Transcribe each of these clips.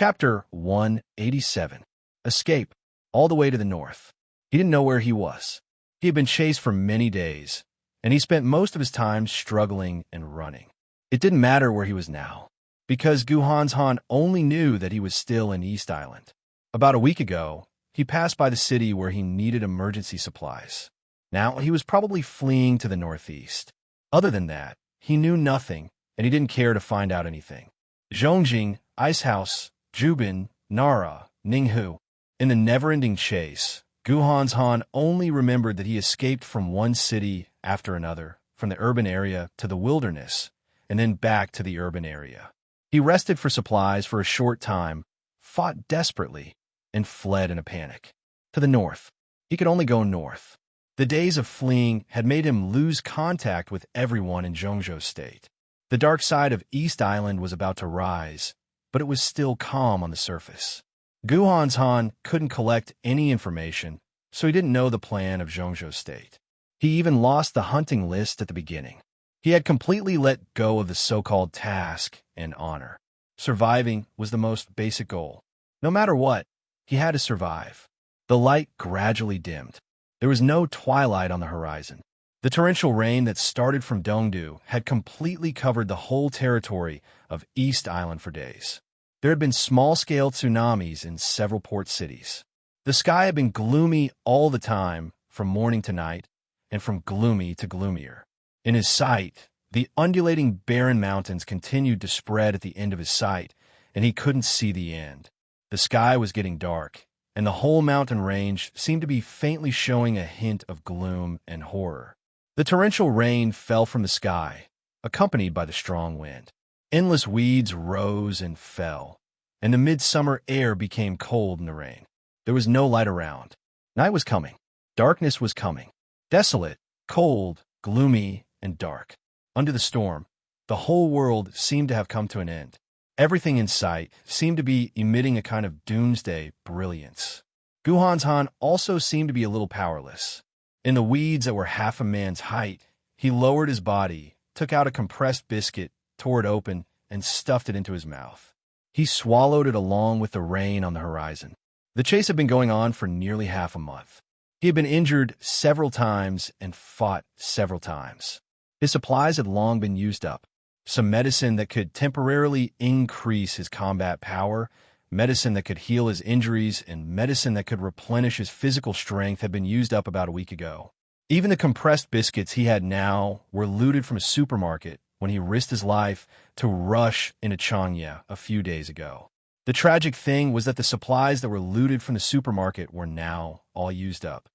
Chapter 187. Escape, all the way to the north. He didn't know where he was. He had been chased for many days, and he spent most of his time struggling and running. It didn't matter where he was now, because Han only knew that he was still in East Island. About a week ago, he passed by the city where he needed emergency supplies. Now he was probably fleeing to the northeast. Other than that, he knew nothing, and he didn't care to find out anything. Zhongjing, Icehouse, Jubin, Nara, Ninghu. In the never-ending chase, Han only remembered that he escaped from one city after another, from the urban area to the wilderness, and then back to the urban area. He rested for supplies for a short time, fought desperately, and fled in a panic. To the north. He could only go north. The days of fleeing had made him lose contact with everyone in Zhongzhou State. The dark side of East Island was about to rise, but it was still calm on the surface. Han couldn't collect any information, so he didn't know the plan of Zhongzhou State. He even lost the hunting list at the beginning. He had completely let go of the so-called task and honor. Surviving was the most basic goal. No matter what, he had to survive. The light gradually dimmed. There was no twilight on the horizon. The torrential rain that started from Dongdu had completely covered the whole territory of East Island for days. There had been small-scale tsunamis in several port cities. The sky had been gloomy all the time, from morning to night, and from gloomy to gloomier. In his sight, the undulating barren mountains continued to spread at the end of his sight, and he couldn't see the end. The sky was getting dark, and the whole mountain range seemed to be faintly showing a hint of gloom and horror. The torrential rain fell from the sky, accompanied by the strong wind. Endless weeds rose and fell, and the midsummer air became cold in the rain. There was no light around. Night was coming. Darkness was coming. Desolate, cold, gloomy, and dark. Under the storm, the whole world seemed to have come to an end. Everything in sight seemed to be emitting a kind of doomsday brilliance. Han also seemed to be a little powerless. In the weeds that were half a man's height, he lowered his body, took out a compressed biscuit, tore it open, and stuffed it into his mouth. He swallowed it along with the rain on the horizon. The chase had been going on for nearly half a month. He had been injured several times and fought several times. His supplies had long been used up. Some medicine that could temporarily increase his combat power, medicine that could heal his injuries, and medicine that could replenish his physical strength had been used up about a week ago. Even the compressed biscuits he had now were looted from a supermarket when he risked his life to rush into Changya a few days ago. The tragic thing was that the supplies that were looted from the supermarket were now all used up.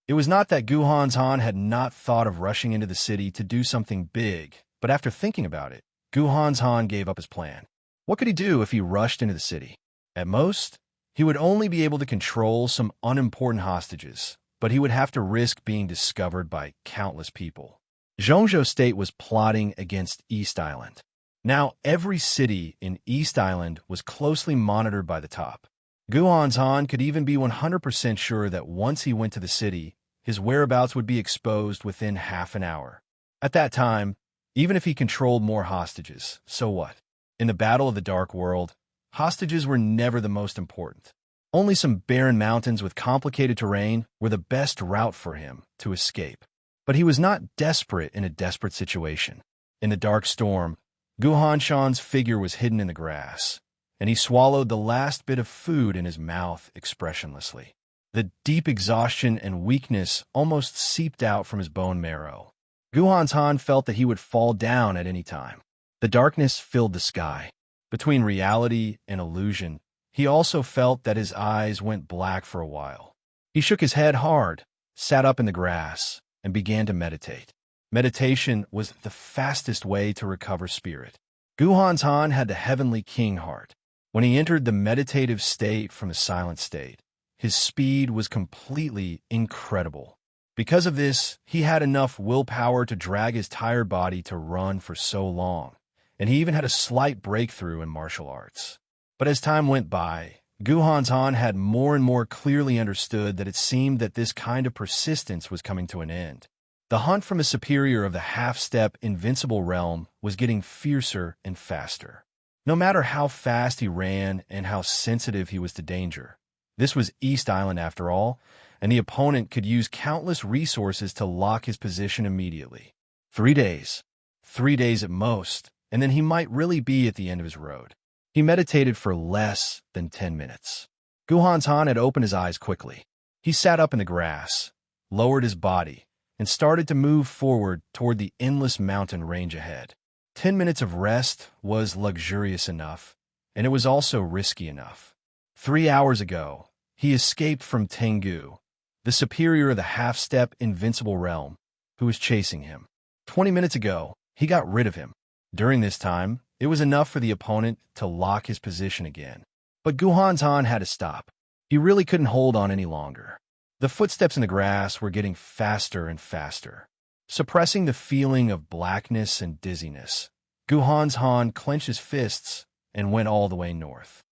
It was not that Han had not thought of rushing into the city to do something big, but after thinking about it, Han gave up his plan. What could he do if he rushed into the city? At most, he would only be able to control some unimportant hostages, but he would have to risk being discovered by countless people. Zhongzhou State was plotting against East Island. Now every city in East Island was closely monitored by the top. Han could even be 100% sure that once he went to the city, his whereabouts would be exposed within half an hour. At that time, even if he controlled more hostages, so what? In the battle of the Dark World, hostages were never the most important. Only some barren mountains with complicated terrain were the best route for him to escape. But he was not desperate in a desperate situation. In the dark storm, Shan's figure was hidden in the grass, and he swallowed the last bit of food in his mouth expressionlessly. The deep exhaustion and weakness almost seeped out from his bone marrow. Han felt that he would fall down at any time. The darkness filled the sky. Between reality and illusion, he also felt that his eyes went black for a while. He shook his head hard, sat up in the grass, and began to meditate. Meditation was the fastest way to recover spirit. Han had the heavenly king heart. When he entered the meditative state from the silent state, his speed was completely incredible. Because of this, he had enough willpower to drag his tired body to run for so long, and he even had a slight breakthrough in martial arts. But as time went by, Han had more and more clearly understood that it seemed that this kind of persistence was coming to an end. The hunt from a superior of the half-step invincible realm was getting fiercer and faster. No matter how fast he ran and how sensitive he was to danger, this was East Island after all, and the opponent could use countless resources to lock his position immediately. 3 days. 3 days at most, and then he might really be at the end of his road. He meditated for less than 10 minutes. Guhan's Han had opened his eyes quickly. He sat up in the grass, lowered his body, and started to move forward toward the endless mountain range ahead. 10 minutes of rest was luxurious enough, and it was also risky enough. 3 hours ago, he escaped from Tengu, the superior of the half-step invincible realm, who was chasing him. 20 minutes ago, he got rid of him. During this time, it was enough for the opponent to lock his position again. But Guhan's Han had to stop. He really couldn't hold on any longer. The footsteps in the grass were getting faster and faster. Suppressing the feeling of blackness and dizziness, Guhan's Han clenched his fists and went all the way north.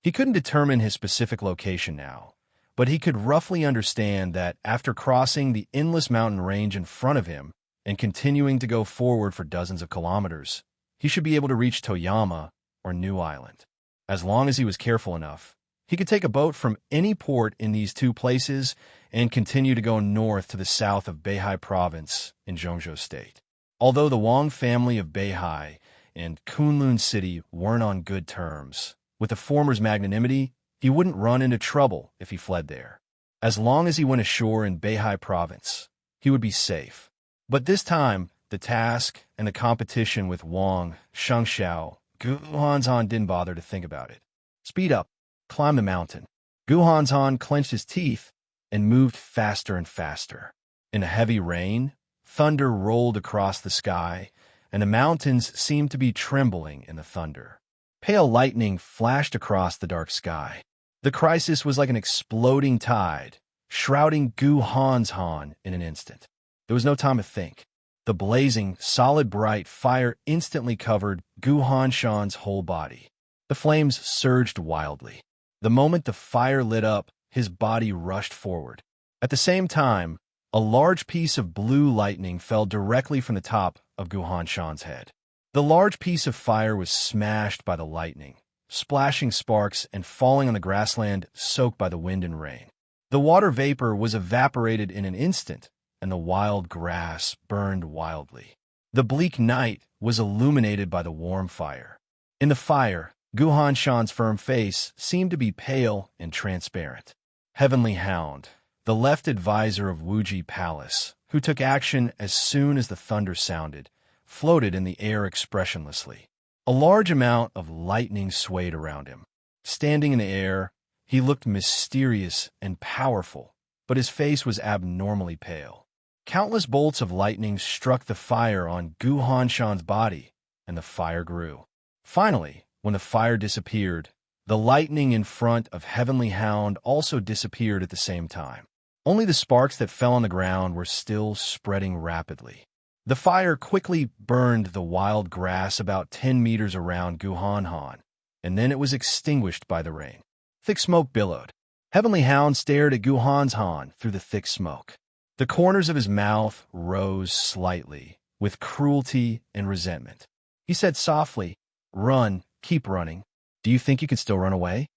He couldn't determine his specific location now, but he could roughly understand that after crossing the endless mountain range in front of him and continuing to go forward for dozens of kilometers, he should be able to reach Toyama or New Island. As long as he was careful enough, he could take a boat from any port in these two places and continue to go north to the south of Beihai Province in Zhongzhou State. Although the Wang family of Beihai and Kunlun City weren't on good terms, with the former's magnanimity, he wouldn't run into trouble if he fled there. As long as he went ashore in Beihai Province, he would be safe. But this time, the task and the competition with Wang, Shangxiao, Guhan's Han didn't bother to think about it. Speed up. Climb the mountain. Guhan's Han clenched his teeth and moved faster and faster. In a heavy rain, thunder rolled across the sky, and the mountains seemed to be trembling in the thunder. Pale lightning flashed across the dark sky. The crisis was like an exploding tide, shrouding Guhan's Han in an instant. There was no time to think. The blazing, solid bright fire instantly covered Guhan Shan's whole body. The flames surged wildly. The moment the fire lit up, his body rushed forward. At the same time, a large piece of blue lightning fell directly from the top of Guhan Shan's head. The large piece of fire was smashed by the lightning, splashing sparks and falling on the grassland soaked by the wind and rain. The water vapor was evaporated in an instant, and the wild grass burned wildly. The bleak night was illuminated by the warm fire. In the fire, Guhan Shan's firm face seemed to be pale and transparent. Heavenly Hound, the left advisor of Wuji Palace, who took action as soon as the thunder sounded, floated in the air expressionlessly. A large amount of lightning swayed around him. Standing in the air, he looked mysterious and powerful, but his face was abnormally pale. Countless bolts of lightning struck the fire on Guhan Shan's body, and the fire grew. Finally, when the fire disappeared, the lightning in front of Heavenly Hound also disappeared at the same time. Only the sparks that fell on the ground were still spreading rapidly. The fire quickly burned the wild grass about 10 meters around Guhan Han, and then it was extinguished by the rain. Thick smoke billowed. Heavenly Hound stared at Guhan's Han through the thick smoke. The corners of his mouth rose slightly, with cruelty and resentment. He said softly, "Run. Keep running. Do you think you can still run away?"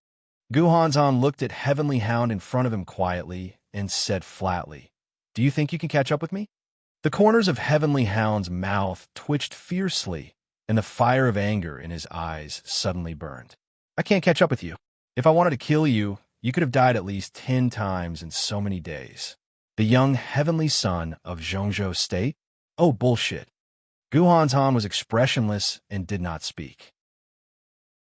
Guhan's Han looked at Heavenly Hound in front of him quietly and said flatly, "Do you think you can catch up with me?" The corners of Heavenly Hound's mouth twitched fiercely, and the fire of anger in his eyes suddenly burned. "I can't catch up with you. If I wanted to kill you, you could have died at least 10 times in so many days. The young heavenly son of Zhongzhou State? Oh, bullshit." Guhan's Han was expressionless and did not speak.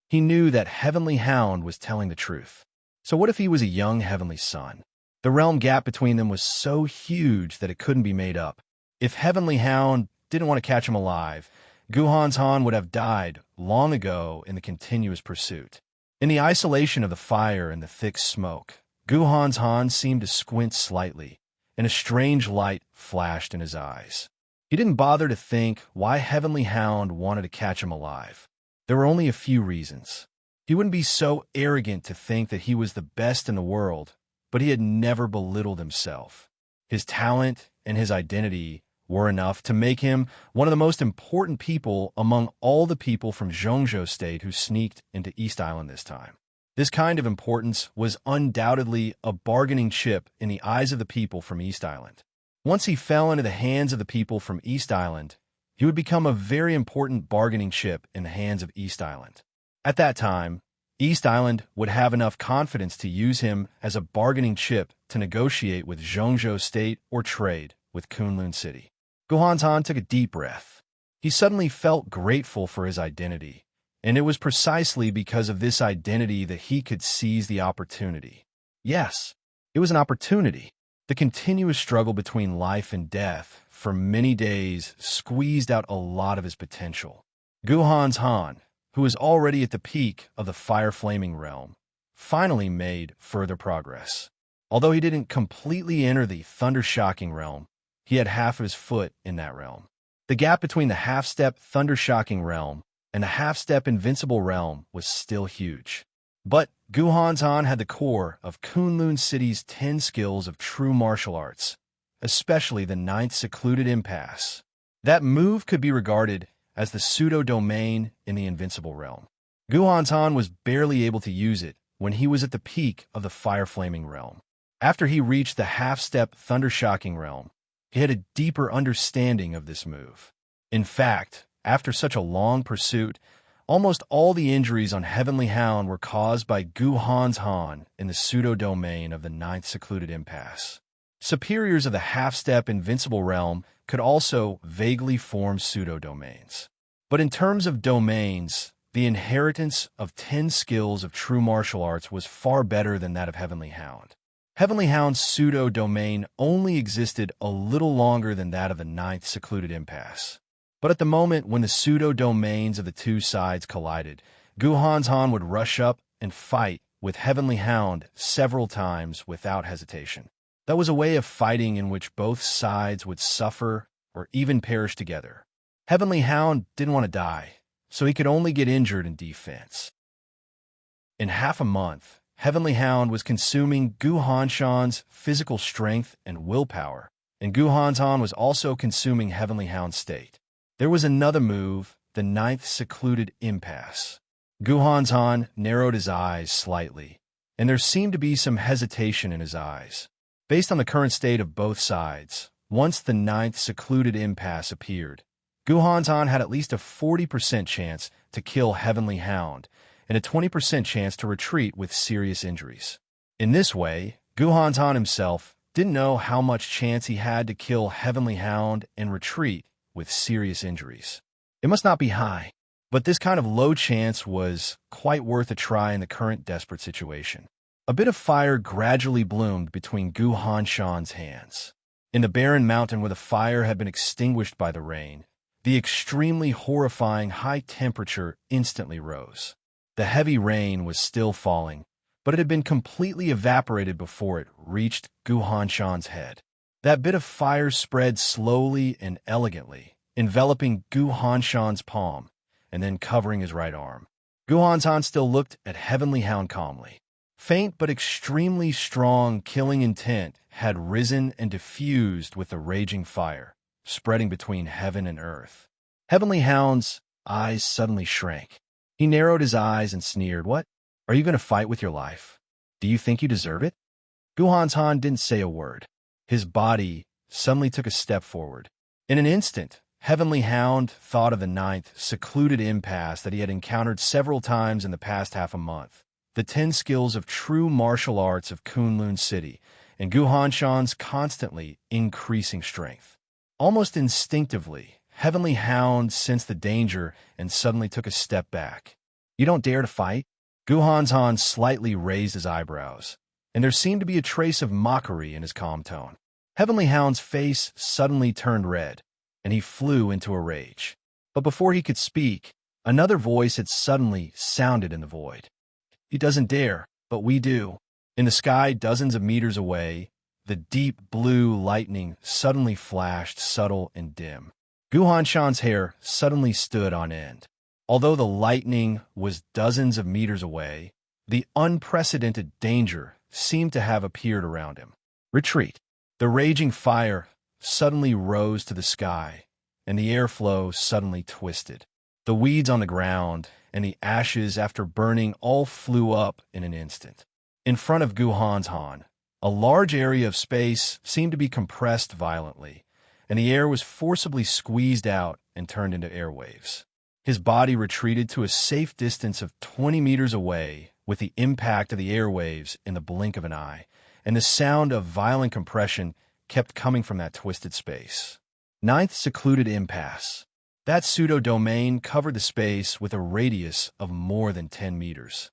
He knew that Heavenly Hound was telling the truth. So what if he was a young heavenly son? The realm gap between them was so huge that it couldn't be made up. If Heavenly Hound didn't want to catch him alive, Guhan's Han would have died long ago in the continuous pursuit. In the isolation of the fire and the thick smoke, Guhan's Han seemed to squint slightly, and a strange light flashed in his eyes. He didn't bother to think why Heavenly Hound wanted to catch him alive. There were only a few reasons. He wouldn't be so arrogant to think that he was the best in the world, but he had never belittled himself. His talent and his identity were enough to make him one of the most important people among all the people from Zhongzhou State who sneaked into East Island this time. This kind of importance was undoubtedly a bargaining chip in the eyes of the people from East Island. Once he fell into the hands of the people from East Island, he would become a very important bargaining chip in the hands of East Island. At that time, East Island would have enough confidence to use him as a bargaining chip to negotiate with Zhongzhou State or trade with Kunlun City. Gu Hanzhan took a deep breath. He suddenly felt grateful for his identity, and it was precisely because of this identity that he could seize the opportunity. Yes, it was an opportunity. The continuous struggle between life and death for many days squeezed out a lot of his potential. Gu Hanzhan, who was already at the peak of the fire-flaming realm, finally made further progress. Although he didn't completely enter the thunder-shocking realm, he had half of his foot in that realm. The gap between the half-step thunder-shocking realm and the half-step invincible realm was still huge. But Gu Hanzhan had the core of Kunlun City's 10 skills of true martial arts, especially the 9th secluded impasse. That move could be regarded as the pseudo-domain in the invincible realm. Gu Hanzhan was barely able to use it when he was at the peak of the fire-flaming realm. After he reached the half-step thunder-shocking realm, he had a deeper understanding of this move. In fact, after such a long pursuit, almost all the injuries on Heavenly Hound were caused by Gu Hanzhan in the pseudo-domain of the 9th secluded impasse. Superiors of the half-step invincible realm could also vaguely form pseudo-domains. But in terms of domains, the inheritance of 10 skills of true martial arts was far better than that of Heavenly Hound. Heavenly Hound's pseudo-domain only existed a little longer than that of the 9th secluded impasse. But at the moment when the pseudo-domains of the two sides collided, Gu Hanzhan would rush up and fight with Heavenly Hound several times without hesitation. That was a way of fighting in which both sides would suffer or even perish together. Heavenly Hound didn't want to die, so he could only get injured in defense. In half a month, Heavenly Hound was consuming Gu Hanzhan's physical strength and willpower, and Gu Hanzhan was also consuming Heavenly Hound's state. There was another move, the 9th secluded impasse. Gu Hanzhan narrowed his eyes slightly, and there seemed to be some hesitation in his eyes. Based on the current state of both sides, once the 9th secluded impasse appeared, Gu Hanzhan had at least a 40% chance to kill Heavenly Hound, and a 20% chance to retreat with serious injuries. In this way, Gu Hanzhan himself didn't know how much chance he had to kill Heavenly Hound and retreat with serious injuries. It must not be high, but this kind of low chance was quite worth a try in the current desperate situation. A bit of fire gradually bloomed between Gu Hanzhan's hands. In the barren mountain where the fire had been extinguished by the rain, the extremely horrifying high temperature instantly rose. The heavy rain was still falling, but it had been completely evaporated before it reached Gu Hanzhan's head. That bit of fire spread slowly and elegantly, enveloping Gu Hanzhan's palm, and then covering his right arm. Gu Hanzhan still looked at Heavenly Hound calmly. Faint but extremely strong killing intent had risen and diffused with the raging fire, spreading between heaven and earth. Heavenly Hound's eyes suddenly shrank. He narrowed his eyes and sneered, "What? Are you going to fight with your life? Do you think you deserve it?" Gu Hanzhan didn't say a word. His body suddenly took a step forward. In an instant, Heavenly Hound thought of the 9th secluded impasse that he had encountered several times in the past half a month, the 10 skills of true martial arts of Kunlun City, and Gu Hanzhan's constantly increasing strength. Almost instinctively, Heavenly Hound sensed the danger and suddenly took a step back. "You don't dare to fight?" Gu Hanzhan slightly raised his eyebrows, and there seemed to be a trace of mockery in his calm tone. Heavenly Hound's face suddenly turned red, and he flew into a rage. But before he could speak, another voice had suddenly sounded in the void. "He doesn't dare, but we do." In the sky dozens of meters away, the deep blue lightning suddenly flashed subtle and dim. Gu Hanzhan's hair suddenly stood on end. Although the lightning was dozens of meters away, the unprecedented danger seemed to have appeared around him. "Retreat." The raging fire suddenly rose to the sky, and the airflow suddenly twisted. The weeds on the ground and the ashes after burning all flew up in an instant. In front of Han, a large area of space seemed to be compressed violently, and the air was forcibly squeezed out and turned into airwaves. His body retreated to a safe distance of 20 meters away with the impact of the airwaves in the blink of an eye, and the sound of violent compression kept coming from that twisted space. Ninth secluded impasse. That pseudo-domain covered the space with a radius of more than 10 meters.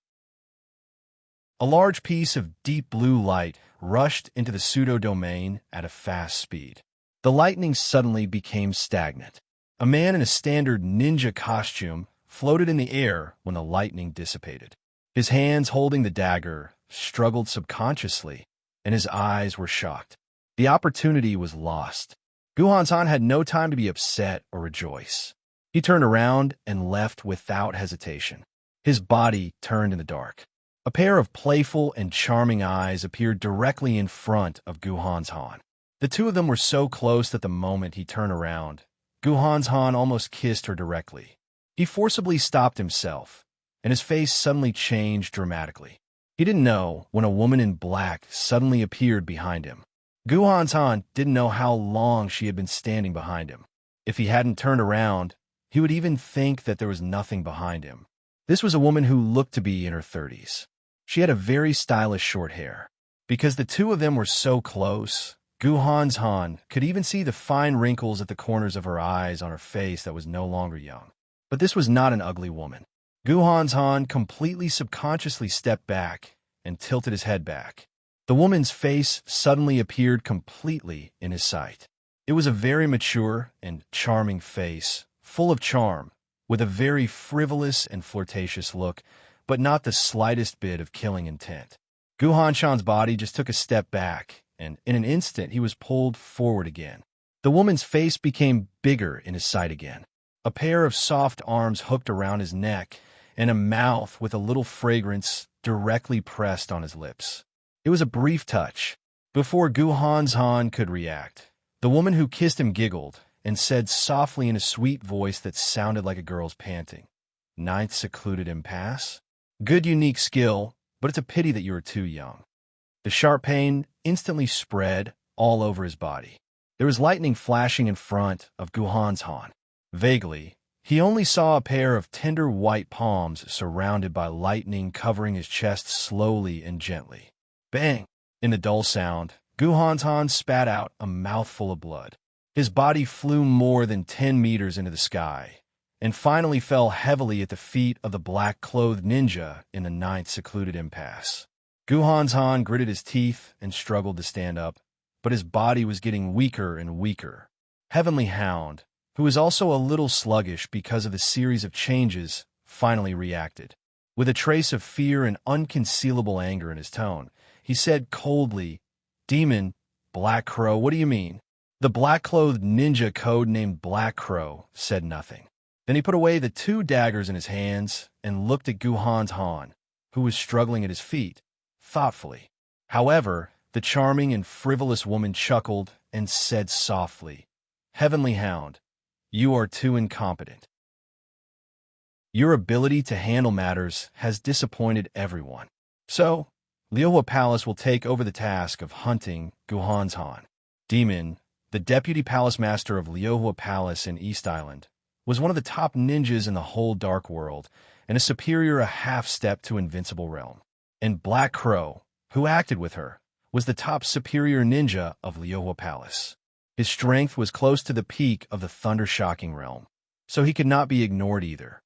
A large piece of deep blue light rushed into the pseudo-domain at a fast speed. The lightning suddenly became stagnant. A man in a standard ninja costume floated in the air when the lightning dissipated. His hands holding the dagger struggled subconsciously, and his eyes were shocked. The opportunity was lost. Han had no time to be upset or rejoice. He turned around and left without hesitation. His body turned in the dark. A pair of playful and charming eyes appeared directly in front of Han. The two of them were so close that the moment he turned around, Han almost kissed her directly. He forcibly stopped himself, and his face suddenly changed dramatically. He didn't know when a woman in black suddenly appeared behind him. Han didn't know how long she had been standing behind him. If he hadn't turned around, he would even think that there was nothing behind him. This was a woman who looked to be in her 30s. She had a very stylish short hair. Because the two of them were so close, Han could even see the fine wrinkles at the corners of her eyes on her face that was no longer young. But this was not an ugly woman. Han completely subconsciously stepped back and tilted his head back. The woman's face suddenly appeared completely in his sight. It was a very mature and charming face, full of charm, with a very frivolous and flirtatious look, but not the slightest bit of killing intent. Chan's body just took a step back, and in an instant he was pulled forward again. The woman's face became bigger in his sight again. A pair of soft arms hooked around his neck, and a mouth with a little fragrance directly pressed on his lips. It was a brief touch. Before Han could react, the woman who kissed him giggled and said softly in a sweet voice that sounded like a girl's panting, "Ninth secluded impasse? Good unique skill, but it's a pity that you are too young." The sharp pain instantly spread all over his body. There was lightning flashing in front of Han. Vaguely, he only saw a pair of tender white palms surrounded by lightning covering his chest slowly and gently. Bang! In the dull sound, Han spat out a mouthful of blood. His body flew more than 10 meters into the sky, and finally fell heavily at the feet of the black-clothed ninja in the ninth secluded impasse. Han gritted his teeth and struggled to stand up, but his body was getting weaker and weaker. Heavenly Hound, who was also a little sluggish because of the series of changes, finally reacted. With a trace of fear and unconcealable anger in his tone, he said coldly, "Demon, Black Crow, what do you mean?" The black-clothed ninja code-named Black Crow said nothing. Then he put away the two daggers in his hands and looked at Han, who was struggling at his feet, thoughtfully. However, the charming and frivolous woman chuckled and said softly, "Heavenly Hound, you are too incompetent. Your ability to handle matters has disappointed everyone. So, Liuhua Palace will take over the task of hunting Han. Demon, the deputy palace master of Liuhua Palace in East Island, was one of the top ninjas in the whole Dark World, and a superior a half-step to Invincible Realm. And Black Crow, who acted with her, was the top superior ninja of Liuhua Palace. His strength was close to the peak of the Thunder-Shocking Realm, so he could not be ignored either.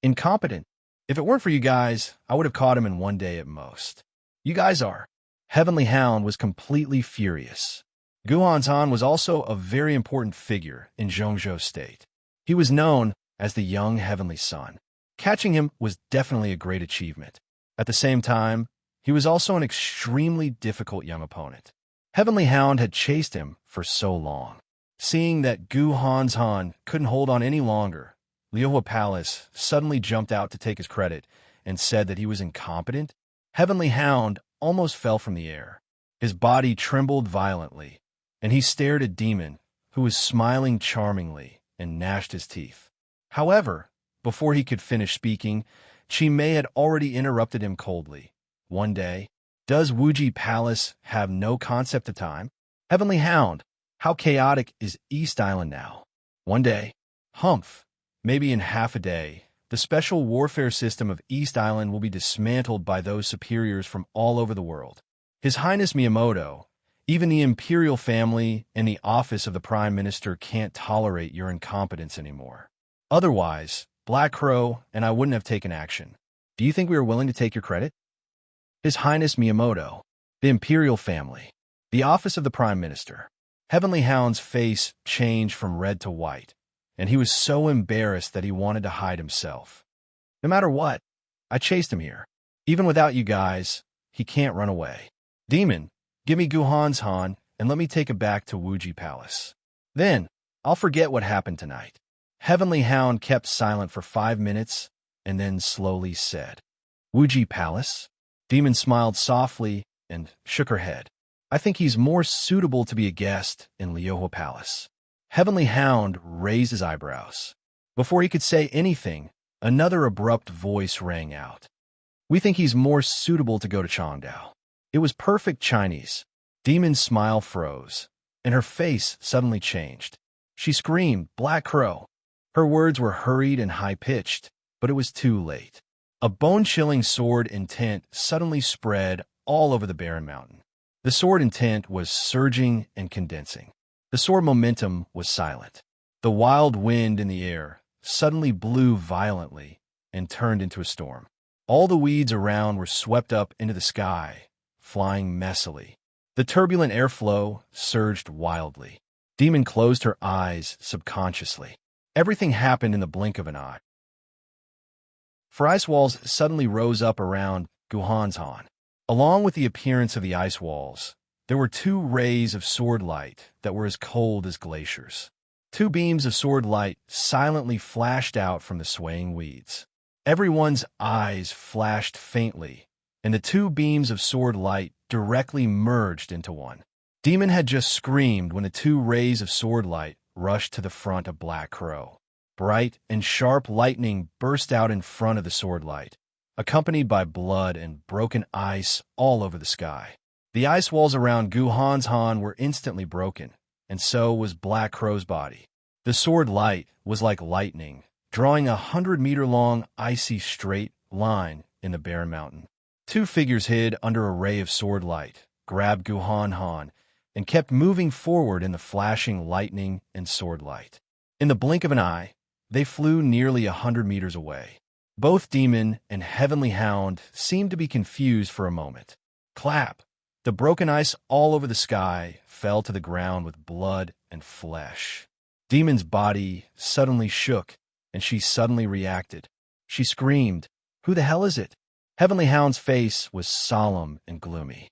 Incompetent. If it weren't for you guys, I would have caught him in one day at most. You guys are." Heavenly Hound was completely furious. Han was also a very important figure in Zhongzhou State. He was known as the Young Heavenly Sun. Catching him was definitely a great achievement. At the same time, he was also an extremely difficult young opponent. Heavenly Hound had chased him for so long. Seeing that Han couldn't hold on any longer, Liuhua Palace suddenly jumped out to take his credit and said that he was incompetent. Heavenly Hound almost fell from the air. His body trembled violently, and he stared at Demon, who was smiling charmingly, and gnashed his teeth. However, before he could finish speaking, Chi-Mei had already interrupted him coldly. One day, does Wuji Palace have no concept of time? Heavenly Hound, how chaotic is East Island now? One day, humph, maybe in half a day, the special warfare system of East Island will be dismantled by those superiors from all over the world. His Highness Miyamoto, even the imperial family and the office of the Prime Minister can't tolerate your incompetence anymore. Otherwise, Black Crow and I wouldn't have taken action. Do you think we are willing to take your credit? His Highness Miyamoto, the imperial family, the office of the Prime Minister. Heavenly Hound's face changed from red to white, and he was so embarrassed that he wanted to hide himself. No matter what, I chased him here. Even without you guys, he can't run away. Demon, give me Guhan's Han and let me take it back to Wuji Palace. Then, I'll forget what happened tonight. Heavenly Hound kept silent for 5 minutes and then slowly said, Wuji Palace? Demon smiled softly and shook her head. I think he's more suitable to be a guest in Lioho Palace. Heavenly Hound raised his eyebrows. Before he could say anything, another abrupt voice rang out. We think he's more suitable to go to Changdao. It was perfect Chinese. Demon's smile froze, and her face suddenly changed. She screamed, Black Crow. Her words were hurried and high-pitched, but it was too late. A bone-chilling sword intent suddenly spread all over the barren mountain. The sword intent was surging and condensing. The sword momentum was silent. The wild wind in the air suddenly blew violently and turned into a storm. All the weeds around were swept up into the sky, flying messily. The turbulent airflow surged wildly. Demon closed her eyes subconsciously. Everything happened in the blink of an eye. For ice walls suddenly rose up around Guhan's Han. Along with the appearance of the ice walls, there were 2 rays of sword light that were as cold as glaciers. 2 beams of sword light silently flashed out from the swaying weeds. Everyone's eyes flashed faintly, and the 2 beams of sword light directly merged into one. Demon had just screamed when the 2 rays of sword light rushed to the front of Black Crow. Bright and sharp lightning burst out in front of the sword light, accompanied by blood and broken ice all over the sky. The ice walls around Guhan's Han were instantly broken, and so was Black Crow's body. The sword light was like lightning, drawing 100-meter-long icy straight line in the barren mountain. 2 figures hid under a ray of sword light, grabbed Guhan Han, and kept moving forward in the flashing lightning and sword light. In the blink of an eye, they flew nearly 100 meters away. Both Demon and Heavenly Hound seemed to be confused for a moment. Clap! The broken ice all over the sky fell to the ground with blood and flesh. Demon's body suddenly shook, and she suddenly reacted. She screamed, Who the hell is it? Heavenly Hound's face was solemn and gloomy.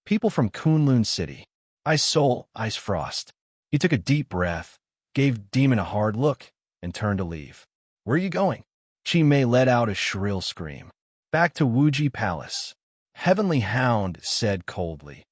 People from Kunlun City. Ice Soul, Ice Frost. He took a deep breath, gave Demon a hard look, and turned to leave. Where are you going? Chi-Mei let out a shrill scream. Back to Wuji Palace. Heavenly Hound said coldly,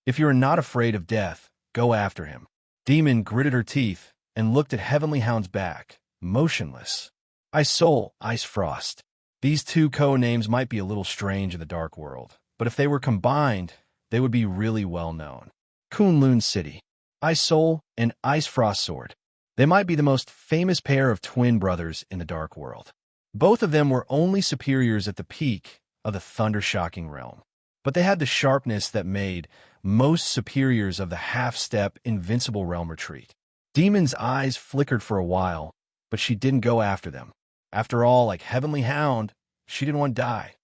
If you're not afraid of death, go after him. Demon gritted her teeth and looked at Heavenly Hound's back, motionless. Ice Soul, Ice Frost. These 2 co-names might be a little strange in the Dark World, but if they were combined, they would be really well known. Kunlun City. Ice Soul and Ice Frost Sword. They might be the most famous pair of twin brothers in the Dark World. Both of them were only superiors at the peak of the thunder-shocking realm, but they had the sharpness that made most superiors of the half-step invincible realm retreat. Demon's eyes flickered for a while, but she didn't go after them. After all, like Heavenly Hound, she didn't want to die.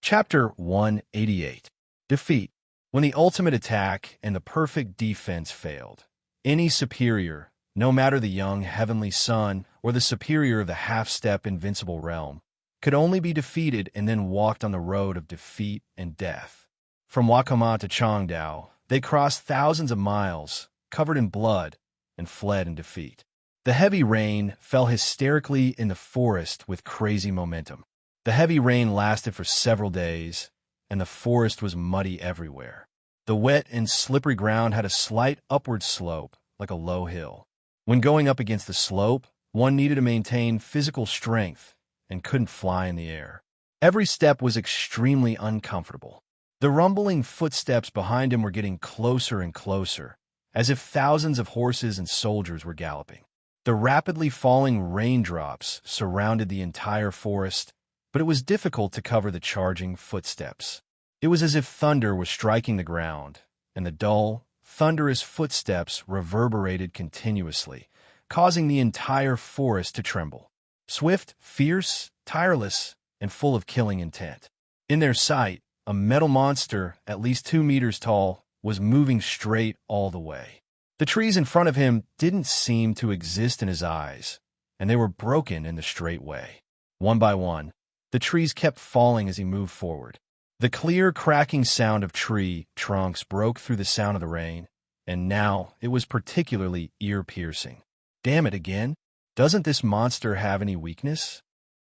Chapter 188. Defeat. When the ultimate attack and the perfect defense failed, any superior, no matter the young heavenly son or the superior of the half-step invincible realm, could only be defeated and then walked on the road of defeat and death. From Wakama to Changdao, they crossed thousands of miles, covered in blood, and fled in defeat. The heavy rain fell hysterically in the forest with crazy momentum. The heavy rain lasted for several days, and the forest was muddy everywhere. The The wet and slippery ground had a slight upward slope, like a low hill. When going up against the slope, one needed to maintain physical strength and couldn't fly in the air. Every step was extremely uncomfortable. The rumbling footsteps behind him were getting closer and closer, as if thousands of horses and soldiers were galloping. The rapidly falling raindrops surrounded the entire forest, but it was difficult to cover the charging footsteps. It was as if thunder was striking the ground, and the dull, thunderous footsteps reverberated continuously, causing the entire forest to tremble. Swift, fierce, tireless, and full of killing intent. In their sight, a metal monster, at least 2 meters tall, was moving straight all the way. The trees in front of him didn't seem to exist in his eyes, and they were broken in the straight way. One by one, the trees kept falling as he moved forward. The clear, cracking sound of tree trunks broke through the sound of the rain, and now it was particularly ear-piercing. Damn it again! Doesn't this monster have any weakness?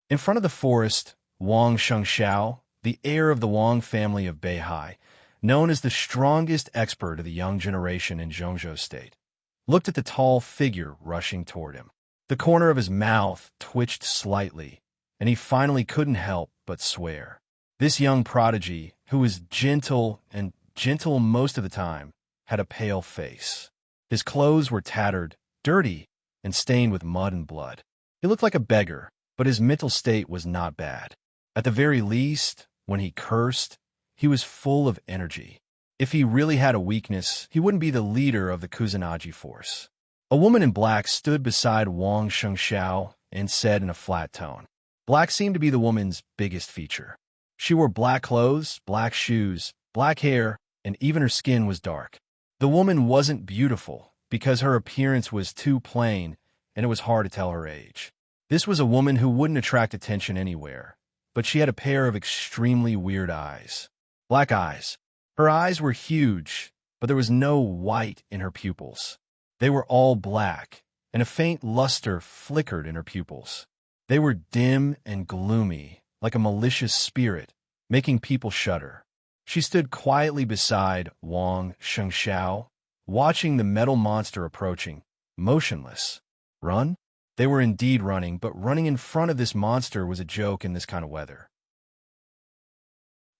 In front of the forest, Wang Shengxiao, the heir of the Wang family of Beihai, known as the strongest expert of the young generation in Zhongzhou State, looked at the tall figure rushing toward him. The corner of his mouth twitched slightly, and he finally couldn't help but swear. This young prodigy, who was gentle most of the time, had a pale face. His clothes were tattered, dirty, and stained with mud and blood. He looked like a beggar, but his mental state was not bad. At the very least, when he cursed, he was full of energy. If he really had a weakness, he wouldn't be the leader of the Kusanagi force. A woman in black stood beside Wang Shengxiao and said in a flat tone. Black seemed to be the woman's biggest feature. She wore black clothes, black shoes, black hair, and even her skin was dark. The woman wasn't beautiful because her appearance was too plain and it was hard to tell her age. This was a woman who wouldn't attract attention anywhere, but she had a pair of extremely weird eyes. Black eyes. Her eyes were huge, but there was no white in her pupils. They were all black, and a faint luster flickered in her pupils. They were dim and gloomy, like a malicious spirit, making people shudder. She stood quietly beside Wang Shengxiao, watching the metal monster approaching, motionless. Run? They were indeed running, but running in front of this monster was a joke in this kind of weather.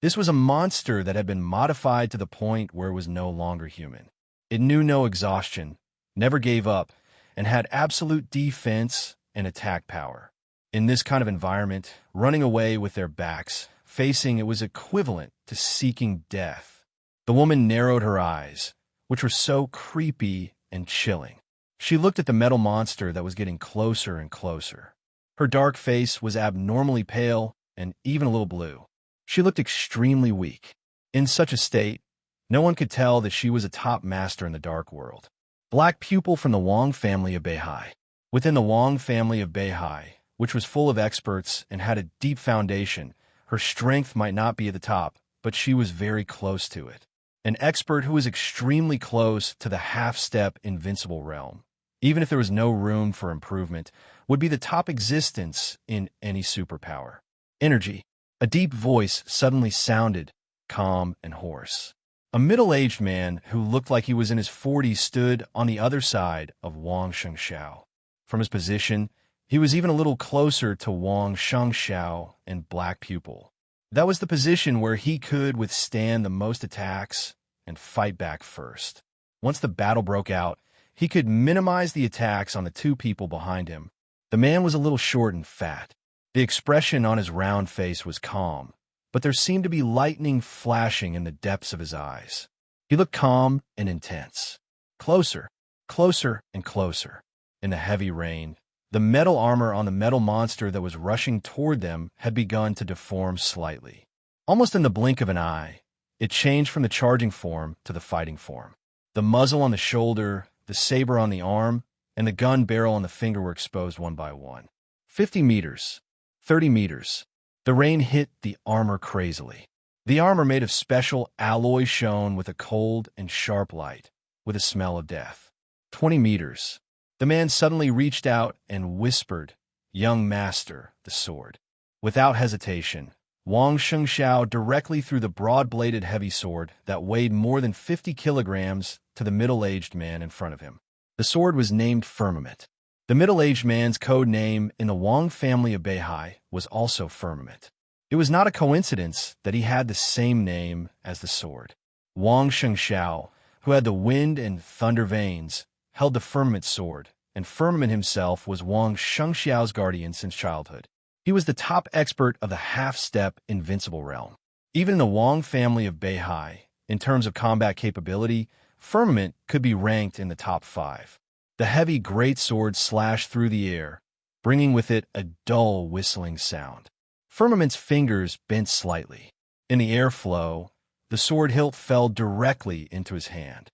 This was a monster that had been modified to the point where it was no longer human. It knew no exhaustion, never gave up, and had absolute defense and attack power. In this kind of environment, running away with their backs facing it was equivalent to seeking death. The woman narrowed her eyes, which were so creepy and chilling. She looked at the metal monster that was getting closer and closer. Her dark face was abnormally pale and even a little blue. She looked extremely weak. In such a state, no one could tell that she was a top master in the dark world. Black pupil from the Wang family of Beihai. Within the Wang family of Beihai, which was full of experts and had a deep foundation, her strength might not be at the top, but she was very close to it. An expert who was extremely close to the half-step invincible realm, even if there was no room for improvement, would be the top existence in any superpower. Energy. A deep voice suddenly sounded, calm and hoarse. A middle-aged man who looked like he was in his 40s stood on the other side of Wang Shengxiao. From his position, he was even a little closer to Wang Shengxiao and Black Pupil. That was the position where he could withstand the most attacks and fight back first. Once the battle broke out, he could minimize the attacks on the two people behind him. The man was a little short and fat. The expression on his round face was calm, but there seemed to be lightning flashing in the depths of his eyes. He looked calm and intense. Closer, closer, and closer. In the heavy rain, the metal armor on the metal monster that was rushing toward them had begun to deform slightly. Almost in the blink of an eye, it changed from the charging form to the fighting form. The muzzle on the shoulder, the saber on the arm, and the gun barrel on the finger were exposed one by one. 50 meters, 30 meters. The rain hit the armor crazily. The armor made of special alloy shone with a cold and sharp light, with a smell of death. 20 meters. The man suddenly reached out and whispered, "Young master, the sword." Without hesitation, Wang Shengxiao directly threw the broad-bladed heavy sword that weighed more than 50 kilograms to the middle-aged man in front of him. The sword was named Firmament. The middle-aged man's code name in the Wang family of Beihai was also Firmament. It was not a coincidence that he had the same name as the sword. Wang Shengxiao, who had the wind and thunder veins, held the Firmament sword, and Firmament himself was Wang Shengxiao's guardian since childhood. He was the top expert of the half-step invincible realm. Even in the Wang family of Beihai, in terms of combat capability, Firmament could be ranked in the top 5. The heavy great sword slashed through the air, bringing with it a dull whistling sound. Firmament's fingers bent slightly. In the airflow, the sword hilt fell directly into his hand.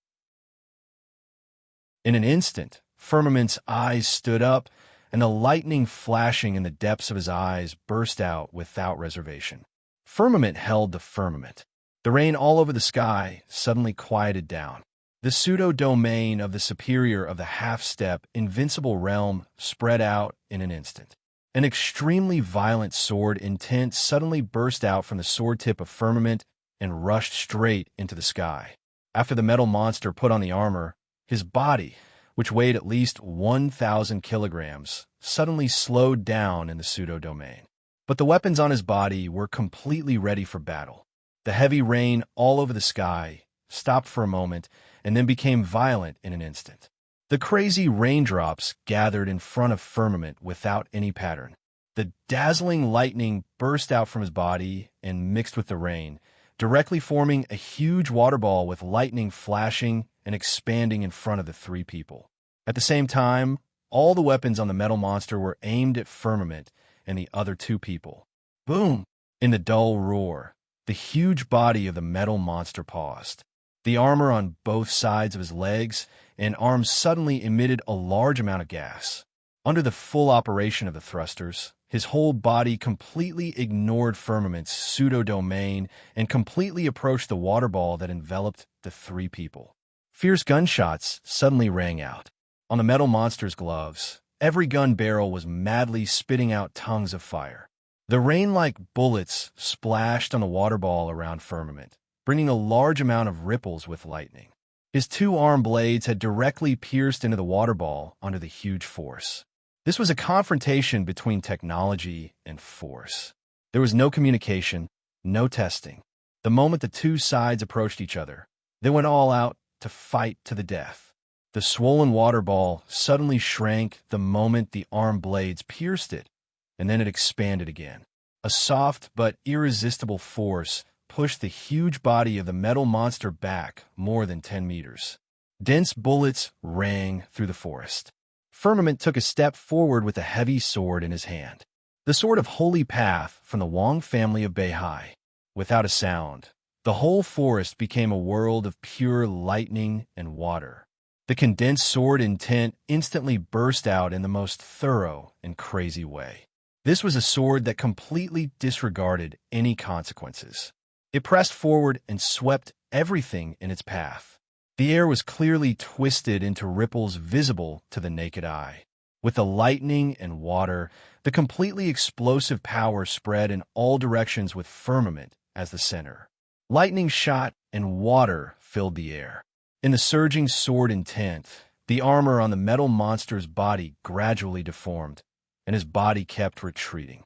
In an instant, Firmament's eyes stood up, and the lightning flashing in the depths of his eyes burst out without reservation. Firmament held the firmament. The rain all over the sky suddenly quieted down. The pseudo-domain of the superior of the half-step, invincible realm spread out in an instant. An extremely violent sword intent suddenly burst out from the sword tip of Firmament and rushed straight into the sky. After the metal monster put on the armor, his body, which weighed at least 1,000 kilograms, suddenly slowed down in the pseudo-domain. But the weapons on his body were completely ready for battle. The heavy rain all over the sky stopped for a moment and then became violent in an instant. The crazy raindrops gathered in front of Firmament without any pattern. The dazzling lightning burst out from his body and mixed with the rain, directly forming a huge water ball with lightning flashing and expanding in front of the 3 people. At the same time, all the weapons on the metal monster were aimed at Firmament and the other 2 people. Boom! In the dull roar, the huge body of the metal monster paused. The armor on both sides of his legs and arms suddenly emitted a large amount of gas. Under the full operation of the thrusters, his whole body completely ignored Firmament's pseudo-domain and completely approached the water ball that enveloped the 3 people. Fierce gunshots suddenly rang out. On the metal monster's gloves, every gun barrel was madly spitting out tongues of fire. The rain-like bullets splashed on the water ball around Firmament, bringing a large amount of ripples with lightning. His 2 arm blades had directly pierced into the water ball under the huge force. This was a confrontation between technology and force. There was no communication, no testing. The moment the 2 sides approached each other, they went all out to fight to the death. The swollen water ball suddenly shrank the moment the arm blades pierced it, and then it expanded again. A soft but irresistible force pushed the huge body of the metal monster back more than 10 meters. Dense bullets rang through the forest. Firmament took a step forward with a heavy sword in his hand. The sword of Holy Path from the Wang family of Beihai. Without a sound, the whole forest became a world of pure lightning and water. The condensed sword intent instantly burst out in the most thorough and crazy way. This was a sword that completely disregarded any consequences. It pressed forward and swept everything in its path. The air was clearly twisted into ripples visible to the naked eye. With the lightning and water, the completely explosive power spread in all directions with Firmament as the center. Lightning shot and water filled the air. In the surging sword intent, the armor on the metal monster's body gradually deformed, and his body kept retreating.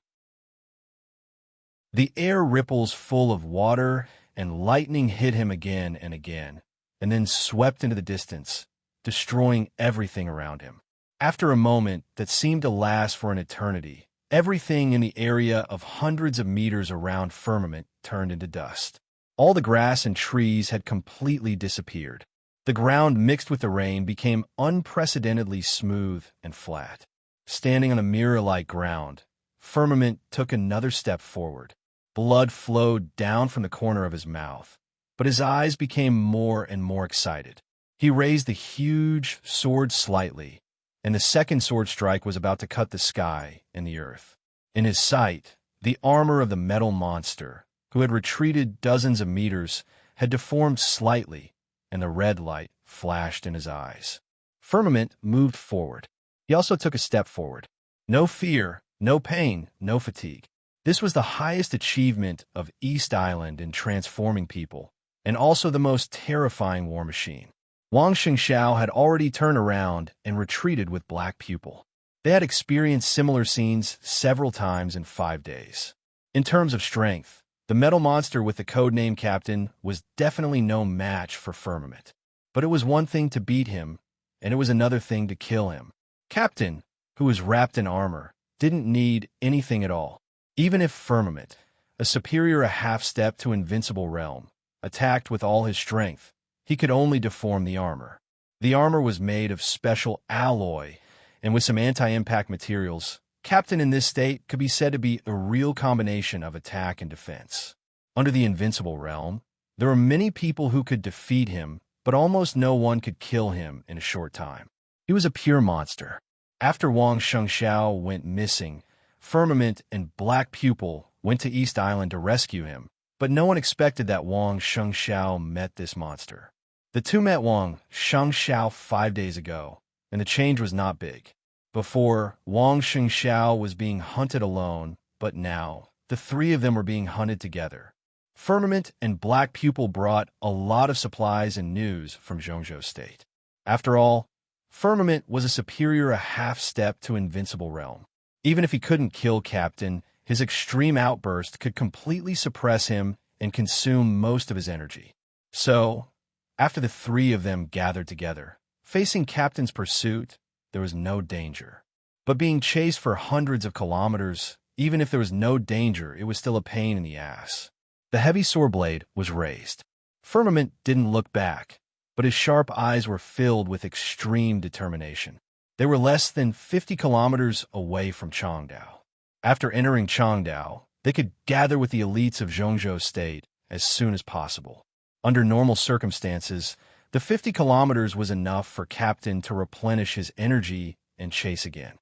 The air ripples full of water and lightning hit him again and again, and then swept into the distance, destroying everything around him. After a moment that seemed to last for an eternity, everything in the area of hundreds of meters around Firmament turned into dust. All the grass and trees had completely disappeared. The ground mixed with the rain became unprecedentedly smooth and flat. Standing on a mirror-like ground, Firmament took another step forward. Blood flowed down from the corner of his mouth, but his eyes became more and more excited. He raised the huge sword slightly, and the second sword strike was about to cut the sky and the earth. In his sight, the armor of the metal monster, who had retreated dozens of meters, had deformed slightly, and the red light flashed in his eyes. Firmament moved forward. He also took a step forward. No fear, no pain, no fatigue. This was the highest achievement of East Island in transforming people, and also the most terrifying war machine. Wang Xingxiao had already turned around and retreated with Black Pupil. They had experienced similar scenes several times in 5 days. In terms of strength, the metal monster with the codename Captain was definitely no match for Firmament. But it was one thing to beat him, and it was another thing to kill him. Captain, who was wrapped in armor, didn't need anything at all. Even if Firmament, a superior a half-step to invincible realm, attacked with all his strength, he could only deform the armor. The armor was made of special alloy, and with some anti-impact materials, Captain in this state could be said to be a real combination of attack and defense. Under the invincible realm, there were many people who could defeat him, but almost no one could kill him in a short time. He was a pure monster. After Wang Xingxiao went missing, Firmament and Black Pupil went to East Island to rescue him, but no one expected that Wang Xingxiao met this monster. The two met Wang Xingxiao 5 days ago, and the change was not big. Before, Wang Xingxiao was being hunted alone, but now, the three of them were being hunted together. Firmament and Black Pupil brought a lot of supplies and news from Zhongzhou State. After all, Firmament was a superior a half-step to invincible realm. Even if he couldn't kill Captain, his extreme outburst could completely suppress him and consume most of his energy. So, after the three of them gathered together, facing Captain's pursuit, there was no danger. But being chased for hundreds of kilometers, even if there was no danger, it was still a pain in the ass. The heavy sword blade was raised. Firmament didn't look back, but his sharp eyes were filled with extreme determination. They were less than 50 kilometers away from Changdao. After entering Changdao, they could gather with the elites of Zhongzhou State as soon as possible. Under normal circumstances, the 50 kilometers was enough for Captain to replenish his energy and chase again.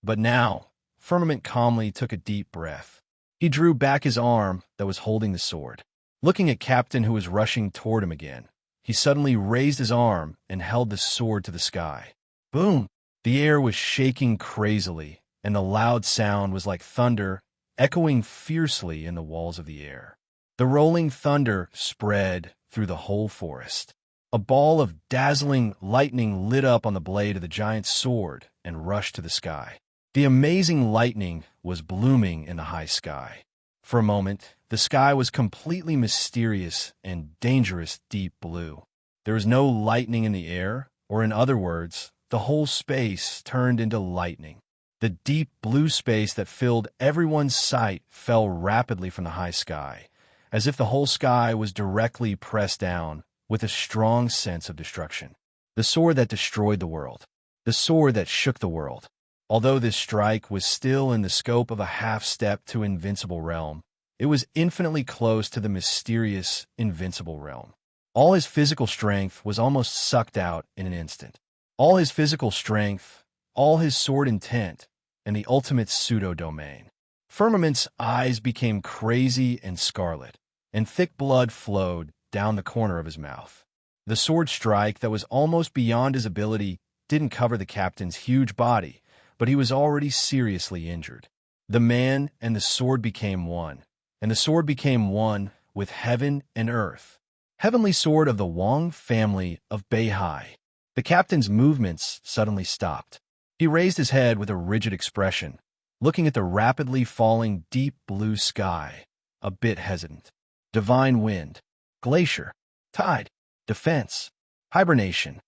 But now, Firmament calmly took a deep breath. He drew back his arm that was holding the sword. Looking at Captain who was rushing toward him again, he suddenly raised his arm and held the sword to the sky. Boom! The air was shaking crazily, and the loud sound was like thunder, echoing fiercely in the walls of the air. The rolling thunder spread through the whole forest. A ball of dazzling lightning lit up on the blade of the giant's sword and rushed to the sky. The amazing lightning was blooming in the high sky. For a moment, the sky was completely mysterious and dangerous deep blue. There was no lightning in the air, or in other words, the whole space turned into lightning. The deep blue space that filled everyone's sight fell rapidly from the high sky, as if the whole sky was directly pressed down with a strong sense of destruction. The sword that destroyed the world. The sword that shook the world. Although this strike was still in the scope of a half-step to invincible realm, it was infinitely close to the mysterious invincible realm. All his physical strength was almost sucked out in an instant. All his physical strength, all his sword intent, and the ultimate pseudo-domain. Firmament's eyes became crazy and scarlet, and thick blood flowed down the corner of his mouth. The sword strike that was almost beyond his ability didn't cover the captain's huge body, but he was already seriously injured. The man and the sword became one, and the sword became one with heaven and earth. Heavenly sword of the Wang family of Beihai. The captain's movements suddenly stopped. He raised his head with a rigid expression, looking at the rapidly falling deep blue sky, a bit hesitant. Divine wind, glacier, tide, defense, hibernation.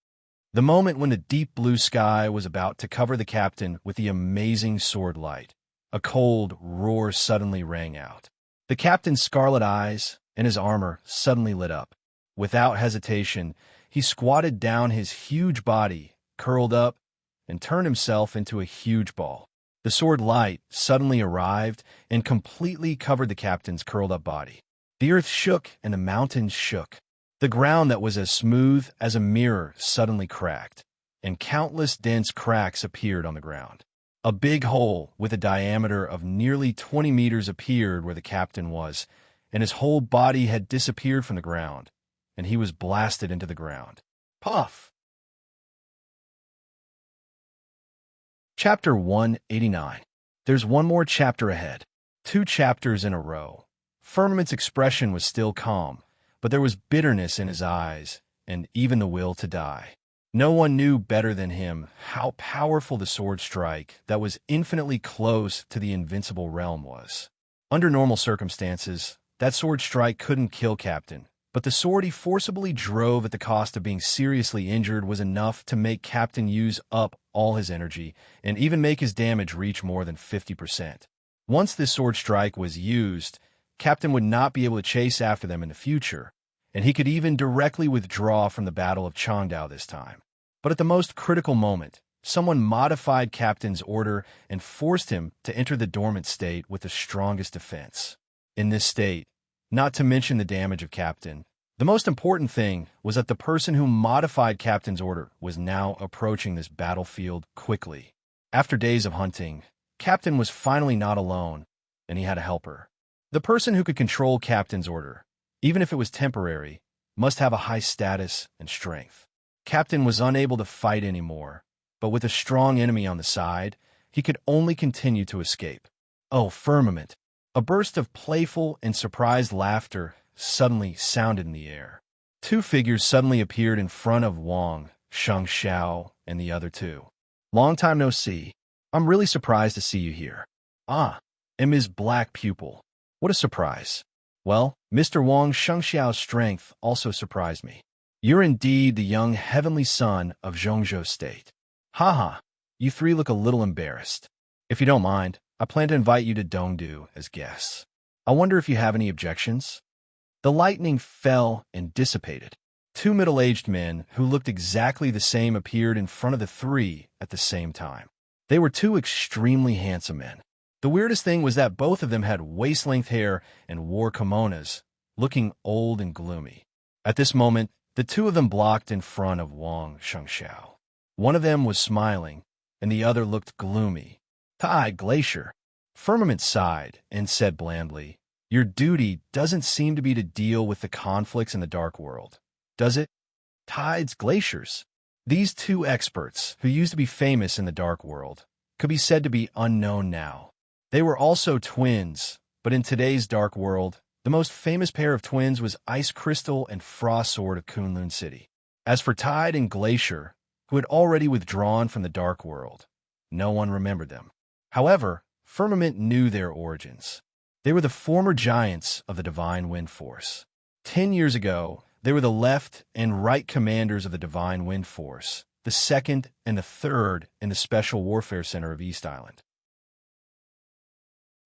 The moment when the deep blue sky was about to cover the captain with the amazing sword light, a cold roar suddenly rang out. The captain's scarlet eyes and his armor suddenly lit up. Without hesitation, he squatted down his huge body, curled up, and turned himself into a huge ball. The sword light suddenly arrived and completely covered the captain's curled-up body. The earth shook and the mountains shook. The ground that was as smooth as a mirror suddenly cracked, and countless dense cracks appeared on the ground. A big hole with a diameter of nearly 20 meters appeared where the captain was, and his whole body had disappeared from the ground, and he was blasted into the ground. Puff! Chapter 189. There's one more chapter ahead. 2 chapters in a row. Firmament's expression was still calm, but there was bitterness in his eyes, and even the will to die. No one knew better than him how powerful the sword strike that was infinitely close to the invincible realm was. Under normal circumstances, that sword strike couldn't kill Captain, but the sword he forcibly drove at the cost of being seriously injured was enough to make Captain use up all his energy and even make his damage reach more than 50%. Once this sword strike was used, Captain would not be able to chase after them in the future, and he could even directly withdraw from the Battle of Changdao this time. But at the most critical moment, someone modified Captain's order and forced him to enter the dormant state with the strongest defense. In this state, not to mention the damage of Captain, the most important thing was that the person who modified Captain's order was now approaching this battlefield quickly. After days of hunting, Captain was finally not alone, and he had a helper. The person who could control Captain's order, even if it was temporary, must have a high status and strength. Captain was unable to fight anymore, but with a strong enemy on the side, he could only continue to escape. Oh, Firmament! A burst of playful and surprised laughter suddenly sounded in the air. 2 figures suddenly appeared in front of Wang, Shengxiao, and the other 2. Long time no see. I'm really surprised to see you here. Ah, and Ms. Black Pupil. What a surprise. Well, Mr. Wang Shengxiao's strength also surprised me. You're indeed the young heavenly son of Zhongzhou State. Haha, you 3 look a little embarrassed. If you don't mind, I plan to invite you to Dongdu as guests. I wonder if you have any objections? The lightning fell and dissipated. 2 middle-aged men who looked exactly the same appeared in front of the 3 at the same time. They were 2 extremely handsome men. The weirdest thing was that both of them had waist-length hair and wore kimonos, looking old and gloomy. At this moment, the 2 of them blocked in front of Wang Shengxiao. One of them was smiling, and the other looked gloomy. Tide Glacier. Firmament sighed and said blandly, Your duty doesn't seem to be to deal with the conflicts in the dark world, does it? Tides Glaciers. These 2 experts, who used to be famous in the dark world, could be said to be unknown now. They were also twins, but in today's dark world, the most famous pair of twins was Ice Crystal and Frost Sword of Kunlun City. As for Tide and Glacier, who had already withdrawn from the dark world, no one remembered them. However, Firmament knew their origins. They were the former giants of the Divine Wind Force. 10 years ago, they were the left and right commanders of the Divine Wind Force, the 2nd and the 3rd in the Special Warfare Center of East Island.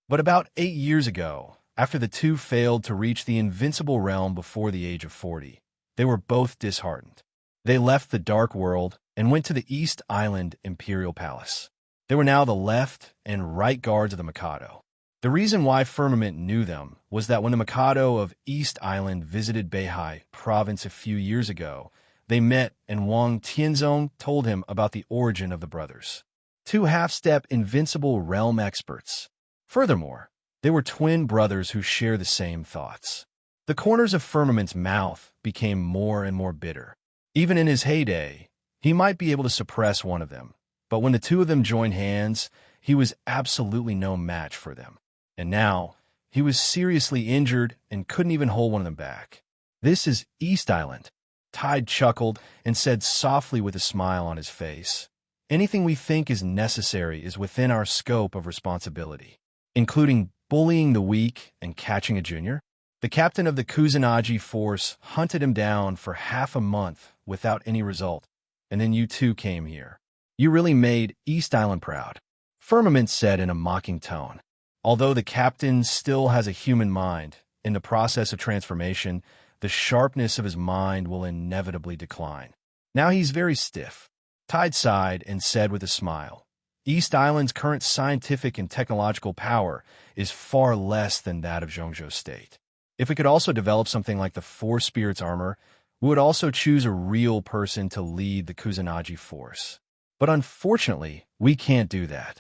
But about 8 years ago, after the 2 failed to reach the invincible realm before the age of 40, they were both disheartened. They left the dark world and went to the East Island Imperial Palace. They were now the left and right guards of the Mikado. The reason why Firmament knew them was that when the Mikado of East Island visited Beihai province a few years ago, they met and Wang Tianzong told him about the origin of the brothers. 2 half-step invincible realm experts. Furthermore, they were twin brothers who share the same thoughts. The corners of Firmament's mouth became more and more bitter. Even in his heyday, he might be able to suppress one of them, but when the 2 of them joined hands, he was absolutely no match for them. And now, he was seriously injured and couldn't even hold one of them back. This is East Island. Tide chuckled and said softly with a smile on his face, Anything we think is necessary is within our scope of responsibility, including bullying the weak and catching a junior. The captain of the Kusanagi force hunted him down for half a month without any result, and then you 2 came here. You really made East Island proud, Firmament said in a mocking tone. Although the captain still has a human mind, in the process of transformation, the sharpness of his mind will inevitably decline. Now he's very stiff. Tide sighed and said with a smile, East Island's current scientific and technological power is far less than that of Zhongzhou State. If we could also develop something like the 4 Spirits armor, we would also choose a real person to lead the Kusanagi force. But unfortunately, we can't do that.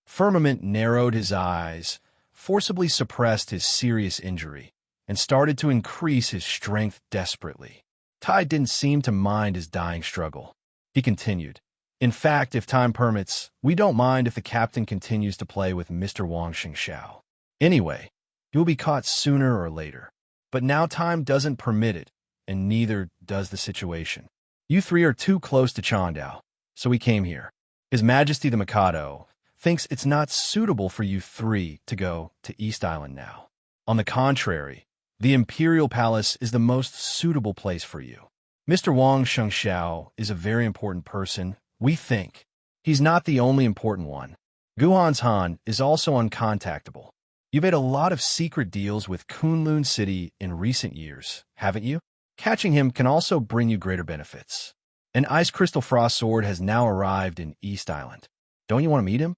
Firmament narrowed his eyes, forcibly suppressed his serious injury, and started to increase his strength desperately. Tide didn't seem to mind his dying struggle. He continued, In fact, if time permits, we don't mind if the captain continues to play with Mr. Wang Shengxiao. Anyway, you'll be caught sooner or later. But now time doesn't permit it, and neither does the situation. You three are too close to Chandao, so we came here. His Majesty the Mikado thinks it's not suitable for you three to go to East Island now. On the contrary, the Imperial Palace is the most suitable place for you. Mr. Wang Shengxiao is a very important person, we think. He's not the only important one. Guhan's Han is also uncontactable. You've made a lot of secret deals with Kunlun City in recent years, haven't you? Catching him can also bring you greater benefits. An Ice Crystal Frost Sword has now arrived in East Island. Don't you want to meet him?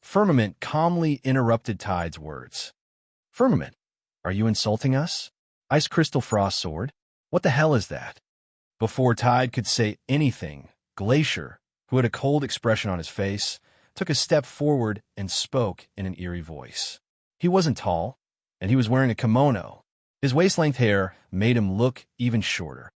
Firmament calmly interrupted Tide's words. Firmament, are you insulting us? Ice Crystal Frost Sword? What the hell is that? Before Tide could say anything, Glacier, who had a cold expression on his face, took a step forward and spoke in an eerie voice. He wasn't tall, and he was wearing a kimono. His waist-length hair made him look even shorter.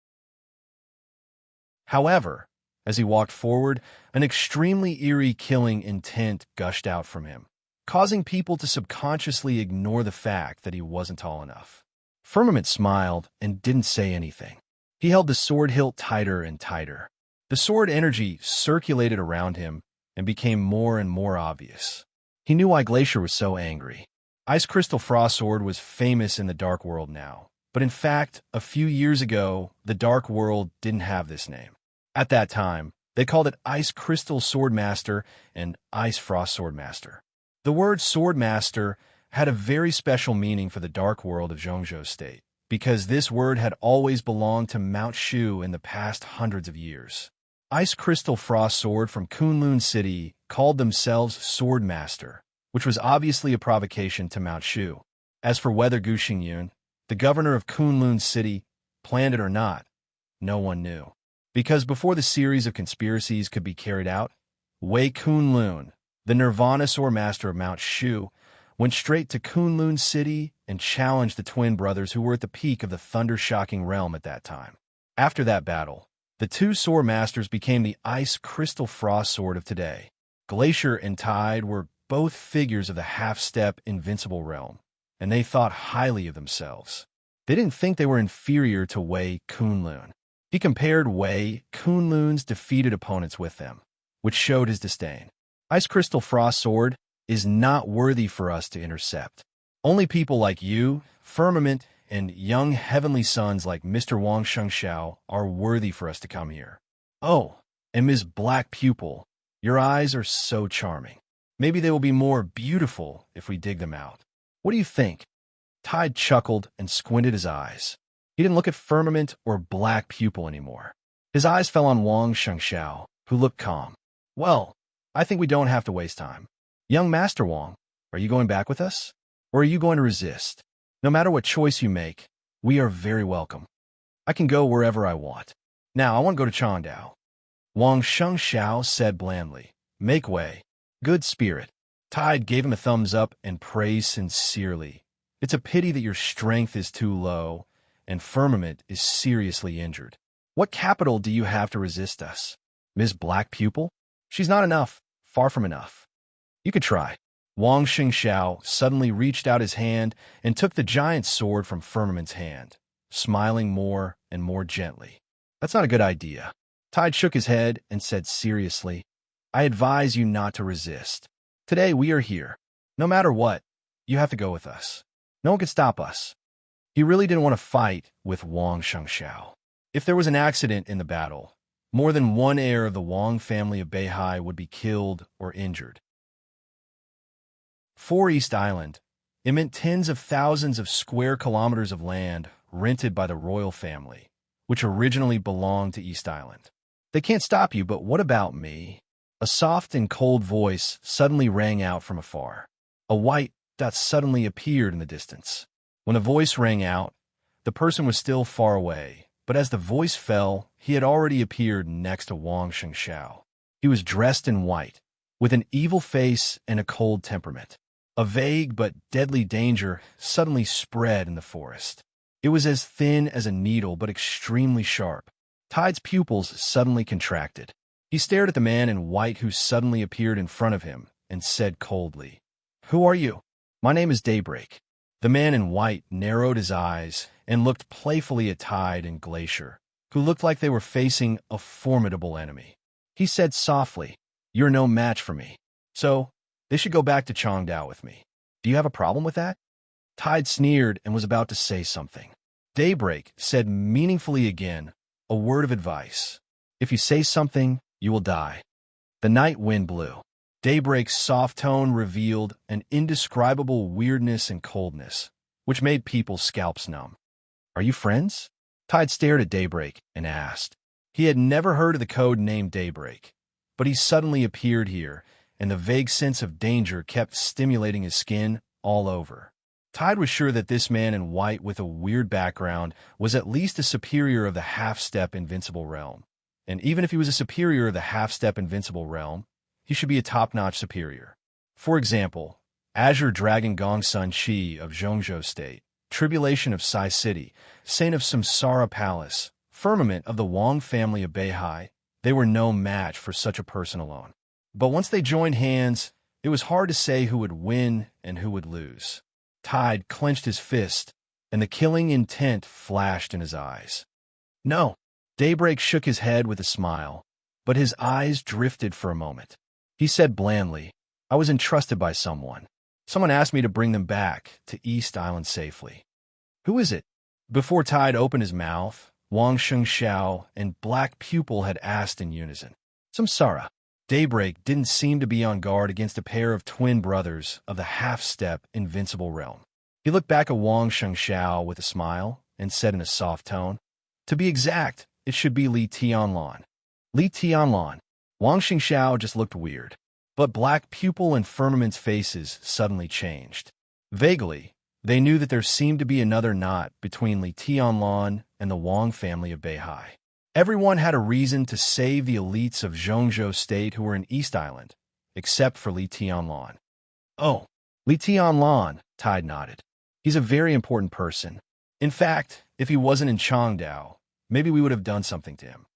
However, as he walked forward, an extremely eerie killing intent gushed out from him, causing people to subconsciously ignore the fact that he wasn't tall enough. Firmament smiled and didn't say anything. He held the sword hilt tighter and tighter. The sword energy circulated around him and became more and more obvious. He knew why Glacier was so angry. Ice Crystal Frost Sword was famous in the Dark World now, but in fact, a few years ago, the Dark World didn't have this name. At that time, they called it Ice Crystal Swordmaster and Ice Frost Swordmaster. The word Swordmaster had a very special meaning for the Dark World of Zhongzhou State, because this word had always belonged to Mount Shu in the past hundreds of years. Ice Crystal Frost Sword from Kunlun City called themselves Swordmaster, which was obviously a provocation to Mount Shu. As for whether Gu Xingyun, the governor of Kunlun City, planned it or not, no one knew. Because before the series of conspiracies could be carried out, Wei Kunlun, the Nirvana Swordmaster of Mount Shu, went straight to Kunlun City and challenged the twin brothers who were at the peak of the thunder-shocking realm at that time. After that battle, the two Swordmasters became the Ice Crystal Frost Sword of today. Glacier and Tide were both figures of the half-step invincible realm, and they thought highly of themselves. They didn't think they were inferior to Wei Kunlun. He compared Wei Kunlun's defeated opponents with them, which showed his disdain. Ice Crystal Frost Sword is not worthy for us to intercept. Only people like you, Firmament, and young heavenly sons like Mr. Wang Shengxiao are worthy for us to come here. Oh, and Ms. Black Pupil, your eyes are so charming. Maybe they will be more beautiful if we dig them out. What do you think? Tide chuckled and squinted his eyes. He didn't look at Firmament or Black Pupil anymore. His eyes fell on Wang Shengxiao, who looked calm. Well, I think we don't have to waste time. Young Master Wang, are you going back with us? Or are you going to resist? No matter what choice you make, we are very welcome. I can go wherever I want. Now, I want to go to Chandao. Wang Shengxiao said blandly. Make way. Good spirit. Tide gave him a thumbs up and praised sincerely. It's a pity that your strength is too low, and Firmament is seriously injured. What capital do you have to resist us? Ms. Black Pupil? She's not enough. Far from enough. You could try. Wang Shengxiao suddenly reached out his hand and took the giant sword from Firmament's hand, smiling more and more gently. That's not a good idea. Tide shook his head and said seriously, I advise you not to resist. Today we are here. No matter what, you have to go with us. No one can stop us. He really didn't want to fight with Wang Shengxiao. If there was an accident in the battle, more than one heir of the Wang family of Beihai would be killed or injured. For East Island, it meant tens of thousands of square kilometers of land rented by the royal family, which originally belonged to East Island. They can't stop you, but what about me? A soft and cold voice suddenly rang out from afar. A white dot suddenly appeared in the distance. When the voice rang out, the person was still far away, but as the voice fell, he had already appeared next to Wang Shengxiao. He was dressed in white, with an evil face and a cold temperament. A vague but deadly danger suddenly spread in the forest. It was as thin as a needle but extremely sharp. Tide's pupils suddenly contracted. He stared at the man in white who suddenly appeared in front of him and said coldly, "Who are you?" "My name is Daybreak." The man in white narrowed his eyes and looked playfully at Tide and Glacier, who looked like they were facing a formidable enemy. He said softly, "You're no match for me, so they should go back to Changdao with me. Do you have a problem with that?" Tide sneered and was about to say something. Daybreak said meaningfully again, "A word of advice. If you say something, you will die." The night wind blew. Daybreak's soft tone revealed an indescribable weirdness and coldness, which made people's scalps numb. "Are you friends?" Tide stared at Daybreak and asked. He had never heard of the code named Daybreak, but he suddenly appeared here, and the vague sense of danger kept stimulating his skin all over. Tide was sure that this man in white with a weird background was at least a superior of the half-step invincible realm. And even if he was a superior of the half-step invincible realm, he should be a top-notch superior. For example, Azure Dragon Gongsun Chi of Zhongzhou State, Tribulation of Sai City, Saint of Samsara Palace, Firmament of the Wang family of Beihai, they were no match for such a person alone. But once they joined hands, it was hard to say who would win and who would lose. Tide clenched his fist, and the killing intent flashed in his eyes. "No." Daybreak shook his head with a smile, but his eyes drifted for a moment. He said blandly, "I was entrusted by someone. Someone asked me to bring them back to East Island safely." "Who is it?" Before Tide opened his mouth, Wang Shengxiao and Black Pupil had asked in unison. "Samsara." Daybreak didn't seem to be on guard against a pair of twin brothers of the half-step invincible realm. He looked back at Wang Shengxiao with a smile and said in a soft tone, "To be exact, it should be Li Tianlan." Li Tianlan. Wang Shengxiao just looked weird. But Black Pupil and Firmament's faces suddenly changed. Vaguely, they knew that there seemed to be another knot between Li Tianlan and the Wang family of Beihai. Everyone had a reason to save the elites of Zhongzhou State who were in East Island, except for Li Tianlan. "Oh, Li Tianlan," Tide nodded. "He's a very important person. In fact, if he wasn't in Changdao, maybe we would have done something to him."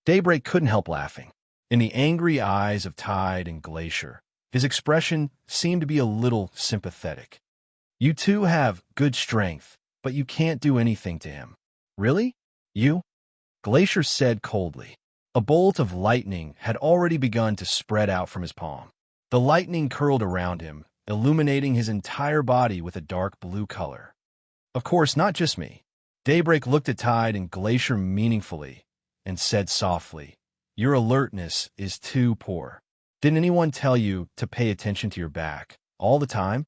Daybreak couldn't help laughing. In the angry eyes of Tide and Glacier, his expression seemed to be a little sympathetic. "You two have good strength, but you can't do anything to him." "Really? You?" Glacier said coldly. A bolt of lightning had already begun to spread out from his palm. The lightning curled around him, illuminating his entire body with a dark blue color. "Of course, not just me." Daybreak looked at Tide and Glacier meaningfully and said softly, "Your alertness is too poor. Didn't anyone tell you to pay attention to your back all the time?"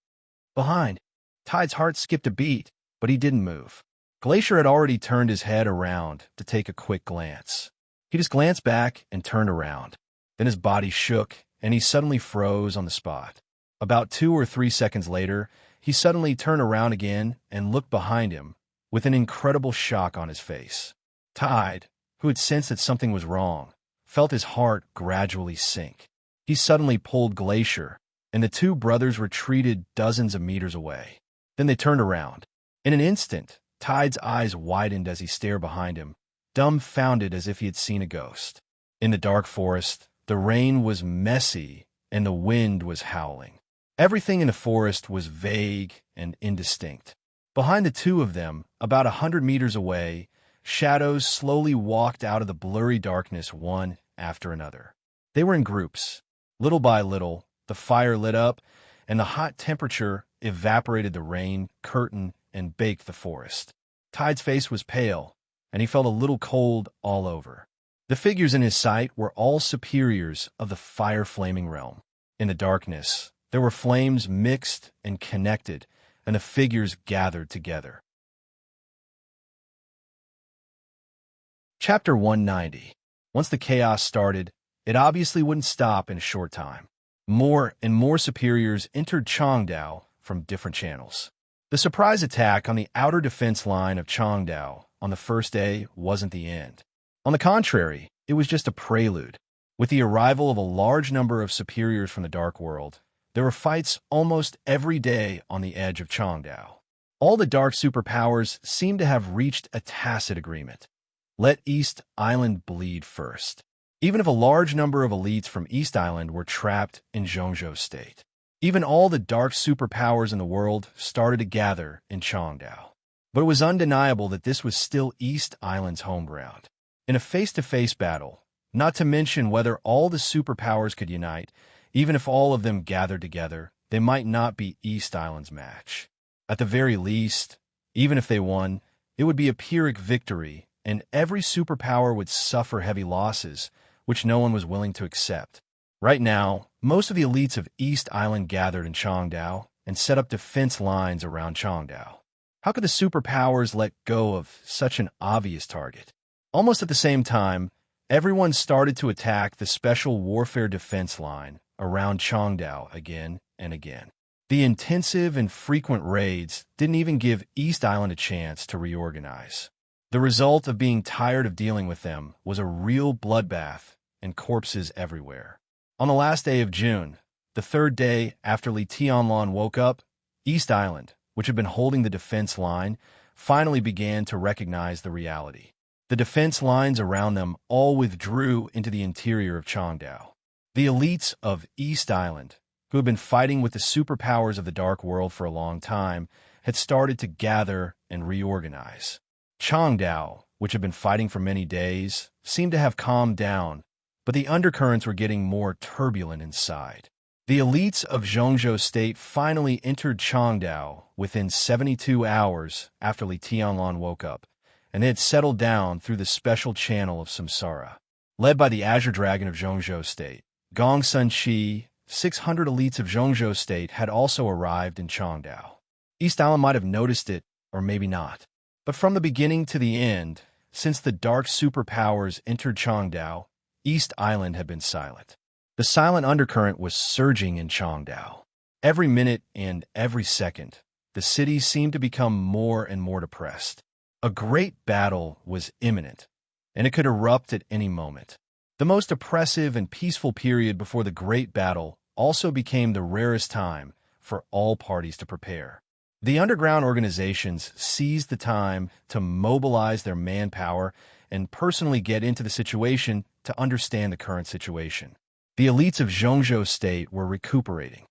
"Behind." Tide's heart skipped a beat, but he didn't move. Glacier had already turned his head around to take a quick glance. He just glanced back and turned around. Then his body shook, and he suddenly froze on the spot. About 2 or 3 seconds later, he suddenly turned around again and looked behind him with an incredible shock on his face. Tide, who had sensed that something was wrong, felt his heart gradually sink. He suddenly pulled Glacier, and the two brothers retreated dozens of meters away. Then they turned around. In an instant, Tide's eyes widened as he stared behind him, dumbfounded as if he had seen a ghost. In the dark forest, the rain was messy and the wind was howling. Everything in the forest was vague and indistinct. Behind the two of them, about 100 meters away, shadows slowly walked out of the blurry darkness one after another. They were in groups. Little by little, the fire lit up, and the hot temperature evaporated the rain, curtain, and baked the forest. Tide's face was pale, and he felt a little cold all over. The figures in his sight were all superiors of the fire-flaming realm. In the darkness, there were flames mixed and connected, and the figures gathered together. Chapter 190. Once the chaos started, it obviously wouldn't stop in a short time. More and more superiors entered Changdao from different channels. The surprise attack on the outer defense line of Changdao on the first day wasn't the end. On the contrary, it was just a prelude. With the arrival of a large number of superiors from the Dark World, there were fights almost every day on the edge of Changdao. All the dark superpowers seemed to have reached a tacit agreement. Let East Island bleed first. Even if a large number of elites from East Island were trapped in Zhongzhou State, even all the dark superpowers in the world started to gather in Changdao. But it was undeniable that this was still East Island's home ground. In a face-to-face battle, not to mention whether all the superpowers could unite, even if all of them gathered together, they might not be East Island's match. At the very least, even if they won, it would be a Pyrrhic victory, and every superpower would suffer heavy losses, which no one was willing to accept. Right now, most of the elites of East Island gathered in Changdao and set up defense lines around Changdao. How could the superpowers let go of such an obvious target? Almost at the same time, everyone started to attack the special warfare defense line around Changdao again and again. The intensive and frequent raids didn't even give East Island a chance to reorganize. The result of being tired of dealing with them was a real bloodbath and corpses everywhere. On the last day of June, the third day after Li Tianlan woke up, East Island, which had been holding the defense line, finally began to recognize the reality. The defense lines around them all withdrew into the interior of Changdao. The elites of East Island, who had been fighting with the superpowers of the Dark World for a long time, had started to gather and reorganize. Changdao, which had been fighting for many days, seemed to have calmed down, but the undercurrents were getting more turbulent inside. The elites of Zhongzhou State finally entered Changdao within 72 hours after Li Tianlan woke up, and they had settled down through the special channel of Samsara. Led by the Azure Dragon of Zhongzhou State, Gong Sun Qi, 600 elites of Zhongzhou State had also arrived in Changdao. East Island might have noticed it, or maybe not. But from the beginning to the end, since the dark superpowers entered Changdao, East Island had been silent. The silent undercurrent was surging in Changdao. Every minute and every second, the city seemed to become more and more depressed. A great battle was imminent, and it could erupt at any moment. The most oppressive and peaceful period before the great battle also became the rarest time for all parties to prepare. The underground organizations seized the time to mobilize their manpower and personally get into the situation to understand the current situation. The elites of Zhongzhou State were recuperating.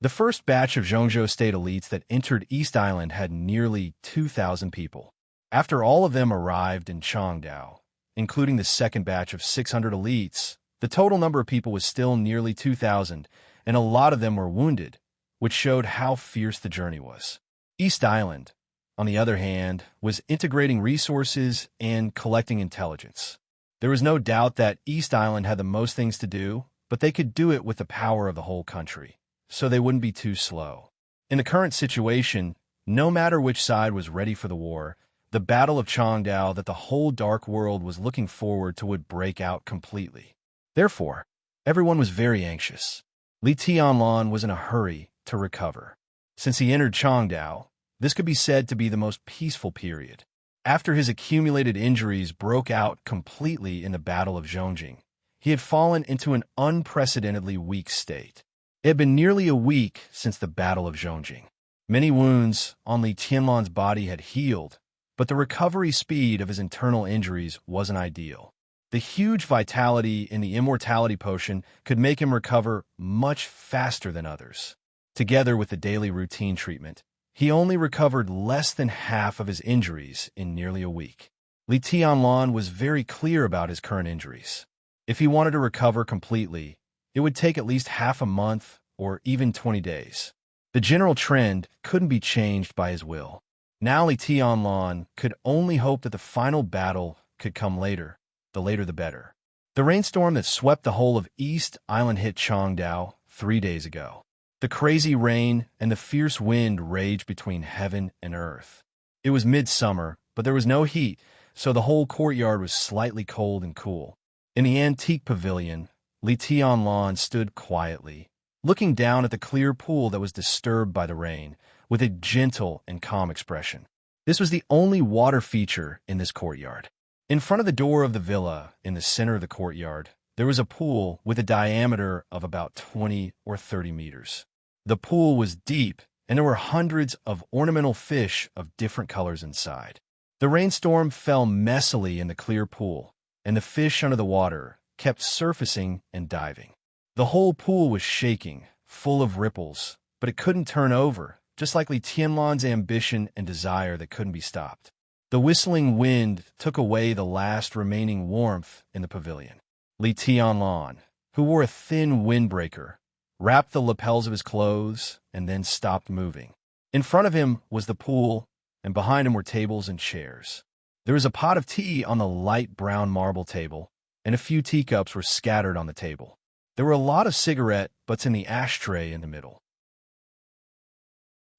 The first batch of Zhongzhou State elites that entered East Island had nearly 2,000 people. After all of them arrived in Changdao, including the second batch of 600 elites, the total number of people was still nearly 2,000, and a lot of them were wounded, which showed how fierce the journey was. East Island, on the other hand, was integrating resources and collecting intelligence. There was no doubt that East Island had the most things to do, but they could do it with the power of the whole country, so they wouldn't be too slow. In the current situation, no matter which side was ready for the war, the Battle of Changdao that the whole Dark World was looking forward to would break out completely. Therefore, everyone was very anxious. Li Tianlan was in a hurry to recover. Since he entered Changdao, this could be said to be the most peaceful period. After his accumulated injuries broke out completely in the Battle of Zhongjing, he had fallen into an unprecedentedly weak state. It had been nearly a week since the Battle of Zhongjing. Many wounds on Li Tianlan's body had healed, but the recovery speed of his internal injuries wasn't ideal. The huge vitality in the immortality potion could make him recover much faster than others. Together with the daily routine treatment, he only recovered less than half of his injuries in nearly a week. Li Tianlan was very clear about his current injuries. If he wanted to recover completely, it would take at least half a month or even 20 days. The general trend couldn't be changed by his will. Now Li Tianlan could only hope that the final battle could come later. The later the better. The rainstorm that swept the whole of East Island hit Changdao 3 days ago. The crazy rain and the fierce wind raged between heaven and earth. It was midsummer, but there was no heat, so the whole courtyard was slightly cold and cool. In the antique pavilion, Li Tianlan stood quietly, looking down at the clear pool that was disturbed by the rain, with a gentle and calm expression. This was the only water feature in this courtyard. In front of the door of the villa, in the center of the courtyard, there was a pool with a diameter of about 20 or 30 meters. The pool was deep, and there were hundreds of ornamental fish of different colors inside. The rainstorm fell messily in the clear pool, and the fish under the water kept surfacing and diving. The whole pool was shaking, full of ripples, but it couldn't turn over, just like Li Tianlan's ambition and desire that couldn't be stopped. The whistling wind took away the last remaining warmth in the pavilion. Li Tianlan, who wore a thin windbreaker, wrapped the lapels of his clothes and then stopped moving. In front of him was the pool, and behind him were tables and chairs. There was a pot of tea on the light brown marble table, and a few teacups were scattered on the table. There were a lot of cigarette butts in the ashtray in the middle.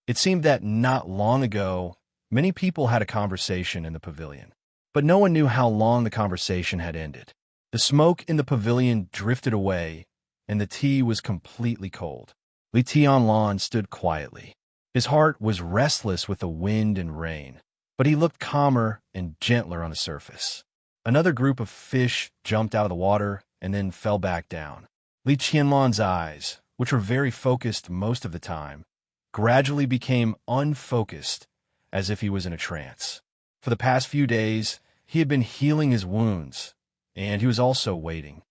It seemed that not long ago, many people had a conversation in the pavilion, but no one knew how long the conversation had ended. The smoke in the pavilion drifted away, and the tea was completely cold. Li Tianlan stood quietly. His heart was restless with the wind and rain, but he looked calmer and gentler on the surface. Another group of fish jumped out of the water and then fell back down. Li Tianlan's eyes, which were very focused most of the time, gradually became unfocused, as if he was in a trance. For the past few days, he had been healing his wounds, and he was also waiting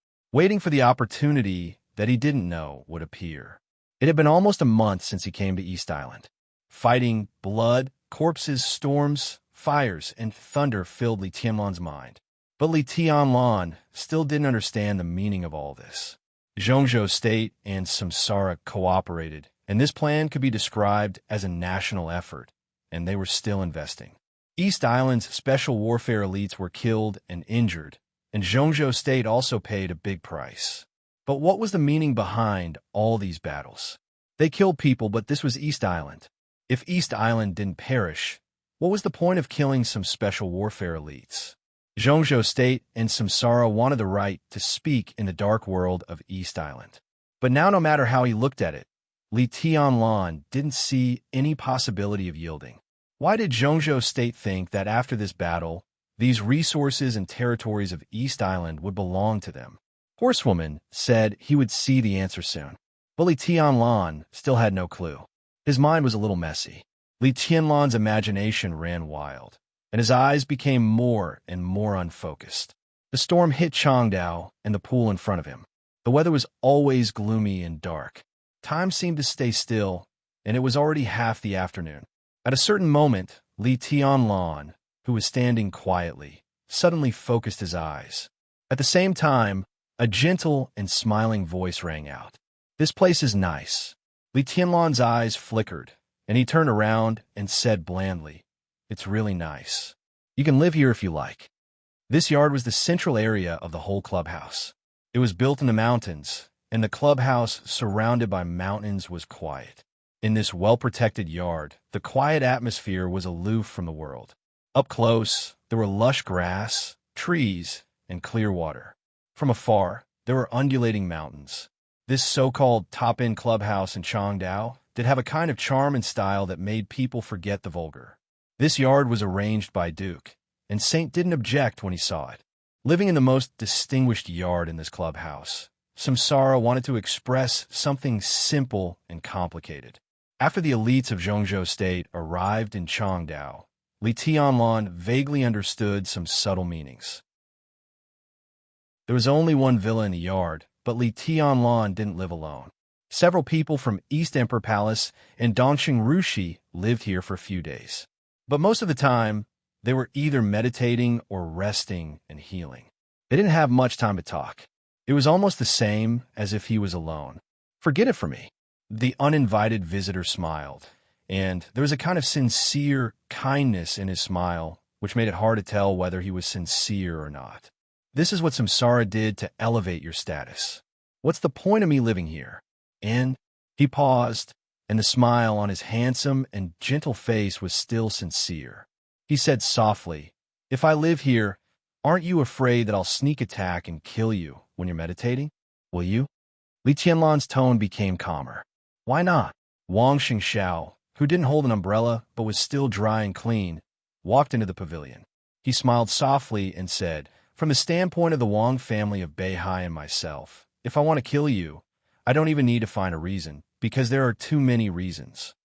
for the opportunity that he didn't know would appear. It had been almost a month since he came to East Island. Fighting, blood, corpses, storms, fires, and thunder filled Li Tianlan's mind. But Li Tianlan still didn't understand the meaning of all this. Zhongzhou State and Samsara cooperated, and this plan could be described as a national effort, and they were still investing. East Island's special warfare elites were killed and injured, and Zhongzhou State also paid a big price. But what was the meaning behind all these battles? They killed people, but this was East Island. If East Island didn't perish, what was the point of killing some special warfare elites? Zhongzhou State and Samsara wanted the right to speak in the dark world of East Island. But now, no matter how he looked at it, Li Tianlan didn't see any possibility of yielding. Why did Zhongzhou State think that after this battle, these resources and territories of East Island would belong to them? Horsewoman said he would see the answer soon. But Li Tianlan still had no clue. His mind was a little messy. Li Tianlan's imagination ran wild, and his eyes became more and more unfocused. The storm hit Changdao and the pool in front of him. The weather was always gloomy and dark. Time seemed to stay still, and it was already half the afternoon. At a certain moment, Li Tianlan, who was standing quietly, suddenly focused his eyes. At the same time, a gentle and smiling voice rang out. "This place is nice." Li Tianlan's eyes flickered, and he turned around and said blandly, "It's really nice. You can live here if you like." This yard was the central area of the whole clubhouse. It was built in the mountains, and the clubhouse surrounded by mountains was quiet. In this well-protected yard, the quiet atmosphere was aloof from the world. Up close, there were lush grass, trees, and clear water. From afar, there were undulating mountains. This so-called top-end clubhouse in Changdao did have a kind of charm and style that made people forget the vulgar. This yard was arranged by Duke, and Saint didn't object when he saw it. Living in the most distinguished yard in this clubhouse, Samsara wanted to express something simple and complicated. After the elites of Zhongzhou State arrived in Changdao, Li Tianlan vaguely understood some subtle meanings. There was only one villa in the yard, but Li Tianlan didn't live alone. Several people from East Emperor Palace and Dongxing Rushi lived here for a few days. But most of the time, they were either meditating or resting and healing. They didn't have much time to talk. It was almost the same as if he was alone. "Forget it for me." The uninvited visitor smiled, and there was a kind of sincere kindness in his smile, which made it hard to tell whether he was sincere or not. "This is what Samsara did to elevate your status. What's the point of me living here?" And he paused, and the smile on his handsome and gentle face was still sincere. He said softly, "If I live here, aren't you afraid that I'll sneak attack and kill you when you're meditating? Will you?" Li Tianlan's tone became calmer. "Why not?" Wang Xingxiao, who didn't hold an umbrella but was still dry and clean, walked into the pavilion. He smiled softly and said, "From the standpoint of the Wang family of Beihai and myself, if I want to kill you, I don't even need to find a reason, because there are too many reasons."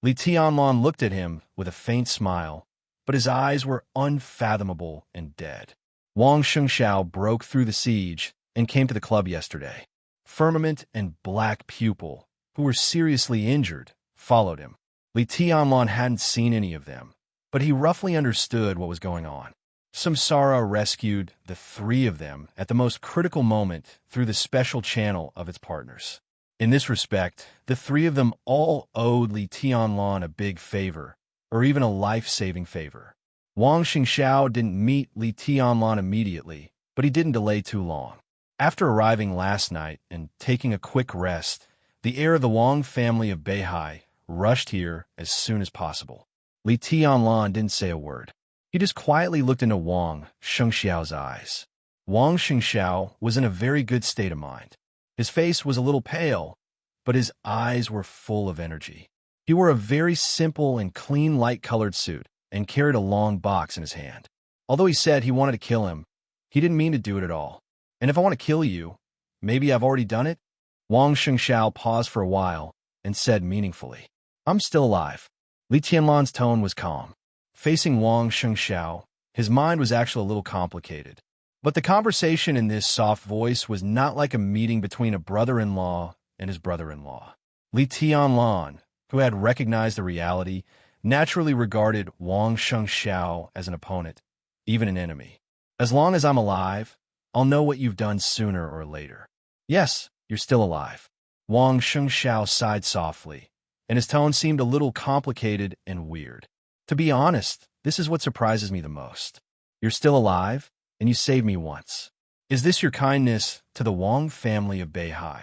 Li Tianlan looked at him with a faint smile, but his eyes were unfathomable and dead. Wang Shengxiao broke through the siege and came to the club yesterday. Firmament and Black Pupil, who were seriously injured, followed him. Li Tianlan hadn't seen any of them, but he roughly understood what was going on. Samsara rescued the three of them at the most critical moment through the special channel of its partners. In this respect, the three of them all owed Li Tianlan a big favor, or even a life-saving favor. Wang Xingxiao didn't meet Li Tianlan immediately, but he didn't delay too long. After arriving last night and taking a quick rest, the heir of the Wang family of Beihai rushed here as soon as possible. Li Tianlan didn't say a word. He just quietly looked into Wang Shengxiao's eyes. Wang Xingxiao was in a very good state of mind. His face was a little pale, but his eyes were full of energy. He wore a very simple and clean light-colored suit and carried a long box in his hand. Although he said he wanted to kill him, he didn't mean to do it at all. And if I want to kill you, maybe I've already done it? Wang Shengxiao paused for a while and said meaningfully, I'm still alive. Li Tianlan's tone was calm. Facing Wang Shengxiao, his mind was actually a little complicated. But the conversation in this soft voice was not like a meeting between a brother-in-law and his brother-in-law. Li Tianlan, who had recognized the reality, naturally regarded Wang Shengxiao as an opponent, even an enemy. As long as I'm alive, I'll know what you've done sooner or later. Yes, you're still alive. Wang Shengxiao sighed softly, and his tone seemed a little complicated and weird. To be honest, this is what surprises me the most. You're still alive, and you saved me once. Is this your kindness to the Wang family of Beihai?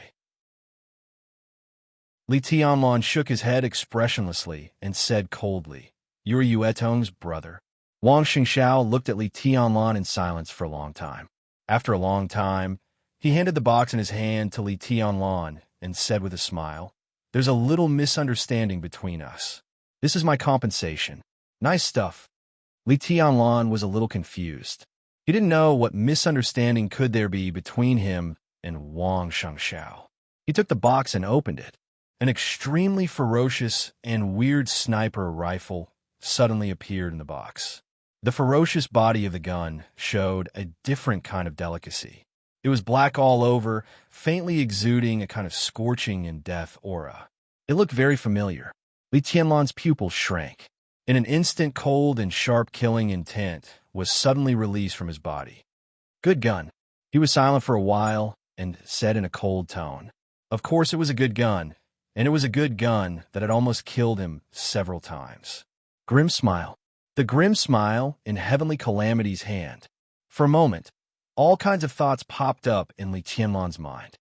Li Tianlan shook his head expressionlessly and said coldly, You're Yuetong's brother. Wang Xingxiao looked at Li Tianlan in silence for a long time. After a long time, he handed the box in his hand to Li Tianlan and said with a smile, There's a little misunderstanding between us. This is my compensation. Nice stuff. Li Tianlan was a little confused. He didn't know what misunderstanding could there be between him and Wang Shengxiao. He took the box and opened it. An extremely ferocious and weird sniper rifle suddenly appeared in the box. The ferocious body of the gun showed a different kind of delicacy. It was black all over, faintly exuding a kind of scorching and death aura. It looked very familiar. Li Tianlan's pupils shrank. In an instant, cold and sharp killing intent was suddenly released from his body. Good gun. He was silent for a while and said in a cold tone, Of course it was a good gun, and it was a good gun that had almost killed him several times. Grim smile. The grim smile in Heavenly Calamity's hand. For a moment, all kinds of thoughts popped up in Li Tianlan's mind.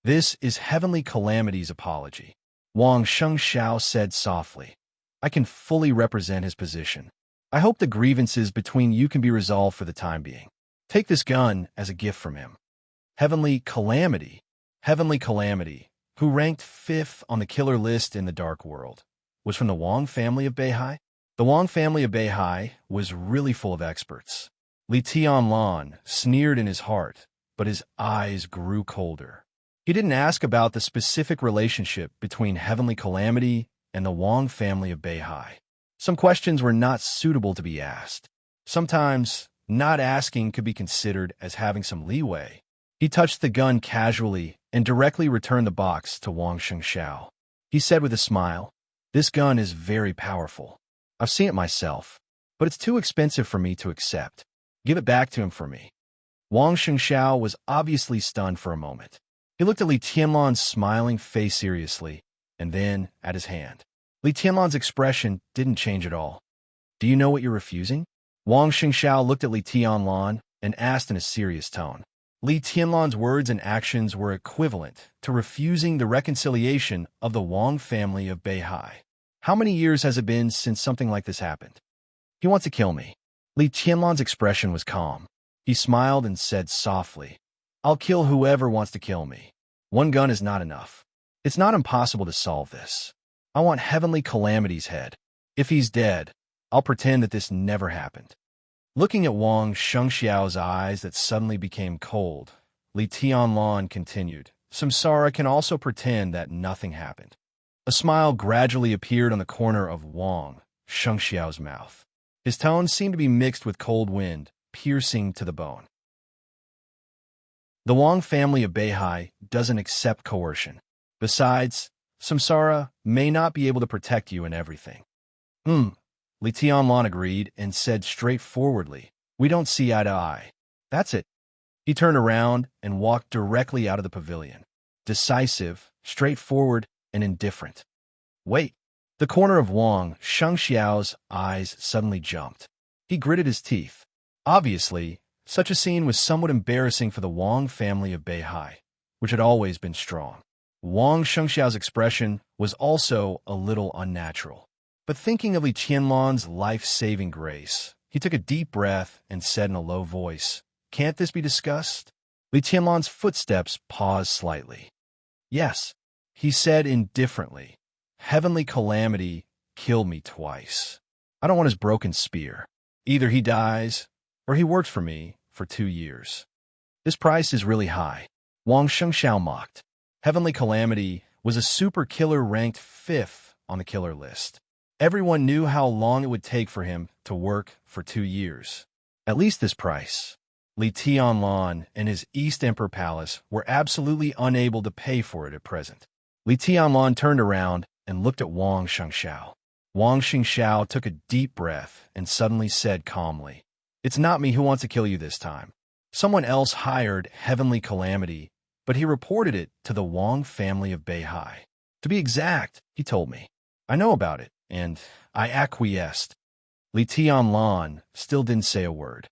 This is Heavenly Calamity's apology. Wang Shengxiao said softly, I can fully represent his position. I hope the grievances between you can be resolved for the time being. Take this gun as a gift from him. Heavenly Calamity, who ranked 5th on the killer list in the Dark World, was from the Wang family of Beihai. The Wang family of Beihai was really full of experts. Li Tianlan sneered in his heart, but his eyes grew colder. He didn't ask about the specific relationship between Heavenly Calamity and the Wang family of Beihai. Some questions were not suitable to be asked. Sometimes, not asking could be considered as having some leeway. He touched the gun casually and directly returned the box to Wang Shengxiao. He said with a smile, This gun is very powerful. I've seen it myself, but it's too expensive for me to accept. Give it back to him for me. Wang Shengxiao was obviously stunned for a moment. He looked at Li Tianlan's smiling face seriously, and then at his hand. Li Tianlan's expression didn't change at all. Do you know what you're refusing? Wang Shengxiao looked at Li Tianlan and asked in a serious tone. Li Tianlan's words and actions were equivalent to refusing the reconciliation of the Wang family of Beihai. How many years has it been since something like this happened? He wants to kill me. Li Tianlan's expression was calm. He smiled and said softly, I'll kill whoever wants to kill me. One gun is not enough. It's not impossible to solve this. I want Heavenly Calamity's head. If he's dead, I'll pretend that this never happened. Looking at Wang Shengxiao's eyes that suddenly became cold, Li Tianlan continued, Samsara can also pretend that nothing happened. A smile gradually appeared on the corner of Wang Shengxiao's mouth. His tones seemed to be mixed with cold wind, piercing to the bone. The Wang family of Beihai doesn't accept coercion. Besides, Samsara may not be able to protect you in everything. Li Tianlan agreed and said straightforwardly, "We don't see eye to eye." That's it. He turned around and walked directly out of the pavilion. Decisive, straightforward, and indifferent. Wait. The corner of Wang Shengxiao's eyes suddenly jumped. He gritted his teeth. Obviously, such a scene was somewhat embarrassing for the Wang family of Beihai, which had always been strong. Wang Shengxiao's expression was also a little unnatural. But thinking of Li Tianlan's life-saving grace, he took a deep breath and said in a low voice, "Can't this be discussed?" Li Tianlan's footsteps paused slightly. "Yes," he said indifferently. "Heavenly calamity killed me twice. I don't want his broken spear. Either he dies, or he worked for me for 2 years. This price is really high." Wang Shengxiao mocked. Heavenly calamity was a super killer ranked 5th on the killer list. Everyone knew how long it would take for him to work for 2 years. At least this price. Li Tianlan and his East Emperor Palace were absolutely unable to pay for it at present. Li Tianlan turned around and looked at Wang Shengxiao. Wang Shengxiao took a deep breath and suddenly said calmly, "It's not me who wants to kill you this time. Someone else hired Heavenly Calamity, but he reported it to the Wang family of Beihai. To be exact, he told me. I know about it, and I acquiesced." Li Tianlan still didn't say a word.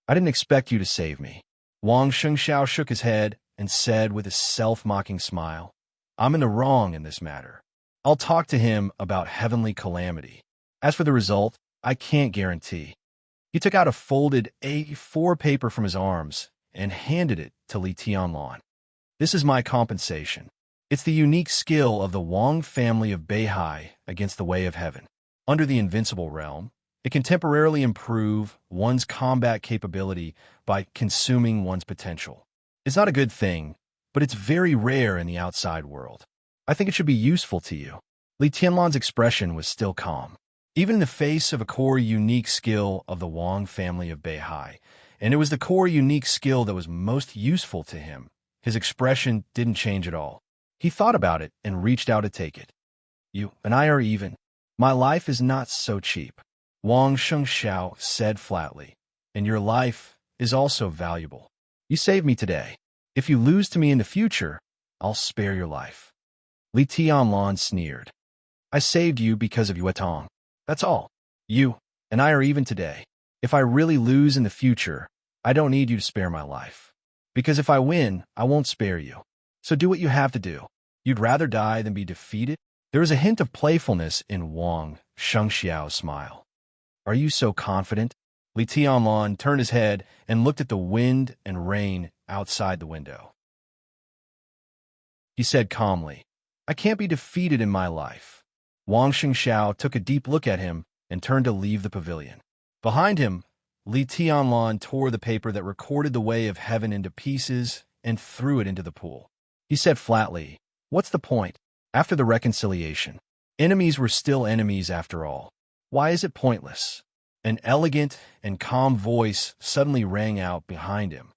"I didn't expect you to save me." Wang Shengxiao shook his head and said with a self-mocking smile, "I'm in the wrong in this matter. I'll talk to him about Heavenly Calamity. As for the result, I can't guarantee." He took out a folded A4 paper from his arms and handed it to Li Tianlan. "This is my compensation. It's the unique skill of the Wang family of Beihai against the Way of Heaven. Under the Invincible Realm, it can temporarily improve one's combat capability by consuming one's potential. It's not a good thing, but it's very rare in the outside world. I think it should be useful to you." Li Tianlan's expression was still calm. Even in the face of a core unique skill of the Wang family of Beihai, and it was the core unique skill that was most useful to him, his expression didn't change at all. He thought about it and reached out to take it. "You and I are even. My life is not so cheap," Wang Shengxiao said flatly, "and your life is also valuable. You saved me today. If you lose to me in the future, I'll spare your life." Li Tianlan sneered. "I saved you because of Yue Tong. That's all. You and I are even today. If I really lose in the future, I don't need you to spare my life. Because if I win, I won't spare you. So do what you have to do. You'd rather die than be defeated?" There was a hint of playfulness in Wang Shengxiao's smile. "Are you so confident?" Li Tianlan turned his head and looked at the wind and rain outside the window. He said calmly, "I can't be defeated in my life." Wang Shengxiao took a deep look at him and turned to leave the pavilion. Behind him, Li Tianlan tore the paper that recorded the Way of Heaven into pieces and threw it into the pool. He said flatly, "What's the point? After the reconciliation, enemies were still enemies after all. Why is it pointless?" An elegant and calm voice suddenly rang out behind him.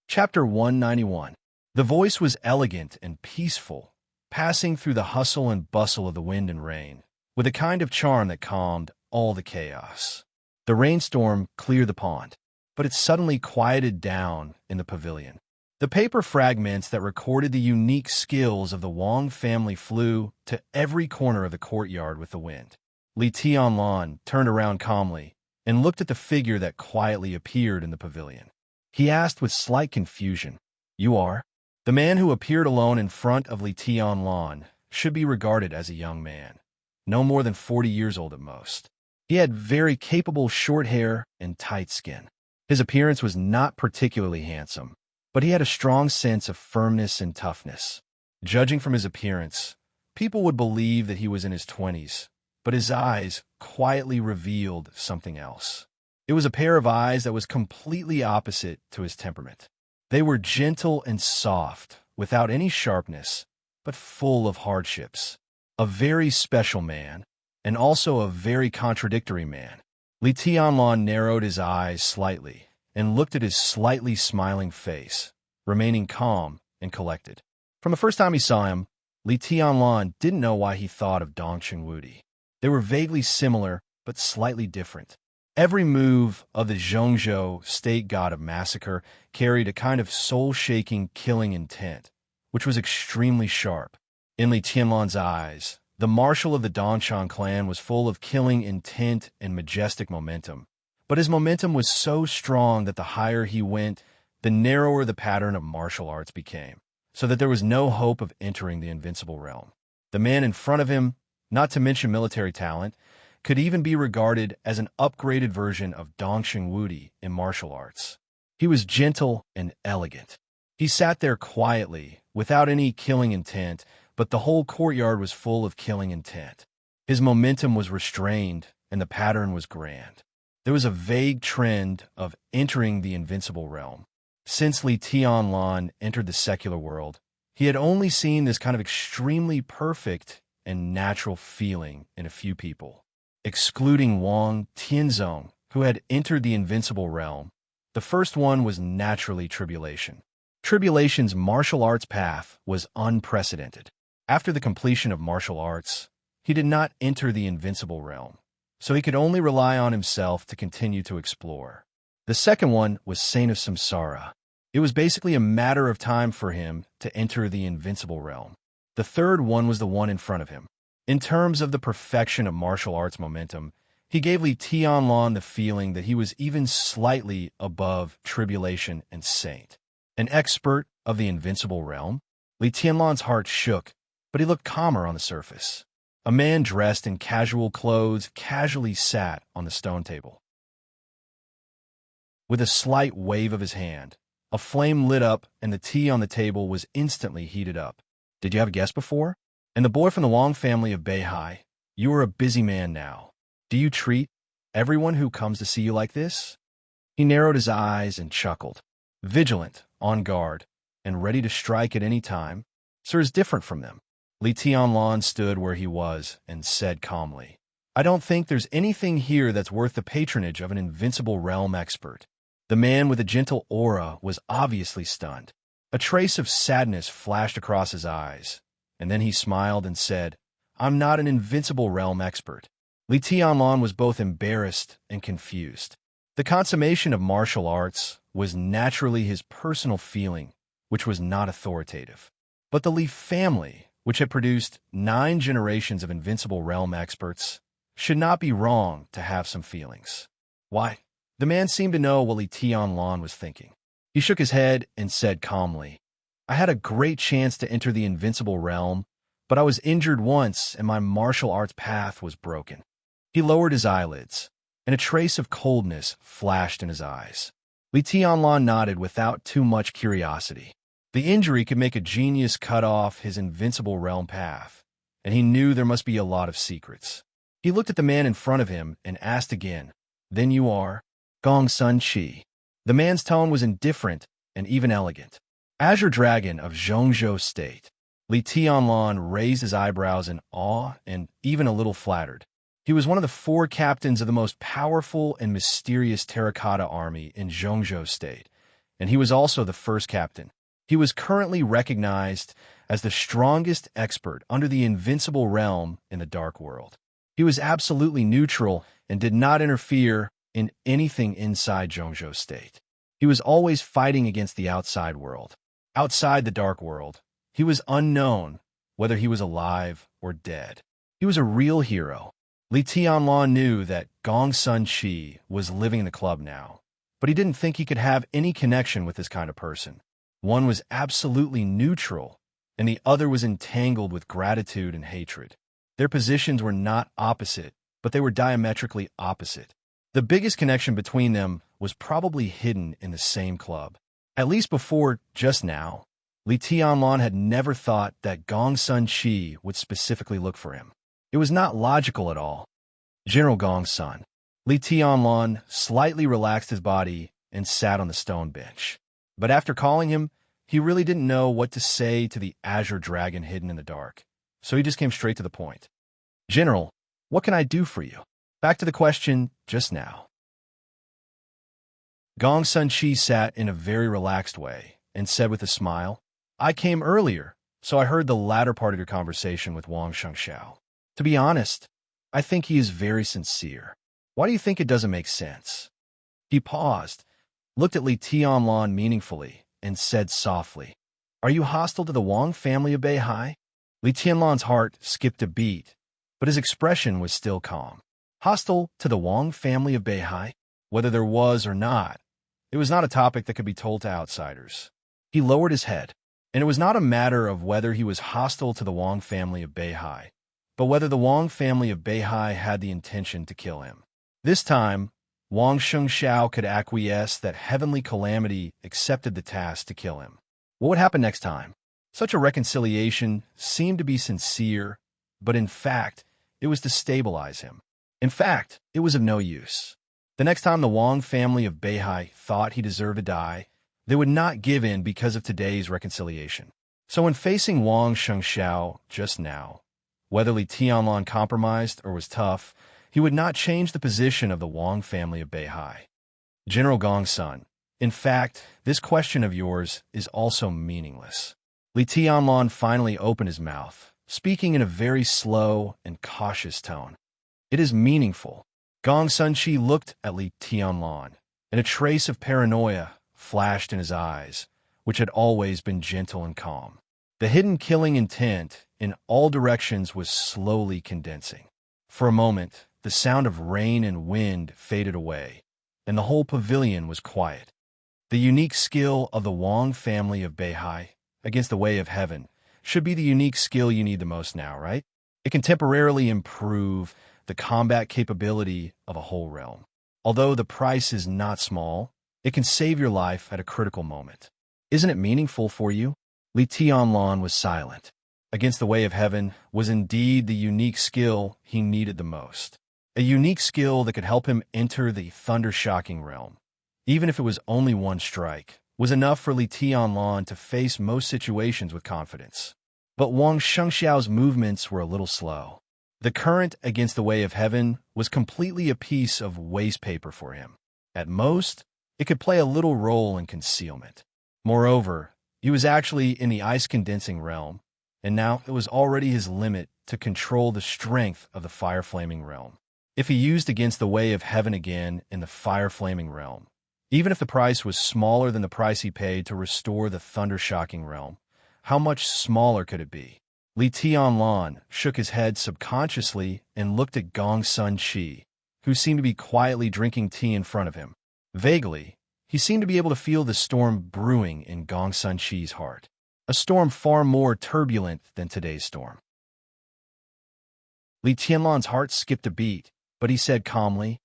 Chapter 191. The voice was elegant and peaceful, passing through the hustle and bustle of the wind and rain, with a kind of charm that calmed all the chaos. The rainstorm cleared the pond, but it suddenly quieted down in the pavilion. The paper fragments that recorded the unique skills of the Wang family flew to every corner of the courtyard with the wind. Li Tianlan turned around calmly and looked at the figure that quietly appeared in the pavilion. He asked with slight confusion, "You are?" The man who appeared alone in front of Li Tianlan should be regarded as a young man, no more than 40 years old at most. He had very capable short hair and tight skin. His appearance was not particularly handsome, but he had a strong sense of firmness and toughness. Judging from his appearance, people would believe that he was in his 20s, but his eyes quietly revealed something else. It was a pair of eyes that was completely opposite to his temperament. They were gentle and soft, without any sharpness, but full of hardships. a very special man, and also a very contradictory man. Li Tianlan narrowed his eyes slightly and looked at his slightly smiling face, remaining calm and collected. From the first time he saw him, Li Tianlan didn't know why he thought of Dong Chengwudi. They were vaguely similar, but slightly different. Every move of the Zhongzhou state god of massacre carried a kind of soul-shaking, killing intent, which was extremely sharp. In Li Tianlan's eyes, the marshal of the Dongshan clan was full of killing intent and majestic momentum. But his momentum was so strong that the higher he went, the narrower the pattern of martial arts became, so that there was no hope of entering the invincible realm. The man in front of him, not to mention military talent, could even be regarded as an upgraded version of Dong Chengwudi in martial arts. He was gentle and elegant. He sat there quietly, without any killing intent, but the whole courtyard was full of killing intent. His momentum was restrained, and the pattern was grand. There was a vague trend of entering the invincible realm. Since Li Tianlan entered the secular world, he had only seen this kind of extremely perfect and natural feeling in a few people. Excluding Wang Tianzong, who had entered the invincible realm, the first one was naturally Tribulation. Tribulation's martial arts path was unprecedented. After the completion of martial arts, he did not enter the invincible realm, so he could only rely on himself to continue to explore. The second one was Saint of Samsara. It was basically a matter of time for him to enter the invincible realm. The third one was the one in front of him. In terms of the perfection of martial arts momentum, he gave Li Tianlan the feeling that he was even slightly above Tribulation and Saint. An expert of the invincible realm, Li Tianlan's heart shook, but he looked calmer on the surface. A man dressed in casual clothes casually sat on the stone table. With a slight wave of his hand, a flame lit up and the tea on the table was instantly heated up. Did you have a guest before? And the boy from the Wang family of Beihai, you are a busy man now. Do you treat everyone who comes to see you like this? He narrowed his eyes and chuckled. Vigilant, on guard, and ready to strike at any time, Sir is different from them. Li Tianlan stood where he was and said calmly, I don't think there's anything here that's worth the patronage of an invincible realm expert. The man with a gentle aura was obviously stunned. A trace of sadness flashed across his eyes, and then he smiled and said, I'm not an invincible realm expert. Li Tianlan was both embarrassed and confused. The consummation of martial arts was naturally his personal feeling, which was not authoritative. But the Li family, which had produced 9 generations of invincible realm experts, should not be wrong to have some feelings. Why? The man seemed to know what Li Tianlan was thinking. He shook his head and said calmly, I had a great chance to enter the invincible realm, but I was injured once and my martial arts path was broken. He lowered his eyelids, and a trace of coldness flashed in his eyes. Li Tianlan nodded without too much curiosity. The injury could make a genius cut off his invincible realm path, and he knew there must be a lot of secrets. He looked at the man in front of him and asked again, Then you are? Gong Sun Qi. The man's tone was indifferent and even elegant. Azure Dragon of Zhongzhou State. Li Tianlan raised his eyebrows in awe and even a little flattered. He was one of the 4 captains of the most powerful and mysterious terracotta army in Zhongzhou State, and he was also the first captain. He was currently recognized as the strongest expert under the invincible realm in the Dark World. He was absolutely neutral and did not interfere in anything inside Zhongzhou State. He was always fighting against the outside world. Outside the Dark World, he was unknown, whether he was alive or dead. He was a real hero. Li Tianlan knew that Gong Sun Qi was living in the club now, but he didn't think he could have any connection with this kind of person. One was absolutely neutral, and the other was entangled with gratitude and hatred. Their positions were not opposite, but they were diametrically opposite. The biggest connection between them was probably hidden in the same club. At least before just now, Li Tianlan had never thought that Gong Sun Qi would specifically look for him. It was not logical at all. General Gong Sun. Li Tianlan slightly relaxed his body and sat on the stone bench. But after calling him, he really didn't know what to say to the Azure Dragon hidden in the dark. so he just came straight to the point. "General, what can I do for you?" Back to the question just now. Gong Sun Chi sat in a very relaxed way and said with a smile, "I came earlier, so I heard the latter part of your conversation with Wang Shengxiao. To be honest, I think he is very sincere. Why do you think it doesn't make sense?" He paused, looked at Li Tianlan meaningfully, and said softly, "Are you hostile to the Wang family of Beihai?" Li Tianlan's heart skipped a beat, but his expression was still calm. Hostile to the Wang family of Beihai? Whether there was or not, it was not a topic that could be told to outsiders. He lowered his head, and it was not a matter of whether he was hostile to the Wang family of Beihai, but whether the Wang family of Beihai had the intention to kill him. This time, Wang Shengxiao could acquiesce that Heavenly Calamity accepted the task to kill him. What would happen next time? Such a reconciliation seemed to be sincere, but in fact, it was to stabilize him. In fact, it was of no use. The next time the Wang family of Beihai thought he deserved to die, they would not give in because of today's reconciliation. So when facing Wang Shengxiao just now, whether Li Tianlan compromised or was tough, he would not change the position of the Wang family of Beihai. "General Gong Sun, in fact, this question of yours is also meaningless." Li Tianlan finally opened his mouth, speaking in a very slow and cautious tone. "It is meaningful." Gong Sun Chi looked at Li Tianlan, and a trace of paranoia flashed in his eyes, which had always been gentle and calm. The hidden killing intent in all directions was slowly condensing. For a moment, the sound of rain and wind faded away, and the whole pavilion was quiet. The unique skill of the Wang family of Beihai against the way of heaven should be the unique skill you need the most now, right? It can temporarily improve the combat capability of a whole realm. Although the price is not small, it can save your life at a critical moment. Isn't it meaningful for you? Li Tianlan was silent. Against the way of heaven was indeed the unique skill he needed the most. A unique skill that could help him enter the thunder-shocking realm. Even if it was only one strike, was enough for Li Tianlan to face most situations with confidence. But Wang Shengxiao's movements were a little slow. The current against the way of heaven was completely a piece of waste paper for him. At most, it could play a little role in concealment. Moreover, he was actually in the ice-condensing realm, and now it was already his limit to control the strength of the fire-flaming realm. If he used against the way of heaven again in the fire-flaming realm, even if the price was smaller than the price he paid to restore the thunder-shocking realm, how much smaller could it be? Li Tianlan shook his head subconsciously and looked at Gong Sun Chi, who seemed to be quietly drinking tea in front of him. Vaguely, he seemed to be able to feel the storm brewing in Gong Sun Chi's heart, a storm far more turbulent than today's storm. Li Tianlan's heart skipped a beat, but he said calmly,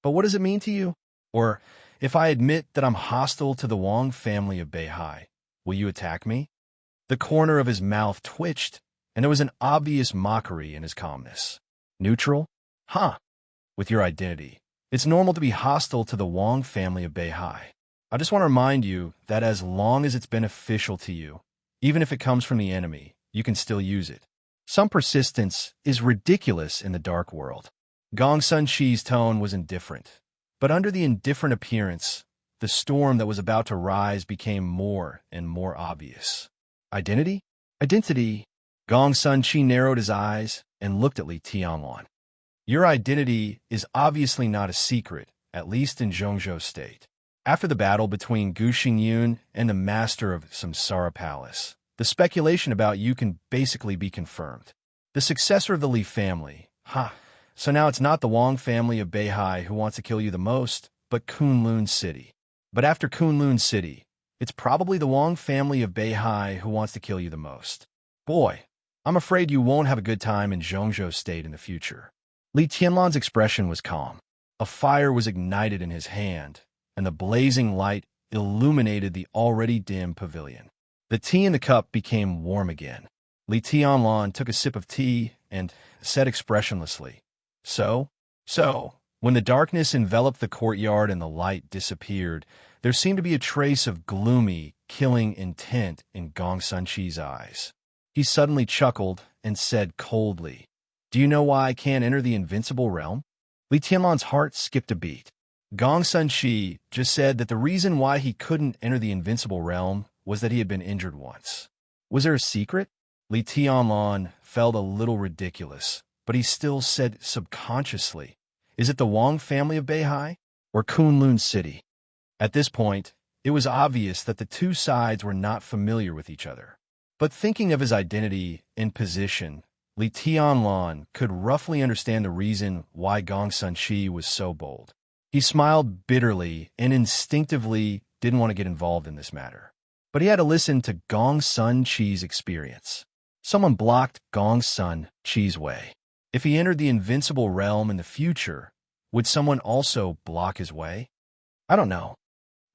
"But what does it mean to you? Or, if I admit that I'm hostile to the Wang family of Beihai, will you attack me?" The corner of his mouth twitched, and there was an obvious mockery in his calmness. "Neutral? Huh. With your identity, it's normal to be hostile to the Wang family of Beihai. I just want to remind you that as long as it's beneficial to you, even if it comes from the enemy, you can still use it. Some persistence is ridiculous in the dark world." Gong Sun Chi's tone was indifferent, but under the indifferent appearance, the storm that was about to rise became more and more obvious. "Identity? Identity?" Gong Sun Chi narrowed his eyes and looked at Li Tianlan. "Your identity is obviously not a secret, at least in Zhongzhou State. After the battle between Gu Xingyun and the master of Samsara Palace, the speculation about you can basically be confirmed. The successor of the Li family. So now it's not the Wang family of Beihai who wants to kill you the most, but Kunlun City. But after Kunlun City, it's probably the Wang family of Beihai who wants to kill you the most. Boy, I'm afraid you won't have a good time in Zhongzhou State in the future." Li Tianlan's expression was calm. A fire was ignited in his hand, and the blazing light illuminated the already dim pavilion. The tea in the cup became warm again. Li Tianlan took a sip of tea and said expressionlessly, So, when the darkness enveloped the courtyard and the light disappeared, there seemed to be a trace of gloomy, killing intent in Gong Sun Chi's eyes. He suddenly chuckled and said coldly, "Do you know why I can't enter the invincible realm?" Li Tianlan's heart skipped a beat. Gong Sun Shi just said that the reason why he couldn't enter the invincible realm was that he had been injured once. Was there a secret? Li Tianlan felt a little ridiculous, but he still said subconsciously, "Is it the Wang family of Beihai or Kunlun City?" At this point, it was obvious that the two sides were not familiar with each other. But thinking of his identity and position, Li Tianlan could roughly understand the reason why Gong Sun Shi was so bold. He smiled bitterly and instinctively didn't want to get involved in this matter. But he had to listen to Gong Sun Chi's experience. Someone blocked Gong Sun Chi's way. If he entered the invincible realm in the future, would someone also block his way? I don't know.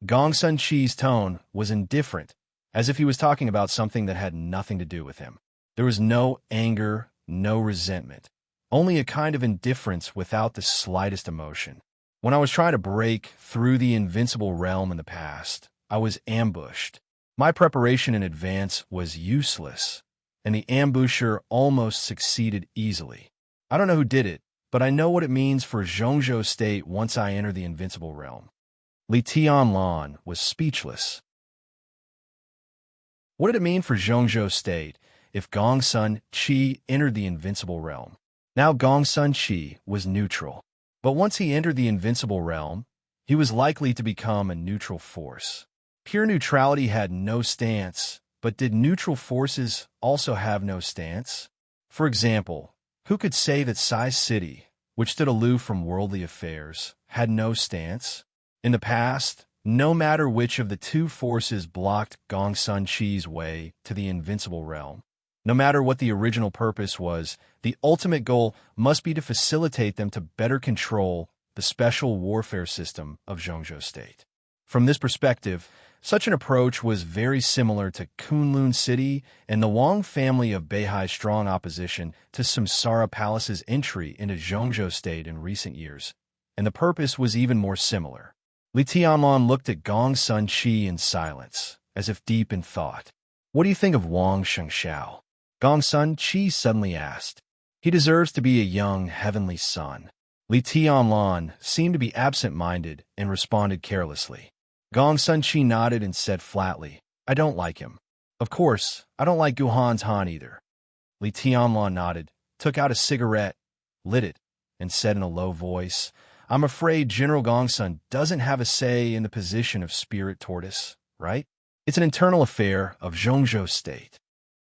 Gong Sun Chi's tone was indifferent, as if he was talking about something that had nothing to do with him. There was no anger, no resentment, only a kind of indifference without the slightest emotion. When I was trying to break through the invincible realm in the past, I was ambushed. My preparation in advance was useless, and the ambusher almost succeeded easily. I don't know who did it, but I know what it means for Zhongzhou State once I enter the invincible realm. Li Tianlan was speechless. What did it mean for Zhongzhou State if Gong Sun Chi entered the invincible realm? Now Gong Sun Chi was neutral. But once he entered the invincible realm, he was likely to become a neutral force. Pure neutrality had no stance, but did neutral forces also have no stance? For example, who could say that Sai City, which stood aloof from worldly affairs, had no stance? In the past, no matter which of the two forces blocked Gong Sun Chi's way to the invincible realm, no matter what the original purpose was, the ultimate goal must be to facilitate them to better control the special warfare system of Zhongzhou State. From this perspective, such an approach was very similar to Kunlun City and the Wang family of Beihai's strong opposition to Samsara Palace's entry into Zhongzhou State in recent years, and the purpose was even more similar. Li Tianlan looked at Gong Sun Chi in silence, as if deep in thought. "What do you think of Wang Shengxiao?" Gong Sun Chi suddenly asked. "He deserves to be a young heavenly son." Li Tianlan seemed to be absent-minded and responded carelessly. Gong Sun Chi nodded and said flatly, "I don't like him. Of course, I don't like Guhan's Han either." Li Tianlan nodded, took out a cigarette, lit it, and said in a low voice, "I'm afraid General Gongsun doesn't have a say in the position of Spirit Tortoise, right? It's an internal affair of Zhongzhou State.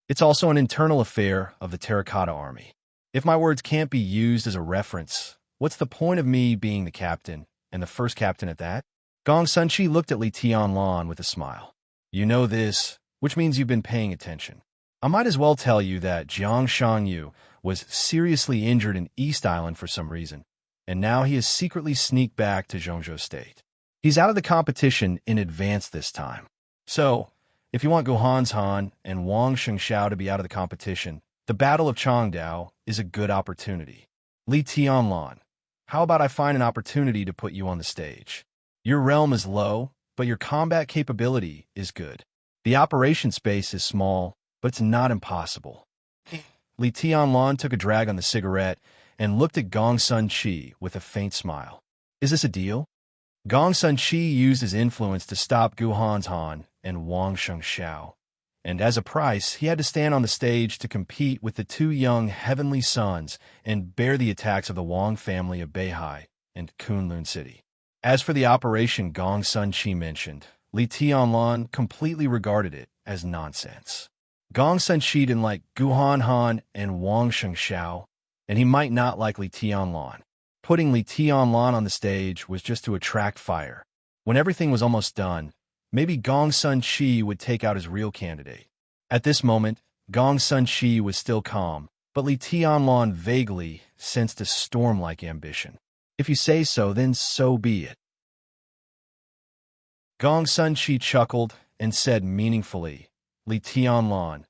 It's also an internal affair of the Terracotta Army. If my words can't be used as a reference, what's the point of me being the captain, and the first captain at that?" Gong Sun Chi looked at Li Tianlan with a smile. "You know this, which means you've been paying attention. I might as well tell you that Jiang Shangyu was seriously injured in East Island for some reason, and now he has secretly sneaked back to Zhongzhou State. He's out of the competition in advance this time. So, if you want Guhan's Han and Wang Shengxiao to be out of the competition, the Battle of Changdao is a good opportunity. Li Tianlan, how about I find an opportunity to put you on the stage? Your realm is low, but your combat capability is good. The operation space is small, but it's not impossible." Li Tianlan took a drag on the cigarette and looked at Gong Sun Chi with a faint smile. "Is this a deal?" Gong Sun Chi used his influence to stop Guhan's Han and Wang Shengxiao, and as a price, he had to stand on the stage to compete with the two young heavenly sons and bear the attacks of the Wang family of Beihai and Kunlun City. As for the operation Gong Sun Chi mentioned, Li Tianlan completely regarded it as nonsense. Gong Sun Chi didn't like Guhan Han and Wang Shengxiao, and he might not like Li Tianlan. Putting Li Tianlan on the stage was just to attract fire. When everything was almost done, maybe Gong Sun Chi would take out his real candidate. At this moment, Gong Sun Chi was still calm, but Li Tianlan vaguely sensed a storm-like ambition. "If you say so, then so be it." Gong Sun Chi chuckled and said meaningfully, "Li Tianlan,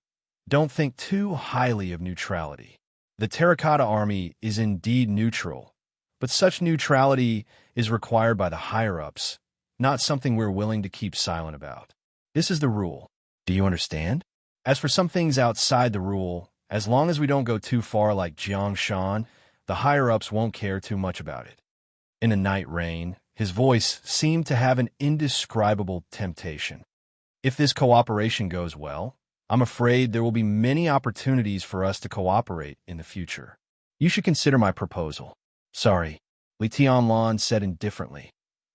don't think too highly of neutrality. The Terracotta Army is indeed neutral, but such neutrality is required by the higher-ups, not something we're willing to keep silent about. This is the rule. Do you understand? As for some things outside the rule, As long as we don't go too far like Jiangshan, the higher-ups won't care too much about it. In the night rain, his voice seemed to have an indescribable temptation. If this cooperation goes well, I'm afraid there will be many opportunities for us to cooperate in the future. You should consider my proposal. Sorry, Li Tianlan said indifferently.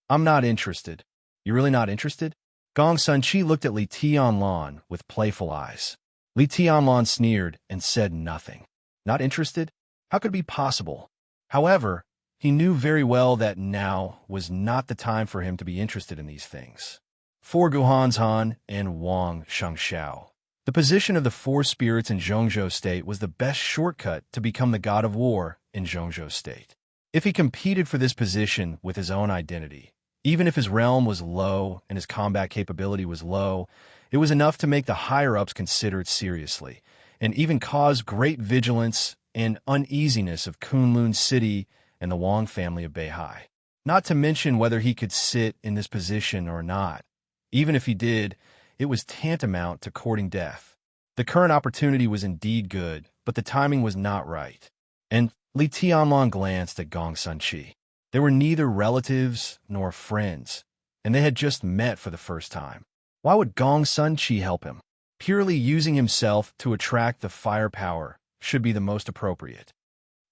I'm not interested. You're really not interested? Gong Sunqi looked at Li Tianlan with playful eyes. Li Tianlan sneered and said nothing. Not interested? How could it be possible? However, he knew very well that now was not the time for him to be interested in these things. For Guhanzhan and Wang Shangxiao, the position of the four spirits in Zhongzhou State was the best shortcut to become the god of war in Zhongzhou State. If he competed for this position with his own identity, even if his realm was low and his combat capability was low, it was enough to make the higher-ups consider it seriously, and even cause great vigilance and uneasiness of Kunlun City and the Wang family of Beihai. Not to mention whether he could sit in this position or not. Even if he did, it was tantamount to courting death. The current opportunity was indeed good, but the timing was not right. And Li Tianlan glanced at Gong Sunqi. They were neither relatives nor friends, and they had just met for the first time. Why would Gong Sunqi help him? Purely using himself to attract the firepower should be the most appropriate.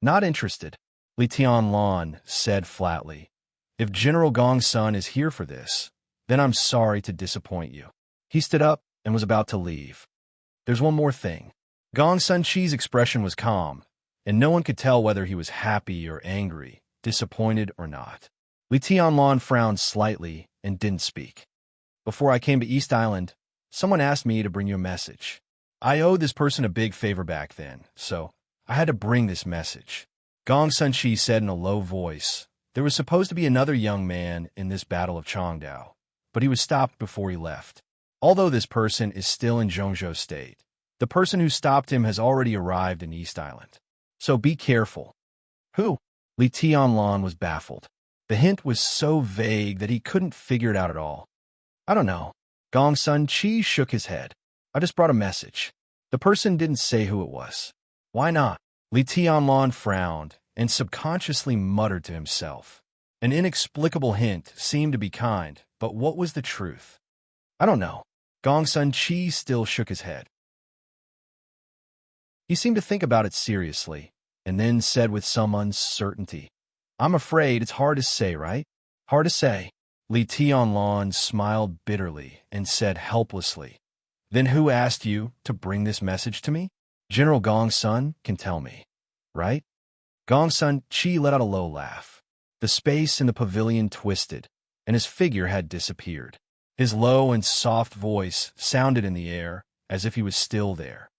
Not interested, Li Tianlan said flatly. If General Gong Sun is here for this, then I'm sorry to disappoint you. He stood up and was about to leave. There's one more thing. Gong Sunqi's expression was calm, and no one could tell whether he was happy or angry, disappointed or not. Li Tianlan frowned slightly and didn't speak. Before I came to East Island, someone asked me to bring you a message. I owed this person a big favor back then, so I had to bring this message. Gong Sunqi said in a low voice. There was supposed to be another young man in this battle of Chongdao, but he was stopped before he left. Although this person is still in Zhongzhou State, the person who stopped him has already arrived in East Island. So be careful. Who? Li Tianlan was baffled. The hint was so vague that he couldn't figure it out at all. I don't know. Gong Sunqi shook his head. I just brought a message. The person didn't say who it was. Why not? Li Tianlan frowned and subconsciously muttered to himself. An inexplicable hint seemed to be kind, but what was the truth? I don't know. Gong Sunqi still shook his head. He seemed to think about it seriously, and then said with some uncertainty, I'm afraid it's hard to say, right? Hard to say. Li Tianlan smiled bitterly and said helplessly, Then who asked you to bring this message to me? General Gong Sun can tell me, right? Gong Sunqi let out a low laugh. The space in the pavilion twisted, and his figure had disappeared. His low and soft voice sounded in the air as if he was still there.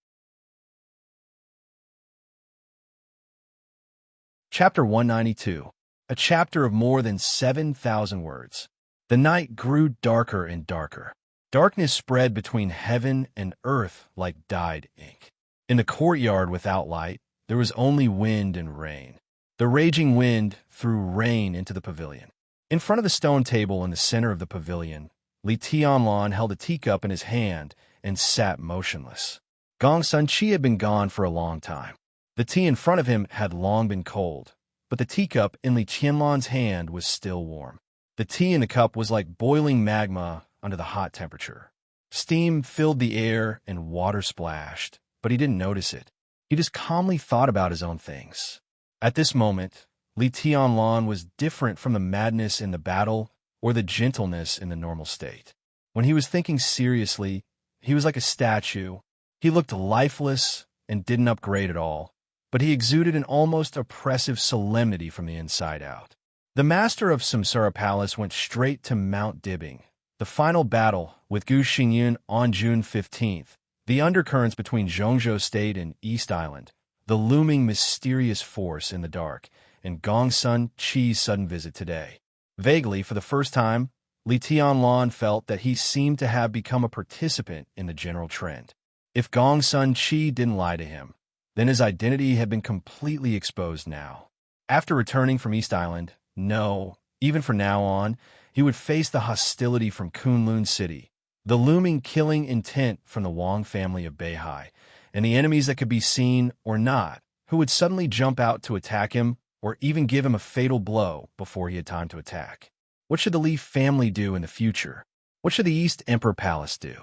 Chapter 192. A chapter of more than 7,000 words. The night grew darker and darker. Darkness spread between heaven and earth like dyed ink. In the courtyard without light, there was only wind and rain. The raging wind threw rain into the pavilion. In front of the stone table in the center of the pavilion, Li Tianlan held a teacup in his hand and sat motionless. Gong Sunqi had been gone for a long time. The tea in front of him had long been cold, but the teacup in Li Tianlan's hand was still warm. The tea in the cup was like boiling magma under the hot temperature. Steam filled the air and water splashed, but he didn't notice it. He just calmly thought about his own things. At this moment, Li Tianlan was different from the madness in the battle or the gentleness in the normal state. When he was thinking seriously, he was like a statue. He looked lifeless and didn't upgrade at all, but he exuded an almost oppressive solemnity from the inside out. The master of Samsara Palace went straight to Mount Dibbing, the final battle with Gu Xingyun on June 15th, the undercurrents between Zhongzhou State and East Island, the looming mysterious force in the dark, and Gong Sunqi's sudden visit today. Vaguely, for the first time, Li Tianlan felt that he seemed to have become a participant in the general trend. If Gong Sunqi didn't lie to him, then his identity had been completely exposed now. After returning from East Island, no, even from now on, he would face the hostility from Kunlun City, the looming killing intent from the Wang family of Beihai, and the enemies that could be seen or not, who would suddenly jump out to attack him or even give him a fatal blow before he had time to attack. What should the Li family do in the future? What should the East Emperor Palace do?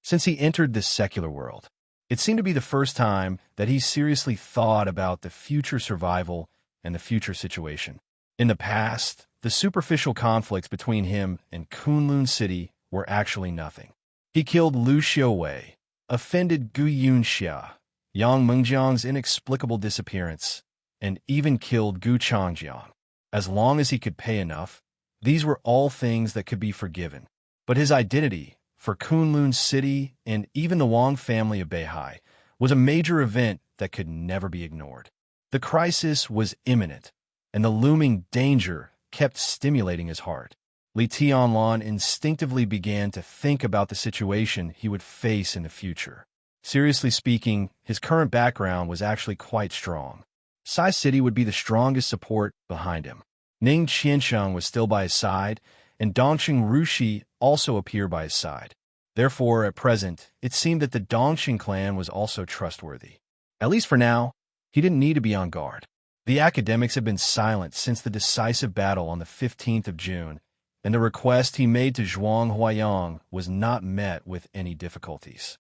Since he entered this secular world, it seemed to be the first time that he seriously thought about the future survival and the future situation. In the past, the superficial conflicts between him and Kunlun City were actually nothing. He killed Lu Xiuwei, offended Gu Yunxia, Yang Mengjiang's inexplicable disappearance, and even killed Gu Changjiang. As long as he could pay enough, these were all things that could be forgiven. But his identity, for Kunlun City and even the Wang family of Beihai, was a major event that could never be ignored. The crisis was imminent, and the looming danger kept stimulating his heart. Li Tianlan instinctively began to think about the situation he would face in the future. Seriously speaking, his current background was actually quite strong. Sai City would be the strongest support behind him. Ning Qiansheng was still by his side, and Dongqing Rushi also appeared by his side. Therefore, at present, it seemed that the Dongqing clan was also trustworthy. At least for now, he didn't need to be on guard. The academics had been silent since the decisive battle on the 15th of June, and the request he made to Zhuang Huayang was not met with any difficulties.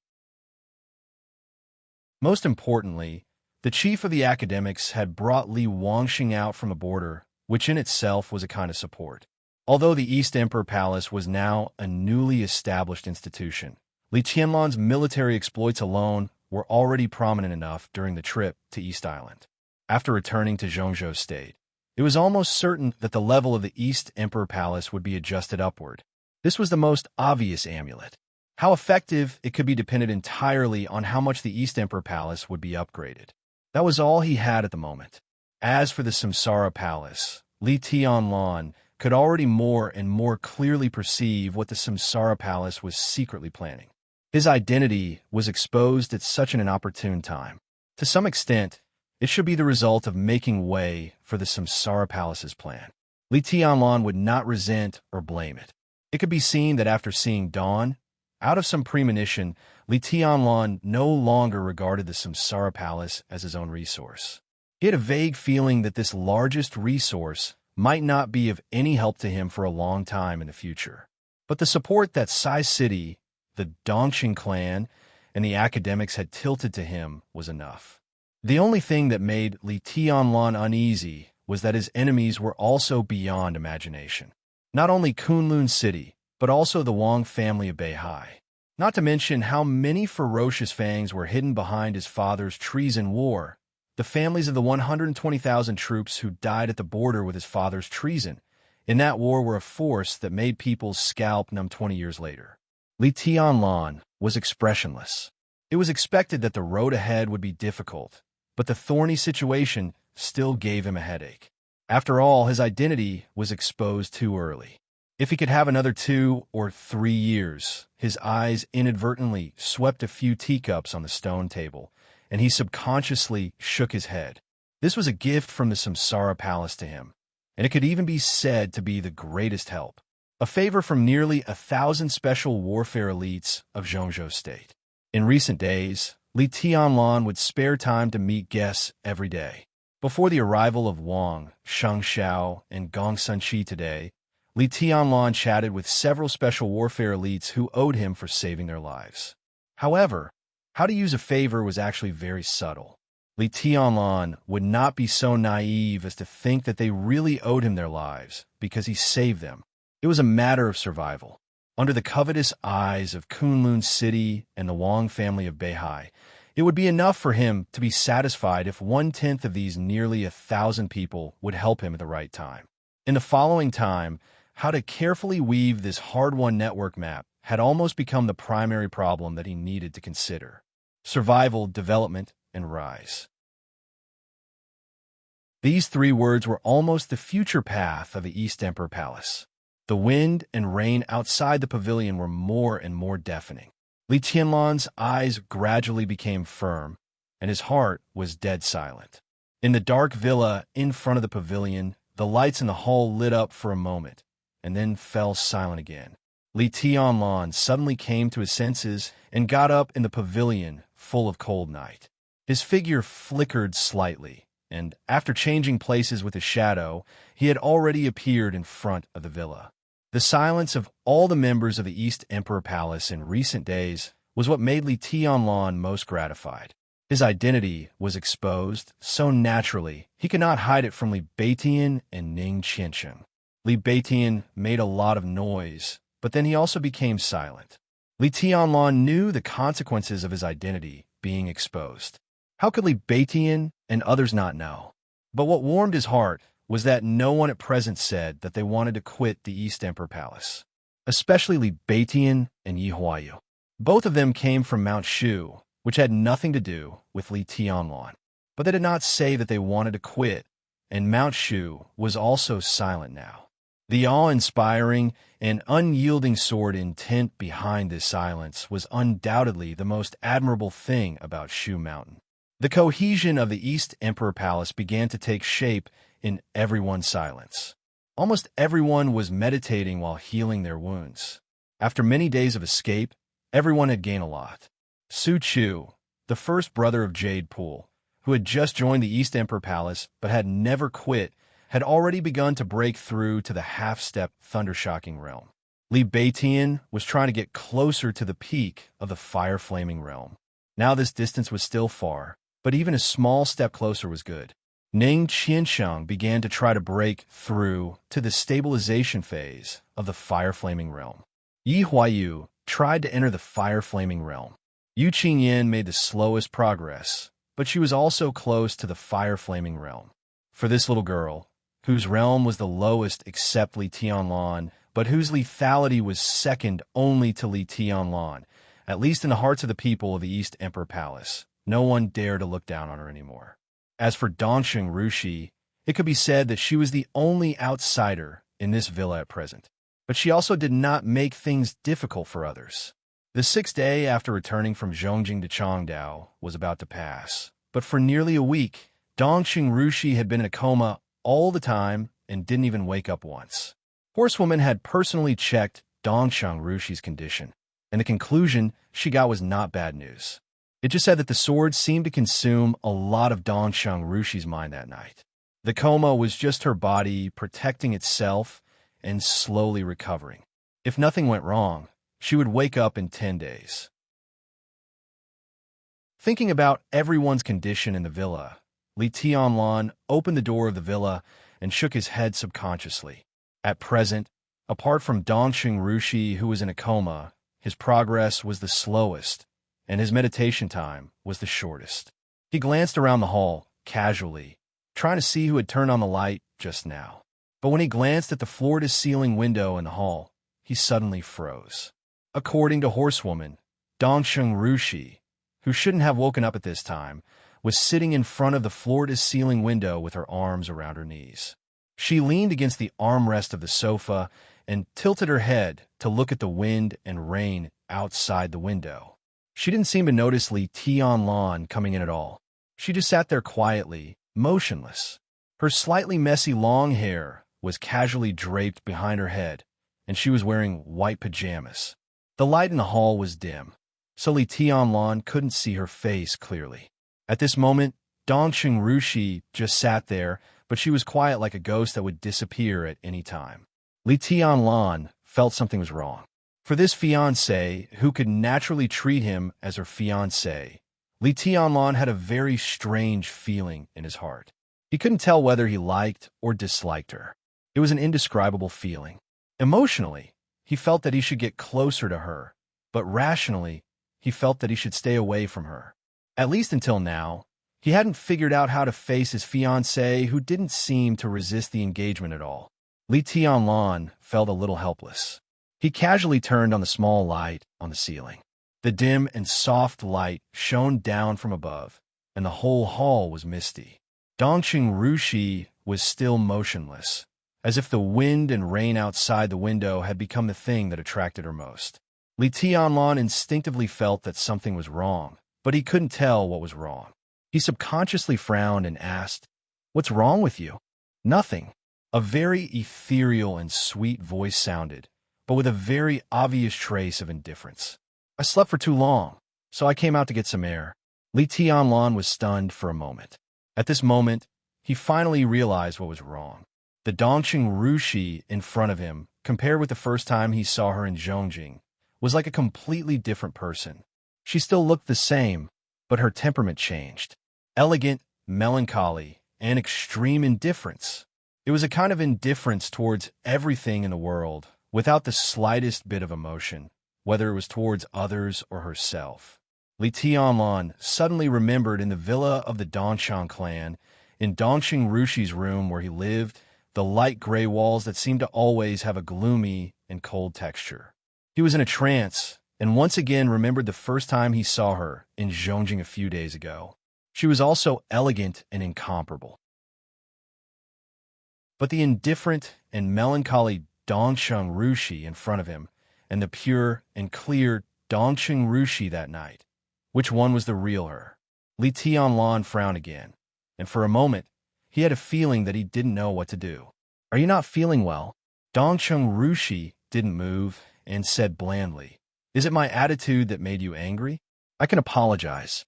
Most importantly, the chief of the academics had brought Li Wangxing out from the border, which in itself was a kind of support. Although the East Emperor Palace was now a newly established institution, Li Tianlan's military exploits alone were already prominent enough during the trip to East Island. After returning to Zhongzhou State, it was almost certain that the level of the East Emperor Palace would be adjusted upward. This was the most obvious amulet. How effective it could be depended entirely on how much the East Emperor Palace would be upgraded. That was all he had at the moment. As for the Samsara Palace, Li Tianlan could already more and more clearly perceive what the Samsara Palace was secretly planning. His identity was exposed at such an inopportune time. To some extent, it should be the result of making way for the Samsara Palace's plan. Li Tianlan would not resent or blame it. It could be seen that after seeing Dawn, out of some premonition, Li Tianlan no longer regarded the Samsara Palace as his own resource. He had a vague feeling that this largest resource might not be of any help to him for a long time in the future. But the support that Sai City, the Dongqing clan, and the academics had tilted to him was enough. The only thing that made Li Tianlan uneasy was that his enemies were also beyond imagination. Not only Kunlun City, but also the Wang family of Beihai. Not to mention how many ferocious fangs were hidden behind his father's treason war. The families of the 120,000 troops who died at the border with his father's treason in that war were a force that made people's scalp numb 20 years later. Li Tianlan was expressionless. It was expected that the road ahead would be difficult, but the thorny situation still gave him a headache. After all, his identity was exposed too early. If he could have another 2 or 3 years, his eyes inadvertently swept a few teacups on the stone table, and he subconsciously shook his head. This was a gift from the Samsara Palace to him, and it could even be said to be the greatest help. A favor from nearly 1,000 special warfare elites of Zhongzhou State. In recent days, Li Tianlan would spare time to meet guests every day. Before the arrival of Wang, Shang Xiao, and Gong Sunqi today, Li Tianlan chatted with several special warfare elites who owed him for saving their lives. However, how to use a favor was actually very subtle. Li Tianlan would not be so naive as to think that they really owed him their lives because he saved them. It was a matter of survival. Under the covetous eyes of Kunlun City and the Wang family of Beihai, it would be enough for him to be satisfied if 1/10 of these nearly 1,000 people would help him at the right time. In the following time, how to carefully weave this hard-won network map had almost become the primary problem that he needed to consider. Survival, development, and rise. These 3 words were almost the future path of the East Emperor Palace. The wind and rain outside the pavilion were more and more deafening. Li Tianlan's eyes gradually became firm, and his heart was dead silent. In the dark villa in front of the pavilion, the lights in the hall lit up for a moment, and then fell silent again. Li Tianlan suddenly came to his senses and got up in the pavilion, full of cold night. His figure flickered slightly, and after changing places with his shadow, he had already appeared in front of the villa. The silence of all the members of the East Emperor Palace in recent days was what made Li Tianlan most gratified. His identity was exposed so naturally he could not hide it from Li Beitian and Ning Qiansheng. Li Beitian made a lot of noise, but then he also became silent. Li Tianlan knew the consequences of his identity being exposed. How could Li Beitian and others not know? But what warmed his heart was that no one at present said that they wanted to quit the East Emperor Palace, especially Li Beitian and Yi Huayu. Both of them came from Mount Shu, which had nothing to do with Li Tianlan. But they did not say that they wanted to quit, and Mount Shu was also silent now. The awe-inspiring and unyielding sword intent behind this silence was undoubtedly the most admirable thing about Shu Mountain. The cohesion of the East Emperor Palace began to take shape in everyone's silence. Almost everyone was meditating while healing their wounds. After many days of escape, everyone had gained a lot. Su Chu, the first brother of Jade Pool, who had just joined the East Emperor Palace but had never quit, had already begun to break through to the half-step Thundershocking realm. Li Beitian was trying to get closer to the peak of the Fire-Flaming realm. Now this distance was still far, but even a small step closer was good. Ning Qiansheng began to try to break through to the stabilization phase of the Fire-Flaming realm. Yi Huayu tried to enter the Fire-Flaming realm. Yu Qingyan made the slowest progress, but she was also close to the Fire-Flaming realm. For this little girl, whose realm was the lowest except Li Tianlan, but whose lethality was second only to Li Tianlan, at least in the hearts of the people of the East Emperor Palace, no one dared to look down on her anymore. As for Dongsheng Rushi, it could be said that she was the only outsider in this villa at present. But she also did not make things difficult for others. The 6th day after returning from Zhongjing to Changdao was about to pass, but for nearly a week, Dongsheng Rushi had been in a coma all the time and didn't even wake up once. Horsewoman had personally checked Dongsheng Rushi's condition, and the conclusion she got was not bad news. It just said that the sword seemed to consume a lot of Dongsheng Rushi's mind that night. The coma was just her body protecting itself and slowly recovering. If nothing went wrong, she would wake up in 10 days. Thinking about everyone's condition in the villa, Li Tianlan opened the door of the villa and shook his head subconsciously. At present, apart from Dongsheng Rushi, who was in a coma, his progress was the slowest, and his meditation time was the shortest. He glanced around the hall, casually, trying to see who had turned on the light just now. But when he glanced at the floor-to-ceiling window in the hall, he suddenly froze. According to Horsewoman, Dongsheng Rushi, who shouldn't have woken up at this time, was sitting in front of the floor-to-ceiling window with her arms around her knees. She leaned against the armrest of the sofa and tilted her head to look at the wind and rain outside the window. She didn't seem to notice Li Tianlan coming in at all. She just sat there quietly, motionless. Her slightly messy long hair was casually draped behind her head, and she was wearing white pajamas. The light in the hall was dim, so Li Tianlan couldn't see her face clearly. At this moment, Dongsheng Rushi just sat there, but she was quiet like a ghost that would disappear at any time. Li Tianlan felt something was wrong. For this fiancé, who could naturally treat him as her fiancé, Li Tianlan had a very strange feeling in his heart. He couldn't tell whether he liked or disliked her. It was an indescribable feeling. Emotionally, he felt that he should get closer to her, but rationally, he felt that he should stay away from her. At least until now, he hadn't figured out how to face his fiancée, who didn't seem to resist the engagement at all. Li Tianlan felt a little helpless. He casually turned on the small light on the ceiling. The dim and soft light shone down from above, and the whole hall was misty. Dongsheng Rushi was still motionless, as if the wind and rain outside the window had become the thing that attracted her most. Li Tianlan instinctively felt that something was wrong, but he couldn't tell what was wrong. He subconsciously frowned and asked, "What's wrong with you?" "Nothing." A very ethereal and sweet voice sounded, but with a very obvious trace of indifference. "I slept for too long, so I came out to get some air. Li Tianlan was stunned for a moment. At this moment, he finally realized what was wrong. The Dongqing Rushi in front of him, compared with the first time he saw her in Zhongjing, was like a completely different person. She still looked the same, but her temperament changed. Elegant, melancholy, and extreme indifference. It was a kind of indifference towards everything in the world, without the slightest bit of emotion, whether it was towards others or herself. Li Tianlan suddenly remembered in the villa of the Dongshang clan, in Dongqing Rushi's room where he lived, the light gray walls that seemed to always have a gloomy and cold texture. He was in a trance, and once again remembered the first time he saw her in Zhongjing a few days ago. She was also elegant and incomparable. But the indifferent and melancholy Dongsheng Rushi in front of him, and the pure and clear Dongqing Rushi that night, which one was the real her? Li Tianlan frowned again, and for a moment, he had a feeling that he didn't know what to do. Are you not feeling well? Dongsheng Rushi didn't move and said blandly, Is it my attitude that made you angry? I can apologize.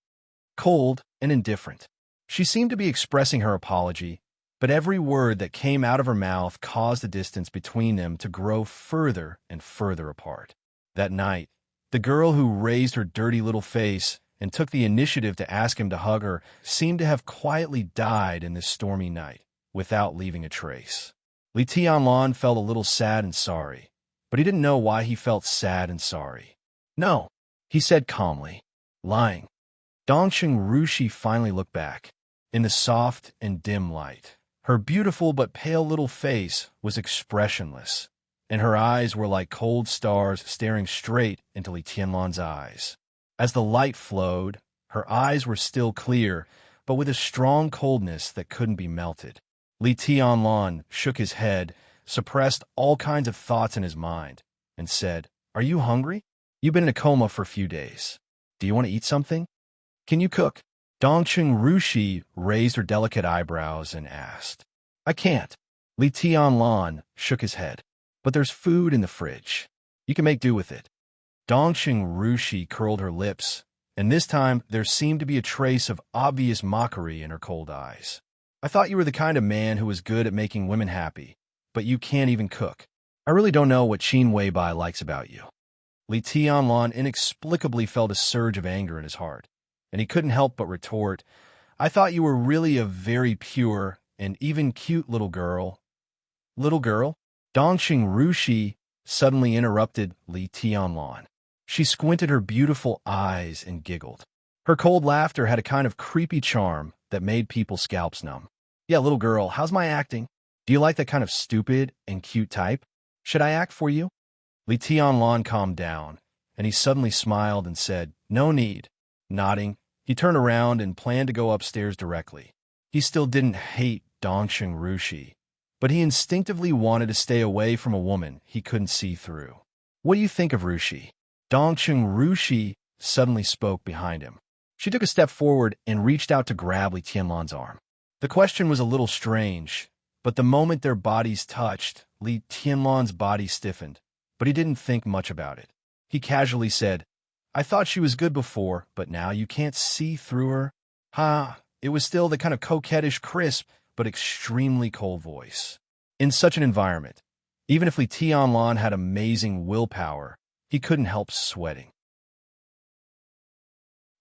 Cold and indifferent. She seemed to be expressing her apology, but every word that came out of her mouth caused the distance between them to grow further and further apart. That night, the girl who raised her dirty little face and took the initiative to ask him to hug her seemed to have quietly died in this stormy night, without leaving a trace. Li Tianlan felt a little sad and sorry, but he didn't know why he felt sad and sorry. No, he said calmly, lying. Dongqing Rushi finally looked back. In the soft and dim light, her beautiful but pale little face was expressionless, and her eyes were like cold stars staring straight into Li Tianlan's eyes. As the light flowed, her eyes were still clear, but with a strong coldness that couldn't be melted. Li Tianlan shook his head, suppressed all kinds of thoughts in his mind, and said, Are you hungry? You've been in a coma for a few days. Do you want to eat something? Can you cook? Dongqing Rushi raised her delicate eyebrows and asked. I can't. Li Tianlan shook his head. But there's food in the fridge. You can make do with it. Dongqing Rushi curled her lips, and this time there seemed to be a trace of obvious mockery in her cold eyes. I thought you were the kind of man who was good at making women happy, but you can't even cook. I really don't know what Qin Weibai likes about you. Li Tianlan inexplicably felt a surge of anger in his heart, and he couldn't help but retort, I thought you were really a very pure and even cute little girl. Little girl? Dongqing Rushi suddenly interrupted Li Tianlan. She squinted her beautiful eyes and giggled. Her cold laughter had a kind of creepy charm that made people's scalps numb. Yeah, little girl, how's my acting? Do you like that kind of stupid and cute type? Should I act for you? Li Tianlan calmed down, and he suddenly smiled and said, No need. Nodding, he turned around and planned to go upstairs directly. He still didn't hate Dongqing Rushi, but he instinctively wanted to stay away from a woman he couldn't see through. What do you think of Rushi? Dongqing Rushi suddenly spoke behind him. She took a step forward and reached out to grab Li Tianlan's arm. The question was a little strange, but the moment their bodies touched, Li Tianlan's body stiffened, but he didn't think much about it. He casually said, I thought she was good before, but now you can't see through her. It was still the kind of coquettish, crisp, but extremely cold voice. In such an environment, even if Li Tianlan had amazing willpower, he couldn't help sweating.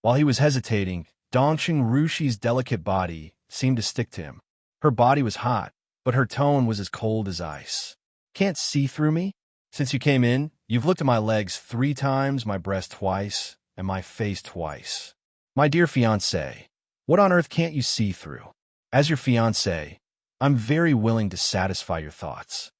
While he was hesitating, Dongqing Rushi's delicate body seemed to stick to him. Her body was hot, but her tone was as cold as ice. Can't see through me? Since you came in, you've looked at my legs 3 times, my breast twice, and my face twice. My dear fiancé, what on earth can't you see through? As your fiancé, I'm very willing to satisfy your thoughts.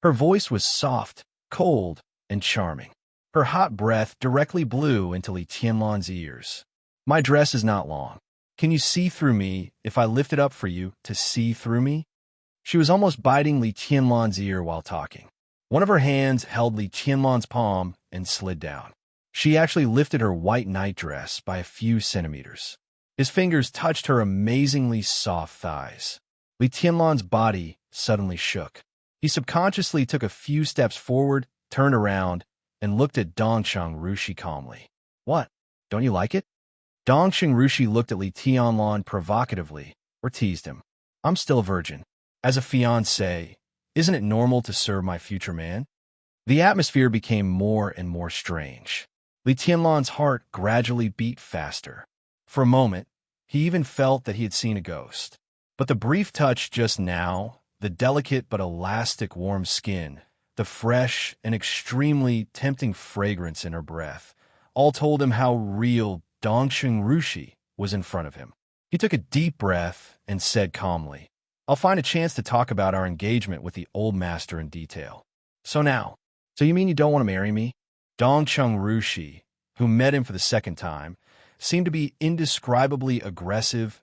Her voice was soft, cold, and charming. Her hot breath directly blew into Li Tianlan's ears. My dress is not long. Can you see through me if I lift it up for you to see through me? She was almost biting Li Tianlan's ear while talking. One of her hands held Li Tianlan's palm and slid down. She actually lifted her white nightdress by a few centimeters. His fingers touched her amazingly soft thighs. Li Tianlan's body suddenly shook. He subconsciously took a few steps forward, turned around, and looked at Dongsheng Rushi calmly. What? Don't you like it? Dong Xingrushi looked at Li Tianlan provocatively, or teased him. I'm still a virgin. As a fiancé, isn't it normal to serve my future man? The atmosphere became more and more strange. Li Tianlan's heart gradually beat faster. For a moment, he even felt that he had seen a ghost. But the brief touch just now, the delicate but elastic warm skin, the fresh and extremely tempting fragrance in her breath, all told him how real Dong Xingrushi was in front of him. He took a deep breath and said calmly, I'll find a chance to talk about our engagement with the old master in detail. So you mean you don't want to marry me? Dong Xingrushi, who met him for the second time, seemed to be indescribably aggressive.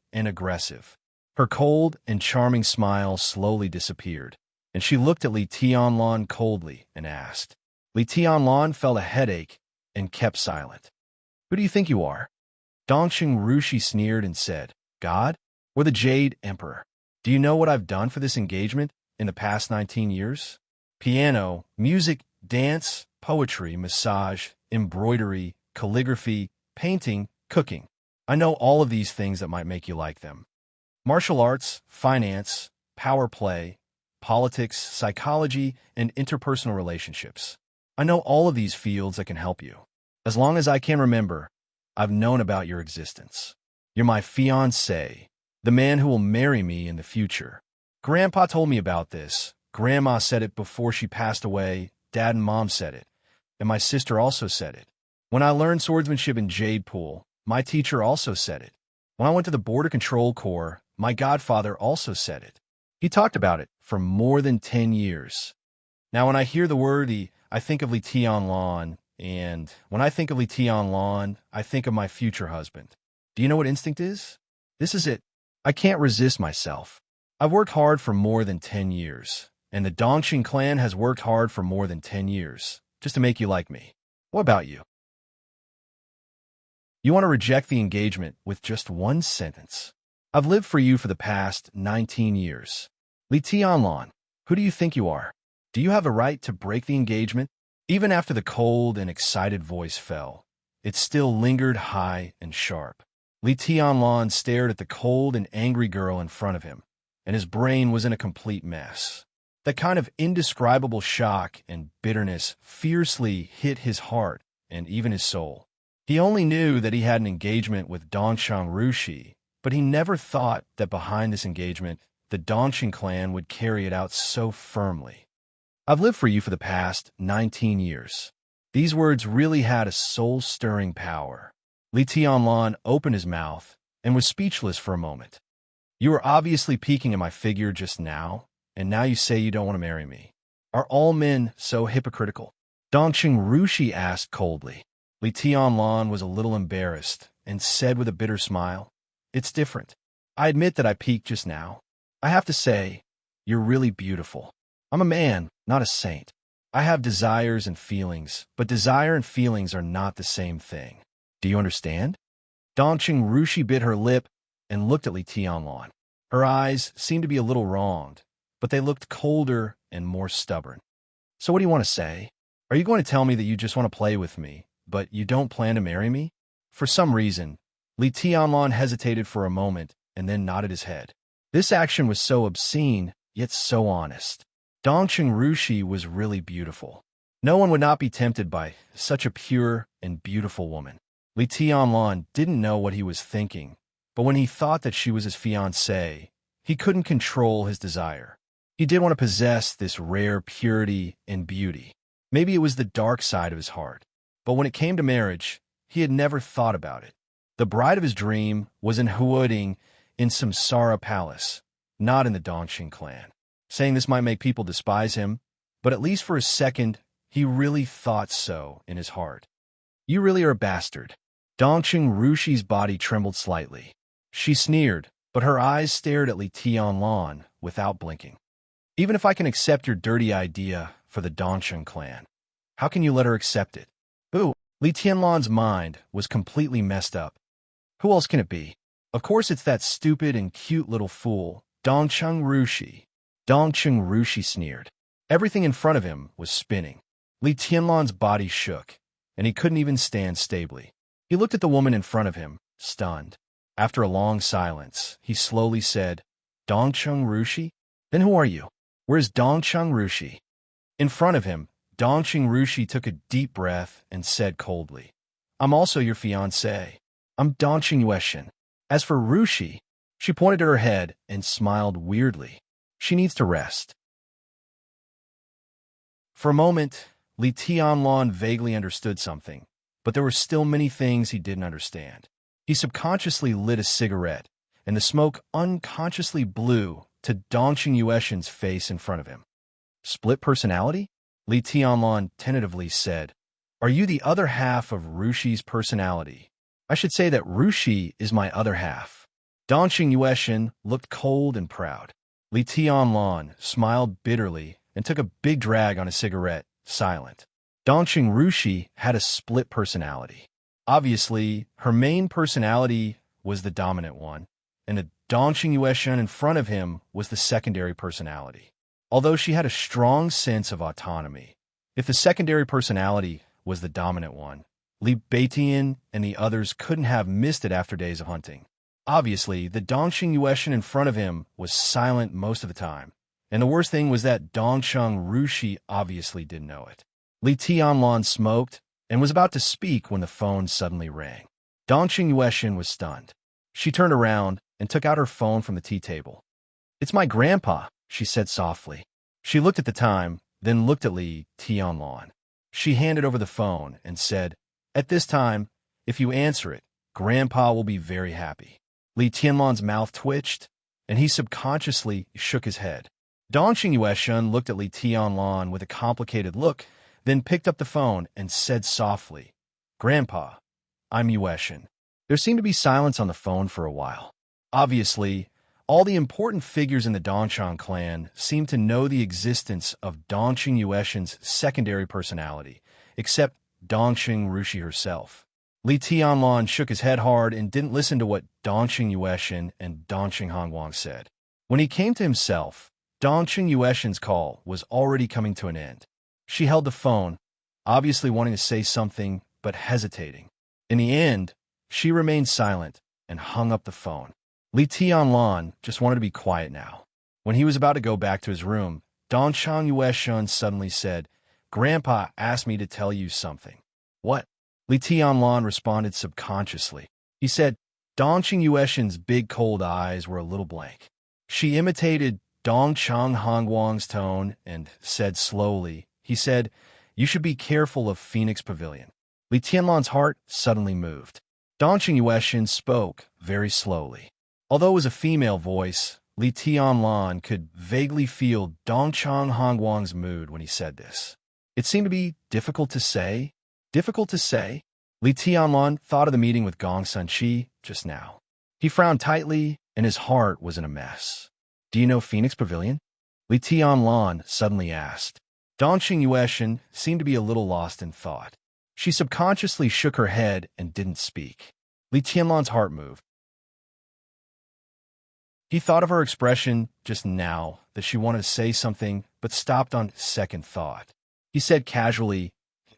Her cold and charming smile slowly disappeared, and she looked at Li Tianlan coldly and asked. Li Tianlan felt a headache and kept silent. Who do you think you are? Dong Xingrushi sneered and said, God? Or the Jade Emperor? Do you know what I've done for this engagement in the past 19 years? Piano, music, dance, poetry, massage, embroidery, calligraphy, painting, cooking. I know all of these things that might make you like them. Martial arts, finance, power play, politics, psychology, and interpersonal relationships. I know all of these fields that can help you. As long as I can remember, I've known about your existence. You're my fiancé, the man who will marry me in the future. Grandpa told me about this. Grandma said it before she passed away. Dad and Mom said it. And my sister also said it. When I learned swordsmanship in Jade Pool, my teacher also said it. When I went to the Border Control Corps, my godfather also said it. He talked about it for more than 10 years. Now, when I hear the word, I think of Li Tianlan, and when I think of Li Tianlan, I think of my future husband. Do you know what instinct is? This is it. I can't resist myself. I've worked hard for more than 10 years, and the Dongxing clan has worked hard for more than 10 years, just to make you like me. What about you? You want to reject the engagement with just one sentence. I've lived for you for the past 19 years. Li Tianlan, who do you think you are? Do you have a right to break the engagement? Even after the cold and excited voice fell, it still lingered high and sharp. Li Tianlan stared at the cold and angry girl in front of him, and his brain was in a complete mess. That kind of indescribable shock and bitterness fiercely hit his heart and even his soul. He only knew that he had an engagement with Dong Xingrushi, but he never thought that behind this engagement, the Dongxing clan would carry it out so firmly. I've lived for you for the past 19 years. These words really had a soul-stirring power. Li Tianlan opened his mouth and was speechless for a moment. You were obviously peeking at my figure just now, and now you say you don't want to marry me. Are all men so hypocritical? Dong Xingrushi asked coldly. Li Tianlan was a little embarrassed and said with a bitter smile, It's different. I admit that I peeked just now. I have to say, you're really beautiful. I'm a man, not a saint. I have desires and feelings, but desire and feelings are not the same thing. Do you understand? Dong Xingrushi bit her lip and looked at Li Tianlan. Her eyes seemed to be a little wronged, but they looked colder and more stubborn. So what do you want to say? Are you going to tell me that you just want to play with me, but you don't plan to marry me? For some reason, Li Tianlan hesitated for a moment and then nodded his head. This action was so obscene, yet so honest. Dong Xingrushi was really beautiful. No one would not be tempted by such a pure and beautiful woman. Li Tianlan didn't know what he was thinking, but when he thought that she was his fiancée, he couldn't control his desire. He did want to possess this rare purity and beauty. Maybe it was the dark side of his heart, but when it came to marriage, he had never thought about it. The bride of his dream was in Huoding in Samsara Palace, not in the Dongxing clan. Saying this might make people despise him, but at least for a second, he really thought so in his heart. You really are a bastard. Dong Xingrushi's body trembled slightly. She sneered, but her eyes stared at Li Tianlan without blinking. Even if I can accept your dirty idea for the Dongxing clan, how can you let her accept it? Ooh, Li Tianlan's mind was completely messed up. Who else can it be? Of course it's that stupid and cute little fool, Dong Xingrushi. Dong Xingrushi sneered. Everything in front of him was spinning. Li Tianlan's body shook, and he couldn't even stand stably. He looked at the woman in front of him, stunned. After a long silence, he slowly said, Dongcheng Rushi? Then who are you? Where's Dongcheng Rushi? In front of him, Dongcheng Rushi took a deep breath and said coldly, I'm also your fiancé. I'm Dongcheng Yueshin. As for Rushi, she pointed at her head and smiled weirdly. She needs to rest. For a moment, Li Tianlan vaguely understood something, but there were still many things he didn't understand. He subconsciously lit a cigarette, and the smoke unconsciously blew to Dongcheng Yueshin's face in front of him. Split personality? Li Tianlan tentatively said, Are you the other half of Rushi's personality? I should say that Rushi is my other half. Dongcheng Yueshin looked cold and proud. Li Tianlan smiled bitterly and took a big drag on a cigarette, silent. Dongcheng Rushi had a split personality. Obviously, her main personality was the dominant one, and the Dongcheng Yueshin in front of him was the secondary personality. Although she had a strong sense of autonomy, if the secondary personality was the dominant one, Li Beitian and the others couldn't have missed it after days of hunting. Obviously, the Dongcheng Yueshin in front of him was silent most of the time, and the worst thing was that Dongcheng Rushi obviously didn't know it. Li Tianlan smoked and was about to speak when the phone suddenly rang. Dongcheng Yueshin was stunned. She turned around and took out her phone from the tea table. It's my grandpa, she said softly. She looked at the time, then looked at Li Tianlan. She handed over the phone and said, At this time, if you answer it, Grandpa will be very happy. Li Tianlan's mouth twitched, and he subconsciously shook his head. Dongcheng Yueshin looked at Li Tianlan with a complicated look, then picked up the phone and said softly, Grandpa, I'm Yueshin. There seemed to be silence on the phone for a while. Obviously, all the important figures in the Dongcheng clan seemed to know the existence of Dongcheng Yueshin's secondary personality, except Dongcheng Rushi herself. Li Tianlan shook his head hard and didn't listen to what Dongcheng Yueshin and Dongcheng Hongguang said. When he came to himself, Dongcheng Yueshin's call was already coming to an end. She held the phone, obviously wanting to say something, but hesitating. In the end, she remained silent and hung up the phone. Li Tianlan just wanted to be quiet now. When he was about to go back to his room, Dongcheng Yueshin suddenly said, Grandpa asked me to tell you something. What? Li Tianlan responded subconsciously. He said, Dongcheng Yueshin's big cold eyes were a little blank. She imitated Dongcheng Hongguang's tone and said slowly, he said, You should be careful of Phoenix Pavilion. Li Tianlan's heart suddenly moved. Dongcheng Yueshin spoke very slowly. Although it was a female voice, Li Tianlan could vaguely feel Dongcheng Hongguang's mood when he said this. It seemed to be difficult to say. Difficult to say? Li Tianlan thought of the meeting with Gong Sunqi just now. He frowned tightly, and his heart was in a mess. Do you know Phoenix Pavilion? Li Tianlan suddenly asked. Dongcheng Yueshin seemed to be a little lost in thought. She subconsciously shook her head and didn't speak. Li Tianlan's heart moved. He thought of her expression just now that she wanted to say something, but stopped on second thought. He said casually,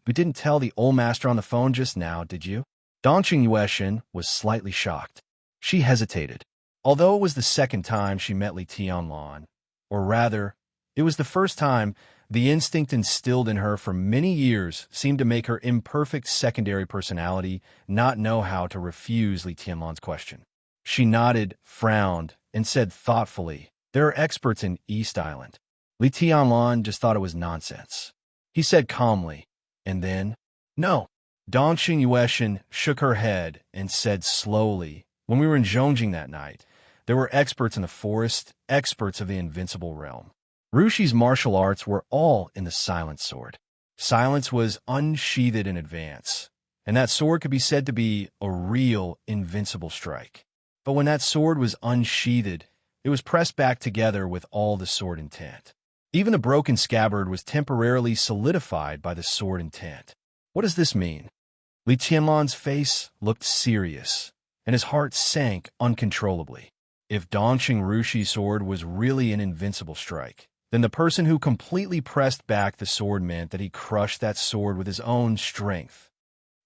You didn't tell the old master on the phone just now, did you? Dongcheng Yueshin was slightly shocked. She hesitated. Although it was the second time she met Li Tianlan, or rather, it was the first time, the instinct instilled in her for many years seemed to make her imperfect secondary personality not know how to refuse Li Tianlan's question. She nodded, frowned, and said thoughtfully, There are experts in East Island. Li Tianlan just thought it was nonsense. He said calmly, and then, No. Dongcheng Yueshin shook her head and said slowly, When we were in Zhongjing that night, there were experts in the forest, experts of the invincible realm. Rushi's martial arts were all in the silent sword. Silence was unsheathed in advance, and that sword could be said to be a real invincible strike. But when that sword was unsheathed, it was pressed back together with all the sword intent. Even the broken scabbard was temporarily solidified by the sword intent. What does this mean? Li Tianlan's face looked serious, and his heart sank uncontrollably. If Dongcheng Rushi's sword was really an invincible strike, then the person who completely pressed back the sword meant that he crushed that sword with his own strength.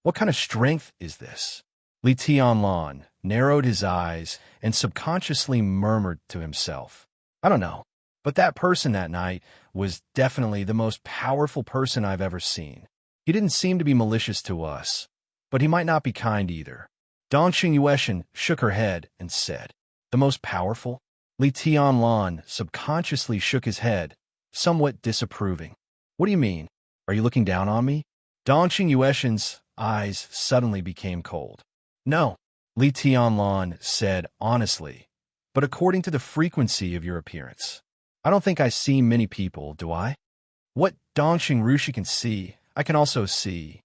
What kind of strength is this? Li Tianlan narrowed his eyes and subconsciously murmured to himself, I don't know, but that person that night was definitely the most powerful person I've ever seen. He didn't seem to be malicious to us, but he might not be kind either. Dong Xingyueshan shook her head and said, the most powerful? Li Tianlan subconsciously shook his head, somewhat disapproving. What do you mean? Are you looking down on me? Dong Xingyueshan's eyes suddenly became cold. No, Li Tianlan said honestly, but according to the frequency of your appearance. I don't think I see many people, do I? What Dong Xingrushi can see, I can also see.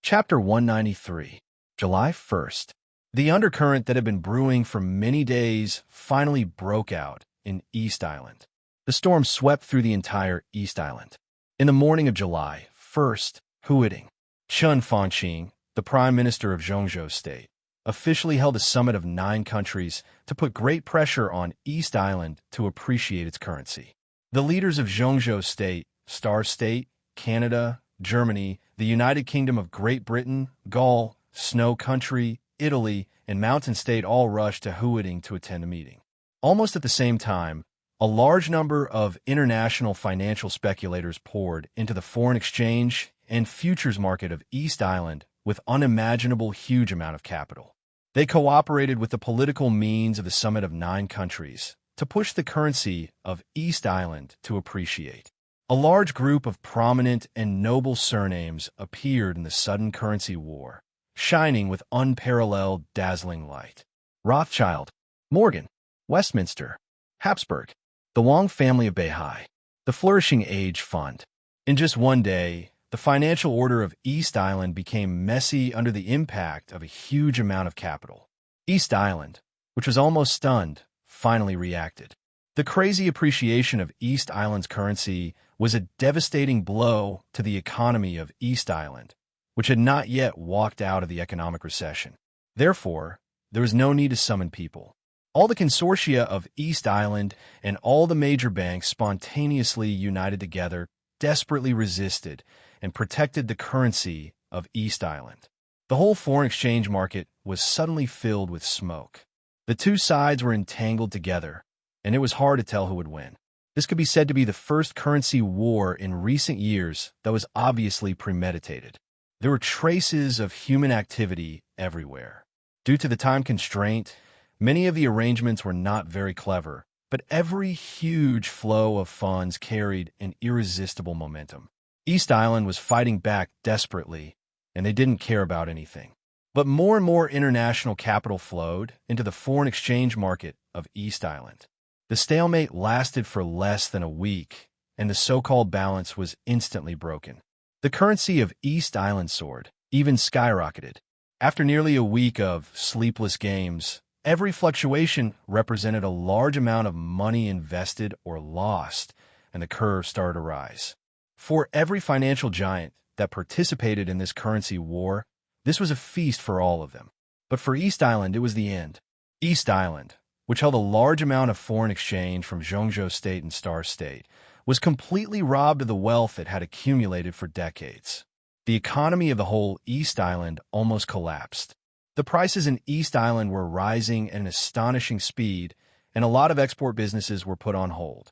Chapter 193, July 1st. The undercurrent that had been brewing for many days finally broke out in East Island. The storm swept through the entire East Island. In the morning of July 1st, Huiting, Chen Fanqing, the Prime Minister of Zhongzhou State, officially held a summit of 9 countries to put great pressure on East Island to appreciate its currency. The leaders of Zhongzhou State, Star State, Canada, Germany, the United Kingdom of Great Britain, Gaul, Snow Country, Italy, and Mountain State all rushed to Huiting to attend the meeting. Almost at the same time, a large number of international financial speculators poured into the foreign exchange and futures market of East Island with unimaginable huge amount of capital. They cooperated with the political means of the summit of 9 countries to push the currency of East Island to appreciate. A large group of prominent and noble surnames appeared in the sudden currency war, shining with unparalleled dazzling light. Rothschild, Morgan, Westminster, Habsburg, the Wang family of Beihai, the Flourishing Age Fund. In just one day, the financial order of East Island became messy under the impact of a huge amount of capital. East Island, which was almost stunned, finally reacted. The crazy appreciation of East Island's currency was a devastating blow to the economy of East Island, which had not yet walked out of the economic recession. Therefore, there was no need to summon people. All the consortia of East Island and all the major banks spontaneously united together, desperately resisted, and protected the currency of East Island. The whole foreign exchange market was suddenly filled with smoke. The two sides were entangled together, and it was hard to tell who would win. This could be said to be the first currency war in recent years that was obviously premeditated. There were traces of human activity everywhere. Due to the time constraint, many of the arrangements were not very clever, but every huge flow of funds carried an irresistible momentum. East Island was fighting back desperately, and they didn't care about anything. But more and more international capital flowed into the foreign exchange market of East Island. The stalemate lasted for less than a week, and the so-called balance was instantly broken. The currency of East Island soared, even skyrocketed. After nearly a week of sleepless games, every fluctuation represented a large amount of money invested or lost, and the curve started to rise. For every financial giant that participated in this currency war, this was a feast for all of them. But for East Island, it was the end. East Island, which held a large amount of foreign exchange from Zhongzhou State and Star State, was completely robbed of the wealth it had accumulated for decades. The economy of the whole East Island almost collapsed. The prices in East Island were rising at an astonishing speed, and a lot of export businesses were put on hold.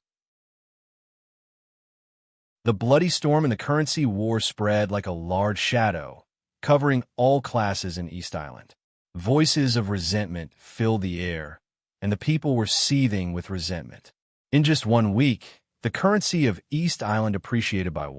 The bloody storm in the currency war spread like a large shadow, covering all classes in East Island. Voices of resentment filled the air, and the people were seething with resentment. In just 1 week, the currency of East Island appreciated by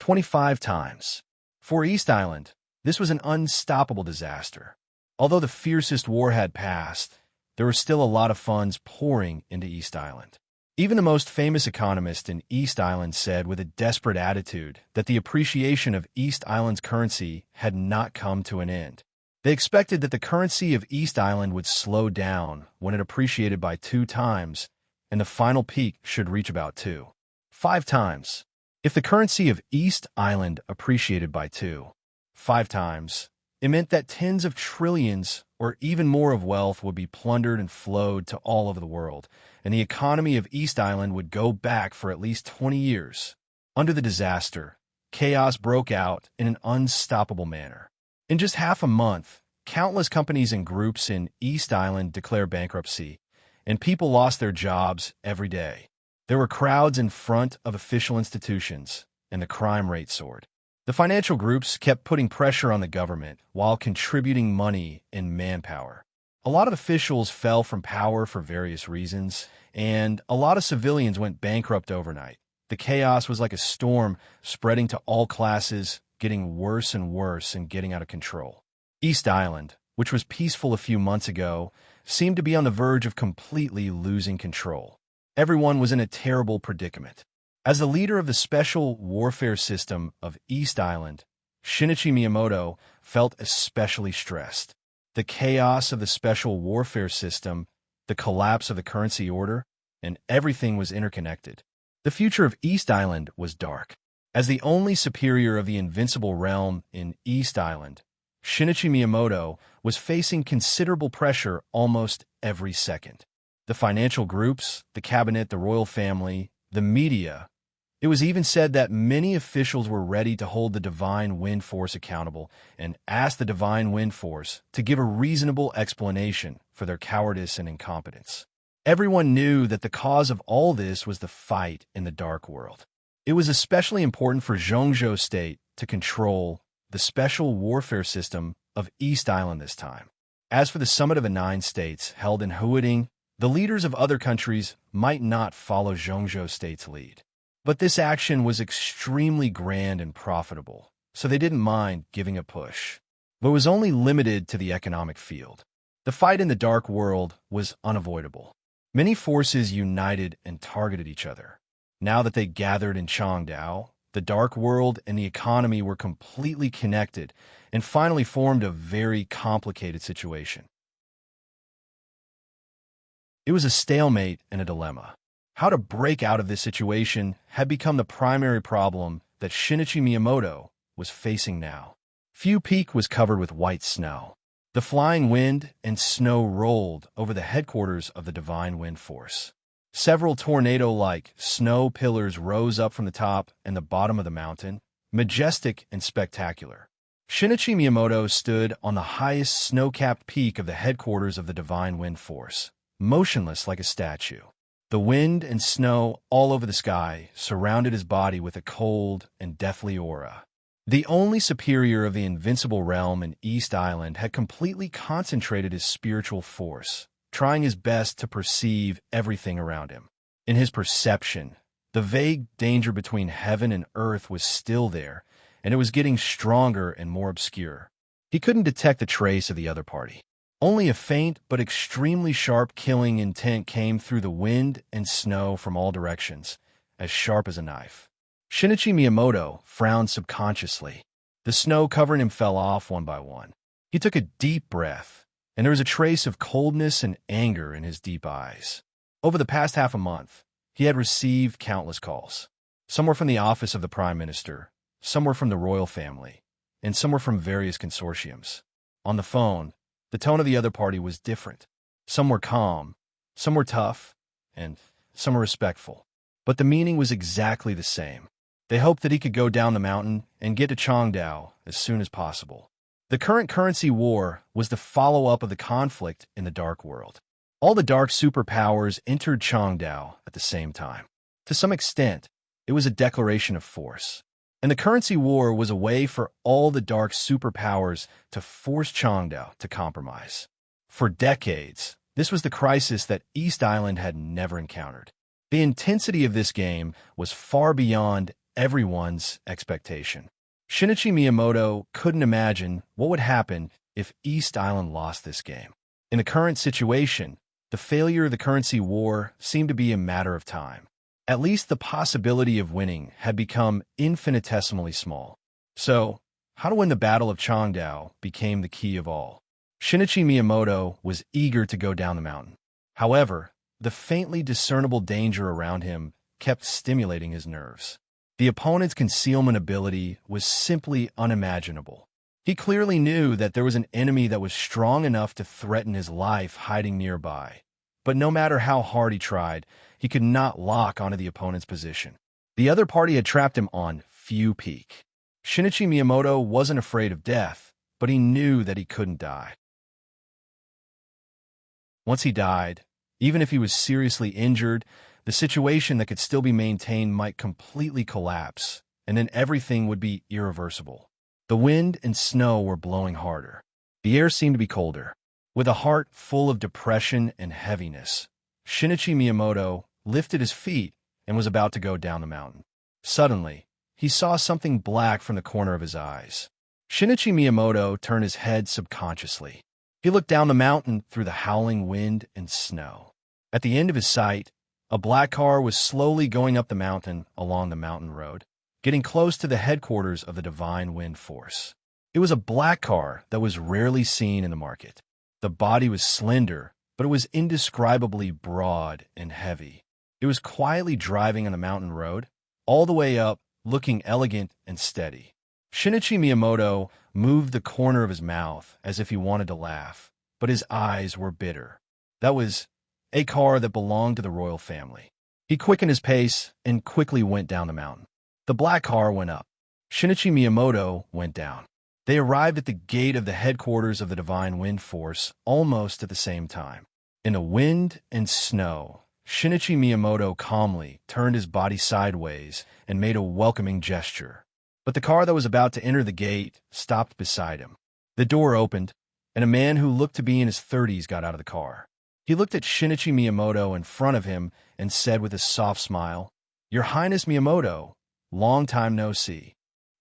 25 times. For East Island, this was an unstoppable disaster. Although the fiercest war had passed, there were still a lot of funds pouring into East Island. Even the most famous economist in East Island said with a desperate attitude that the appreciation of East Island's currency had not come to an end. They expected that the currency of East Island would slow down when it appreciated by 2 times, and the final peak should reach about 5 times. If the currency of East Island appreciated by 5 times, it meant that tens of trillions or even more of wealth would be plundered and flowed to all over the world, and the economy of East Island would go back for at least 20 years. Under the disaster, chaos broke out in an unstoppable manner. In just half a month, countless companies and groups in East Island declared bankruptcy, and people lost their jobs every day. There were crowds in front of official institutions, and the crime rate soared. The financial groups kept putting pressure on the government while contributing money and manpower. A lot of officials fell from power for various reasons, and a lot of civilians went bankrupt overnight. The chaos was like a storm spreading to all classes, getting worse and worse and getting out of control. East Island, which was peaceful a few months ago, seemed to be on the verge of completely losing control. Everyone was in a terrible predicament. As the leader of the special warfare system of East Island, Shinichi Miyamoto felt especially stressed. The chaos of the special warfare system, the collapse of the currency order, and everything was interconnected. The future of East Island was dark. As the only superior of the invincible realm in East Island, Shinichi Miyamoto was facing considerable pressure almost every second. The financial groups, the cabinet, the royal family, the media. It was even said that many officials were ready to hold the Divine Wind Force accountable and ask the Divine Wind Force to give a reasonable explanation for their cowardice and incompetence. Everyone knew that the cause of all this was the fight in the Dark World. It was especially important for Zhongzhou State to control the special warfare system of East Island this time. As for the Summit of the Nine States held in Huading, the leaders of other countries might not follow Zhongzhou State's lead. But this action was extremely grand and profitable, so they didn't mind giving a push. But it was only limited to the economic field. The fight in the Dark World was unavoidable. Many forces united and targeted each other. Now that they gathered in Changdao, the Dark World and the economy were completely connected and finally formed a very complicated situation. It was a stalemate and a dilemma. How to break out of this situation had become the primary problem that Shinichi Miyamoto was facing now. Few Peak was covered with white snow. The flying wind and snow rolled over the headquarters of the Divine Wind Force. Several tornado-like snow pillars rose up from the top and the bottom of the mountain, majestic and spectacular. Shinichi Miyamoto stood on the highest snow-capped peak of the headquarters of the Divine Wind Force, motionless like a statue. The wind and snow all over the sky surrounded his body with a cold and deathly aura. The only superior of the invincible realm in East Island had completely concentrated his spiritual force, trying his best to perceive everything around him. In his perception, the vague danger between heaven and earth was still there, and it was getting stronger and more obscure. He couldn't detect a trace of the other party. Only a faint but extremely sharp killing intent came through the wind and snow from all directions, as sharp as a knife. Shinichi Miyamoto frowned subconsciously. The snow covering him fell off one by one. He took a deep breath, and there was a trace of coldness and anger in his deep eyes. Over the past half a month, he had received countless calls. Some were from the office of the Prime Minister, some were from the royal family, and some were from various consortiums. On the phone, the tone of the other party was different. Some were calm, some were tough, and some were respectful. But the meaning was exactly the same. They hoped that he could go down the mountain and get to Changdao as soon as possible. The current currency war was the follow-up of the conflict in the Dark World. All the dark superpowers entered Changdao at the same time. To some extent, it was a declaration of force. And the currency war was a way for all the dark superpowers to force Changdao to compromise. For decades, this was the crisis that East Island had never encountered. The intensity of this game was far beyond everyone's expectation. Shinichi Miyamoto couldn't imagine what would happen if East Island lost this game. In the current situation, the failure of the currency war seemed to be a matter of time. At least the possibility of winning had become infinitesimally small. So, how to win the Battle of Changdao became the key of all. Shinichi Miyamoto was eager to go down the mountain. However, the faintly discernible danger around him kept stimulating his nerves. The opponent's concealment ability was simply unimaginable. He clearly knew that there was an enemy that was strong enough to threaten his life hiding nearby. But no matter how hard he tried, he could not lock onto the opponent's position. The other party had trapped him on Few Peak. Shinichi Miyamoto wasn't afraid of death, but he knew that he couldn't die. Once he died, even if he was seriously injured, the situation that could still be maintained might completely collapse, and then everything would be irreversible. The wind and snow were blowing harder. The air seemed to be colder. With a heart full of depression and heaviness, Shinichi Miyamoto lifted his feet and was about to go down the mountain. Suddenly, he saw something black from the corner of his eyes. Shinichi Miyamoto turned his head subconsciously. He looked down the mountain through the howling wind and snow. At the end of his sight, a black car was slowly going up the mountain along the mountain road, getting close to the headquarters of the Divine Wind Force. It was a black car that was rarely seen in the market. The body was slender, but it was indescribably broad and heavy. It was quietly driving on the mountain road, all the way up, looking elegant and steady. Shinichi Miyamoto moved the corner of his mouth as if he wanted to laugh, but his eyes were bitter. That was a car that belonged to the royal family. He quickened his pace and quickly went down the mountain. The black car went up. Shinichi Miyamoto went down. They arrived at the gate of the headquarters of the Divine Wind Force almost at the same time. In the wind and snow, Shinichi Miyamoto calmly turned his body sideways and made a welcoming gesture. But the car that was about to enter the gate stopped beside him. The door opened, and a man who looked to be in his 30s got out of the car. He looked at Shinichi Miyamoto in front of him and said with a soft smile, "Your Highness Miyamoto, long time no see."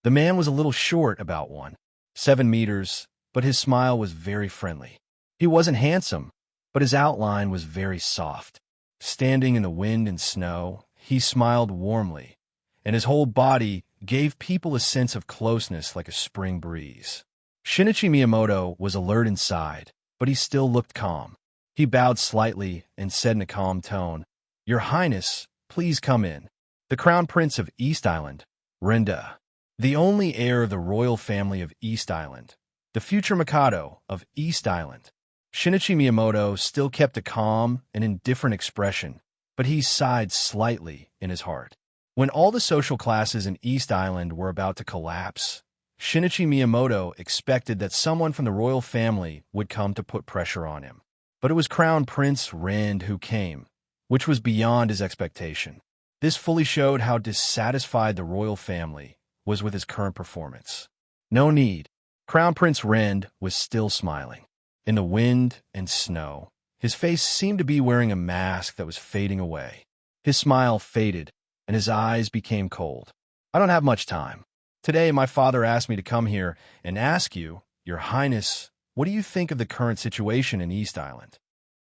The man was a little short, about 1.7 meters, but his smile was very friendly. He wasn't handsome, but his outline was very soft. Standing in the wind and snow, he smiled warmly, and his whole body gave people a sense of closeness like a spring breeze. Shinichi Miyamoto was alert inside, but he still looked calm. He bowed slightly and said in a calm tone, "Your Highness, please come in." The Crown Prince of East Island, Renda, the only heir of the royal family of East Island, the future Mikado of East Island. Shinichi Miyamoto still kept a calm and indifferent expression, but he sighed slightly in his heart. When all the social classes in East Island were about to collapse, Shinichi Miyamoto expected that someone from the royal family would come to put pressure on him. But it was Crown Prince Rend who came, which was beyond his expectation. This fully showed how dissatisfied the royal family was with his current performance. No need. Crown Prince Rend was still smiling. In the wind and snow, his face seemed to be wearing a mask that was fading away. His smile faded, and his eyes became cold. "I don't have much time. Today, my father asked me to come here and ask you, Your Highness, what do you think of the current situation in East Island?"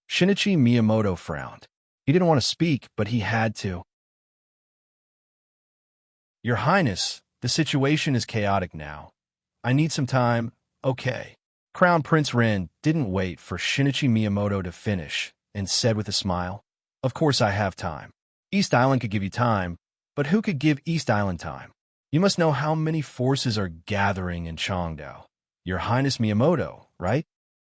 Shinichi Miyamoto frowned. He didn't want to speak, but he had to. "Your Highness, the situation is chaotic now. I need some time, okay." Crown Prince Rend didn't wait for Shinichi Miyamoto to finish and said with a smile, "Of course I have time. East Island could give you time, but who could give East Island time? You must know how many forces are gathering in Chongdao. Your Highness Miyamoto, right?"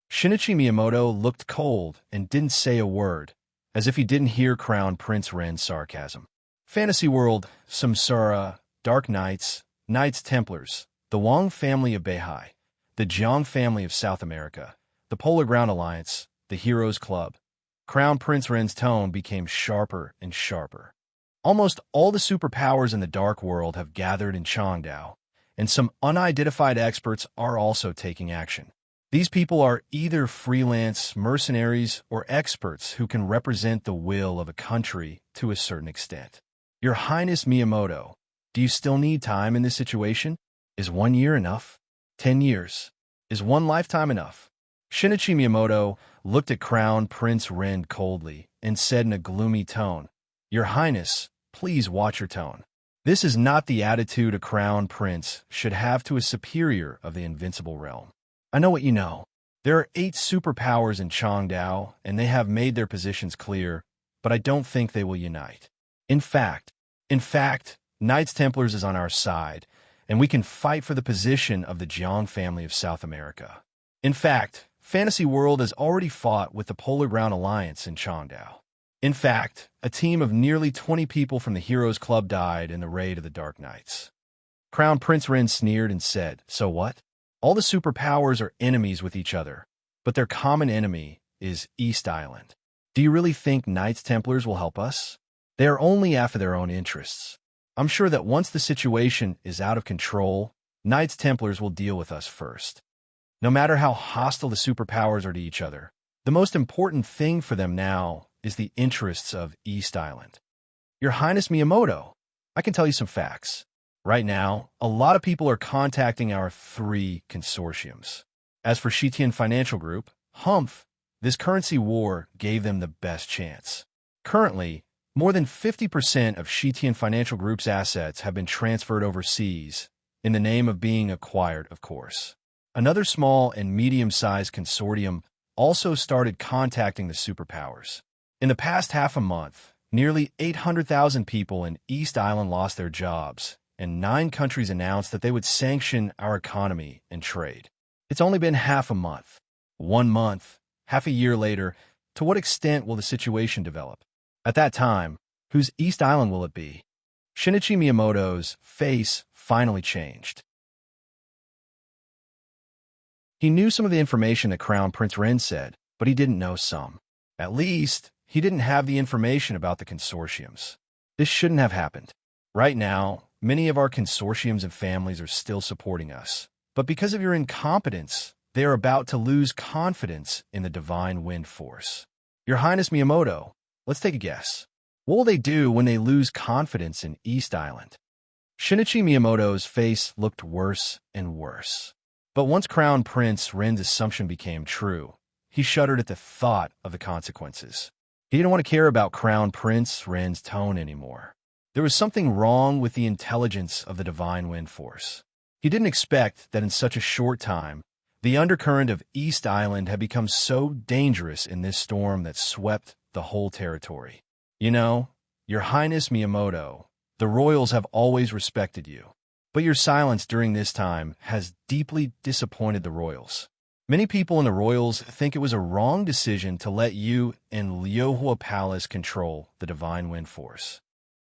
Shinichi Miyamoto looked cold and didn't say a word, as if he didn't hear Crown Prince Rend's sarcasm. Fantasy world, Samsara, Dark Knights, Knights Templars, the Wang family of Beihai, the Jiang family of South America, the Polar Ground Alliance, the Heroes Club. Crown Prince Rend's tone became sharper and sharper. Almost all the superpowers in the dark world have gathered in Chongdao, and some unidentified experts are also taking action. These people are either freelance mercenaries or experts who can represent the will of a country to a certain extent. Your Highness Miyamoto, do you still need time in this situation? Is 1 year enough? 10 years? Is one lifetime enough? Shinichi Miyamoto looked at Crown Prince Rend coldly and said in a gloomy tone, "Your Highness, please watch your tone. This is not the attitude a crown prince should have to a superior of the invincible realm. I know what you know. There are 8 superpowers in Chongdao, and they have made their positions clear, but I don't think they will unite. In fact, Knights Templars is on our side, and we can fight for the position of the Jiang family of South America. In fact, Fantasy World has already fought with the Polar Ground Alliance in Chongdao. In fact, a team of nearly 20 people from the Heroes Club died in the raid of the Dark Knights. Crown Prince Ren sneered and said, "So what? All the superpowers are enemies with each other, but their common enemy is East Island. Do you really think Knights Templars will help us? They are only after their own interests. I'm sure that once the situation is out of control, Knights Templars will deal with us first. No matter how hostile the superpowers are to each other, the most important thing for them now is the interests of East Island. Your Highness Miyamoto, I can tell you some facts. Right now, a lot of people are contacting our 3 consortiums. As for Shitian Financial Group, Humph, this currency war gave them the best chance. Currently, more than 50% of Shitian Financial Group's assets have been transferred overseas, in the name of being acquired, of course. Another small and medium-sized consortium also started contacting the superpowers. In the past half a month, nearly 800,000 people in East Island lost their jobs, and 9 countries announced that they would sanction our economy and trade. It's only been half a month. 1 month, half a year later, to what extent will the situation develop? At that time, whose East Island will it be? Shinichi Miyamoto's face finally changed. He knew some of the information that Crown Prince Ren said, but he didn't know some. At least, he didn't have the information about the consortiums. This shouldn't have happened. Right now, many of our consortiums and families are still supporting us. But because of your incompetence, they are about to lose confidence in the divine wind force. Your Highness Miyamoto, let's take a guess. What will they do when they lose confidence in East Island? Shinichi Miyamoto's face looked worse and worse. But once Crown Prince Ren's assumption became true, he shuddered at the thought of the consequences. He didn't want to care about Crown Prince Ren's tone anymore. There was something wrong with the intelligence of the divine wind force. He didn't expect that in such a short time, the undercurrent of East Island had become so dangerous in this storm that swept the whole territory. You know, Your Highness Miyamoto, the royals have always respected you. But your silence during this time has deeply disappointed the royals. Many people in the royals think it was a wrong decision to let you and Lyohua Palace control the divine wind force.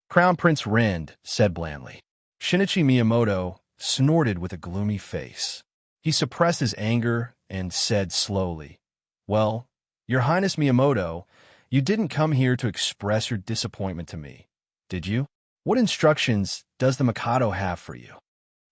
Crown Prince Ren said blandly. Shinichi Miyamoto snorted with a gloomy face. He suppressed his anger and said slowly, "Well, Your Highness Miyamoto, you didn't come here to express your disappointment to me, did you? What instructions does the Mikado have for you?"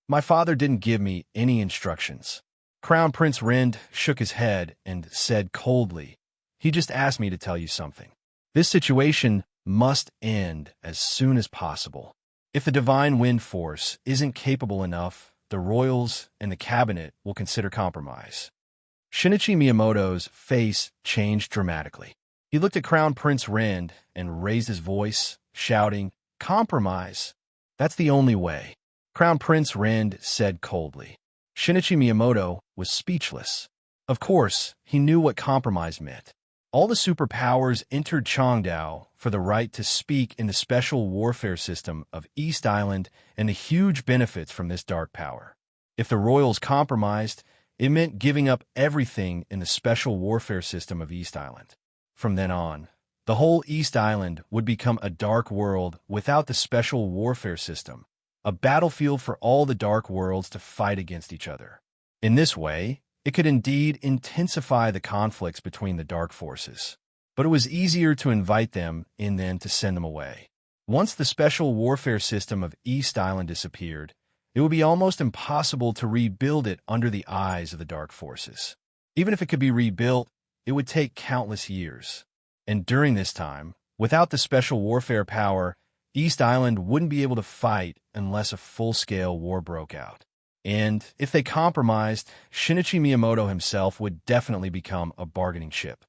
"My father didn't give me any instructions." Crown Prince Ren shook his head and said coldly, "He just asked me to tell you something. This situation must end as soon as possible. If the divine wind force isn't capable enough, the royals and the cabinet will consider compromise." Shinichi Miyamoto's face changed dramatically. He looked at Crown Prince Ren and raised his voice, shouting, "Compromise? That's the only way." Crown Prince Ren said coldly. Shinichi Miyamoto was speechless. Of course, he knew what compromise meant. All the superpowers entered Chongdao for the right to speak in the special warfare system of East Island and the huge benefits from this dark power. If the royals compromised, it meant giving up everything in the special warfare system of East Island. From then on, the whole East Island would become a dark world without the special warfare system, a battlefield for all the dark worlds to fight against each other. In this way, it could indeed intensify the conflicts between the dark forces. But it was easier to invite them in than to send them away. Once the special warfare system of East Island disappeared, it would be almost impossible to rebuild it under the eyes of the dark forces. Even if it could be rebuilt, it would take countless years. And during this time, without the special warfare power, East Island wouldn't be able to fight unless a full-scale war broke out. And if they compromised, Shinichi Miyamoto himself would definitely become a bargaining chip.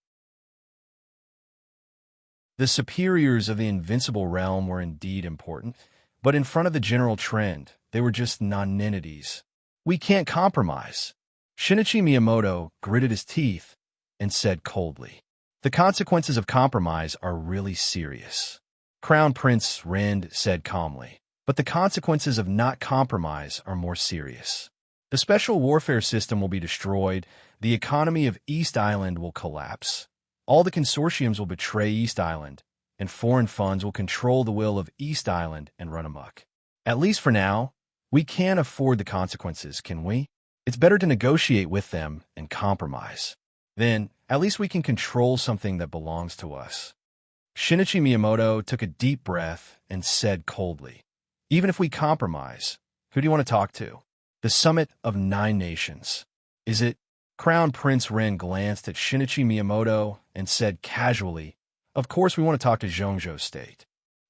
The superiors of the invincible realm were indeed important, but in front of the general trend, they were just nonentities. "We can't compromise." Shinichi Miyamoto gritted his teeth and said coldly, "The consequences of compromise are really serious." Crown Prince Ren said calmly, "But the consequences of not compromise are more serious. The special warfare system will be destroyed, the economy of East Island will collapse, all the consortiums will betray East Island, and foreign funds will control the will of East Island and run amok. At least for now, we can't afford the consequences, can we? It's better to negotiate with them and compromise. Then, at least we can control something that belongs to us. Shinichi Miyamoto took a deep breath and said coldly, "Even if we compromise, who do you want to talk to? The summit of 9 nations. Is it?" Crown Prince Ren glanced at Shinichi Miyamoto and said casually, "Of course we want to talk to Zhongzhou State."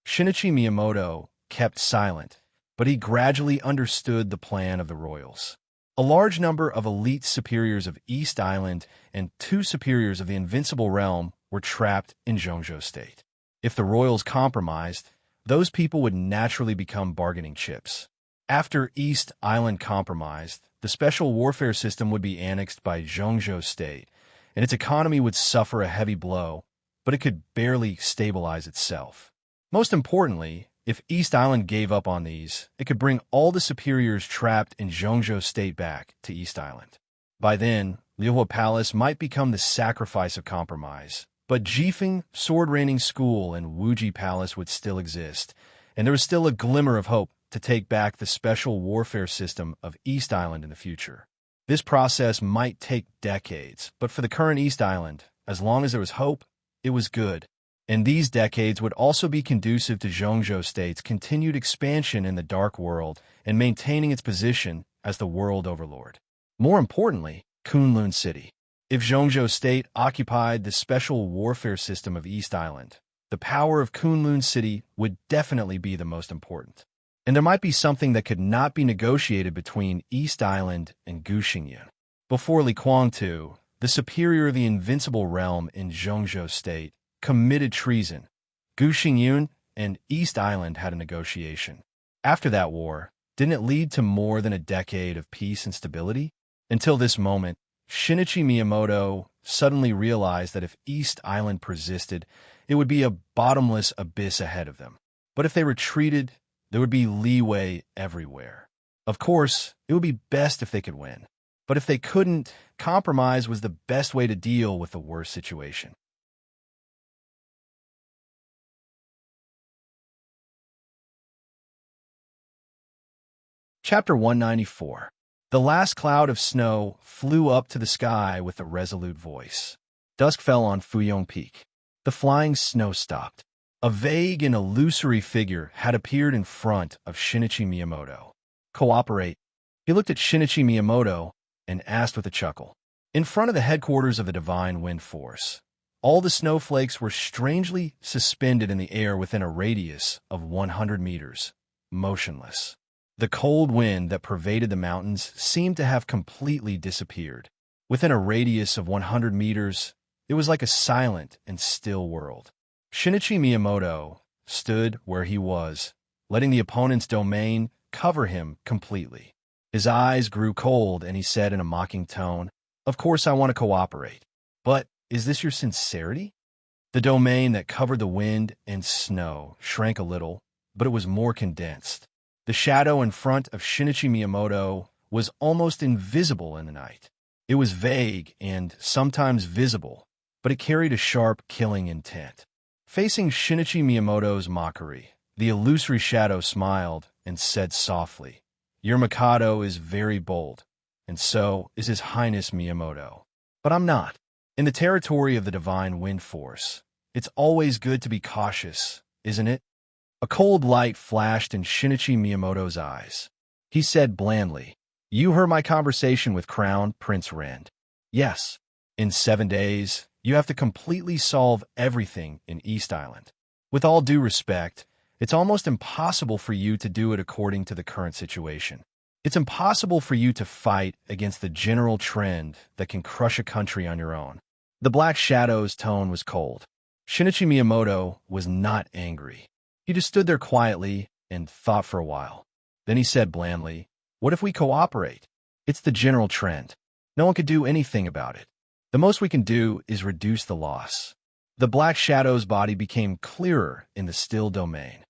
Shinichi Miyamoto kept silent, but he gradually understood the plan of the royals. A large number of elite superiors of East Island and 2 superiors of the Invincible Realm were trapped in Zhongzhou State. If the royals compromised, those people would naturally become bargaining chips. After East Island compromised, the special warfare system would be annexed by Zhongzhou State, and its economy would suffer a heavy blow, but it could barely stabilize itself. Most importantly, if East Island gave up on these, it could bring all the superiors trapped in Zhongzhou State back to East Island. By then, Liuhua Palace might become the sacrifice of compromise, but Jifeng Sword Reigning School and Wuji Palace would still exist, and there was still a glimmer of hope to take back the special warfare system of East Island in the future. This process might take decades, but for the current East Island, as long as there was hope, it was good. And these decades would also be conducive to Zhongzhou State's continued expansion in the Dark World and maintaining its position as the world overlord. More importantly, Kunlun City. If Zhongzhou State occupied the special warfare system of East Island, the power of Kunlun City would definitely be the most important. And there might be something that could not be negotiated between East Island and Gu Xingyun. Before Li Kuangtu, the superior of the Invincible Realm in Zhongzhou State, committed treason, Gu Xingyun and East Island had a negotiation. After that war, didn't it lead to more than a decade of peace and stability? Until this moment, Shinichi Miyamoto suddenly realized that if East Island persisted, it would be a bottomless abyss ahead of them. But if they retreated, there would be leeway everywhere. Of course, it would be best if they could win. But if they couldn't, compromise was the best way to deal with the worst situation. Chapter 194. The last cloud of snow flew up to the sky with a resolute voice. Dusk fell on Fuyong Peak. The flying snow stopped. A vague and illusory figure had appeared in front of Shinichi Miyamoto. "Cooperate." He looked at Shinichi Miyamoto and asked with a chuckle. In front of the headquarters of the Divine Wind Force, all the snowflakes were strangely suspended in the air within a radius of 100 meters, motionless. The cold wind that pervaded the mountains seemed to have completely disappeared. Within a radius of 100 meters, it was like a silent and still world. Shinichi Miyamoto stood where he was, letting the opponent's domain cover him completely. His eyes grew cold and he said in a mocking tone, "Of course I want to cooperate. But is this your sincerity?" The domain that covered the wind and snow shrank a little, but it was more condensed. The shadow in front of Shinichi Miyamoto was almost invisible in the night. It was vague and sometimes visible, but it carried a sharp, killing intent. Facing Shinichi Miyamoto's mockery, the illusory shadow smiled and said softly, "Your Mikado is very bold, and so is His Highness Miyamoto. But I'm not. In the territory of the Divine Wind Force, it's always good to be cautious, isn't it?" A cold light flashed in Shinichi Miyamoto's eyes. He said blandly, "You heard my conversation with Crown Prince Rend. Yes. In 7 days, you have to completely solve everything in East Island. With all due respect, it's almost impossible for you to do it according to the current situation. It's impossible for you to fight against the general trend that can crush a country on your own." The Black Shadow's tone was cold. Shinichi Miyamoto was not angry. He just stood there quietly and thought for a while. Then he said blandly, "What if we cooperate? It's the general trend. No one could do anything about it. The most we can do is reduce the loss." The Black Shadow's body became clearer in the still domain.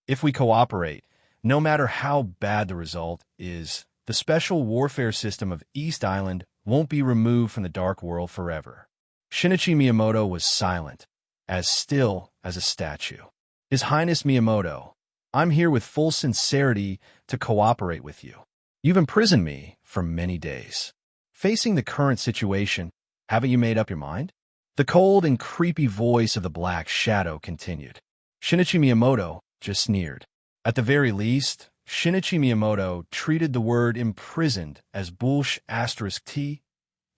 "If we cooperate, no matter how bad the result is, the special warfare system of East Island won't be removed from the Dark World forever." Shinichi Miyamoto was silent. as still as a statue. His Highness Miyamoto, I'm here with full sincerity to cooperate with you. You've imprisoned me for many days. Facing the current situation, haven't you made up your mind? The cold and creepy voice of the Black Shadow continued. Shinichi Miyamoto just sneered. At the very least, Shinichi Miyamoto treated the word imprisoned as *T.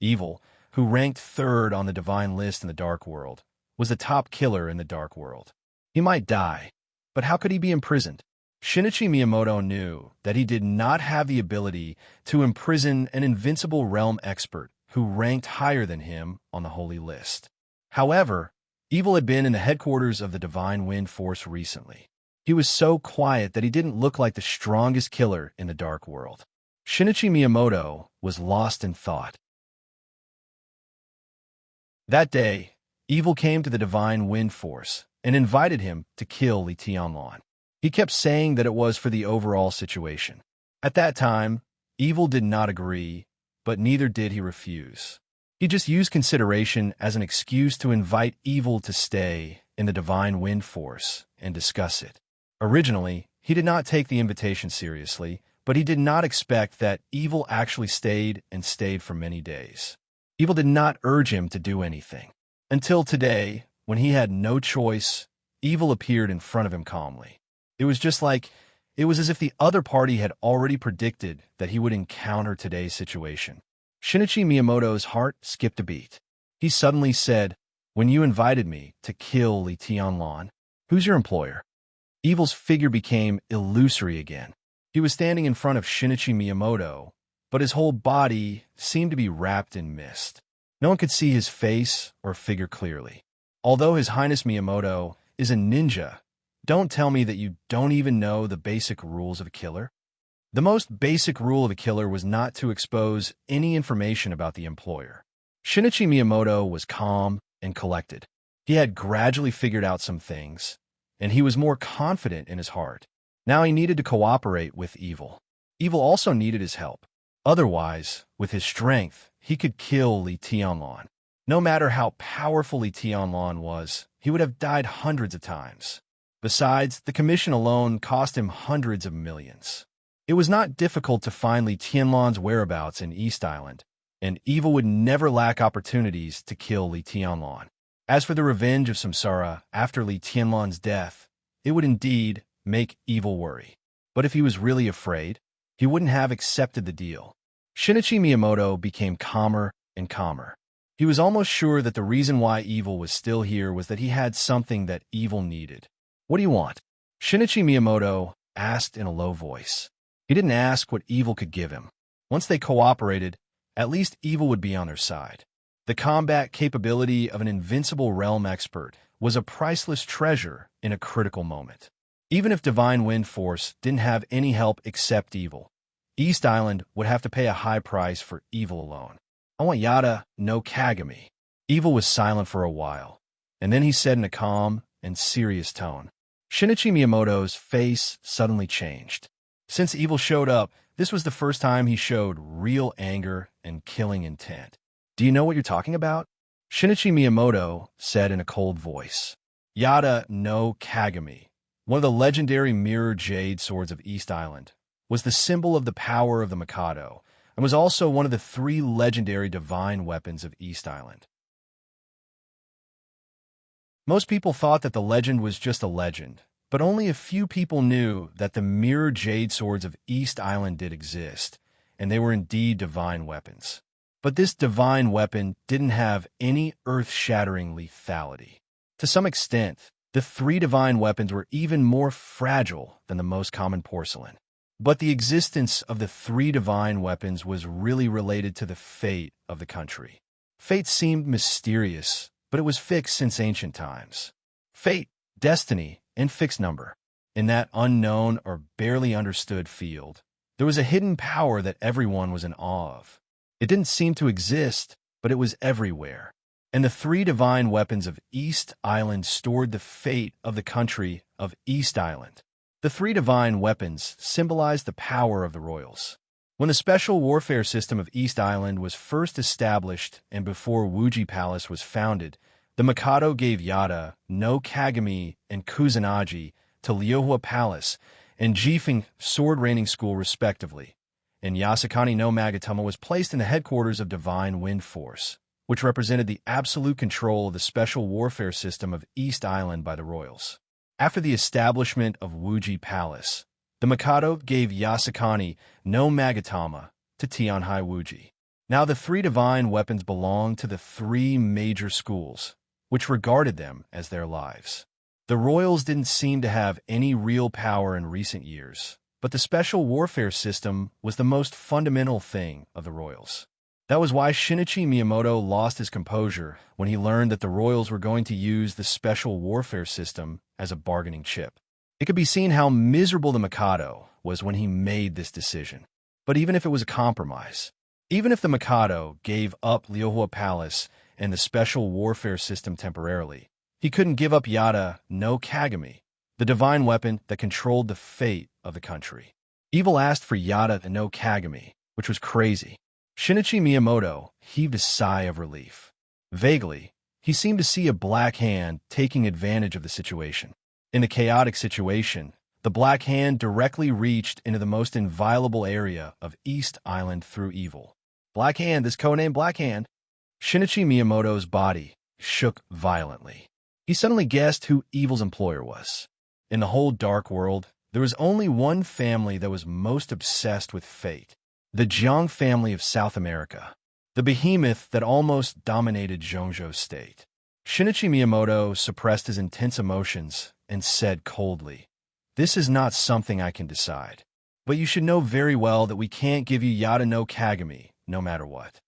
Evil, who ranked third on the divine list in the Dark World, was the top killer in the Dark World. He might die, but how could he be imprisoned? Shinichi Miyamoto knew that he did not have the ability to imprison an invincible realm expert who ranked higher than him on the holy list. However, Evil had been in the headquarters of the Divine Wind Force recently. He was so quiet that he didn't look like the strongest killer in the Dark World. Shinichi Miyamoto was lost in thought. That day, Evil came to the Divine Wind Force and invited him to kill Li Tianlan. He kept saying that it was for the overall situation. At that time, Evil did not agree, but neither did he refuse. He just used consideration as an excuse to invite Evil to stay in the Divine Wind Force and discuss it. Originally, he did not take the invitation seriously, but he did not expect that Evil actually stayed for many days. Evil did not urge him to do anything. Until today, when he had no choice, Evil appeared in front of him calmly. It was as if the other party had already predicted that he would encounter today's situation. Shinichi Miyamoto's heart skipped a beat. He suddenly said, "When you invited me to kill Li Tianlan, who's your employer?" Evil's figure became illusory again. He was standing in front of Shinichi Miyamoto, but his whole body seemed to be wrapped in mist. No one could see his face or figure clearly. Although His Highness Miyamoto is a ninja, don't tell me that you don't even know the basic rules of a killer. The most basic rule of a killer was not to expose any information about the employer. Shinichi Miyamoto was calm and collected. He had gradually figured out some things, and he was more confident in his heart. Now he needed to cooperate with Evil. Evil also needed his help. Otherwise, with his strength, he could kill Li Tianlan. No matter how powerful Li Tianlan was, he would have died hundreds of times. Besides, the commission alone cost him hundreds of millions. It was not difficult to find Li Tianlan's whereabouts in East Island, and Evil would never lack opportunities to kill Li Tianlan. As for the revenge of Samsara after Li Tianlan's death, it would indeed make Evil worry. But if he was really afraid, he wouldn't have accepted the deal. Shinichi Miyamoto became calmer and calmer. He was almost sure that the reason why Evil was still here was that he had something that Evil needed. "What do you want?" Shinichi Miyamoto asked in a low voice. He didn't ask what Evil could give him. Once they cooperated, at least Evil would be on their side. The combat capability of an invincible realm expert was a priceless treasure in a critical moment. Even if Divine Wind Force didn't have any help except Evil, East Island would have to pay a high price for Evil alone. "I want Yada no Kagami." Evil was silent for a while, and then he said in a calm and serious tone. Shinichi Miyamoto's face suddenly changed. Since Evil showed up, this was the first time he showed real anger and killing intent. "Do you know what you're talking about?" Shinichi Miyamoto said in a cold voice. Yada no Kagami, one of the legendary mirror jade swords of East Island, was the symbol of the power of the Mikado, and was also one of the 3 legendary divine weapons of East Island. Most people thought that the legend was just a legend, but only a few people knew that the mirror jade swords of East Island did exist, and they were indeed divine weapons. But this divine weapon didn't have any earth-shattering lethality. To some extent, the 3 divine weapons were even more fragile than the most common porcelain. But the existence of the 3 divine weapons was really related to the fate of the country. Fate seemed mysterious, but it was fixed since ancient times. Fate, destiny, and fixed number. In that unknown or barely understood field, there was a hidden power that everyone was in awe of. It didn't seem to exist, but it was everywhere. And the 3 divine weapons of East Island stored the fate of the country of East Island. The 3 divine weapons symbolized the power of the royals. When the special warfare system of East Island was first established and before Wuji Palace was founded, The Mikado gave Yada no Kagami and Kusanagi to Lyohua Palace and Jifeng Sword Reigning School respectively, and Yasukani no Magatama was placed in the headquarters of Divine Wind Force, which represented the absolute control of the special warfare system of East Island by the royals. After the establishment of Wuji Palace, the Mikado gave Yasukani no Magatama to Tianhai Wuji. Now the three divine weapons belonged to the three major schools, which regarded them as their lives. The royals didn't seem to have any real power in recent years, but the special warfare system was the most fundamental thing of the royals. That was why Shinichi Miyamoto lost his composure when he learned that the royals were going to use the special warfare system as a bargaining chip. It could be seen how miserable the Mikado was when he made this decision. But even if it was a compromise, even if the Mikado gave up Lyohua Palace and the special warfare system temporarily, he couldn't give up Yada no Kagami, the divine weapon that controlled the fate of the country. Evil asked for Yada no Kagami, which was crazy. Shinichi Miyamoto heaved a sigh of relief. Vaguely, he seemed to see a black hand taking advantage of the situation. In the chaotic situation, the black hand directly reached into the most inviolable area of East Island through evil. Black Hand, this codename Black Hand. Shinichi Miyamoto's body shook violently. He suddenly guessed who Evil's employer was. In the whole dark world, there was only one family that was most obsessed with fate. The Jiang family of South America. The behemoth that almost dominated Zhongzhou state. Shinichi Miyamoto suppressed his intense emotions and said coldly, "This is not something I can decide. But you should know very well that we can't give you Yada no Kagami, no matter what."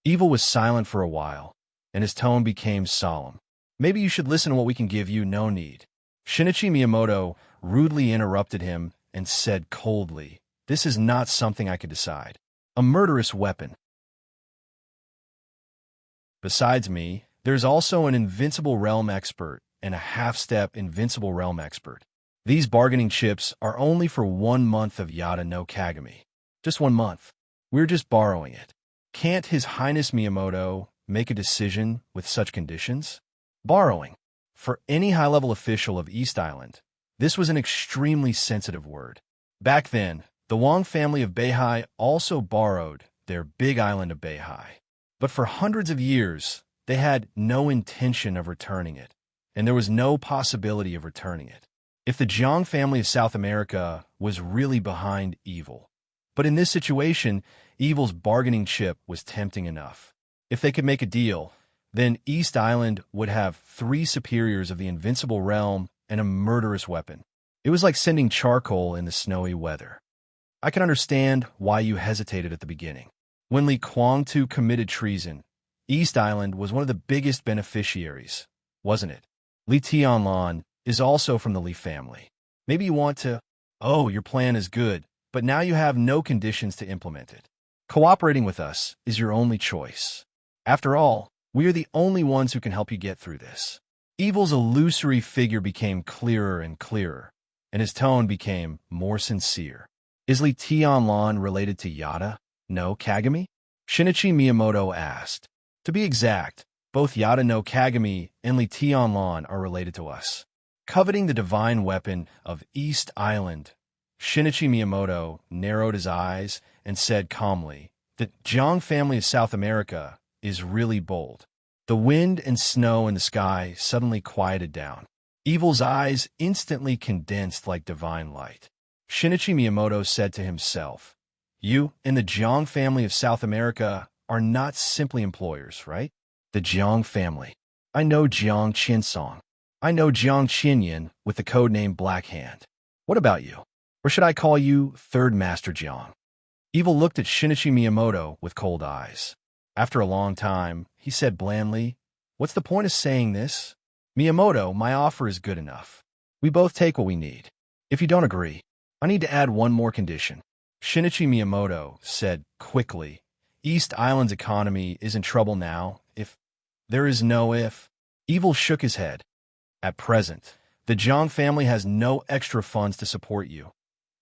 Evil was silent for a while, and his tone became solemn. "Maybe you should listen to what we can give you, no need." Shinichi Miyamoto rudely interrupted him and said coldly, "This is not something I can decide. A murderous weapon. Besides me, there's also an invincible realm expert and a half-step invincible realm expert. These bargaining chips are only for 1 month of Yada no Kagami. Just 1 month. We're just borrowing it. Can't His Highness Miyamoto make a decision with such conditions?" Borrowing. For any high-level official of East Island, this was an extremely sensitive word. Back then, the Wang family of Beihai also borrowed their big island of Beihai. But for hundreds of years, they had no intention of returning it, and there was no possibility of returning it. If the Jiang family of South America was really behind evil. But in this situation, evil's bargaining chip was tempting enough. If they could make a deal, then East Island would have 3 superiors of the invincible realm and a murderous weapon. It was like sending charcoal in the snowy weather. I can understand why you hesitated at the beginning. When Li Kuangtu committed treason, East Island was one of the biggest beneficiaries, wasn't it? Li Tianlan is also from the Li family. Maybe you want to, oh, your plan is good, but now you have no conditions to implement it. Cooperating with us is your only choice. After all, we are the only ones who can help you get through this. Evil's illusory figure became clearer and clearer, and his tone became more sincere. Is Li Tianlan related to Yada no Kagami? Shinichi Miyamoto asked. To be exact, both Yada no Kagami and Li Tianlan are related to us. Coveting the divine weapon of East Island, Shinichi Miyamoto narrowed his eyes and said calmly, "The Jiang family of South America is really bold." The wind and snow in the sky suddenly quieted down. Evil's eyes instantly condensed like divine light. Shinichi Miyamoto said to himself, "You and the Jiang family of South America are not simply employers, right?" The Jiang family. I know Jiang Qinsong. I know Jiang Qinyan with the codename Black Hand. What about you? Or should I call you Third Master Jiang? Evil looked at Shinichi Miyamoto with cold eyes. After a long time, he said blandly, "What's the point of saying this? Miyamoto, my offer is good enough. We both take what we need. If you don't agree, I need to add one more condition." Shinichi Miyamoto said quickly, "East Island's economy is in trouble now. If there is no if." Evil shook his head. At present, the Jiang family has no extra funds to support you,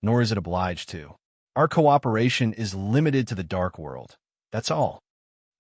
nor is it obliged to. Our cooperation is limited to the dark world. That's all.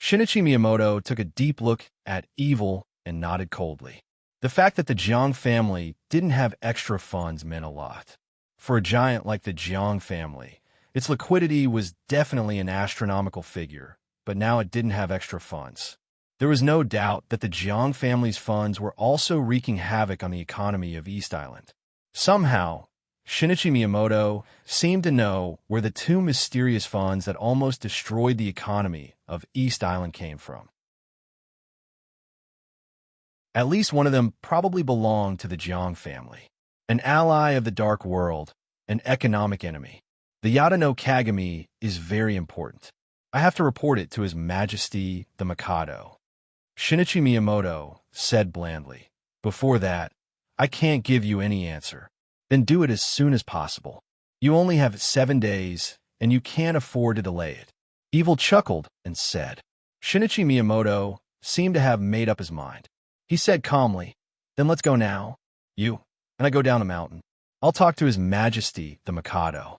Shinichi Miyamoto took a deep look at Evil and nodded coldly. The fact that the Jiang family didn't have extra funds meant a lot. For a giant like the Jiang family, its liquidity was definitely an astronomical figure, but now it didn't have extra funds. There was no doubt that the Jiang family's funds were also wreaking havoc on the economy of East Island. Somehow, Shinichi Miyamoto seemed to know where the two mysterious funds that almost destroyed the economy of East Island came from. At least one of them probably belonged to the Jiang family, an ally of the Dark World, an economic enemy. The Yada no Kagami is very important. I have to report it to His Majesty the Mikado. Shinichi Miyamoto said blandly. Before that, I can't give you any answer. Then do it as soon as possible. You only have 7 days, and you can't afford to delay it. Evil chuckled and said. Shinichi Miyamoto seemed to have made up his mind. He said calmly, then let's go now. You and I go down a mountain. I'll talk to His Majesty the Mikado.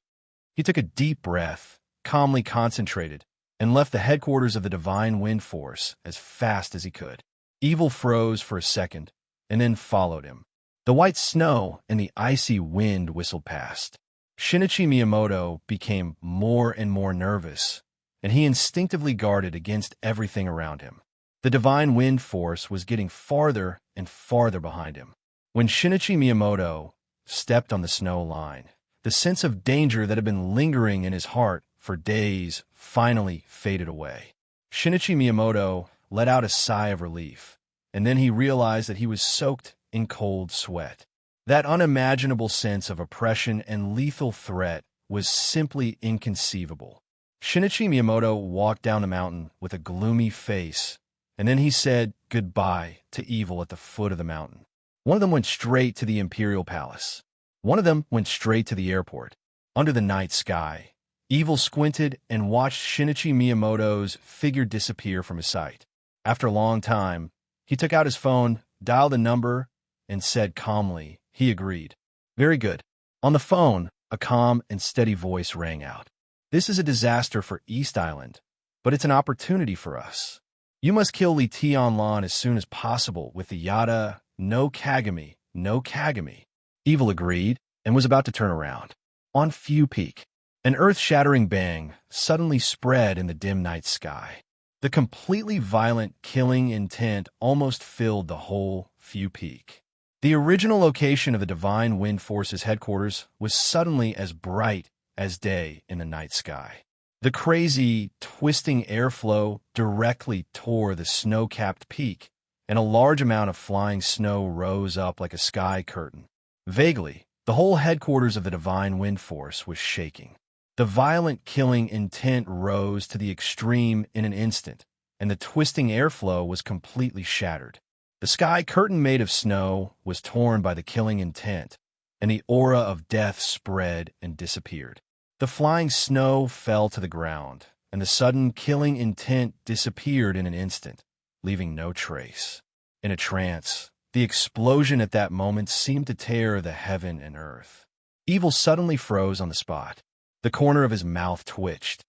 He took a deep breath, calmly concentrated, and left the headquarters of the Divine Wind Force as fast as he could. Evil froze for a second, and then followed him. The white snow and the icy wind whistled past. Shinichi Miyamoto became more and more nervous, and he instinctively guarded against everything around him. The Divine Wind Force was getting farther and farther behind him. When Shinichi Miyamoto stepped on the snow line, the sense of danger that had been lingering in his heart for days finally faded away. Shinichi Miyamoto let out a sigh of relief, and then he realized that he was soaked in cold sweat. That unimaginable sense of oppression and lethal threat was simply inconceivable. Shinichi Miyamoto walked down the mountain with a gloomy face, and then he said goodbye to evil at the foot of the mountain. One of them went straight to the Imperial Palace. One of them went straight to the airport. Under the night sky, evil squinted and watched Shinichi Miyamoto's figure disappear from his sight. After a long time, he took out his phone, dialed a number, and said calmly, he agreed. Very good. On the phone, a calm and steady voice rang out. This is a disaster for East Island, but it's an opportunity for us. You must kill Li Tianlan as soon as possible with the Yada no Kagami, no Kagami. Evil agreed and was about to turn around. On Few Peak, an earth-shattering bang suddenly spread in the dim night sky. The completely violent killing intent almost filled the whole Few Peak. The original location of the Divine Wind Force's headquarters was suddenly as bright as day in the night sky. The crazy, twisting airflow directly tore the snow-capped peak, and a large amount of flying snow rose up like a sky curtain. Vaguely, the whole headquarters of the Divine Wind Force was shaking. The violent killing intent rose to the extreme in an instant, and the twisting airflow was completely shattered. The sky curtain made of snow was torn by the killing intent, and the aura of death spread and disappeared. The flying snow fell to the ground, and the sudden killing intent disappeared in an instant, leaving no trace. In a trance, the explosion at that moment seemed to tear the heaven and earth. Evil suddenly froze on the spot. The corner of his mouth twitched.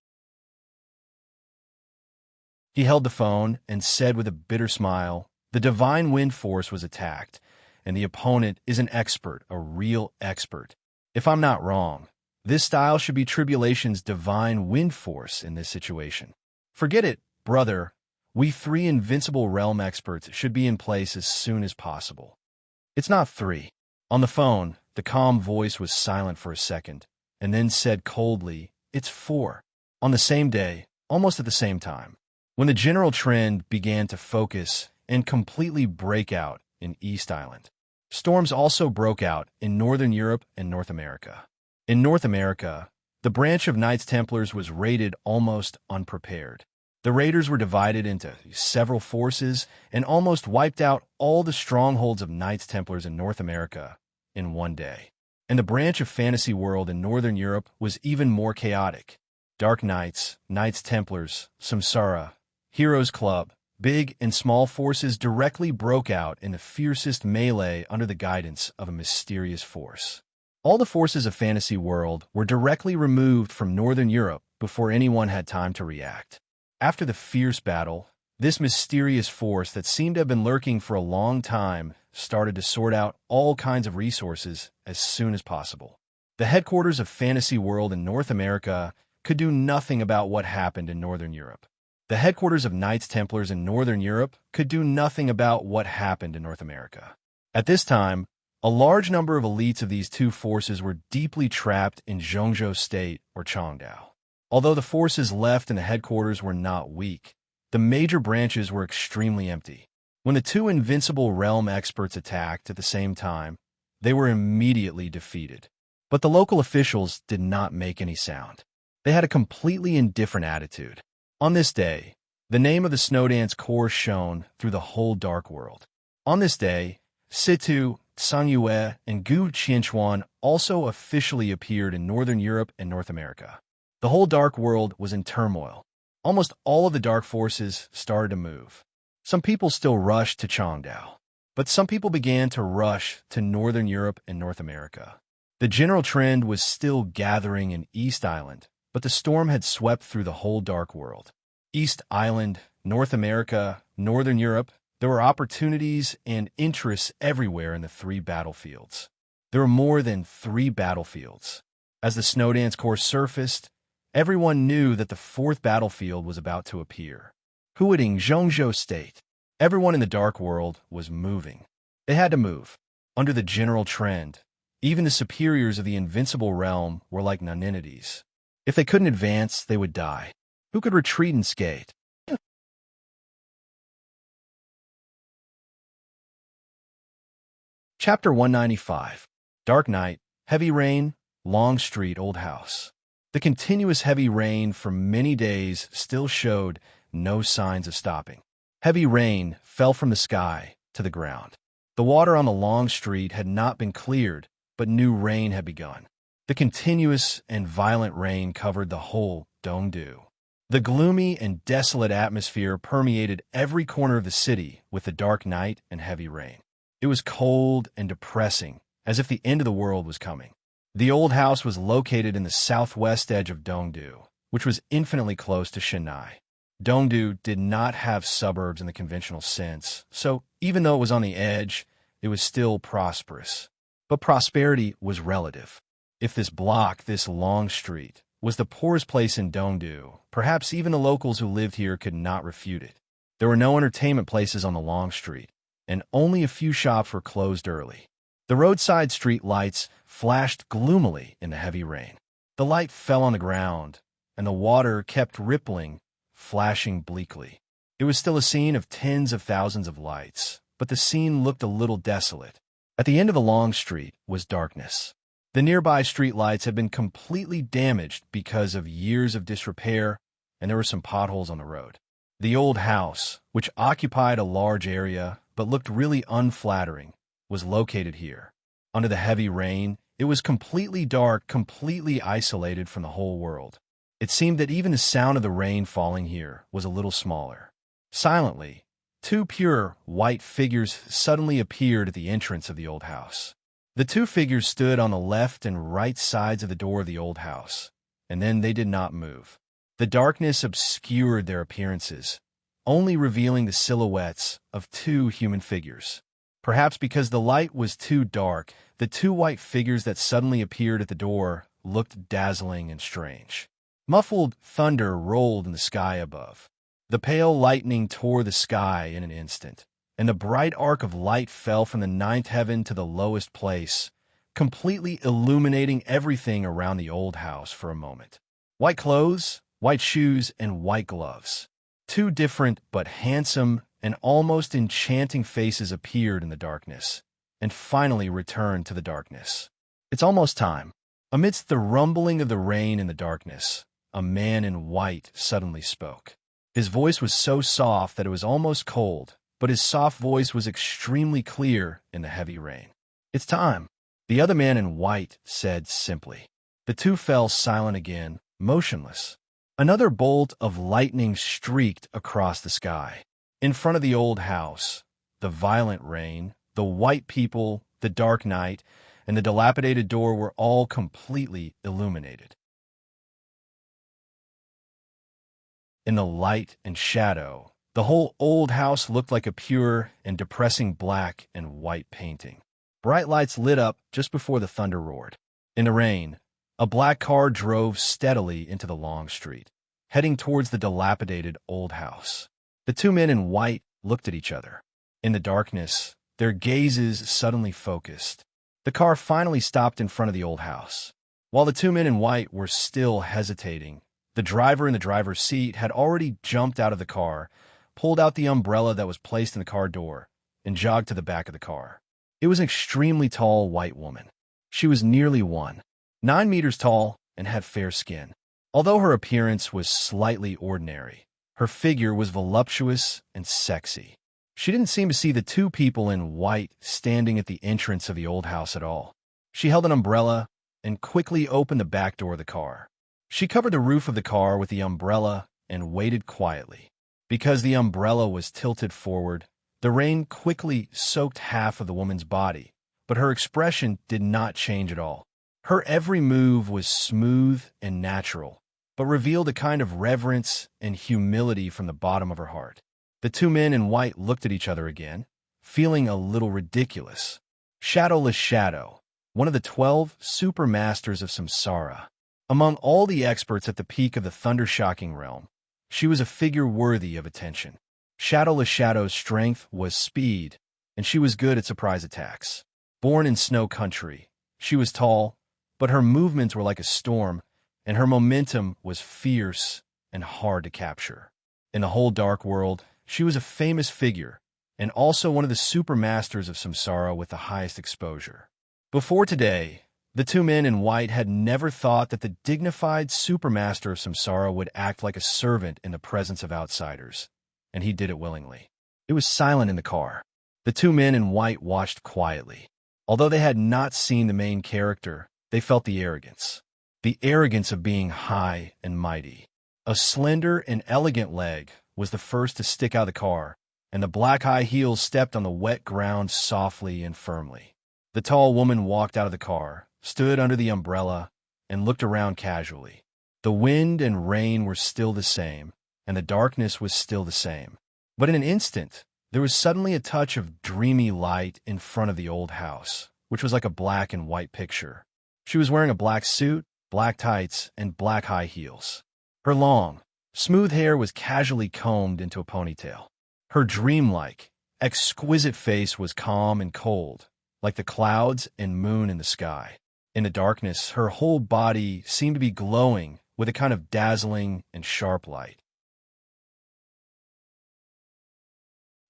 He held the phone and said with a bitter smile, the Divine Wind Force was attacked, and the opponent is an expert, a real expert. If I'm not wrong, this style should be Tribulation's Divine Wind Force in this situation. Forget it, brother. We 3 invincible realm experts should be in place as soon as possible. It's not 3. On the phone, the calm voice was silent for a second, and then said coldly, it's 4. On the same day, almost at the same time, when the general trend began to focus and completely break out in East Island. Storms also broke out in Northern Europe and North America. In North America, the branch of Knights Templars was raided almost unprepared. The raiders were divided into several forces and almost wiped out all the strongholds of Knights Templars in North America in one day. And the branch of Fantasy World in Northern Europe was even more chaotic. Dark Knights, Knights Templars, Samsara, Heroes Club, big and small forces directly broke out in the fiercest melee under the guidance of a mysterious force. All the forces of Fantasy World were directly removed from Northern Europe before anyone had time to react. After the fierce battle, This mysterious force that seemed to have been lurking for a long time started to sort out all kinds of resources as soon as possible. The headquarters of Fantasy World in North America could do nothing about what happened in Northern Europe. The headquarters of Knights Templars in Northern Europe could do nothing about what happened in North America. At this time, a large number of elites of these two forces were deeply trapped in Zhongzhou State or Chongdao. Although the forces left in the headquarters were not weak, the major branches were extremely empty. When the two invincible realm experts attacked at the same time, they were immediately defeated. But the local officials did not make any sound. They had a completely indifferent attitude. On this day, the name of the Snowdance Corps shone through the whole dark world. On this day, Situ, Sanyue, and Gu Qianchuan also officially appeared in Northern Europe and North America. The whole dark world was in turmoil. Almost all of the dark forces started to move. Some people still rushed to Chongdao, but some people began to rush to Northern Europe and North America. The general trend was still gathering in East Island, but the storm had swept through the whole dark world. East Island, North America, Northern Europe, there were opportunities and interests everywhere in the three battlefields. There were more than 3 battlefields. As the Snowdance Corps surfaced, everyone knew that the 4th battlefield was about to appear. Huading Zhongzhou State. Everyone in the dark world was moving. They had to move. Under the general trend, even the superiors of the invincible realm were like nonentities. If they couldn't advance, they would die. Who could retreat and skate? Chapter 195. Dark Night, Heavy Rain, Long Street, Old House. The continuous heavy rain for many days still showed no signs of stopping. Heavy rain fell from the sky to the ground. The water on the long street had not been cleared, but new rain had begun. The continuous and violent rain covered the whole Dongdu. The gloomy and desolate atmosphere permeated every corner of the city with the dark night and heavy rain. It was cold and depressing, as if the end of the world was coming. The old house was located in the southwest edge of Dongdu, which was infinitely close to Shanghai. Dongdu did not have suburbs in the conventional sense, so even though it was on the edge, it was still prosperous. But prosperity was relative. If this block, this long street, was the poorest place in Dongdu, perhaps even the locals who lived here could not refute it. There were no entertainment places on the long street, and only a few shops were closed early. The roadside street lights flashed gloomily in the heavy rain. The light fell on the ground, and the water kept rippling, flashing bleakly. It was still a scene of tens of thousands of lights, but the scene looked a little desolate. At the end of the long street was darkness. The nearby street lights had been completely damaged because of years of disrepair, and there were some potholes on the road. The old house, which occupied a large area but looked really unflattering, was located here. Under the heavy rain, it was completely dark, completely isolated from the whole world. It seemed that even the sound of the rain falling here was a little smaller. Silently, 2 pure, white figures suddenly appeared at the entrance of the old house. The 2 figures stood on the left and right sides of the door of the old house, and then they did not move. The darkness obscured their appearances, only revealing the silhouettes of 2 human figures. Perhaps because the light was too dark, the 2 white figures that suddenly appeared at the door looked dazzling and strange. Muffled thunder rolled in the sky above. The pale lightning tore the sky in an instant, and the bright arc of light fell from the 9th heaven to the lowest place, completely illuminating everything around the old house for a moment. White clothes, white shoes, and white gloves. 2 different but handsome and almost enchanting faces appeared in the darkness, and finally returned to the darkness. It's almost time. Amidst the rumbling of the rain in the darkness, a man in white suddenly spoke. His voice was so soft that it was almost cold, but his soft voice was extremely clear in the heavy rain. "It's time," the other man in white said simply. The 2 fell silent again, motionless. Another bolt of lightning streaked across the sky. In front of the old house, the violent rain, the white people, the dark night, and the dilapidated door were all completely illuminated. In the light and shadow, The whole old house looked like a pure and depressing black and white painting. Bright lights lit up just before the thunder roared. In the rain, a black car drove steadily into the long street, heading towards the dilapidated old house. The two men in white looked at each other. In the darkness, their gazes suddenly focused. The car finally stopped in front of the old house. While the two men in white were still hesitating, the driver in the driver's seat had already jumped out of the car, pulled out the umbrella that was placed in the car door, and jogged to the back of the car. It was an extremely tall white woman. She was nearly 9 meters tall and had fair skin. Although her appearance was slightly ordinary, her figure was voluptuous and sexy. She didn't seem to see the two people in white standing at the entrance of the old house at all. She held an umbrella and quickly opened the back door of the car. She covered the roof of the car with the umbrella and waited quietly. Because the umbrella was tilted forward, the rain quickly soaked half of the woman's body, but her expression did not change at all. Her every move was smooth and natural, but revealed a kind of reverence and humility from the bottom of her heart. The two men in white looked at each other again, feeling a little ridiculous. Shadowless Shadow, one of the 12 super masters of samsara. Among all the experts at the peak of the thunder-shocking realm, she was a figure worthy of attention. Shadowless Shadow's strength was speed, and she was good at surprise attacks. Born in snow country, she was tall, but her movements were like a storm, and her momentum was fierce and hard to capture. In the whole dark world, she was a famous figure, and also one of the super masters of samsara with the highest exposure. Before today, the two men in white had never thought that the dignified supermaster of samsara would act like a servant in the presence of outsiders, and he did it willingly. It was silent in the car. The two men in white watched quietly. Although they had not seen the main character, they felt the arrogance. The arrogance of being high and mighty. A slender and elegant leg was the first to stick out of the car, and the black high heels stepped on the wet ground softly and firmly. The tall woman walked out of the car, stood under the umbrella, and looked around casually. The wind and rain were still the same, and the darkness was still the same. But in an instant, there was suddenly a touch of dreamy light in front of the old house, which was like a black and white picture. She was wearing a black suit, black tights, and black high heels. Her long, smooth hair was casually combed into a ponytail. Her dreamlike, exquisite face was calm and cold, like the clouds and moon in the sky. In the darkness, her whole body seemed to be glowing with a kind of dazzling and sharp light.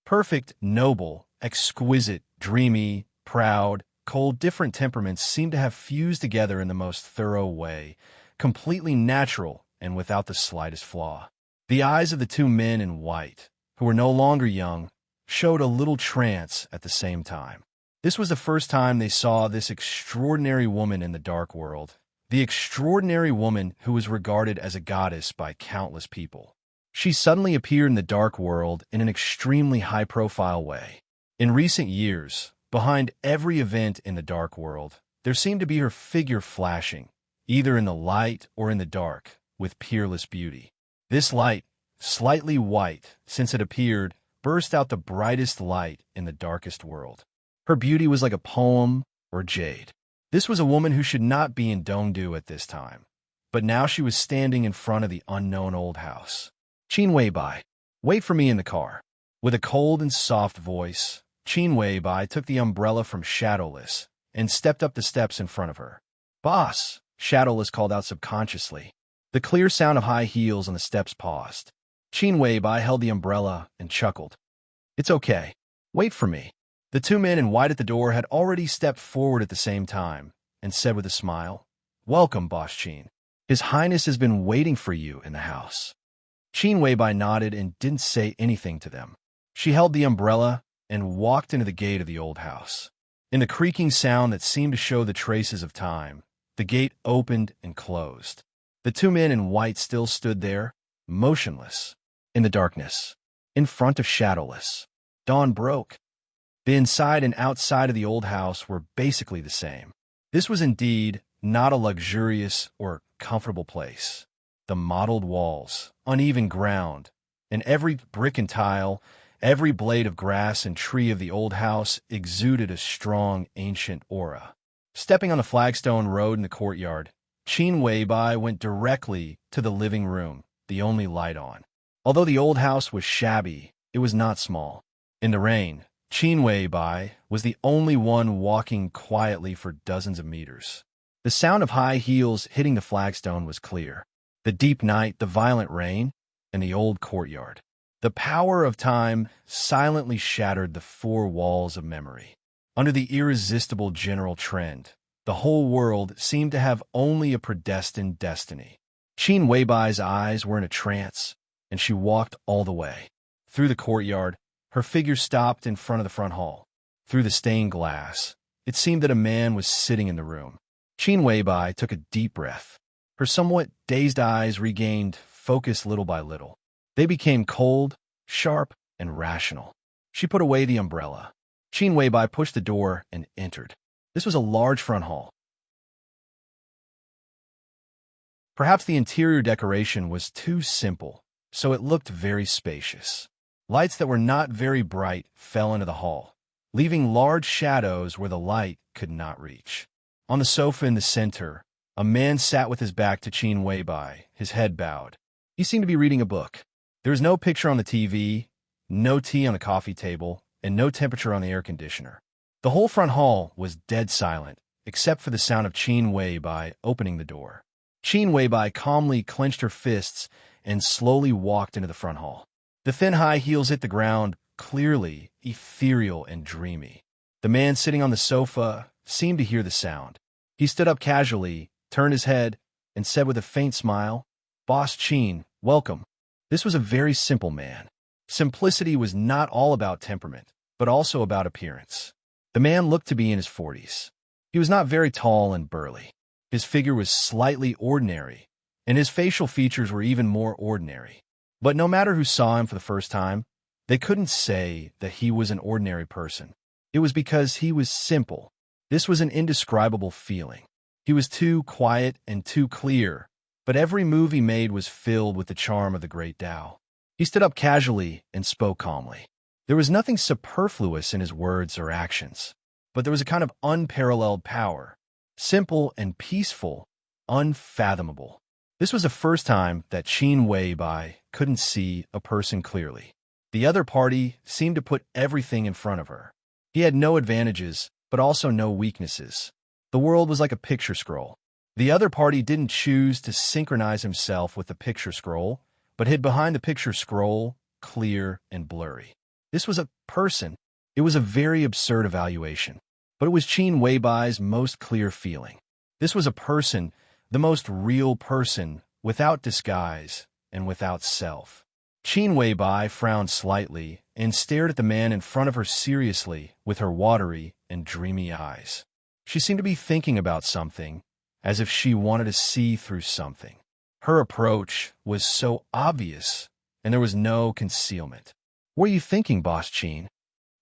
Perfect, noble, exquisite, dreamy, proud, cold, different temperaments seemed to have fused together in the most thorough way, completely natural and without the slightest flaw. The eyes of the two men in white, who were no longer young, showed a little trance at the same time. This was the first time they saw this extraordinary woman in the dark world, the extraordinary woman who was regarded as a goddess by countless people. She suddenly appeared in the dark world in an extremely high-profile way. In recent years, behind every event in the dark world, there seemed to be her figure flashing, either in the light or in the dark, with peerless beauty. This light, slightly white since it appeared, burst out the brightest light in the darkest world. Her beauty was like a poem or jade. This was a woman who should not be in Dongdu at this time, but now she was standing in front of the unknown old house. Qin Weibai, wait for me in the car. With a cold and soft voice, Qin Weibai took the umbrella from Shadowless and stepped up the steps in front of her. Boss, Shadowless called out subconsciously. The clear sound of high heels on the steps paused. Qin Weibai held the umbrella and chuckled. It's okay. Wait for me. The two men in white at the door had already stepped forward at the same time and said with a smile, Welcome, Boss Qin. His Highness has been waiting for you in the house. Qin Weibai nodded and didn't say anything to them. She held the umbrella and walked into the gate of the old house. In the creaking sound that seemed to show the traces of time, the gate opened and closed. The two men in white still stood there, motionless, in the darkness, in front of Shadowless. Dawn broke. The inside and outside of the old house were basically the same. This was indeed not a luxurious or comfortable place. The mottled walls, uneven ground, and every brick and tile, every blade of grass and tree of the old house exuded a strong, ancient aura. Stepping on the flagstone road in the courtyard, Qin Weibai went directly to the living room, the only light on. Although the old house was shabby, it was not small. In the rain, Qin Weibai was the only one walking quietly for dozens of meters. The sound of high heels hitting the flagstone was clear. The deep night, the violent rain, and the old courtyard. The power of time silently shattered the four walls of memory. Under the irresistible general trend, the whole world seemed to have only a predestined destiny. Qin Weibai's eyes were in a trance, and she walked all the way. Through the courtyard, her figure stopped in front of the front hall. Through the stained glass, it seemed that a man was sitting in the room. Qin Weibai took a deep breath. Her somewhat dazed eyes regained focus little by little. They became cold, sharp, and rational. She put away the umbrella. Qin Weibai pushed the door and entered. This was a large front hall. Perhaps the interior decoration was too simple, so it looked very spacious. Lights that were not very bright fell into the hall, leaving large shadows where the light could not reach. On the sofa in the center, a man sat with his back to Qin Weibai, his head bowed. He seemed to be reading a book. There was no picture on the TV, no tea on the coffee table, and no temperature on the air conditioner. The whole front hall was dead silent, except for the sound of Qin Weibai opening the door. Qin Weibai calmly clenched her fists and slowly walked into the front hall. The thin high heels hit the ground, clearly ethereal and dreamy. The man sitting on the sofa seemed to hear the sound. He stood up casually, turned his head, and said with a faint smile, "Boss Qin, welcome." This was a very simple man. Simplicity was not all about temperament, but also about appearance. The man looked to be in his 40s. He was not very tall and burly. His figure was slightly ordinary, and his facial features were even more ordinary. But no matter who saw him for the first time, they couldn't say that he was an ordinary person. It was because he was simple. This was an indescribable feeling. He was too quiet and too clear, but every move he made was filled with the charm of the great Tao. He stood up casually and spoke calmly. There was nothing superfluous in his words or actions, but there was a kind of unparalleled power, simple and peaceful, unfathomable. This was the first time that Qin Weibai couldn't see a person clearly. The other party seemed to put everything in front of her. He had no advantages, but also no weaknesses. The world was like a picture scroll. The other party didn't choose to synchronize himself with the picture scroll, but hid behind the picture scroll, clear and blurry. This was a person. It was a very absurd evaluation, but it was Qin Weibai's most clear feeling. This was a person, the most real person, without disguise and without self. Qin Weibai frowned slightly and stared at the man in front of her seriously with her watery and dreamy eyes. She seemed to be thinking about something, as if she wanted to see through something. Her approach was so obvious, and there was no concealment. "What are you thinking, Boss Qin?"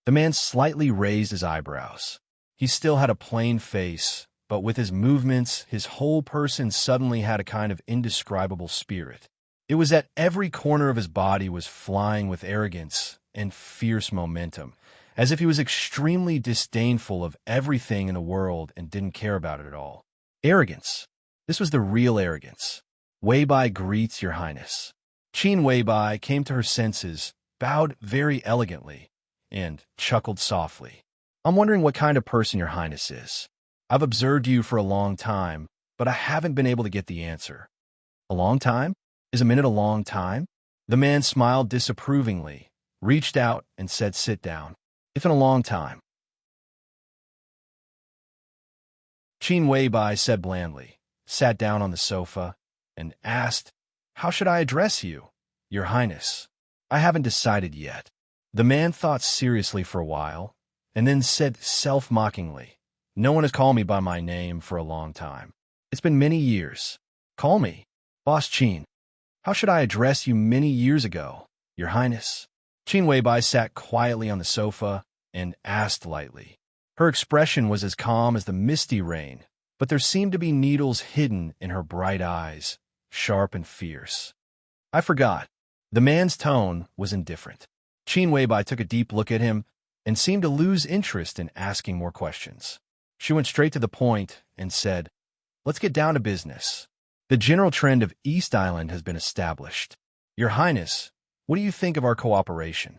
The man slightly raised his eyebrows. He still had a plain face, but with his movements, his whole person suddenly had a kind of indescribable spirit. It was that every corner of his body was flying with arrogance and fierce momentum, as if he was extremely disdainful of everything in the world and didn't care about it at all. Arrogance. This was the real arrogance. "Weibai greets your highness." Qin Weibai came to her senses, bowed very elegantly, and chuckled softly. "I'm wondering what kind of person your highness is. I've observed you for a long time, but I haven't been able to get the answer." "A long time? Is a minute a long time?" The man smiled disapprovingly, reached out, and said, "Sit down. It's been a long time." Qin Weibai said blandly, sat down on the sofa, and asked, "How should I address you, your highness?" "I haven't decided yet." The man thought seriously for a while, and then said self-mockingly, "No one has called me by my name for a long time. It's been many years. Call me Boss Qin. How should I address you many years ago, your highness?" Qin Weibai sat quietly on the sofa and asked lightly. Her expression was as calm as the misty rain, but there seemed to be needles hidden in her bright eyes, sharp and fierce. "I forgot. The man's tone was indifferent. Qin Weibai took a deep look at him and seemed to lose interest in asking more questions. She went straight to the point and said, "Let's get down to business. The general trend of East Island has been established. Your Highness, what do you think of our cooperation?"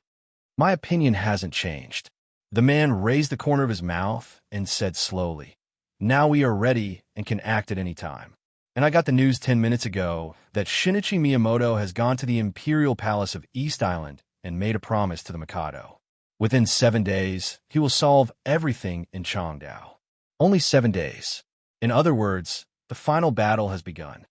"My opinion hasn't changed." The man raised the corner of his mouth and said slowly, "Now we are ready and can act at any time. And I got the news 10 minutes ago that Shinichi Miyamoto has gone to the Imperial Palace of East Island and made a promise to the Mikado. Within 7 days, he will solve everything in Changdao. Only 7 days. In other words, the final battle has begun."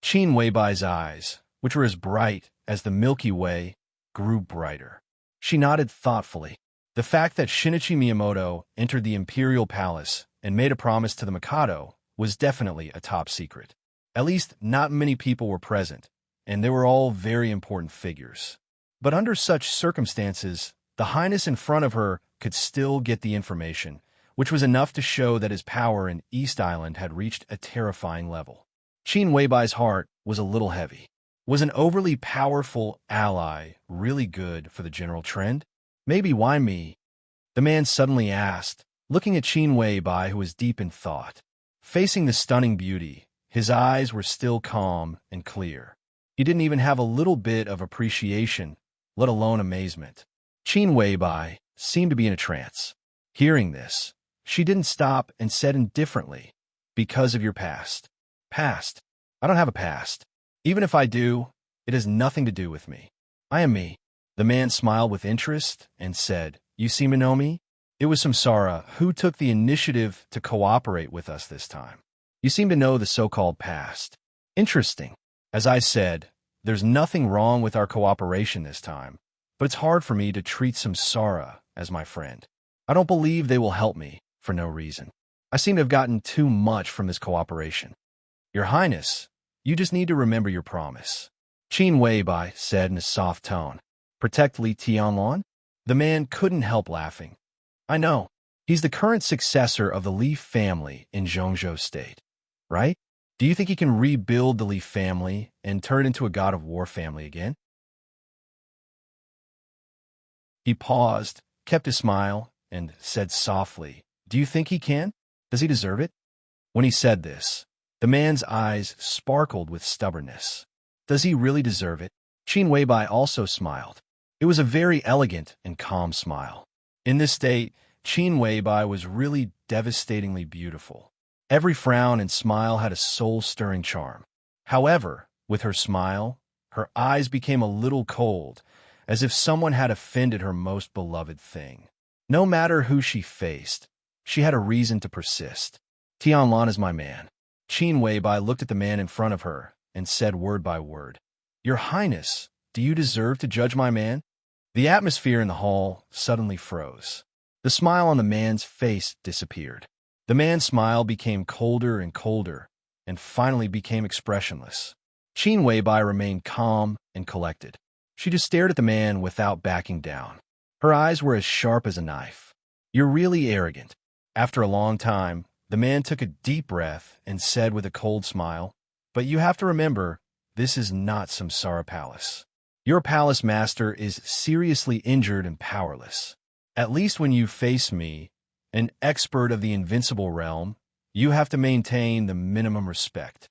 Qin Weibai's eyes, which were as bright as the Milky Way, grew brighter. She nodded thoughtfully. The fact that Shinichi Miyamoto entered the Imperial Palace and made a promise to the Mikado was definitely a top secret. At least not many people were present, and they were all very important figures. But under such circumstances, the Highness in front of her could still get the information, which was enough to show that his power in East Island had reached a terrifying level. Qin Weibai's heart was a little heavy. Was an overly powerful ally really good for the general trend? Maybe why me? The man suddenly asked, looking at Qin Weibai, who was deep in thought. Facing the stunning beauty, his eyes were still calm and clear. He didn't even have a little bit of appreciation, let alone amazement. Qin Weibai seemed to be in a trance. Hearing this, she didn't stop and said indifferently, "Because of your past." "Past? I don't have a past. Even if I do, it has nothing to do with me. I am me." The man smiled with interest and said, "You seem to know me? It was Samsara who took the initiative to cooperate with us this time. You seem to know the so-called past. Interesting. As I said, there's nothing wrong with our cooperation this time, but it's hard for me to treat Samsara as my friend. I don't believe they will help me for no reason. I seem to have gotten too much from this cooperation. Your Highness, you just need to remember your promise." Qin Weibai said in a soft tone. "Protect Li Tianlan?" The man couldn't help laughing. "I know. He's the current successor of the Li family in Zhongzhou State, right? Do you think he can rebuild the Li family and turn it into a god of war family again?" He paused, kept his smile, and said softly, "Do you think he can? Does he deserve it?" When he said this, the man's eyes sparkled with stubbornness. Does he really deserve it? Qin Weibai also smiled. It was a very elegant and calm smile. In this state, Qin Weibai was really devastatingly beautiful. Every frown and smile had a soul-stirring charm. However, with her smile, her eyes became a little cold, as if someone had offended her most beloved thing. No matter who she faced, she had a reason to persist. "Tianlan is my man." Qin Weibai looked at the man in front of her and said word by word, "Your Highness, do you deserve to judge my man?" The atmosphere in the hall suddenly froze. The smile on the man's face disappeared. The man's smile became colder and colder, and finally became expressionless. Qin Weibai remained calm and collected. She just stared at the man without backing down. Her eyes were as sharp as a knife. "You're really arrogant." After a long time, the man took a deep breath and said with a cold smile, "But you have to remember, this is not Samsara Palace. Your palace master is seriously injured and powerless. At least when you face me, an expert of the invincible realm, you have to maintain the minimum respect.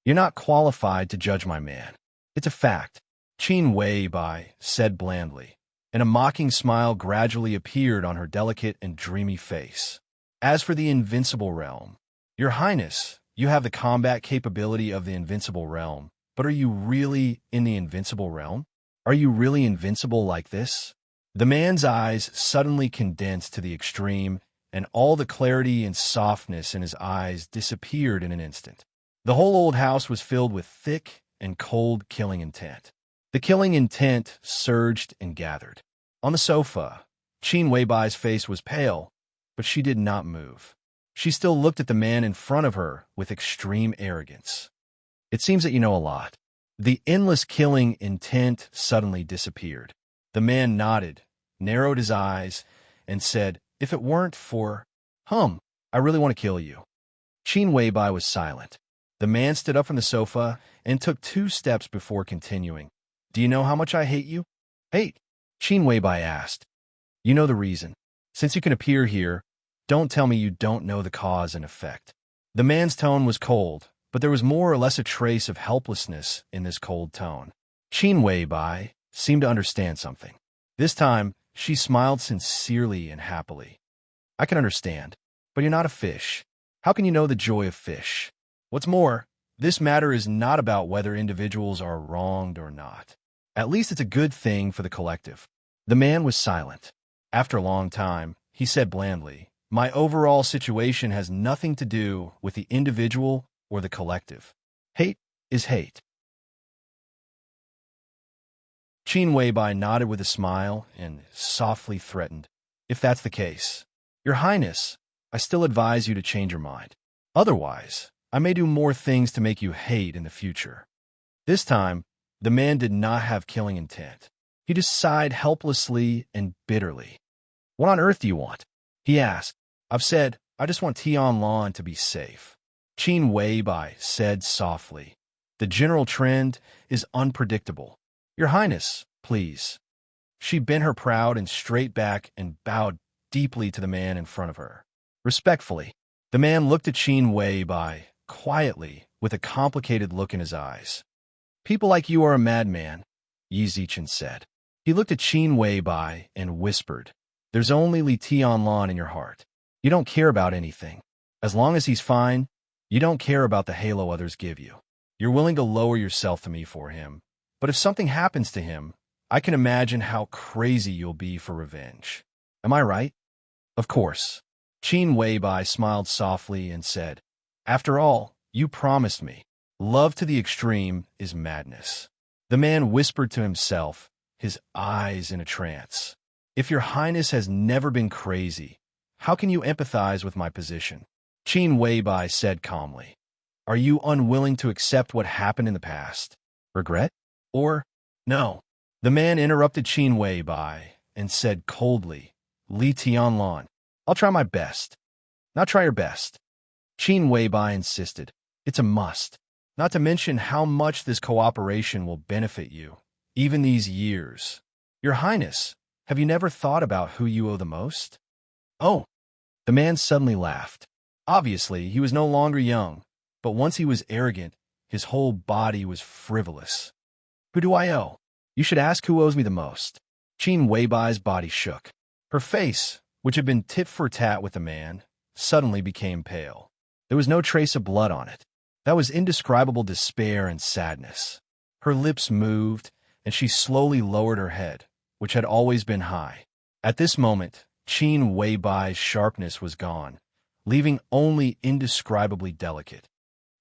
You're not qualified to judge my man. It's a fact." Qin Weibai said blandly, and a mocking smile gradually appeared on her delicate and dreamy face. "As for the invincible realm, Your Highness, you have the combat capability of the invincible realm, but are you really in the invincible realm? Are you really invincible like this?" The man's eyes suddenly condensed to the extreme, and all the clarity and softness in his eyes disappeared in an instant. The whole old house was filled with thick and cold killing intent. The killing intent surged and gathered. On the sofa, Qin Weibai's face was pale, but she did not move. She still looked at the man in front of her with extreme arrogance. "It seems that you know a lot." The endless killing intent suddenly disappeared. The man nodded, narrowed his eyes, and said, "If it weren't for, I really want to kill you." Qin Weibai was silent. The man stood up from the sofa and took 2 steps before continuing. Do you know how much I hate you? Hate? Qin Weibai asked. You know the reason. Since you can appear here, don't tell me you don't know the cause and effect. The man's tone was cold, but there was more or less a trace of helplessness in this cold tone. Qin Weibai seemed to understand something. This time, she smiled sincerely and happily. I can understand, but you're not a fish. How can you know the joy of fish? What's more, this matter is not about whether individuals are wronged or not. At least it's a good thing for the collective. The man was silent. After a long time, he said blandly, my overall situation has nothing to do with the individual or the collective. Hate is hate. Qin Weibai nodded with a smile and softly threatened, if that's the case, Your Highness, I still advise you to change your mind. Otherwise, I may do more things to make you hate in the future. This time, the man did not have killing intent. He just sighed helplessly and bitterly. What on earth do you want? He asked. I've said, I just want Tianlan to be safe. Qin Weibai said softly. The general trend is unpredictable. Your Highness, please. She bent her proud and straight back and bowed deeply to the man in front of her. Respectfully, the man looked at Qin Weibai quietly with a complicated look in his eyes. People like you are a madman, Yi Zichen said. He looked at Qin Weibai and whispered, There's only Li Tianlan in your heart. You don't care about anything. As long as he's fine, you don't care about the halo others give you. You're willing to lower yourself to me for him. But if something happens to him, I can imagine how crazy you'll be for revenge. Am I right? Of course. Qin Weibai smiled softly and said, After all, you promised me. Love to the extreme is madness. The man whispered to himself, his eyes in a trance. If your Highness has never been crazy, how can you empathize with my position? Qin Weibai said calmly. Are you unwilling to accept what happened in the past? Regret? Or, no. The man interrupted Qin Weibai and said coldly, Li Tianlan, I'll try my best. Now try your best. Qin Weibai insisted. It's a must. Not to mention how much this cooperation will benefit you, even these years. Your Highness, have you never thought about who you owe the most? Oh. The man suddenly laughed. Obviously, he was no longer young, but once he was arrogant, his whole body was frivolous. Who do I owe? You should ask who owes me the most. Qin Weibai's body shook. Her face, which had been tit for tat with the man, suddenly became pale. There was no trace of blood on it. That was indescribable despair and sadness. Her lips moved, and she slowly lowered her head, which had always been high. At this moment, Qin Weibai's sharpness was gone, leaving only indescribably delicate.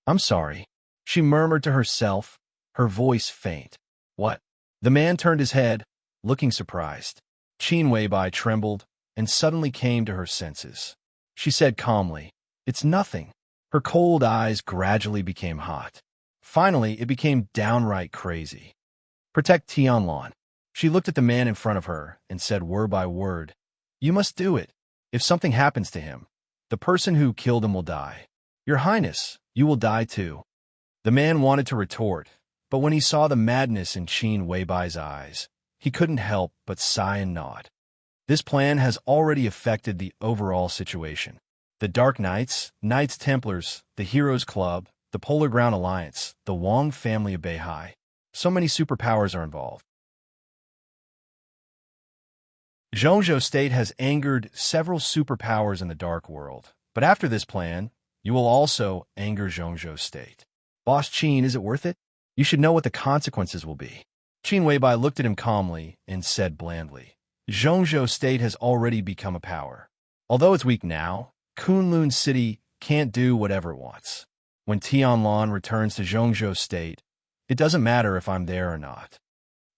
I'm sorry, she murmured to herself, her voice faint. What? The man turned his head, looking surprised. Qin Weibai trembled and suddenly came to her senses. She said calmly, It's nothing. Her cold eyes gradually became hot. Finally, it became downright crazy. Protect Tianlan. She looked at the man in front of her and said word by word, You must do it. If something happens to him, the person who killed him will die. Your Highness, you will die too. The man wanted to retort, but when he saw the madness in Qin Weibai's eyes, he couldn't help but sigh and nod. This plan has already affected the overall situation. The Dark Knights, Knights Templars, the Heroes Club, the Polar Ground Alliance, the Wang family of Beihai. So many superpowers are involved. Zhongzhou State has angered several superpowers in the Dark World, but after this plan, you will also anger Zhongzhou State. Boss Qin, is it worth it? You should know what the consequences will be. Qin Weibai looked at him calmly and said blandly, Zhongzhou State has already become a power. Although it's weak now, Kunlun City can't do whatever it wants. When Tianlan returns to Zhongzhou State, it doesn't matter if I'm there or not.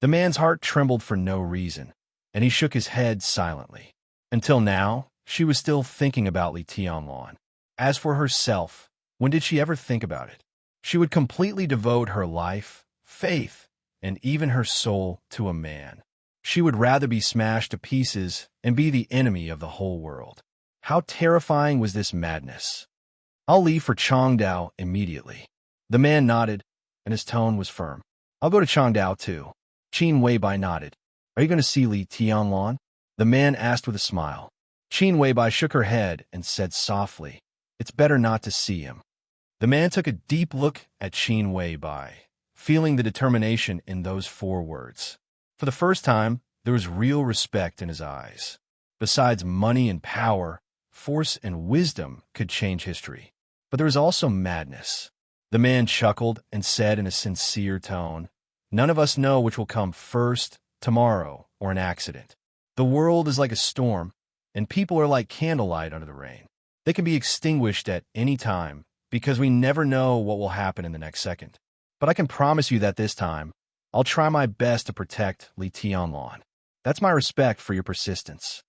The man's heart trembled for no reason, and he shook his head silently. Until now, she was still thinking about Li Tianlan. As for herself, when did she ever think about it? She would completely devote her life, faith, and even her soul to a man. She would rather be smashed to pieces and be the enemy of the whole world. How terrifying was this madness? I'll leave for Changdao immediately. The man nodded, and his tone was firm. I'll go to Changdao too. Qin Weibai nodded. Are you going to see Li Tianlan? The man asked with a smile. Qin Weibai shook her head and said softly, It's better not to see him. The man took a deep look at Qin Weibai, feeling the determination in those 4 words. For the first time, there was real respect in his eyes. Besides money and power, force and wisdom could change history. But there was also madness. The man chuckled and said in a sincere tone, None of us know which will come first, tomorrow, or an accident. The world is like a storm, and people are like candlelight under the rain. They can be extinguished at any time, because we never know what will happen in the next second. But I can promise you that this time, I'll try my best to protect Li Tianlan. That's my respect for your persistence.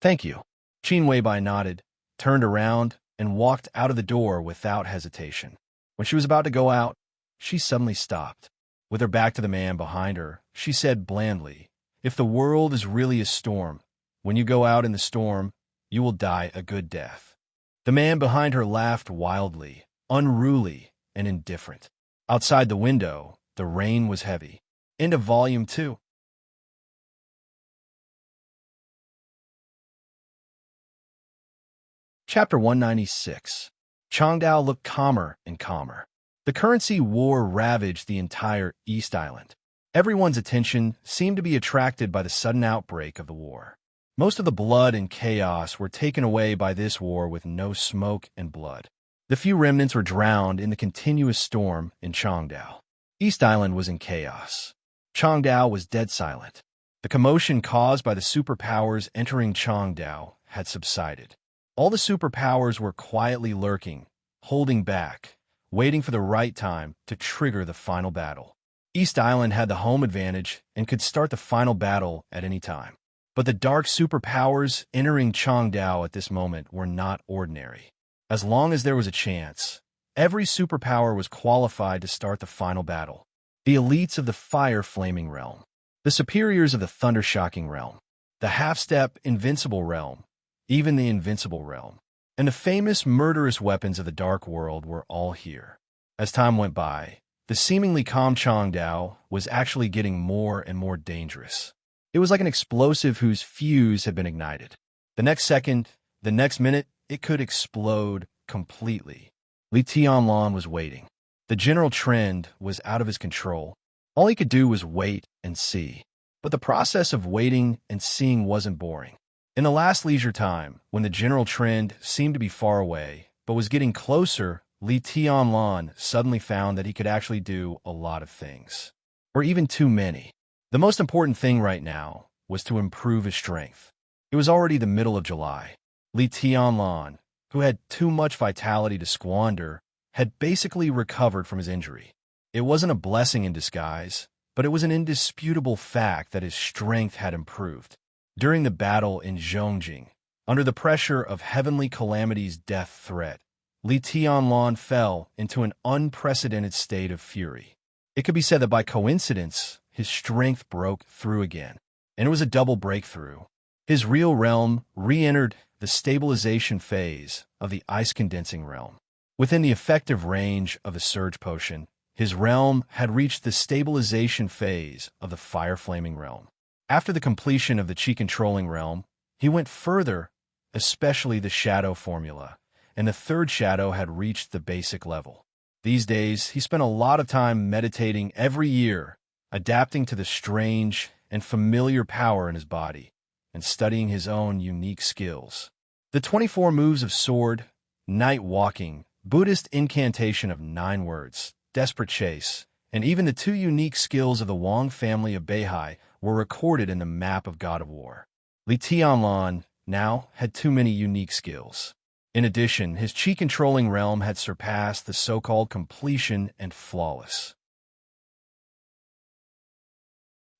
Thank you. Qin Weibai nodded, turned around, and walked out of the door without hesitation. When she was about to go out, she suddenly stopped. With her back to the man behind her, she said blandly, If the world is really a storm, when you go out in the storm, you will die a good death. The man behind her laughed wildly, unruly, and indifferent. Outside the window, the rain was heavy. End of Volume 2. Chapter 196. Changdao looked calmer and calmer. The currency war ravaged the entire East Island. Everyone's attention seemed to be attracted by the sudden outbreak of the war. Most of the blood and chaos were taken away by this war with no smoke and blood. The few remnants were drowned in the continuous storm in Changdao. East Island was in chaos. Changdao was dead silent. The commotion caused by the superpowers entering Changdao had subsided. All the superpowers were quietly lurking, holding back, waiting for the right time to trigger the final battle. East Island had the home advantage and could start the final battle at any time. But the dark superpowers entering Changdao at this moment were not ordinary. As long as there was a chance, every superpower was qualified to start the final battle. The elites of the fire-flaming realm, the superiors of the thunder-shocking realm, the half-step invincible realm, even the invincible realm, and the famous murderous weapons of the dark world were all here. As time went by, the seemingly calm Changdao was actually getting more and more dangerous. It was like an explosive whose fuse had been ignited. The next second, the next minute, it could explode completely. Li Tianlan was waiting. The general trend was out of his control. All he could do was wait and see. But the process of waiting and seeing wasn't boring. In the last leisure time, when the general trend seemed to be far away, but was getting closer, Li Tianlan suddenly found that he could actually do a lot of things. Or even too many. The most important thing right now was to improve his strength. It was already the middle of July. Li Tianlan, who had too much vitality to squander, had basically recovered from his injury. It wasn't a blessing in disguise, but it was an indisputable fact that his strength had improved. During the battle in Zhongjing, under the pressure of Heavenly Calamity's death threat, Li Tianlan fell into an unprecedented state of fury. It could be said that by coincidence, his strength broke through again, and it was a double breakthrough. His real realm re-entered the stabilization phase of the ice-condensing realm. Within the effective range of the surge potion, his realm had reached the stabilization phase of the fire-flaming realm. After the completion of the chi-controlling realm, he went further, especially the shadow formula, and the third shadow had reached the basic level. These days, he spent a lot of time meditating every year, adapting to the strange and familiar power in his body, and studying his own unique skills. The 24 moves of sword, night walking, Buddhist incantation of 9 words, desperate chase, and even the 2 unique skills of the Wang family of Beihai were recorded in the map of God of War. Li Tianlan now had too many unique skills. In addition, his chi-controlling realm had surpassed the so-called completion and flawless.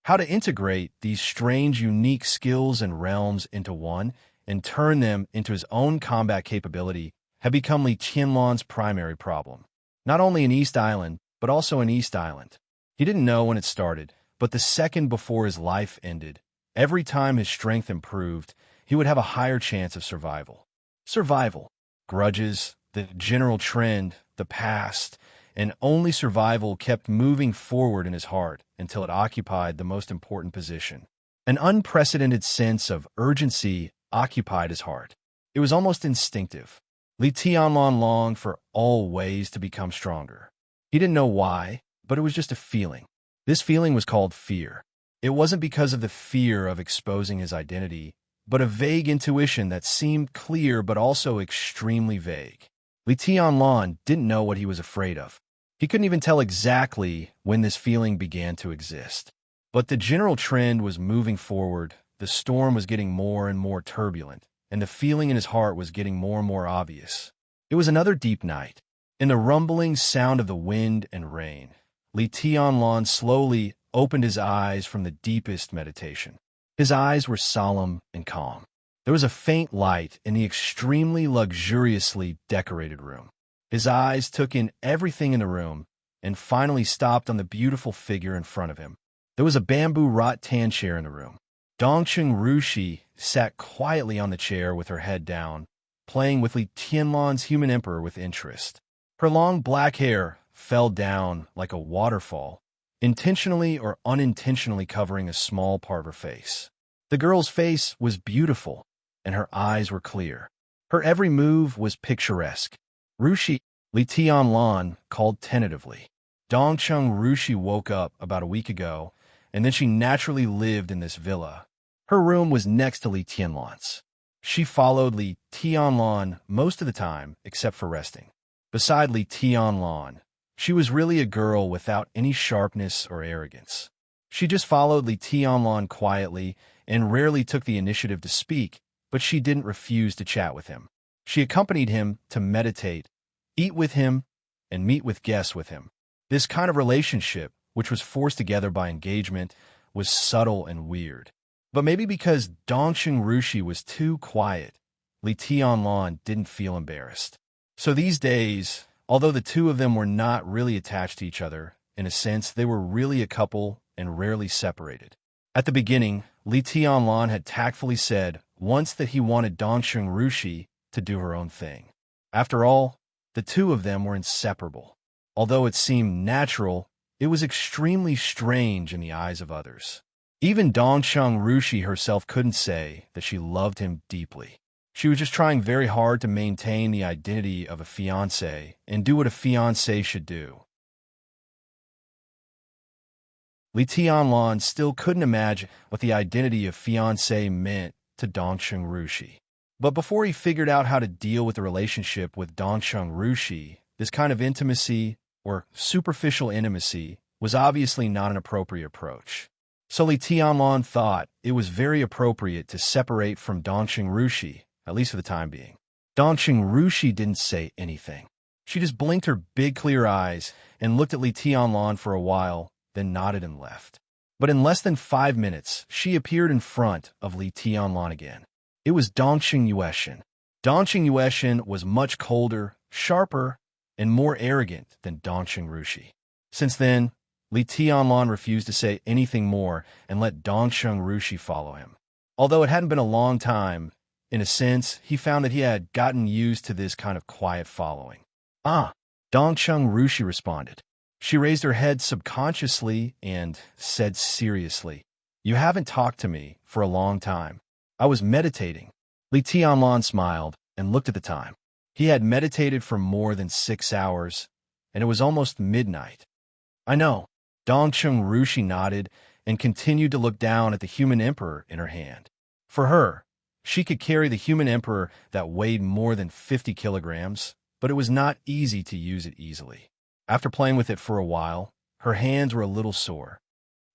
How to integrate these strange, unique skills and realms into one and turn them into his own combat capability had become Li Tianlan's primary problem. Not only in East Island, but also in East Island. He didn't know when it started, but the second before his life ended, every time his strength improved, he would have a higher chance of survival. Survival, grudges, the general trend, the past, and only survival kept moving forward in his heart until it occupied the most important position. An unprecedented sense of urgency occupied his heart. It was almost instinctive. Li Tianlan longed for all ways to become stronger. He didn't know why, but it was just a feeling. This feeling was called fear. It wasn't because of the fear of exposing his identity, but a vague intuition that seemed clear but also extremely vague. Li Tianlan didn't know what he was afraid of. He couldn't even tell exactly when this feeling began to exist. But the general trend was moving forward, the storm was getting more and more turbulent, and the feeling in his heart was getting more and more obvious. It was another deep night. In the rumbling sound of the wind and rain, Li Tianlan slowly opened his eyes from the deepest meditation. His eyes were solemn and calm. There was a faint light in the extremely luxuriously decorated room. His eyes took in everything in the room and finally stopped on the beautiful figure in front of him. There was a bamboo rattan chair in the room. Dongqing Rushi sat quietly on the chair with her head down, playing with Li Tianlan's human emperor with interest. Her long black hair fell down like a waterfall, intentionally or unintentionally covering a small part of her face. The girl's face was beautiful, and her eyes were clear. Her every move was picturesque. Rushi, Li Tianlan called tentatively. Dongqing Rushi woke up about a week ago, and then she naturally lived in this villa. Her room was next to Li Tianlan's. She followed Li Tianlan most of the time, except for resting. Beside Li Tianlan, she was really a girl without any sharpness or arrogance. She just followed Li Tianlan quietly and rarely took the initiative to speak, but she didn't refuse to chat with him. She accompanied him to meditate, eat with him, and meet with guests with him. This kind of relationship, which was forced together by engagement, was subtle and weird. But maybe because Dongqing Rushi was too quiet, Li Tianlan didn't feel embarrassed. So these days, although the two of them were not really attached to each other, in a sense, they were really a couple and rarely separated. At the beginning, Li Tianlan had tactfully said once that he wanted Dongqing Rushi to do her own thing. After all, the two of them were inseparable. Although it seemed natural, it was extremely strange in the eyes of others. Even Dongqing Rushi herself couldn't say that she loved him deeply. She was just trying very hard to maintain the identity of a fiancé and do what a fiancé should do. Li Tianlan still couldn't imagine what the identity of fiancé meant to Dongqing Rushi. But before he figured out how to deal with the relationship with Dongqing Rushi, this kind of intimacy, or superficial intimacy, was obviously not an appropriate approach. So Li Tianlan thought it was very appropriate to separate from Dongqing Rushi, at least for the time being. Dongqing Rushi didn't say anything. She just blinked her big clear eyes and looked at Li Tianlan for a while, then nodded and left. But in less than 5 minutes, she appeared in front of Li Tianlan again. It was Dongqing Yueshin. Dongqing Yueshin was much colder, sharper, and more arrogant than Dongqing Rushi. Since then, Li Tianlan refused to say anything more and let Dongqing Rushi follow him. Although it hadn't been a long time, in a sense, he found that he had gotten used to this kind of quiet following. Ah, Dongqing Rushi responded. She raised her head subconsciously and said seriously, "You haven't talked to me for a long time. I was meditating." Li Tianlan smiled and looked at the time. He had meditated for more than 6 hours, and it was almost midnight. "I know." Dongqing Rushi nodded and continued to look down at the human emperor in her hand. For her, she could carry the human emperor that weighed more than 50 kilograms, but it was not easy to use it easily. After playing with it for a while, her hands were a little sore.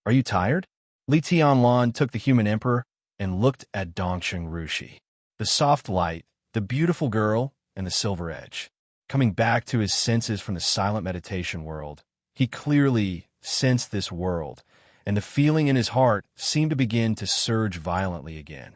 "Are you tired?" Li Tianlan took the human emperor and looked at Dongqing Rushi. The soft light, the beautiful girl, and the silver edge. Coming back to his senses from the silent meditation world, he clearly sensed this world, and the feeling in his heart seemed to begin to surge violently again.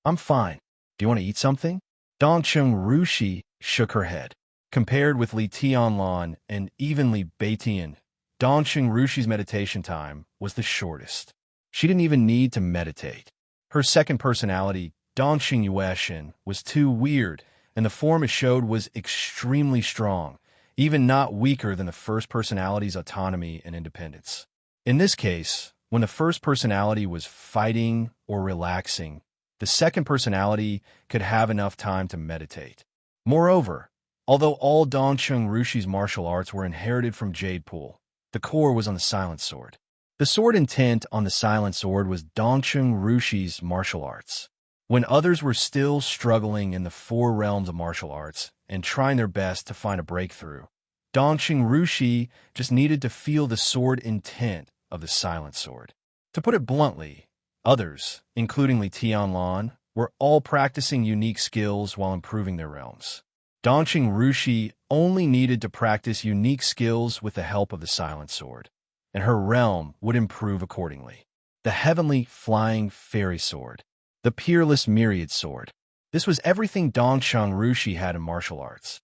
"I'm fine. Do you want to eat something?" Dongqing Rushi shook her head. Compared with Li Tianlan and even Li Beitian, Dongqing Rushi's meditation time was the shortest. She didn't even need to meditate. Her second personality, Dongqing Yueshin, was too weird, and the form it showed was extremely strong. even not weaker than the first personality's autonomy and independence. In this case, when the first personality was fighting or relaxing, the second personality could have enough time to meditate. Moreover, although all Dongcheng Rushi's martial arts were inherited from Jade Pool, the core was on the Silent Sword. The sword intent on the Silent Sword was Dongcheng Rushi's martial arts. When others were still struggling in the four realms of martial arts and trying their best to find a breakthrough, Dongcheng Rushi just needed to feel the sword intent of the Silent Sword. To put it bluntly, others, including Li Tianlan, were all practicing unique skills while improving their realms. Dongcheng Rushi only needed to practice unique skills with the help of the Silent Sword, and her realm would improve accordingly. The heavenly flying fairy sword. The peerless myriad sword. This was everything Dongcheng Rushi had in martial arts.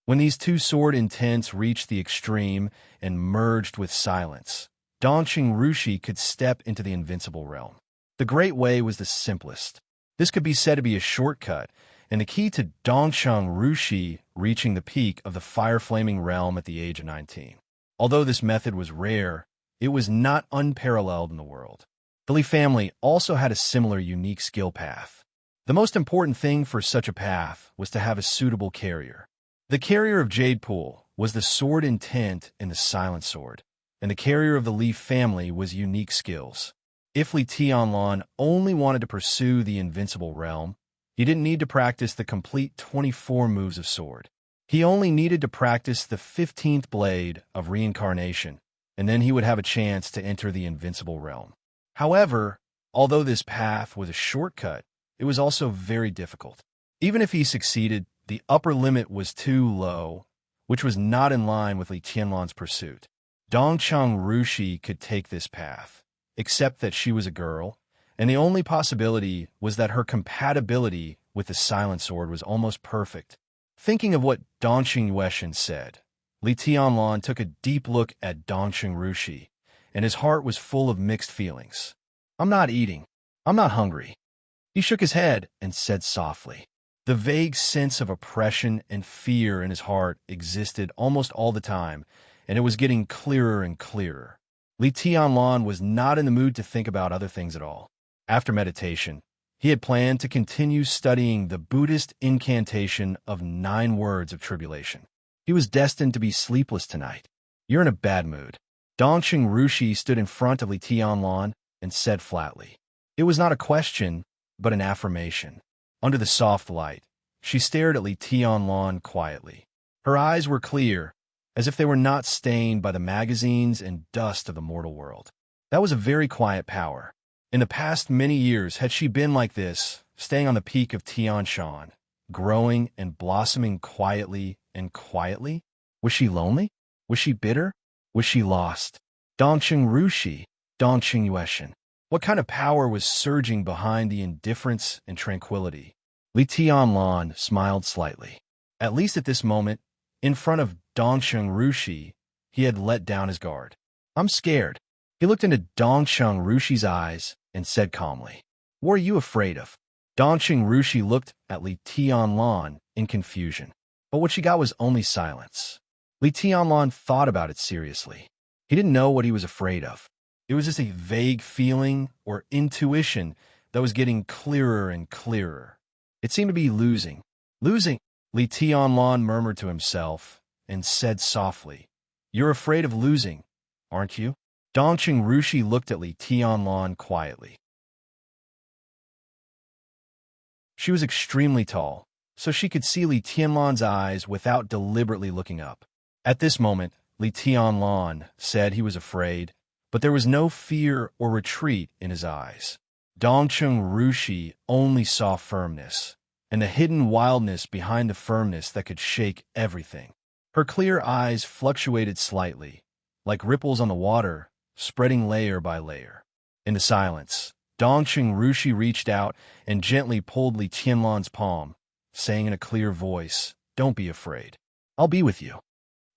When these two sword intents reached the extreme and merged with silence, Dongcheng Rushi could step into the invincible realm. The Great Way was the simplest. This could be said to be a shortcut, and the key to Dongcheng Rushi reaching the peak of the fire-flaming realm at the age of 19. Although this method was rare, it was not unparalleled in the world. The Li family also had a similar unique skill path. The most important thing for such a path was to have a suitable carrier. The carrier of Jade Pool was the sword intent in the Silent Sword, and the carrier of the Li family was unique skills. If Li Tianlan only wanted to pursue the invincible realm, he didn't need to practice the complete 24 moves of sword. He only needed to practice the 15th blade of reincarnation, and then he would have a chance to enter the invincible realm. However, although this path was a shortcut, it was also very difficult. Even if he succeeded, the upper limit was too low, which was not in line with Li Tianlan's pursuit. Dongcheng Rushi could take this path, except that she was a girl, and the only possibility was that her compatibility with the Silent Sword was almost perfect. Thinking of what Dongcheng Yueshan said, Li Tianlan took a deep look at Dongcheng Rushi, and his heart was full of mixed feelings. "I'm not eating. I'm not hungry." He shook his head and said softly. The vague sense of oppression and fear in his heart existed almost all the time, and it was getting clearer and clearer. Li Tianlan was not in the mood to think about other things at all. After meditation, he had planned to continue studying the Buddhist incantation of 9 words of tribulation. He was destined to be sleepless tonight. "You're in a bad mood." Dongcheng Rushi stood in front of Li Tianlan and said flatly. It was not a question, but an affirmation. Under the soft light, she stared at Li Tianlan quietly. Her eyes were clear, as if they were not stained by the magazines and dust of the mortal world. That was a very quiet power. In the past many years had she been like this, staying on the peak of Tian Shan, growing and blossoming quietly and quietly? Was she lonely? Was she bitter? Was she lost? Dongcheng Rushi, Dongcheng Yueshan. What kind of power was surging behind the indifference and tranquility? Li Tianlan smiled slightly. At least at this moment, in front of Dongcheng Rushi, he had let down his guard. "I'm scared." He looked into Dongcheng Rushi's eyes and said calmly, "What are you afraid of?" Dongcheng Rushi looked at Li Tianlan in confusion, but what she got was only silence. Li Tianlan thought about it seriously. He didn't know what he was afraid of. It was just a vague feeling or intuition that was getting clearer and clearer. It seemed to be losing. "Losing," Li Tianlan murmured to himself and said softly, "You're afraid of losing, aren't you?" Dongcheng Rushi looked at Li Tianlan quietly. She was extremely tall, so she could see Li Tianlan's eyes without deliberately looking up. At this moment, Li Tianlan said he was afraid, but there was no fear or retreat in his eyes. Dongcheng Rushi only saw firmness, and the hidden wildness behind the firmness that could shake everything. Her clear eyes fluctuated slightly, like ripples on the water, spreading layer by layer. In the silence, Dongcheng Rushi reached out and gently pulled Li Tianlan's palm, saying in a clear voice, "Don't be afraid. I'll be with you."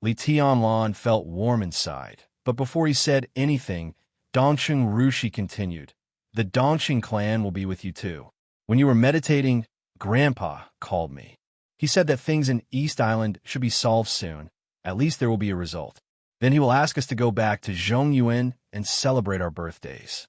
Li Tianlan felt warm inside, but before he said anything, Dongcheng Rushi continued, "The Dongcheng clan will be with you too. When you were meditating, Grandpa called me. He said that things in East Island should be solved soon. At least there will be a result. Then he will ask us to go back to Zhongyuan and celebrate our birthdays.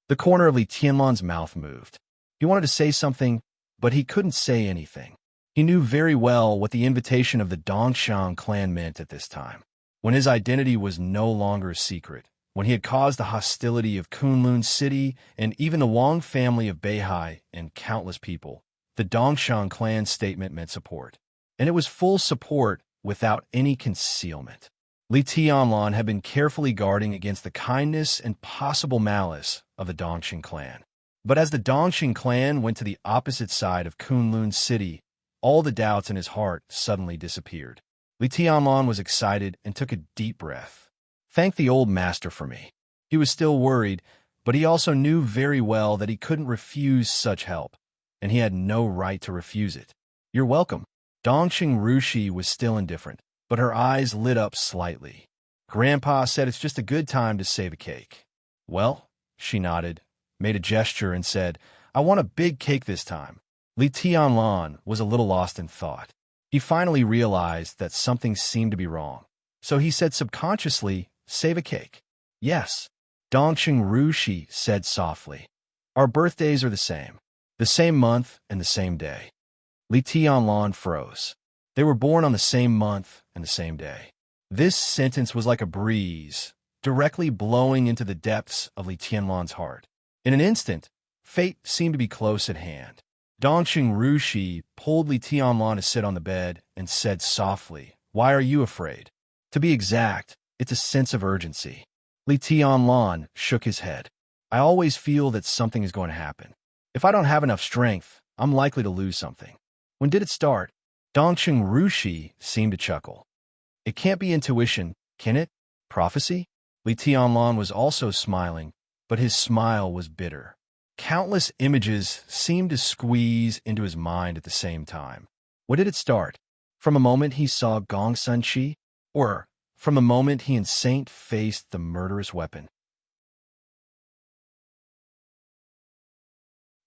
The corner of Li Tianlan's mouth moved. He wanted to say something, but he couldn't say anything. He knew very well what the invitation of the Dongshan clan meant at this time. When his identity was no longer a secret, when he had caused the hostility of Kunlun City and even the Wang family of Beihai and countless people, the Dongshan clan statement meant support. And it was full support without any concealment. Li Tianlan had been carefully guarding against the kindness and possible malice of the Dongshan clan. But as the Dongshan clan went to the opposite side of Kunlun City, all the doubts in his heart suddenly disappeared. Li Tianlan was excited and took a deep breath. Thank the old master for me. He was still worried, but he also knew very well that he couldn't refuse such help, and he had no right to refuse it. You're welcome. Dongxing Rushi was still indifferent, but her eyes lit up slightly. Grandpa said it's just a good time to save a cake. Well, she nodded, made a gesture, and said, I want a big cake this time. Li Tianlan was a little lost in thought. He finally realized that something seemed to be wrong. So he said subconsciously, save a cake. Yes. Dongxing Rushi said softly. Our birthdays are the same month and the same day. Li Tianlan froze. They were born on the same month and the same day. This sentence was like a breeze, directly blowing into the depths of Li Tianlan's heart. In an instant, fate seemed to be close at hand. Dongxing Rushi pulled Li Tianlan to sit on the bed and said softly, Why are you afraid? To be exact, it's a sense of urgency. Li Tianlan shook his head. I always feel that something is going to happen. If I don't have enough strength, I'm likely to lose something. When did it start? Dongxing Rushi seemed to chuckle. It can't be intuition, can it? Prophecy? Li Tianlan was also smiling, but his smile was bitter. Countless images seemed to squeeze into his mind at the same time. When did it start? From a moment he saw Gong Sun Chi? Or from the moment he and Saint faced the murderous weapon?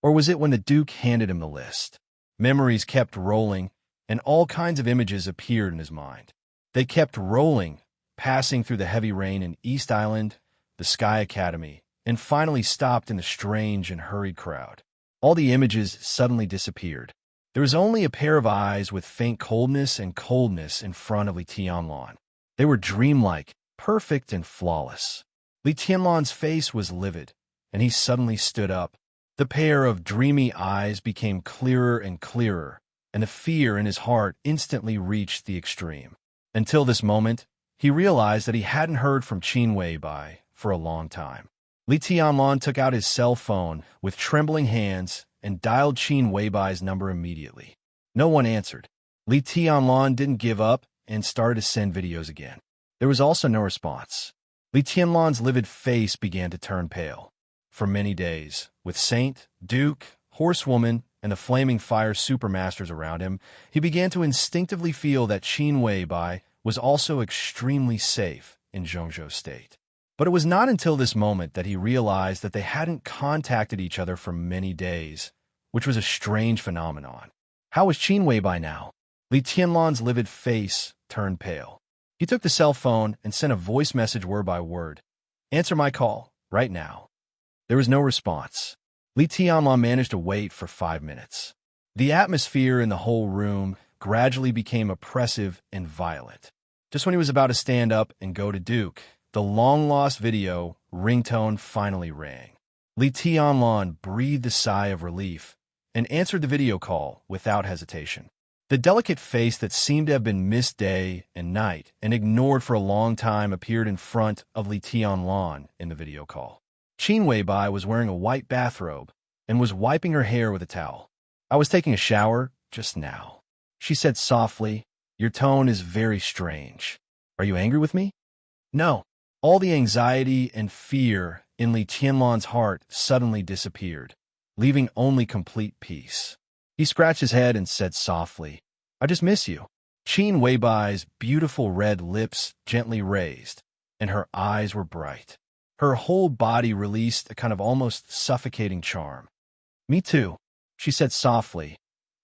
Or was it when the Duke handed him the list? Memories kept rolling, and all kinds of images appeared in his mind. They kept rolling, passing through the heavy rain in East Island, the Sky Academy, and finally stopped in the strange and hurried crowd. All the images suddenly disappeared. There was only a pair of eyes with faint coldness and coldness in front of Li Tianlan. They were dreamlike, perfect, and flawless. Li Tianlan's face was livid, and he suddenly stood up. The pair of dreamy eyes became clearer and clearer, and the fear in his heart instantly reached the extreme. Until this moment, he realized that he hadn't heard from Qin Weibai for a long time. Li Tianlan took out his cell phone with trembling hands and dialed Qin Weibai's number immediately. No one answered. Li Tianlan didn't give up and started to send videos again. There was also no response. Li Tianlan's livid face began to turn pale. For many days, with Saint, Duke, Horsewoman, and the Flaming Fire Supermasters around him, he began to instinctively feel that Qin Weibai was also extremely safe in Zhongzhou State. But it was not until this moment that he realized that they hadn't contacted each other for many days, which was a strange phenomenon. How was Qin Weibai now? Li Tianlan's livid face turned pale. He took the cell phone and sent a voice message word by word. Answer my call, right now. There was no response. Li Tianlan managed to wait for 5 minutes. The atmosphere in the whole room gradually became oppressive and violent. Just when he was about to stand up and go to Duke, the long-lost video ringtone finally rang. Li Tianlan breathed a sigh of relief and answered the video call without hesitation. The delicate face that seemed to have been missed day and night and ignored for a long time appeared in front of Li Tianlan in the video call. Qin Weibai was wearing a white bathrobe and was wiping her hair with a towel. I was taking a shower just now. She said softly, Your tone is very strange. Are you angry with me? No. All the anxiety and fear in Li Tianlan's heart suddenly disappeared, leaving only complete peace. He scratched his head and said softly, I just miss you. Qin Weibai's beautiful red lips gently raised, and her eyes were bright. Her whole body released a kind of almost suffocating charm. Me too, she said softly,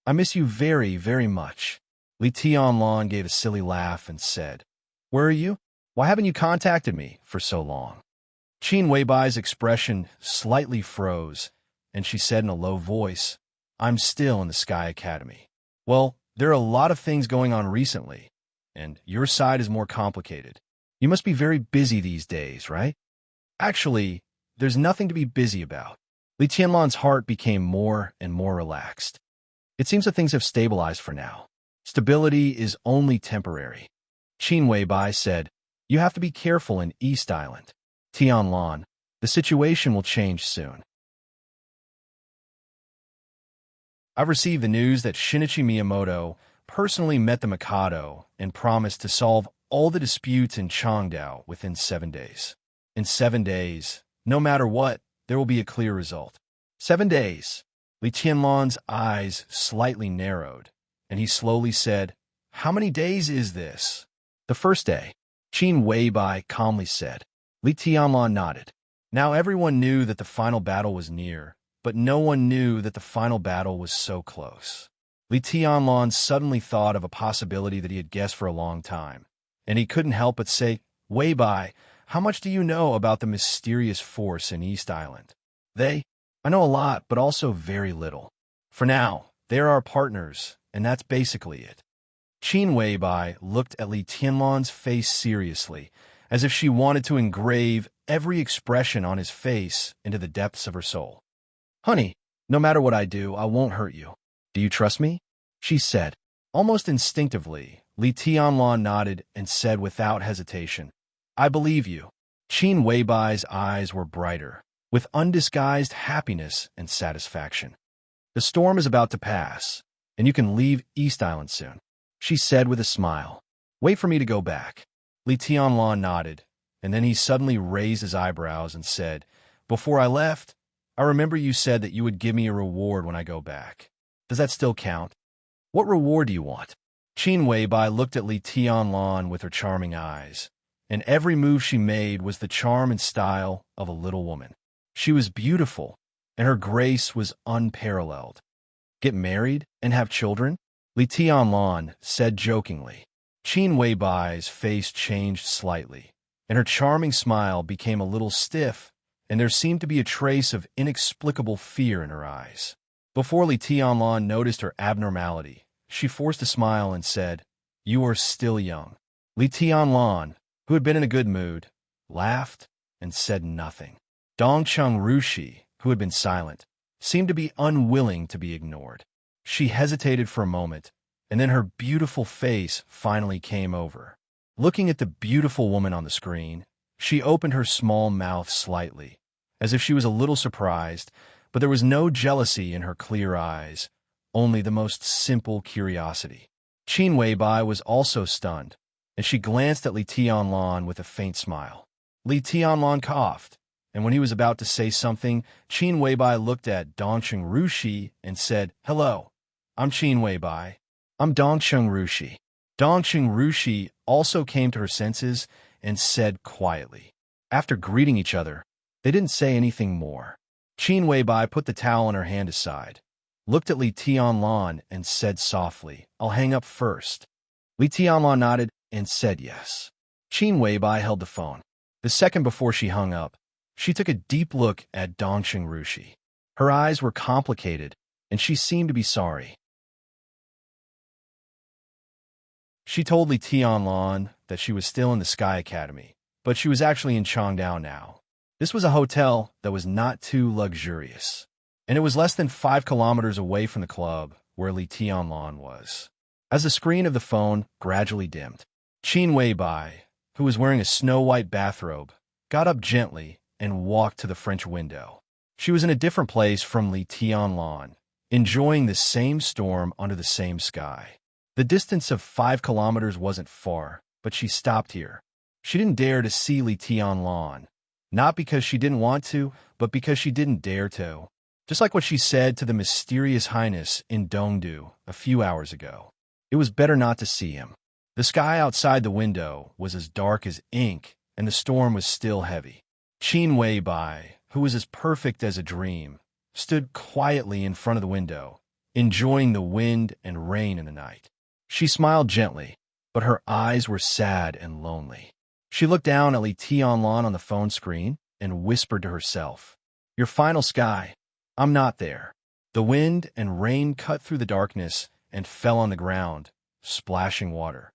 I miss you very, very much. Li Tianlan gave a silly laugh and said, Where are you? Why haven't you contacted me for so long? Qin Weibai's expression slightly froze, and she said in a low voice, I'm still in the Sky Academy. Well, there are a lot of things going on recently, and your side is more complicated. You must be very busy these days, right? Actually, there's nothing to be busy about. Li Tianlan's heart became more and more relaxed. It seems that things have stabilized for now. Stability is only temporary. Qin Weibai said, You have to be careful in East Island. Tianlan, the situation will change soon. I've received the news that Shinichi Miyamoto personally met the Mikado and promised to solve all the disputes in Changdao within 7 days. In 7 days, no matter what, there will be a clear result. 7 days. Li Tianlan's eyes slightly narrowed, and he slowly said, How many days is this? The first day. Qin Weibai calmly said. Li Tianlan nodded. Now everyone knew that the final battle was near, but no one knew that the final battle was so close. Li Tianlan suddenly thought of a possibility that he had guessed for a long time, and he couldn't help but say, Weibai, how much do you know about the mysterious force in East Island? I know a lot, but also very little. For now, they are our partners, and that's basically it. Qin Weibai looked at Li Tianlan's face seriously, as if she wanted to engrave every expression on his face into the depths of her soul. Honey, no matter what I do, I won't hurt you. Do you trust me? She said. Almost instinctively, Li Tianlan nodded and said without hesitation, I believe you. Qin Weibai's eyes were brighter, with undisguised happiness and satisfaction. The storm is about to pass, and you can leave East Island soon, she said with a smile. Wait for me to go back. Li Tianlan nodded, and then he suddenly raised his eyebrows and said, Before I left, I remember you said that you would give me a reward when I go back. Does that still count? What reward do you want? Qin Weibai looked at Li Tianlan with her charming eyes, and every move she made was the charm and style of a little woman. She was beautiful, and her grace was unparalleled. Get married and have children? Li Tianlan said jokingly. Qin Weibai's face changed slightly, and her charming smile became a little stiff, and there seemed to be a trace of inexplicable fear in her eyes. Before Li Tianlan noticed her abnormality, she forced a smile and said, You are still young. Li Tianlan, who had been in a good mood, laughed and said nothing. Dongcheng Rushi, who had been silent, seemed to be unwilling to be ignored. She hesitated for a moment, and then her beautiful face finally came over. Looking at the beautiful woman on the screen, she opened her small mouth slightly, as if she was a little surprised, but there was no jealousy in her clear eyes, only the most simple curiosity. Qin Weibai was also stunned, and she glanced at Li Tianlan with a faint smile. Li Tianlan coughed, and when he was about to say something, Qin Weibai looked at Dongcheng Rushi and said, Hello, I'm Qin Weibai. I'm Dongcheng Rushi. Dongcheng Rushi also came to her senses and said quietly. After greeting each other, they didn't say anything more. Qin Weibai put the towel in her hand aside, looked at Li Tianlan and said softly, I'll hang up first. Li Tianlan nodded and said yes. Qin Weibai held the phone. The second before she hung up, she took a deep look at Dongcheng Rushi. Her eyes were complicated, and she seemed to be sorry. She told Li Tianlan that she was still in the Sky Academy, but she was actually in Changdao now. This was a hotel that was not too luxurious, and it was less than 5 kilometers away from the club where Li Tianlan was. As the screen of the phone gradually dimmed, Qin Weibai, who was wearing a snow-white bathrobe, got up gently and walked to the French window. She was in a different place from Li Tianlan, enjoying the same storm under the same sky. The distance of 5 kilometers wasn't far, but she stopped here. She didn't dare to see Li Tianlan, not because she didn't want to, but because she didn't dare to. Just like what she said to the mysterious highness in Dongdu a few hours ago. It was better not to see him. The sky outside the window was as dark as ink, and the storm was still heavy. Qin Weibai, who was as perfect as a dream, stood quietly in front of the window enjoying the wind and rain in the night. She smiled gently, but her eyes were sad and lonely. She looked down at Li Tianlan on the phone screen and whispered to herself, "Your final sky. I'm not there." The wind and rain cut through the darkness and fell on the ground, splashing water.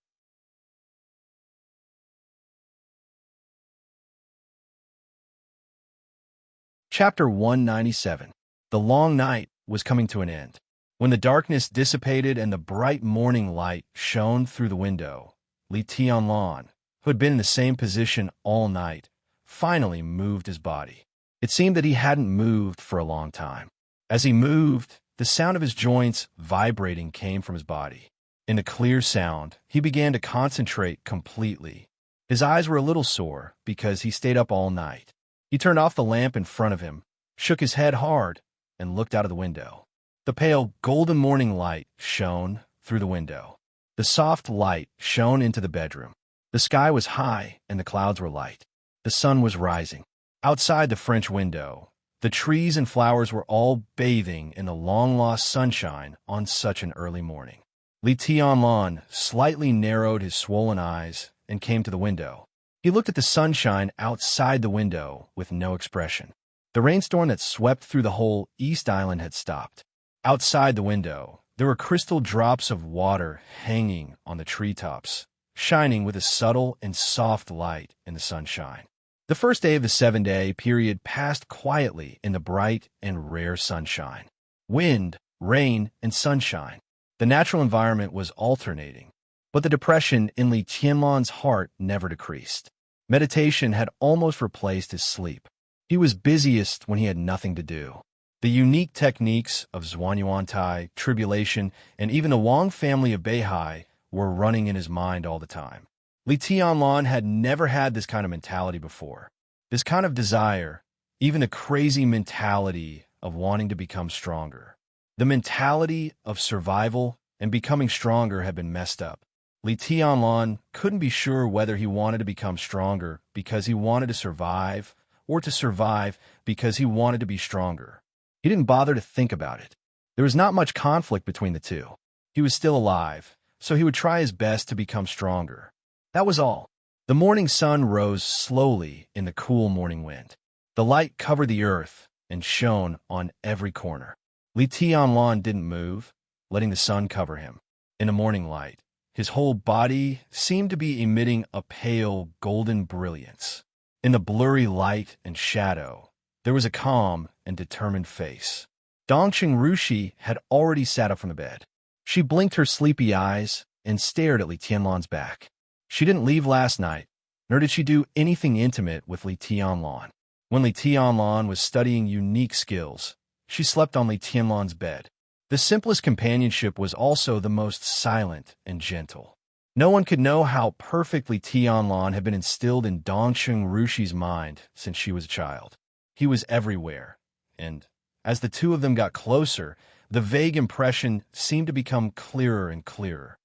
Chapter 197. The long night was coming to an end. When the darkness dissipated and the bright morning light shone through the window, Li Tianlan, who had been in the same position all night, finally moved his body. It seemed that he hadn't moved for a long time. As he moved, the sound of his joints vibrating came from his body. In the clear sound, he began to concentrate completely. His eyes were a little sore because he stayed up all night. He turned off the lamp in front of him, shook his head hard, and looked out of the window. The pale golden morning light shone through the window. The soft light shone into the bedroom. The sky was high and the clouds were light. The sun was rising. Outside the French window, the trees and flowers were all bathing in the long-lost sunshine on such an early morning. Li Tianlan slightly narrowed his swollen eyes and came to the window. He looked at the sunshine outside the window with no expression. The rainstorm that swept through the whole East Island had stopped. Outside the window, there were crystal drops of water hanging on the treetops, shining with a subtle and soft light in the sunshine. The first day of the 7-day period passed quietly in the bright and rare sunshine. Wind, rain, and sunshine. The natural environment was alternating, but the depression in Li Tianlan's heart never decreased. Meditation had almost replaced his sleep. He was busiest when he had nothing to do. The unique techniques of Zhuanyuantai, tribulation, and even the Wang family of Beihai were running in his mind all the time. Li Tianlan had never had this kind of mentality before. This kind of desire, even the crazy mentality of wanting to become stronger. The mentality of survival and becoming stronger had been messed up. Li Tianlan couldn't be sure whether he wanted to become stronger because he wanted to survive or to survive because he wanted to be stronger. He didn't bother to think about it. There was not much conflict between the two. He was still alive, so he would try his best to become stronger. That was all. The morning sun rose slowly in the cool morning wind. The light covered the earth and shone on every corner. Li Tianlan didn't move, letting the sun cover him. In the morning light, his whole body seemed to be emitting a pale golden brilliance. In the blurry light and shadow, there was a calm and determined face. Dongqing Rushi had already sat up from the bed. She blinked her sleepy eyes and stared at Li Tianlan's back. She didn't leave last night, nor did she do anything intimate with Li Tianlan. When Li Tianlan was studying unique skills, she slept on Li Tianlan's bed. The simplest companionship was also the most silent and gentle. No one could know how perfectly Tianlan had been instilled in Dongqing Rushi's mind since she was a child. He was everywhere, and as the two of them got closer, the vague impression seemed to become clearer and clearer.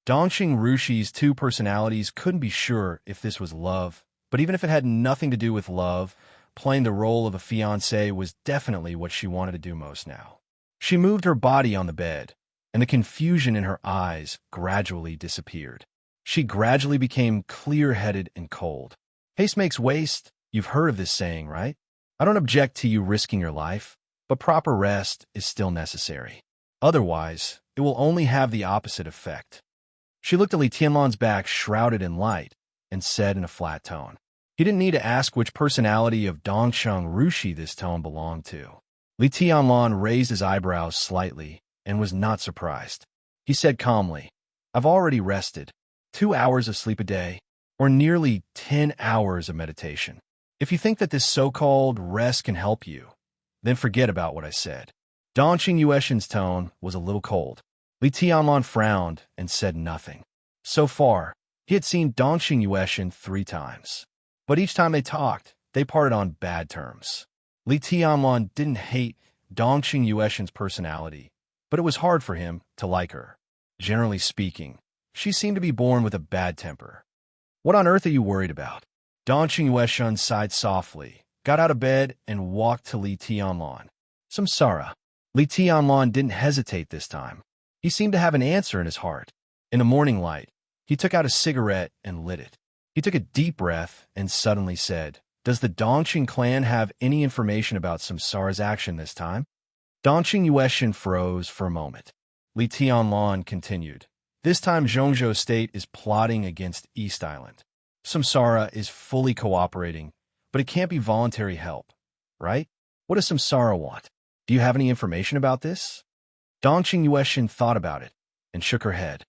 Dongqing Rushi's two personalities couldn't be sure if this was love, but even if it had nothing to do with love, playing the role of a fiancé was definitely what she wanted to do most now. She moved her body on the bed, and the confusion in her eyes gradually disappeared. She gradually became clear-headed and cold. Haste makes waste. You've heard of this saying, right? I don't object to you risking your life, but proper rest is still necessary. Otherwise, it will only have the opposite effect. She looked at Li Tianlan's back shrouded in light and said in a flat tone. He didn't need to ask which personality of Dongqing Rushi this tone belonged to. Li Tianlan raised his eyebrows slightly and was not surprised. He said calmly, I've already rested. 2 hours of sleep a day, or nearly 10 hours of meditation. If you think that this so-called rest can help you, then forget about what I said. Dongqing Yueshin's tone was a little cold. Li Tianlan frowned and said nothing. So far, he had seen Dongqing Yueshin 3 times. But each time they talked, they parted on bad terms. Li Tianlan didn't hate Dongqing Yueshin's personality, but it was hard for him to like her. Generally speaking, she seemed to be born with a bad temper. What on earth are you worried about? Dongqing Yueshin sighed softly, got out of bed, and walked to Li Tianlan. Samsara. Li Tianlan didn't hesitate this time. He seemed to have an answer in his heart. In the morning light, he took out a cigarette and lit it. He took a deep breath and suddenly said, "Does the Dongqing clan have any information about Samsara's action this time?" Dongqing Yueshin froze for a moment. Li Tianlan continued, "This time Zhongzhou State is plotting against East Island. Samsara is fully cooperating, but it can't be voluntary help, right? What does Samsara want? Do you have any information about this?" Dongqing Yueshin thought about it and shook her head.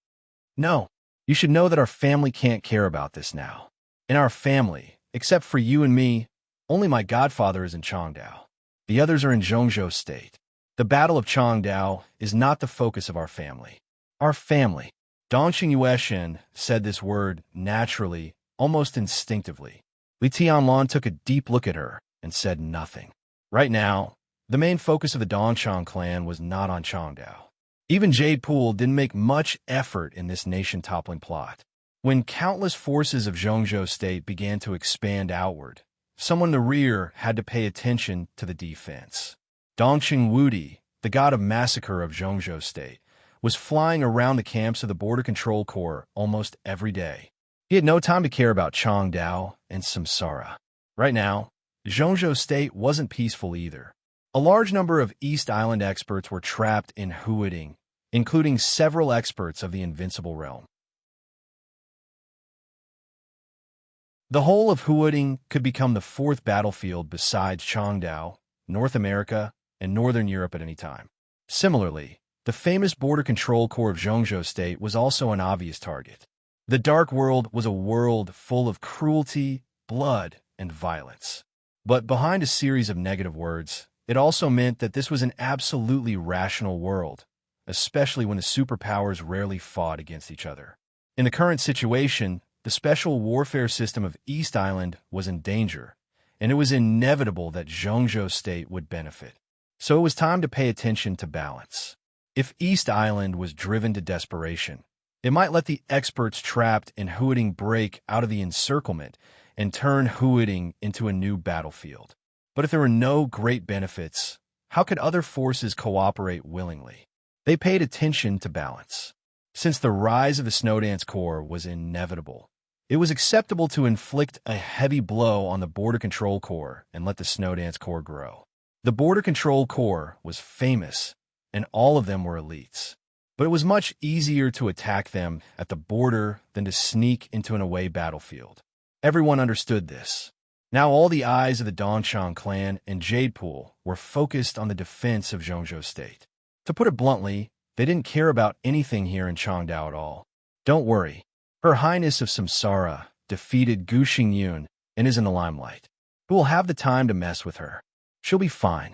"No, you should know that our family can't care about this now. In our family, except for you and me, only my godfather is in Changdao. The others are in Zhongzhou State. The Battle of Changdao is not the focus of our family. Our family." Dongqing Yueshin said this word naturally, almost instinctively. Li Tianlan took a deep look at her and said nothing. Right now, the main focus of the Dongchang clan was not on Changdao. Even Jade Pool didn't make much effort in this nation-toppling plot. When countless forces of Zhongzhou State began to expand outward, someone in the rear had to pay attention to the defense. Dongqing Wudi, the god of massacre of Zhongzhou State, was flying around the camps of the Border Control Corps almost every day. He had no time to care about Changdao and Samsara. Right now, Zhongzhou State wasn't peaceful either. A large number of East Island experts were trapped in Huading, including several experts of the Invincible Realm. The whole of Huading could become the fourth battlefield besides Changdao, North America, and Northern Europe at any time. Similarly, the famous Border Control Corps of Zhongzhou State was also an obvious target. The Dark World was a world full of cruelty, blood, and violence. But behind a series of negative words, it also meant that this was an absolutely rational world, especially when the superpowers rarely fought against each other. In the current situation, the special warfare system of East Island was in danger, and it was inevitable that Zhongzhou State would benefit. So it was time to pay attention to balance. If East Island was driven to desperation, it might let the experts trapped in Huading break out of the encirclement and turn Huading into a new battlefield. But if there were no great benefits, how could other forces cooperate willingly? They paid attention to balance. Since the rise of the Snowdance Corps was inevitable, it was acceptable to inflict a heavy blow on the Border Control Corps and let the Snowdance Corps grow. The Border Control Corps was famous, and all of them were elites. But it was much easier to attack them at the border than to sneak into an away battlefield. Everyone understood this. Now all the eyes of the Dongchang clan and Jade Pool were focused on the defense of Zhongzhou State. To put it bluntly, they didn't care about anything here in Changdao at all. Don't worry. Her Highness of Samsara defeated Gu Xingyun and is in the limelight. Who will have the time to mess with her? She'll be fine.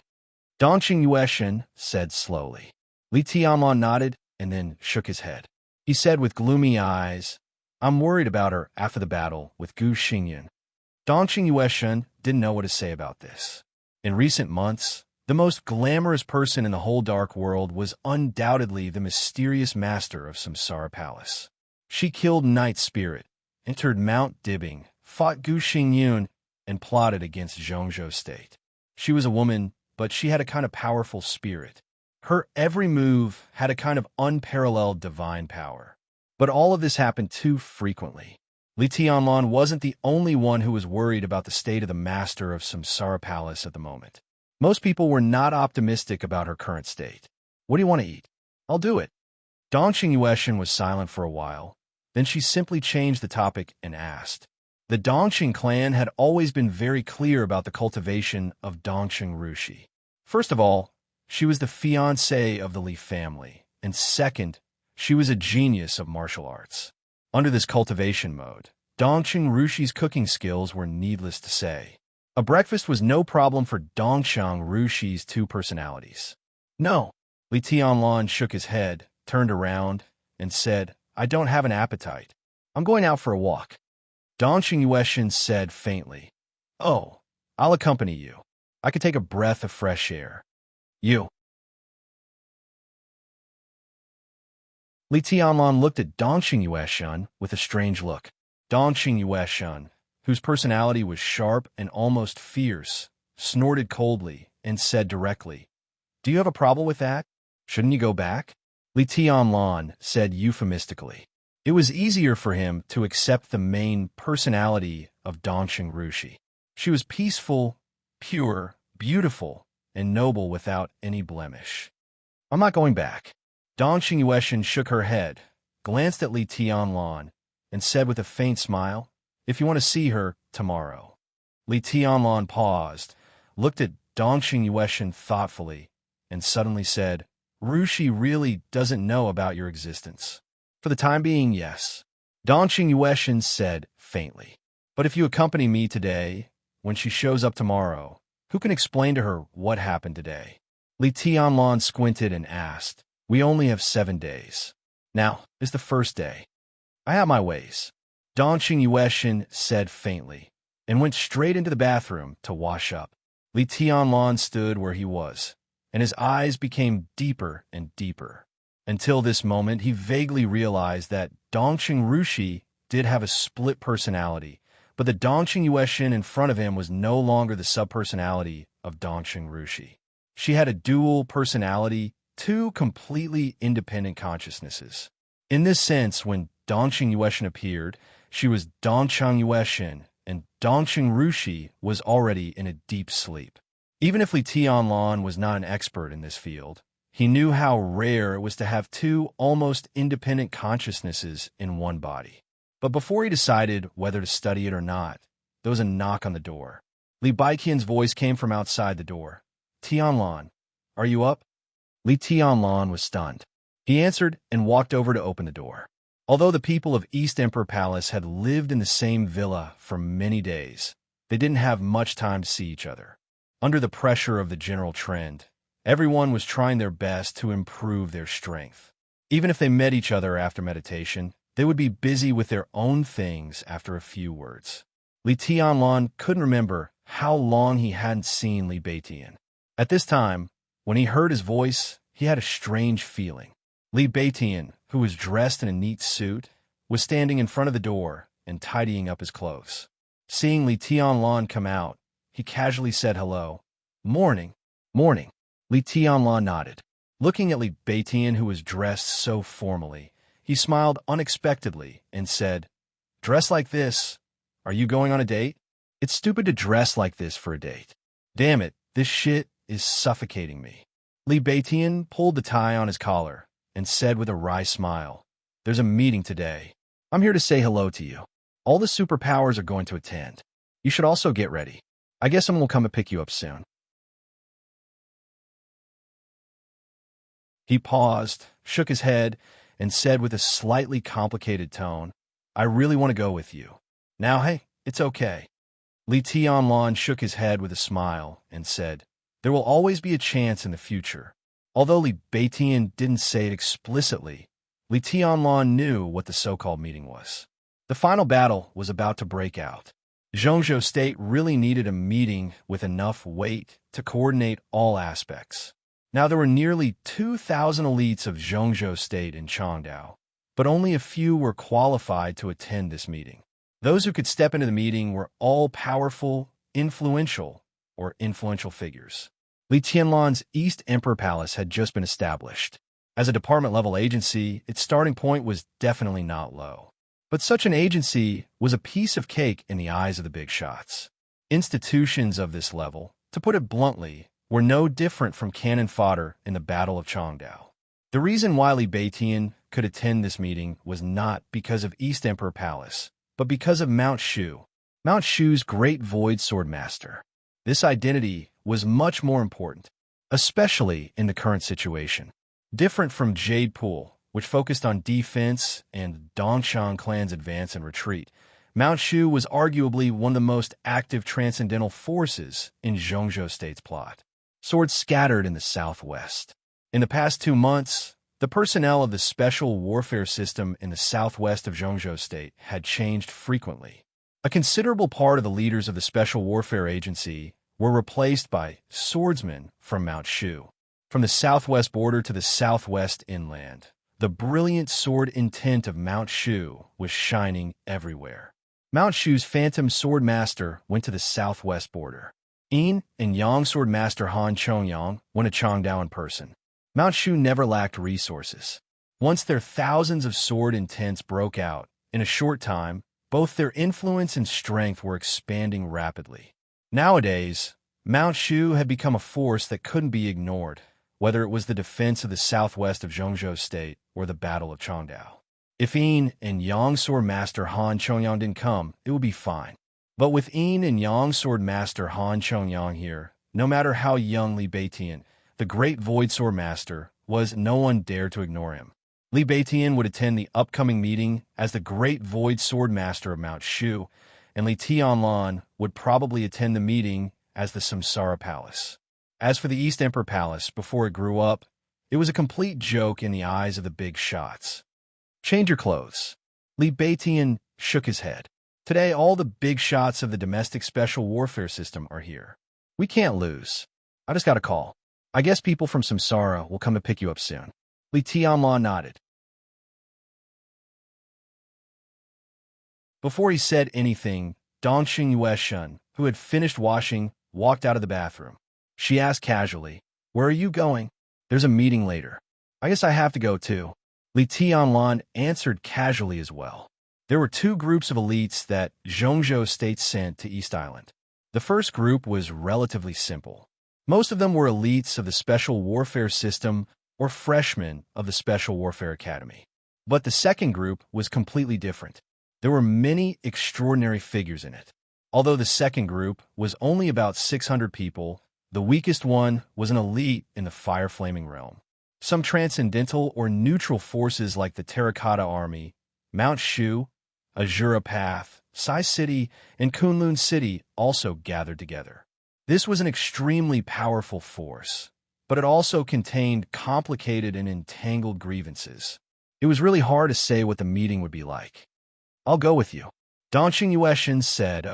Dongqing Yueshin said slowly. Li Tianlan nodded and then shook his head. He said with gloomy eyes, "I'm worried about her after the battle with Gu Xingyun." Dongqing Yueshin didn't know what to say about this. In recent months, the most glamorous person in the whole dark world was undoubtedly the mysterious master of Samsara Palace. She killed Night Spirit, entered Mount Dibbing, fought Gu Xingyun, and plotted against Zhongzhou State. She was a woman, but she had a kind of powerful spirit. Her every move had a kind of unparalleled divine power. But all of this happened too frequently. Li Tianlan wasn't the only one who was worried about the state of the master of Samsara Palace at the moment. Most people were not optimistic about her current state. "What do you want to eat?" "I'll do it." Dongqing Yueshin was silent for a while. Then she simply changed the topic and asked. The Dongqing clan had always been very clear about the cultivation of Dongqing Rushi. First of all, she was the fiancée of the Li family, and second, she was a genius of martial arts. Under this cultivation mode, Dongqing Rushi's cooking skills were needless to say. A breakfast was no problem for Dongchang Rushi's two personalities. "No." Li Tianlan shook his head, turned around, and said, "I don't have an appetite. I'm going out for a walk." Dongqing Yueshin said faintly, "Oh, I'll accompany you. I could take a breath of fresh air." "You." Li Tianlan looked at Dongqing Yueshin with a strange look. Dongqing Yueshin, whose personality was sharp and almost fierce, snorted coldly and said directly, Do you have a problem with that? Shouldn't you go back? Li Tianlan said euphemistically. It was easier for him to accept the main personality of Dongqing Rushi. She was peaceful, pure, beautiful, and noble without any blemish. I'm not going back. Dongqing Yueshan shook her head, glanced at Li Tianlan, and said with a faint smile, if you want to see her, tomorrow. Li Tianlan paused, looked at Dongqing Yueshan thoughtfully, and suddenly said, Rushi really doesn't know about your existence. For the time being, yes. Dongqing Yueshan said faintly. But if you accompany me today, when she shows up tomorrow, who can explain to her what happened today? Li Tianlan squinted and asked, we only have 7 days. Now is the first day. I have my ways. Dongqing Yueshan said faintly, and went straight into the bathroom to wash up. Li Tianlan stood where he was, and his eyes became deeper and deeper. Until this moment, he vaguely realized that Dongqing Rushi did have a split personality, but the Dongqing Yueshan in front of him was no longer the subpersonality of Dongqing Rushi. She had a dual personality, 2 completely independent consciousnesses. In this sense, when Dongqing Yueshan appeared, she was Dongqing Yueshan, and Dongqing Rushi was already in a deep sleep. Even if Li Tianlan was not an expert in this field, he knew how rare it was to have 2 almost independent consciousnesses in one body. But before he decided whether to study it or not, there was a knock on the door. Li Baiqian's voice came from outside the door. Tianlan, are you up? Li Tianlan was stunned. He answered and walked over to open the door. Although the people of East Emperor Palace had lived in the same villa for many days, they didn't have much time to see each other. Under the pressure of the general trend, everyone was trying their best to improve their strength. Even if they met each other after meditation, they would be busy with their own things after a few words. Li Tianlan couldn't remember how long he hadn't seen Li Baiqian. At this time, when he heard his voice, he had a strange feeling. Li Baiqian, who was dressed in a neat suit, was standing in front of the door and tidying up his clothes. Seeing Li Tianlan come out, he casually said hello. Morning. Morning. Li Tianlan nodded. Looking at Li Baiqian, who was dressed so formally, he smiled unexpectedly and said, Dress like this? Are you going on a date? It's stupid to dress like this for a date. Damn it, this shit is suffocating me. Li Baiqian pulled the tie on his collar and said with a wry smile, There's a meeting today. I'm here to say hello to you. All the superpowers are going to attend. You should also get ready. I guess someone will come and pick you up soon. He paused, shook his head, and said with a slightly complicated tone, I really want to go with you. Now, hey, it's okay. Li Tianlan shook his head with a smile and said, There will always be a chance in the future. Although Li Baiqian didn't say it explicitly, Li Tianlan knew what the so-called meeting was. The final battle was about to break out. Zhongzhou State really needed a meeting with enough weight to coordinate all aspects. Now there were nearly 2,000 elites of Zhongzhou State in Changdao, but only a few were qualified to attend this meeting. Those who could step into the meeting were all powerful, influential figures. Li Tianlan's East Emperor Palace had just been established. As a department-level agency, its starting point was definitely not low. But such an agency was a piece of cake in the eyes of the big shots. Institutions of this level, to put it bluntly, were no different from cannon fodder in the Battle of Changdao. The reason why Li Baiqian could attend this meeting was not because of East Emperor Palace, but because of Mount Shu, Mount Shu's great void sword master. This identity was much more important, especially in the current situation. Different from Jade Pool, which focused on defense and Dongshan clan's advance and retreat, Mount Shu was arguably one of the most active transcendental forces in Zhongzhou State's plot. Swords scattered in the southwest. In the past 2 months, the personnel of the special warfare system in the southwest of Zhongzhou State had changed frequently. A considerable part of the leaders of the Special Warfare Agency were replaced by swordsmen from Mount Shu. From the southwest border to the southwest inland, the brilliant sword intent of Mount Shu was shining everywhere. Mount Shu's phantom sword master went to the southwest border. Yin and Yang Sword Master Han Chongyang went to Changdao in person. Mount Shu never lacked resources. Once their thousands of sword intents broke out, in a short time, both their influence and strength were expanding rapidly. Nowadays, Mount Shu had become a force that couldn't be ignored, whether it was the defense of the southwest of Zhongzhou State or the Battle of Changdao. If Yin and Yang Sword Master Han Chongyang didn't come, it would be fine. But with Yin and Yang Sword Master Han Chongyang here, no matter how young Li Beitian, the great Void Sword Master, was, no one dared to ignore him. Li Beitian would attend the upcoming meeting as the great Void Sword Master of Mount Shu, and Li Tianlan would probably attend the meeting as the Samsara Palace. As for the East Emperor Palace, before it grew up, it was a complete joke in the eyes of the big shots. Change your clothes. Li Beitian shook his head. Today, all the big shots of the domestic special warfare system are here. We can't lose. I just got a call. I guess people from Samsara will come to pick you up soon. Li Tianlan nodded. Before he said anything, Dongxing Yueshun, who had finished washing, walked out of the bathroom. She asked casually, "Where are you going?" "There's a meeting later." "I guess I have to go too." Li Tianlan answered casually as well. There were two groups of elites that Zhongzhou State sent to East Island. The first group was relatively simple. Most of them were elites of the Special Warfare System or freshmen of the Special Warfare Academy. But the second group was completely different. There were many extraordinary figures in it. Although the second group was only about 600 people, the weakest one was an elite in the fire-flaming realm. Some transcendental or neutral forces like the Terracotta Army, Mount Shu, Azura Path, Sai City, and Kunlun City also gathered together. This was an extremely powerful force, but it also contained complicated and entangled grievances. It was really hard to say what the meeting would be like. "I'll go with you," Dongxing Yueshun said.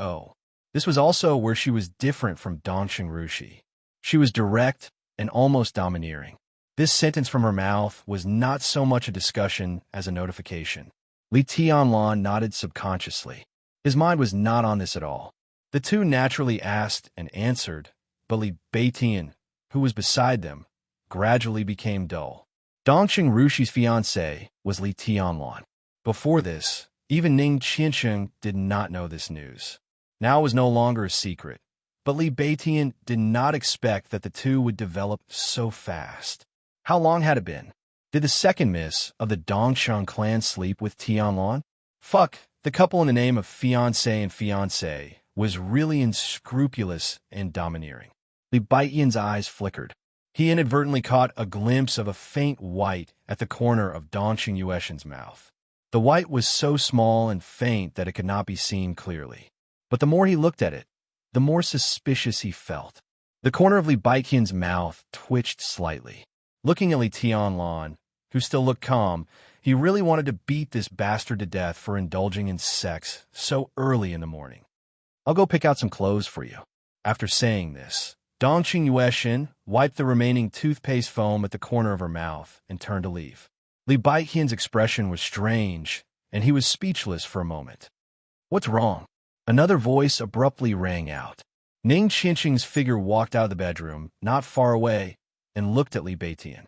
This was also where she was different from Dongxing Rushi. She was direct and almost domineering. This sentence from her mouth was not so much a discussion as a notification. Li Tianlan nodded subconsciously. His mind was not on this at all. The two naturally asked and answered, but Li Beitian, who was beside them, gradually became dull. Dongxing Rushi's fiancé was Li Tianlan. Before this, even Ning Qiansheng did not know this news. Now it was no longer a secret, but Li Beitian did not expect that the two would develop so fast. How long had it been? Did the second miss of the Dongshang clan sleep with Tianlan? Fuck, the couple in the name of fiancé and fiancée was really unscrupulous and domineering. Li Beitian's eyes flickered. He inadvertently caught a glimpse of a faint white at the corner of Dongxing Yueshun's mouth. The white was so small and faint that it could not be seen clearly. But the more he looked at it, the more suspicious he felt. The corner of Li Beitian's mouth twitched slightly. Looking at Li Tianlan, who still looked calm, he really wanted to beat this bastard to death for indulging in sex so early in the morning. "I'll go pick out some clothes for you." After saying this, Dongxing Yueshun wiped the remaining toothpaste foam at the corner of her mouth and turned to leave. Li Beitian's expression was strange, and he was speechless for a moment. "What's wrong?" Another voice abruptly rang out. Ning Qiansheng's figure walked out of the bedroom, not far away, and looked at Li Beitian.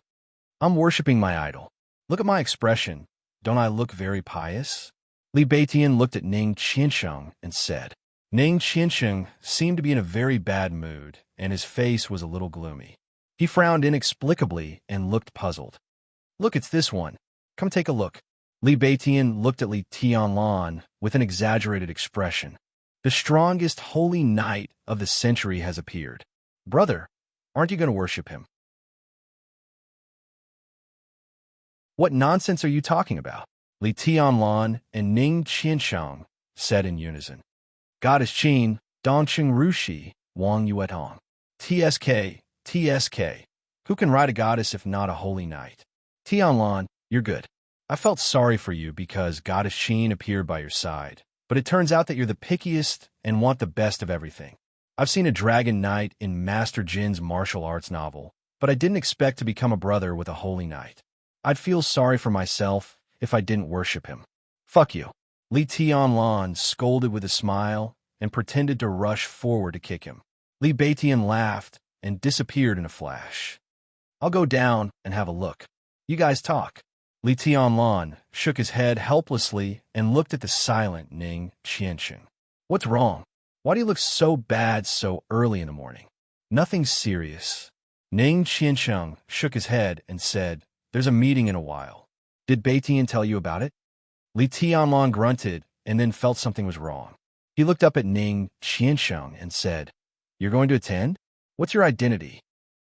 "I'm worshipping my idol. Look at my expression. Don't I look very pious?" Li Beitian looked at Ning Qiansheng and said. Ning Qiansheng seemed to be in a very bad mood, and his face was a little gloomy. He frowned inexplicably and looked puzzled. "Look, it's this one. Come take a look." Li Beitian looked at Li Tianlan with an exaggerated expression. "The strongest holy knight of the century has appeared. Brother, aren't you going to worship him?" "What nonsense are you talking about?" Li Tianlan and Ning Qiansheng said in unison. "Goddess Qin, Dongxing Rushi, Wang Yuetong. TSK, TSK. Who can ride a goddess if not a holy knight? Tianlan, you're good. I felt sorry for you because Goddess Qin appeared by your side, but it turns out that you're the pickiest and want the best of everything. I've seen a dragon knight in Master Jin's martial arts novel, but I didn't expect to become a brother with a holy knight. I'd feel sorry for myself if I didn't worship him. Fuck you." Li Tianlan scolded with a smile and pretended to rush forward to kick him. Li Beitian laughed and disappeared in a flash. I'll go down and have a look. You guys talk. Li Tianlan shook his head helplessly and looked at the silent Ning Qiansheng. What's wrong? Why do you look so bad so early in the morning? Nothing serious. Ning Qiansheng shook his head and said, There's a meeting in a while. Did Beitian tell you about it? Li Tianlan grunted and then felt something was wrong. He looked up at Ning Qiansheng and said, You're going to attend? What's your identity?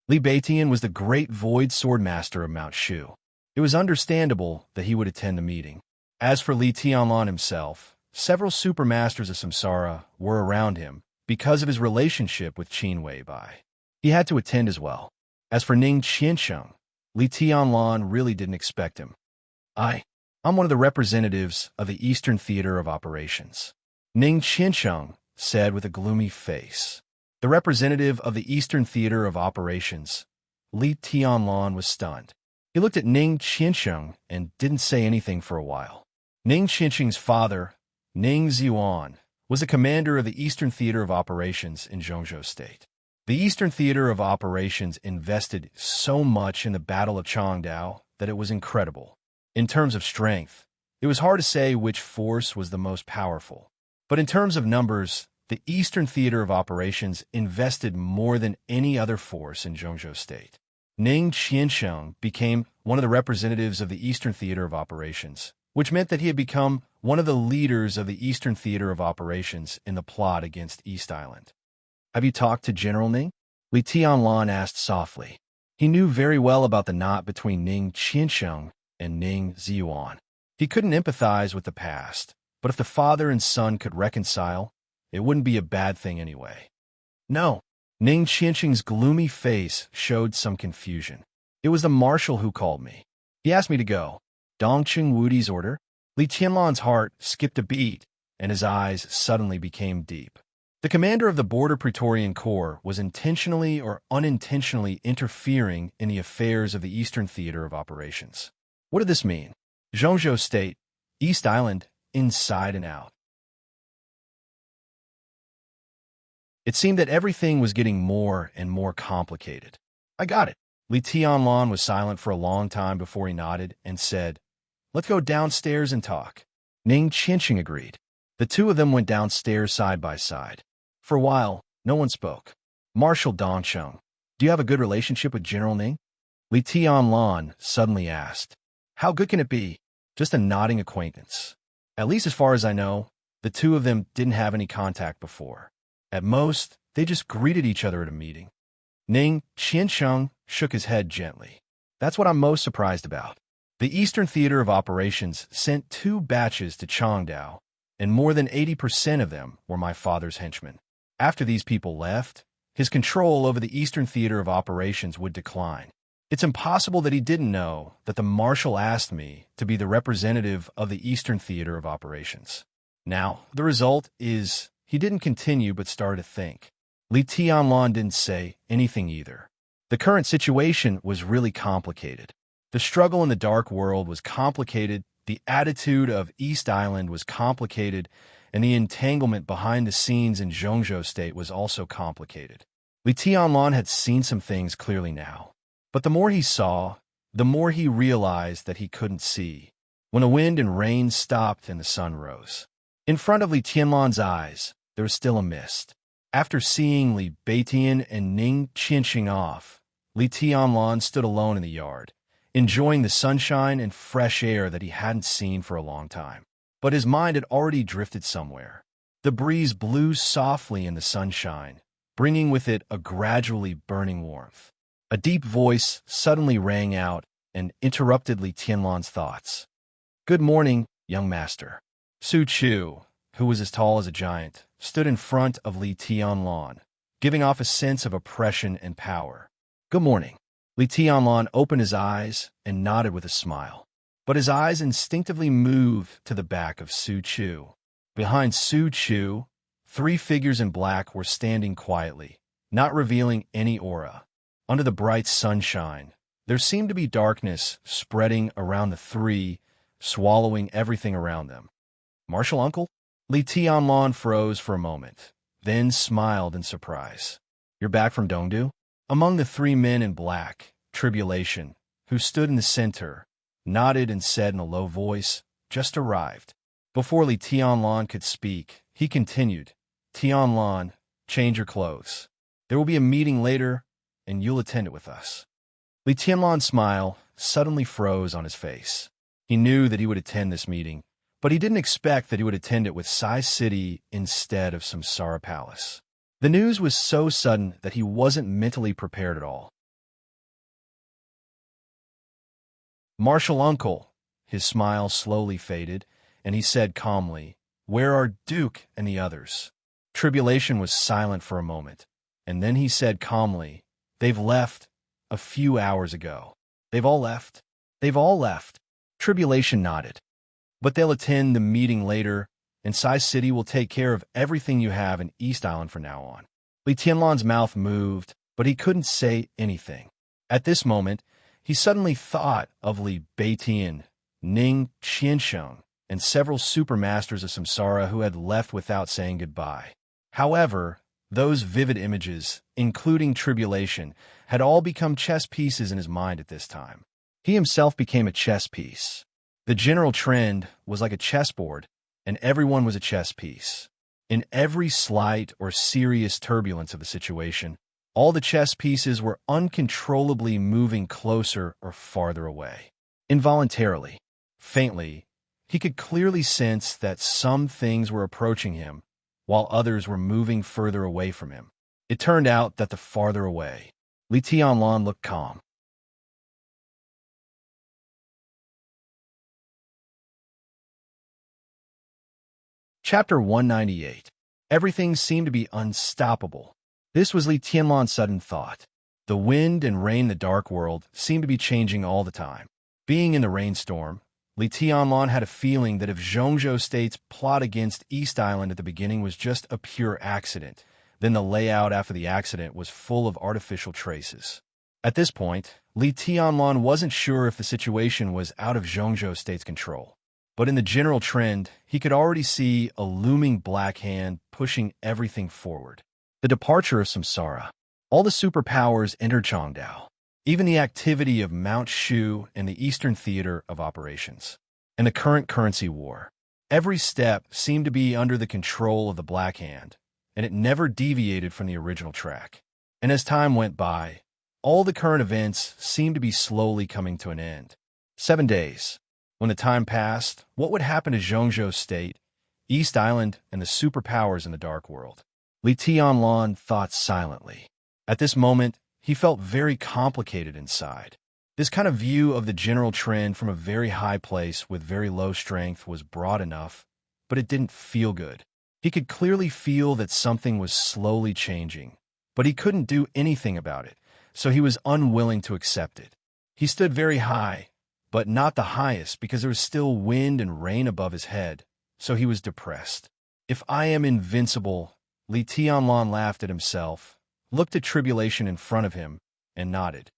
Li Beitian was the great void sword master of Mount Shu. It was understandable that he would attend the meeting. As for Li Tianlan himself, several supermasters of Samsara were around him because of his relationship with Qin Weibai. He had to attend as well. As for Ning Qiansheng, Li Tianlan really didn't expect him. I'm one of the representatives of the Eastern Theater of Operations, Ning Qiansheng said with a gloomy face. The representative of the Eastern Theater of Operations. Li Tianlan was stunned. He looked at Ning Qiansheng and didn't say anything for a while. Ning Qiansheng's father, Ning Ziyuan, was a commander of the Eastern Theater of Operations in Zhongzhou State. The Eastern Theater of Operations invested so much in the Battle of Changdao that it was incredible. In terms of strength, it was hard to say which force was the most powerful. But in terms of numbers, the Eastern Theater of Operations invested more than any other force in Zhongzhou State. Ning Qiansheng became one of the representatives of the Eastern Theater of Operations, which meant that he had become one of the leaders of the Eastern Theater of Operations in the plot against East Island. Have you talked to General Ning? Li Tianlan asked softly. He knew very well about the knot between Ning Qiansheng and Ning Ziyuan. He couldn't empathize with the past, but if the father and son could reconcile, it wouldn't be a bad thing anyway. No. Ning Qiansheng's gloomy face showed some confusion. It was the marshal who called me. He asked me to go. Dongqing Wudi's order? Li Tianlan's heart skipped a beat, and his eyes suddenly became deep. The commander of the Border Praetorian Corps was intentionally or unintentionally interfering in the affairs of the Eastern Theater of Operations. What did this mean? Zhongzhou State, East Island, inside and out. It seemed that everything was getting more and more complicated. I got it. Li Tianlan was silent for a long time before he nodded and said, Let's go downstairs and talk. Ning Qiansheng agreed. The two of them went downstairs side by side. For a while, no one spoke. Marshal Dongsheng, do you have a good relationship with General Ning? Li Tianlan suddenly asked. How good can it be? Just a nodding acquaintance. At least as far as I know, the two of them didn't have any contact before. At most, they just greeted each other at a meeting. Ning Qiansheng shook his head gently. That's what I'm most surprised about. The Eastern Theater of Operations sent 2 batches to Changdao, and more than 80% of them were my father's henchmen. After these people left, his control over the Eastern Theater of Operations would decline. It's impossible that he didn't know that the marshal asked me to be the representative of the Eastern Theater of Operations. Now, the result is he didn't continue but started to think. Li Tianlan didn't say anything either. The current situation was really complicated. The struggle in the dark world was complicated, the attitude of East Island was complicated, and the entanglement behind the scenes in Zhongzhou State was also complicated. Li Tianlan had seen some things clearly now. But the more he saw, the more he realized that he couldn't see. When the wind and rain stopped and the sun rose. In front of Li Tianlan's eyes, there was still a mist. After seeing Li Beitian and Ning Qiansheng off, Li Tianlan stood alone in the yard, enjoying the sunshine and fresh air that he hadn't seen for a long time. But his mind had already drifted somewhere. The breeze blew softly in the sunshine, bringing with it a gradually burning warmth. A deep voice suddenly rang out and interrupted Li Tianlan's thoughts. Good morning, young master. Su Chu, who was as tall as a giant, stood in front of Li Tianlan, giving off a sense of oppression and power. Good morning. Li Tianlan opened his eyes and nodded with a smile. But his eyes instinctively moved to the back of Su Chu. Behind Su Chu, 3 figures in black were standing quietly, not revealing any aura. Under the bright sunshine, there seemed to be darkness spreading around the 3, swallowing everything around them. Marshal Uncle? Li Tianlan froze for a moment, then smiled in surprise. You're back from Dongdu? Among the three men in black, Tribulation, who stood in the center, nodded and said in a low voice, "Just arrived." Before Li Tianlan could speak, he continued, "Tianlan, change your clothes. There will be a meeting later, and you'll attend it with us." Li Tianlan's smile suddenly froze on his face. He knew that he would attend this meeting, but he didn't expect that he would attend it with Sai City instead of Samsara Palace. The news was so sudden that he wasn't mentally prepared at all. "Marshal Uncle," his smile slowly faded, and he said calmly, "Where are Duke and the others?" Tribulation was silent for a moment, and then he said calmly, "They've left a few hours ago." "They've all left?" "They've all left." Tribulation nodded. "But they'll attend the meeting later, and Sai City will take care of everything you have in East Island from now on." Li Tianlan's mouth moved, but he couldn't say anything. At this moment, he suddenly thought of Li Beitian, Ning Qiansheng, and several supermasters of Samsara who had left without saying goodbye. However, those vivid images, including Tribulation, had all become chess pieces in his mind at this time. He himself became a chess piece. The general trend was like a chessboard, and everyone was a chess piece. In every slight or serious turbulence of the situation, all the chess pieces were uncontrollably moving closer or farther away. Involuntarily, faintly, he could clearly sense that some things were approaching him, while others were moving further away from him. It turned out that the farther away, Li Tianlan looked calm. Chapter 198. Everything seemed to be unstoppable. This was Li Tianlan's sudden thought. The wind and rain in the dark world seemed to be changing all the time. Being in the rainstorm, Li Tianlan had a feeling that if Zhongzhou State's plot against East Island at the beginning was just a pure accident, then the layout after the accident was full of artificial traces. At this point, Li Tianlan wasn't sure if the situation was out of Zhongzhou State's control. But in the general trend, he could already see a looming black hand pushing everything forward. The departure of Samsara. All the superpowers entered Changdao. Even the activity of Mount Shu and the Eastern Theater of Operations. And the current currency war. Every step seemed to be under the control of the Black Hand, and it never deviated from the original track. And as time went by, all the current events seemed to be slowly coming to an end. 7 days. When the time passed, what would happen to Zhongzhou State, East Island, and the superpowers in the Dark World? Li Tianlan thought silently. At this moment, he felt very complicated inside. This kind of view of the general trend from a very high place with very low strength was broad enough, but it didn't feel good. He could clearly feel that something was slowly changing, but he couldn't do anything about it, so he was unwilling to accept it. He stood very high, but not the highest because there was still wind and rain above his head, so he was depressed. "If I am invincible," Li Tianlan laughed at himself, looked at Tribulation in front of him, and nodded.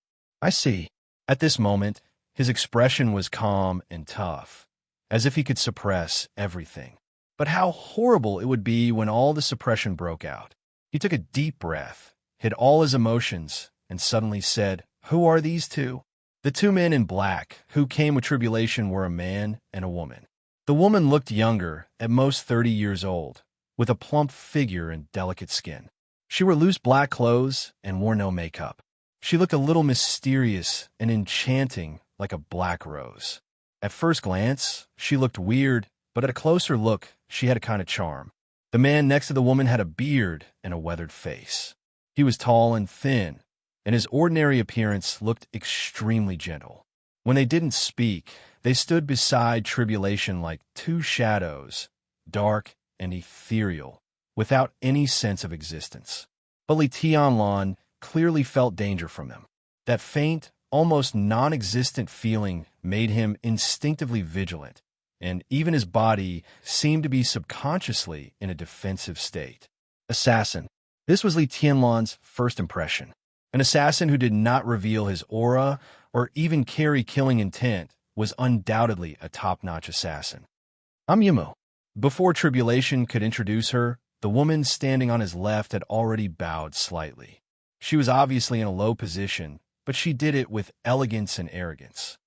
"I see." At this moment, his expression was calm and tough, as if he could suppress everything. But how horrible it would be when all the suppression broke out. He took a deep breath, hid all his emotions, and suddenly said, "Who are these two?" The two men in black who came with Tribulation were a man and a woman. The woman looked younger, at most 30 years old, with a plump figure and delicate skin. She wore loose black clothes and wore no makeup. She looked a little mysterious and enchanting, like a black rose. At first glance, she looked weird, but at a closer look, she had a kind of charm. The man next to the woman had a beard and a weathered face. He was tall and thin, and his ordinary appearance looked extremely gentle. When they didn't speak, they stood beside Tribulation like two shadows, dark and ethereal, without any sense of existence. But Li Tianlan clearly felt danger from them. That faint, almost non-existent feeling made him instinctively vigilant, and even his body seemed to be subconsciously in a defensive state. Assassin. This was Li Tianlan's first impression. An assassin who did not reveal his aura or even carry killing intent was undoubtedly a top-notch assassin. "I'm Yimu." Before Tribulation could introduce her, the woman standing on his left had already bowed slightly. She was obviously in a low position, but she did it with elegance and arrogance.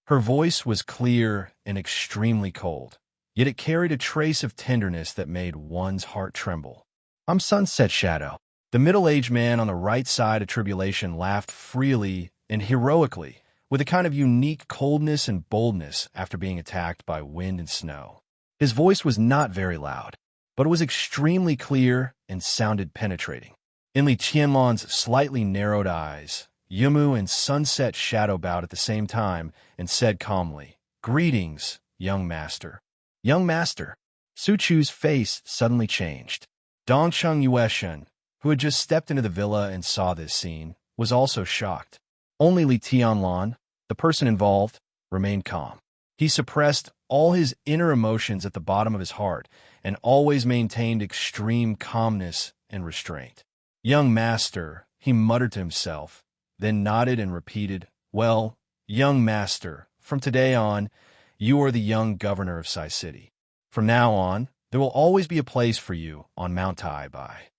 Her voice was clear and extremely cold, yet it carried a trace of tenderness that made one's heart tremble. "I'm Sunset Shadow." The middle-aged man on the right side of Tribulation laughed freely and heroically, with a kind of unique coldness and boldness after being attacked by wind and snow. His voice was not very loud, but it was extremely clear and sounded penetrating. In Li Qianlong's slightly narrowed eyes, Yumu and Sunset Shadow bowed at the same time and said calmly, "Greetings, young master." "Young master." Su Chu's face suddenly changed. Dongcheng Yueshen, who had just stepped into the villa and saw this scene, was also shocked. Only Li Tianlong, the person involved, remained calm. He suppressed all his inner emotions at the bottom of his heart and always maintained extreme calmness and restraint. "Young master," he muttered to himself, then nodded and repeated, "Well, young master, from today on, you are the young governor of Sai City. From now on, there will always be a place for you on Mount Taibai."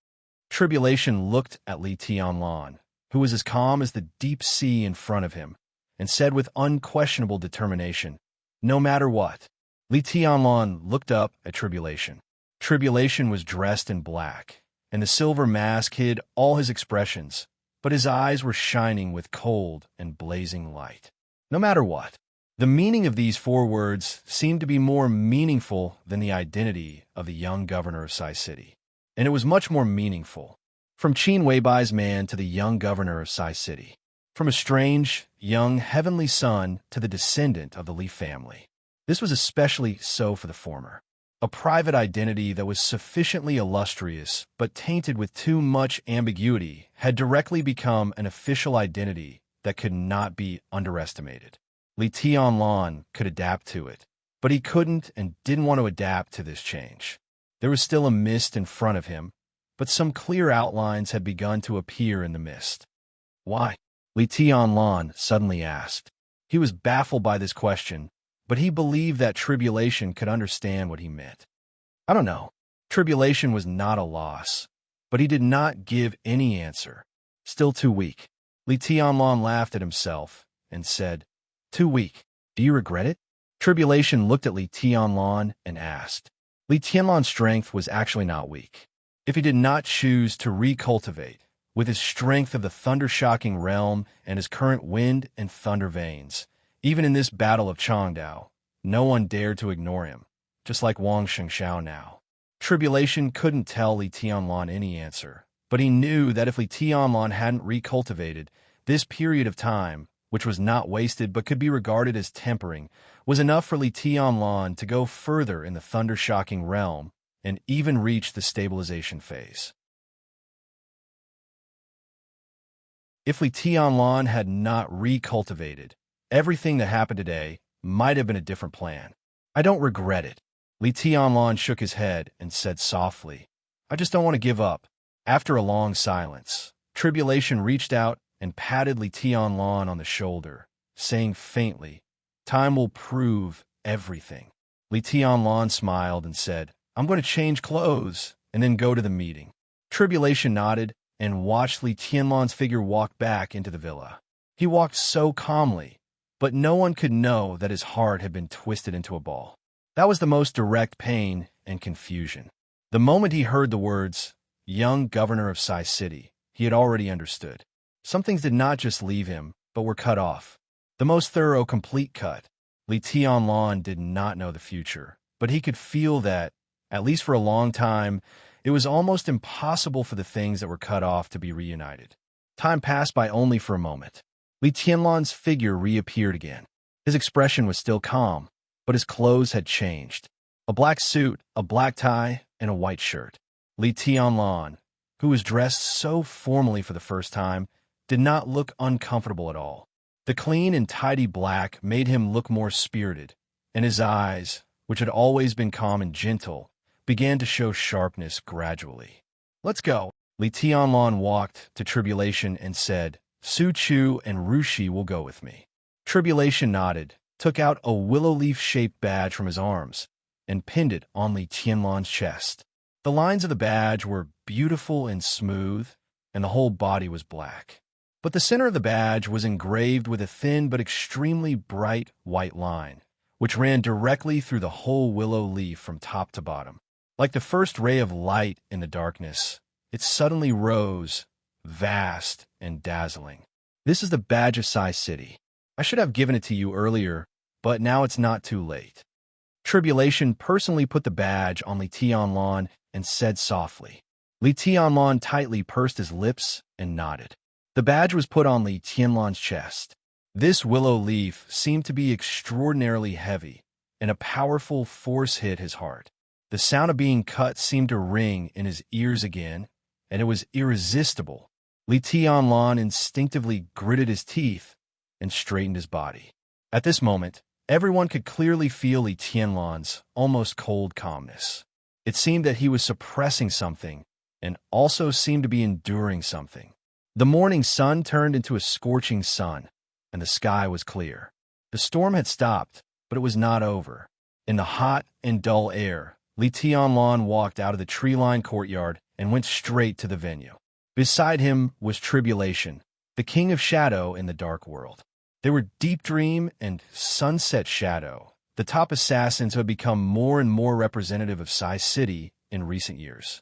Tribulation looked at Li Tianlong, who was as calm as the deep sea in front of him, and said with unquestionable determination, "No matter what." Li Tianlong looked up at Tribulation. Tribulation was dressed in black, and the silver mask hid all his expressions, but his eyes were shining with cold and blazing light. No matter what. The meaning of these four words seemed to be more meaningful than the identity of the young governor of Sai City. And it was much more meaningful. From Qin Weibai's man to the young governor of Sai City. From a strange, young, heavenly son to the descendant of the Li family. This was especially so for the former. A private identity that was sufficiently illustrious but tainted with too much ambiguity had directly become an official identity that could not be underestimated. Li Tianlong could adapt to it, but he couldn't and didn't want to adapt to this change. There was still a mist in front of him, but some clear outlines had begun to appear in the mist. "Why?" Li Tianlong suddenly asked. He was baffled by this question, but he believed that Tribulation could understand what he meant. "I don't know." Tribulation was not a loss, but he did not give any answer. "Still too weak." Li Tianlong laughed at himself and said, "Too weak. Do you regret it?" Tribulation looked at Li Tianlong and asked. Li Tianlong's strength was actually not weak. If he did not choose to recultivate, with his strength of the thunder-shocking realm and his current wind and thunder veins, even in this battle of Changdao, no one dared to ignore him, just like Wang Shengshao now. Tribulation couldn't tell Li Tianlong any answer, but he knew that if Li Tianlong hadn't recultivated, this period of time, which was not wasted but could be regarded as tempering, was enough for Li Tianlong to go further in the thunder-shocking realm and even reach the stabilization phase. If Li Tianlong had not recultivated, everything that happened today might have been a different plan. "I don't regret it." Li Tianlong shook his head and said softly, "I just don't want to give up." After a long silence, Tribulation reached out and patted Li Tianlong on the shoulder, saying faintly, "Time will prove everything." Li Tianlong smiled and said, "I'm going to change clothes and then go to the meeting." Tribulation nodded and watched Li Tianlong's figure walk back into the villa. He walked so calmly, but no one could know that his heart had been twisted into a ball. That was the most direct pain and confusion. The moment he heard the words, "young governor of Sai City," he had already understood. Some things did not just leave him, but were cut off. The most thorough, complete cut. Li Tianlong did not know the future, but he could feel that, at least for a long time, it was almost impossible for the things that were cut off to be reunited. Time passed by only for a moment. Li Tianlong's figure reappeared again. His expression was still calm, but his clothes had changed. A black suit, a black tie, and a white shirt. Li Tianlong, who was dressed so formally for the first time, did not look uncomfortable at all. The clean and tidy black made him look more spirited, and his eyes, which had always been calm and gentle, began to show sharpness gradually. "Let's go." Li Tianlong walked to Tribulation and said, "Su Chu and Rushi will go with me." Tribulation nodded, took out a willow leaf-shaped badge from his arms, and pinned it on Li Tianlong's chest. The lines of the badge were beautiful and smooth, and the whole body was black. But the center of the badge was engraved with a thin but extremely bright white line, which ran directly through the whole willow leaf from top to bottom. Like the first ray of light in the darkness, it suddenly rose, vast and dazzling. This is the badge of Sai City. I should have given it to you earlier, but now it's not too late. Tribulation personally put the badge on Li Tianlan and said softly. Li Tianlan tightly pursed his lips and nodded. The badge was put on Li Tianlan's chest. This willow leaf seemed to be extraordinarily heavy, and a powerful force hit his heart. The sound of being cut seemed to ring in his ears again, and it was irresistible. Li Tianlan instinctively gritted his teeth and straightened his body. At this moment, everyone could clearly feel Li Tianlan's almost cold calmness. It seemed that he was suppressing something and also seemed to be enduring something. The morning sun turned into a scorching sun, and the sky was clear. The storm had stopped, but it was not over. In the hot and dull air, Li Tianlan walked out of the tree-lined courtyard and went straight to the venue. Beside him was Tribulation, the king of shadow in the dark world. They were Deep Dream and Sunset Shadow, the top assassins who had become more and more representative of Sai City in recent years.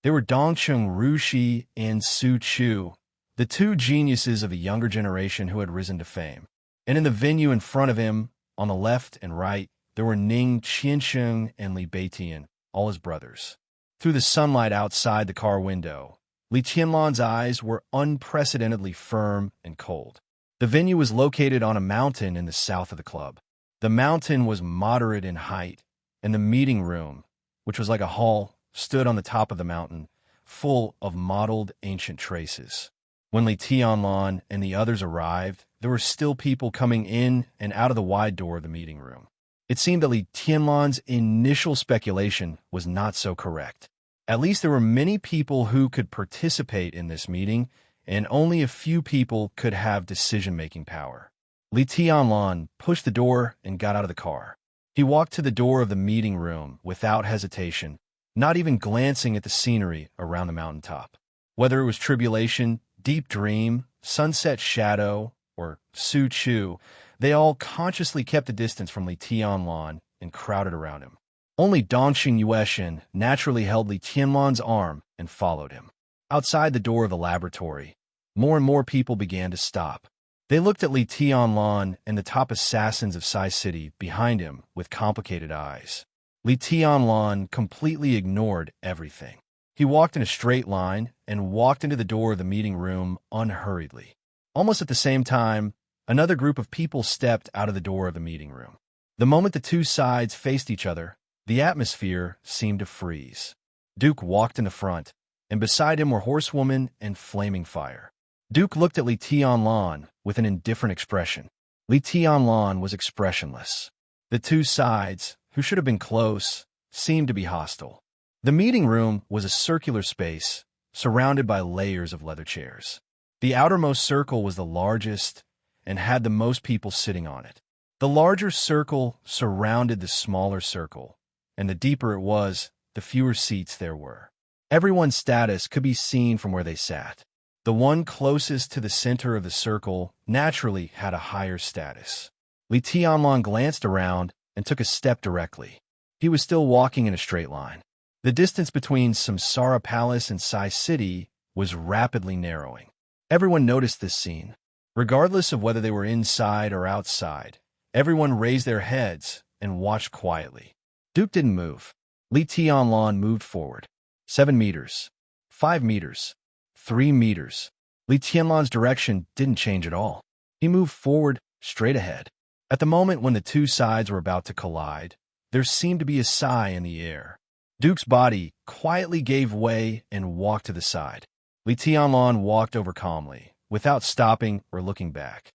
They were Dongcheng Rushi and Su Chu, the two geniuses of a younger generation who had risen to fame. And in the venue in front of him, on the left and right, there were Ning Qiansheng and Li Beitian, all his brothers. Through the sunlight outside the car window, Li Tianlan's eyes were unprecedentedly firm and cold. The venue was located on a mountain in the south of the club. The mountain was moderate in height, and the meeting room, which was like a hall, stood on the top of the mountain, full of mottled ancient traces. When Li Tianlan and the others arrived, there were still people coming in and out of the wide door of the meeting room. It seemed that Li Tianlan's initial speculation was not so correct. At least there were many people who could participate in this meeting, and only a few people could have decision-making power. Li Tianlan pushed the door and got out of the car. He walked to the door of the meeting room without hesitation, not even glancing at the scenery around the mountaintop. Whether it was Tribulation, Deep Dream, Sunset Shadow, or Su Chu, they all consciously kept a distance from Li Tianlan and crowded around him. Only Dongxing Yueshin naturally held Li Tianlan's arm and followed him. Outside the door of the laboratory, more and more people began to stop. They looked at Li Tianlan and the top assassins of Sai City behind him with complicated eyes. Li Tianlan completely ignored everything. He walked in a straight line and walked into the door of the meeting room unhurriedly. Almost at the same time, another group of people stepped out of the door of the meeting room. The moment the two sides faced each other, the atmosphere seemed to freeze. Duke walked in the front, and beside him were Horsewoman and Flaming Fire. Duke looked at Li Tianlan with an indifferent expression. Li Tianlan was expressionless. The two sides, who should have been close, seemed to be hostile. The meeting room was a circular space, surrounded by layers of leather chairs. The outermost circle was the largest and had the most people sitting on it. The larger circle surrounded the smaller circle, and the deeper it was, the fewer seats there were. Everyone's status could be seen from where they sat. The one closest to the center of the circle naturally had a higher status. Li Tianlan glanced around and took a step directly. He was still walking in a straight line. The distance between Samsara Palace and Sai City was rapidly narrowing. Everyone noticed this scene. Regardless of whether they were inside or outside, everyone raised their heads and watched quietly. Duke didn't move. Li Tianlan moved forward. 7 meters. 5 meters. 3 meters. Li Tianlan's direction didn't change at all. He moved forward, straight ahead. At the moment when the two sides were about to collide, there seemed to be a sigh in the air. Duke's body quietly gave way and walked to the side. Li Tianlan walked over calmly, without stopping or looking back.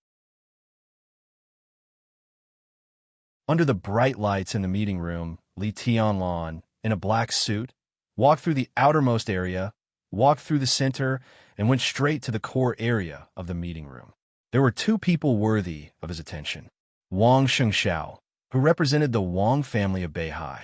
Under the bright lights in the meeting room, Li Tianlan, in a black suit, walked through the outermost area, walked through the center, and went straight to the core area of the meeting room. There were two people worthy of his attention. Wang Shengxiao, who represented the Wang family of Beihai,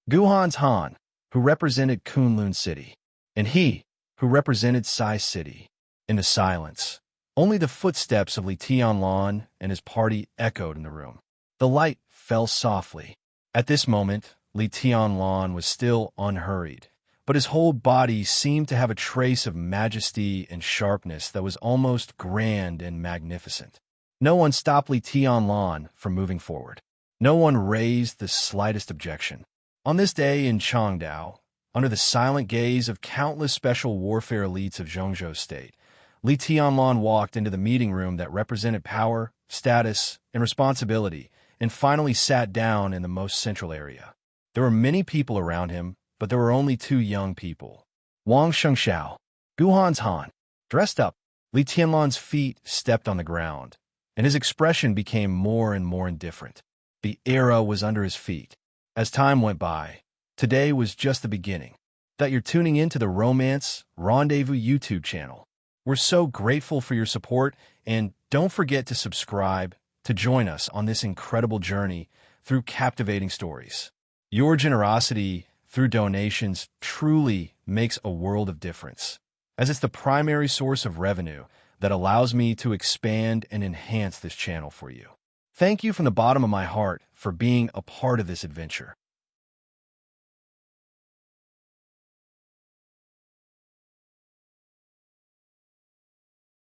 Guhan's Han, who represented Kunlun City, and He, who represented Sai City. In the silence, only the footsteps of Li Tianlan and his party echoed in the room. The light fell softly. At this moment, Li Tianlan was still unhurried, but his whole body seemed to have a trace of majesty and sharpness that was almost grand and magnificent. No one stopped Li Tianlan from moving forward. No one raised the slightest objection. On this day in Changdao, under the silent gaze of countless special warfare elites of Zhongzhou State, Li Tianlan walked into the meeting room that represented power, status, and responsibility, and finally sat down in the most central area. There were many people around him, but there were only two young people. Wang Shengxiao, Guhan's Han. Dressed up, Li Tianlan's feet stepped on the ground, and his expression became more and more indifferent. The era was under his feet. As time went by, today was just the beginning. That you're tuning into the Romance Rendezvous YouTube channel. We're so grateful for your support, and don't forget to subscribe to join us on this incredible journey through captivating stories. Your generosity through donations truly makes a world of difference, as it's the primary source of revenue that allows me to expand and enhance this channel for you. Thank you from the bottom of my heart for being a part of this adventure.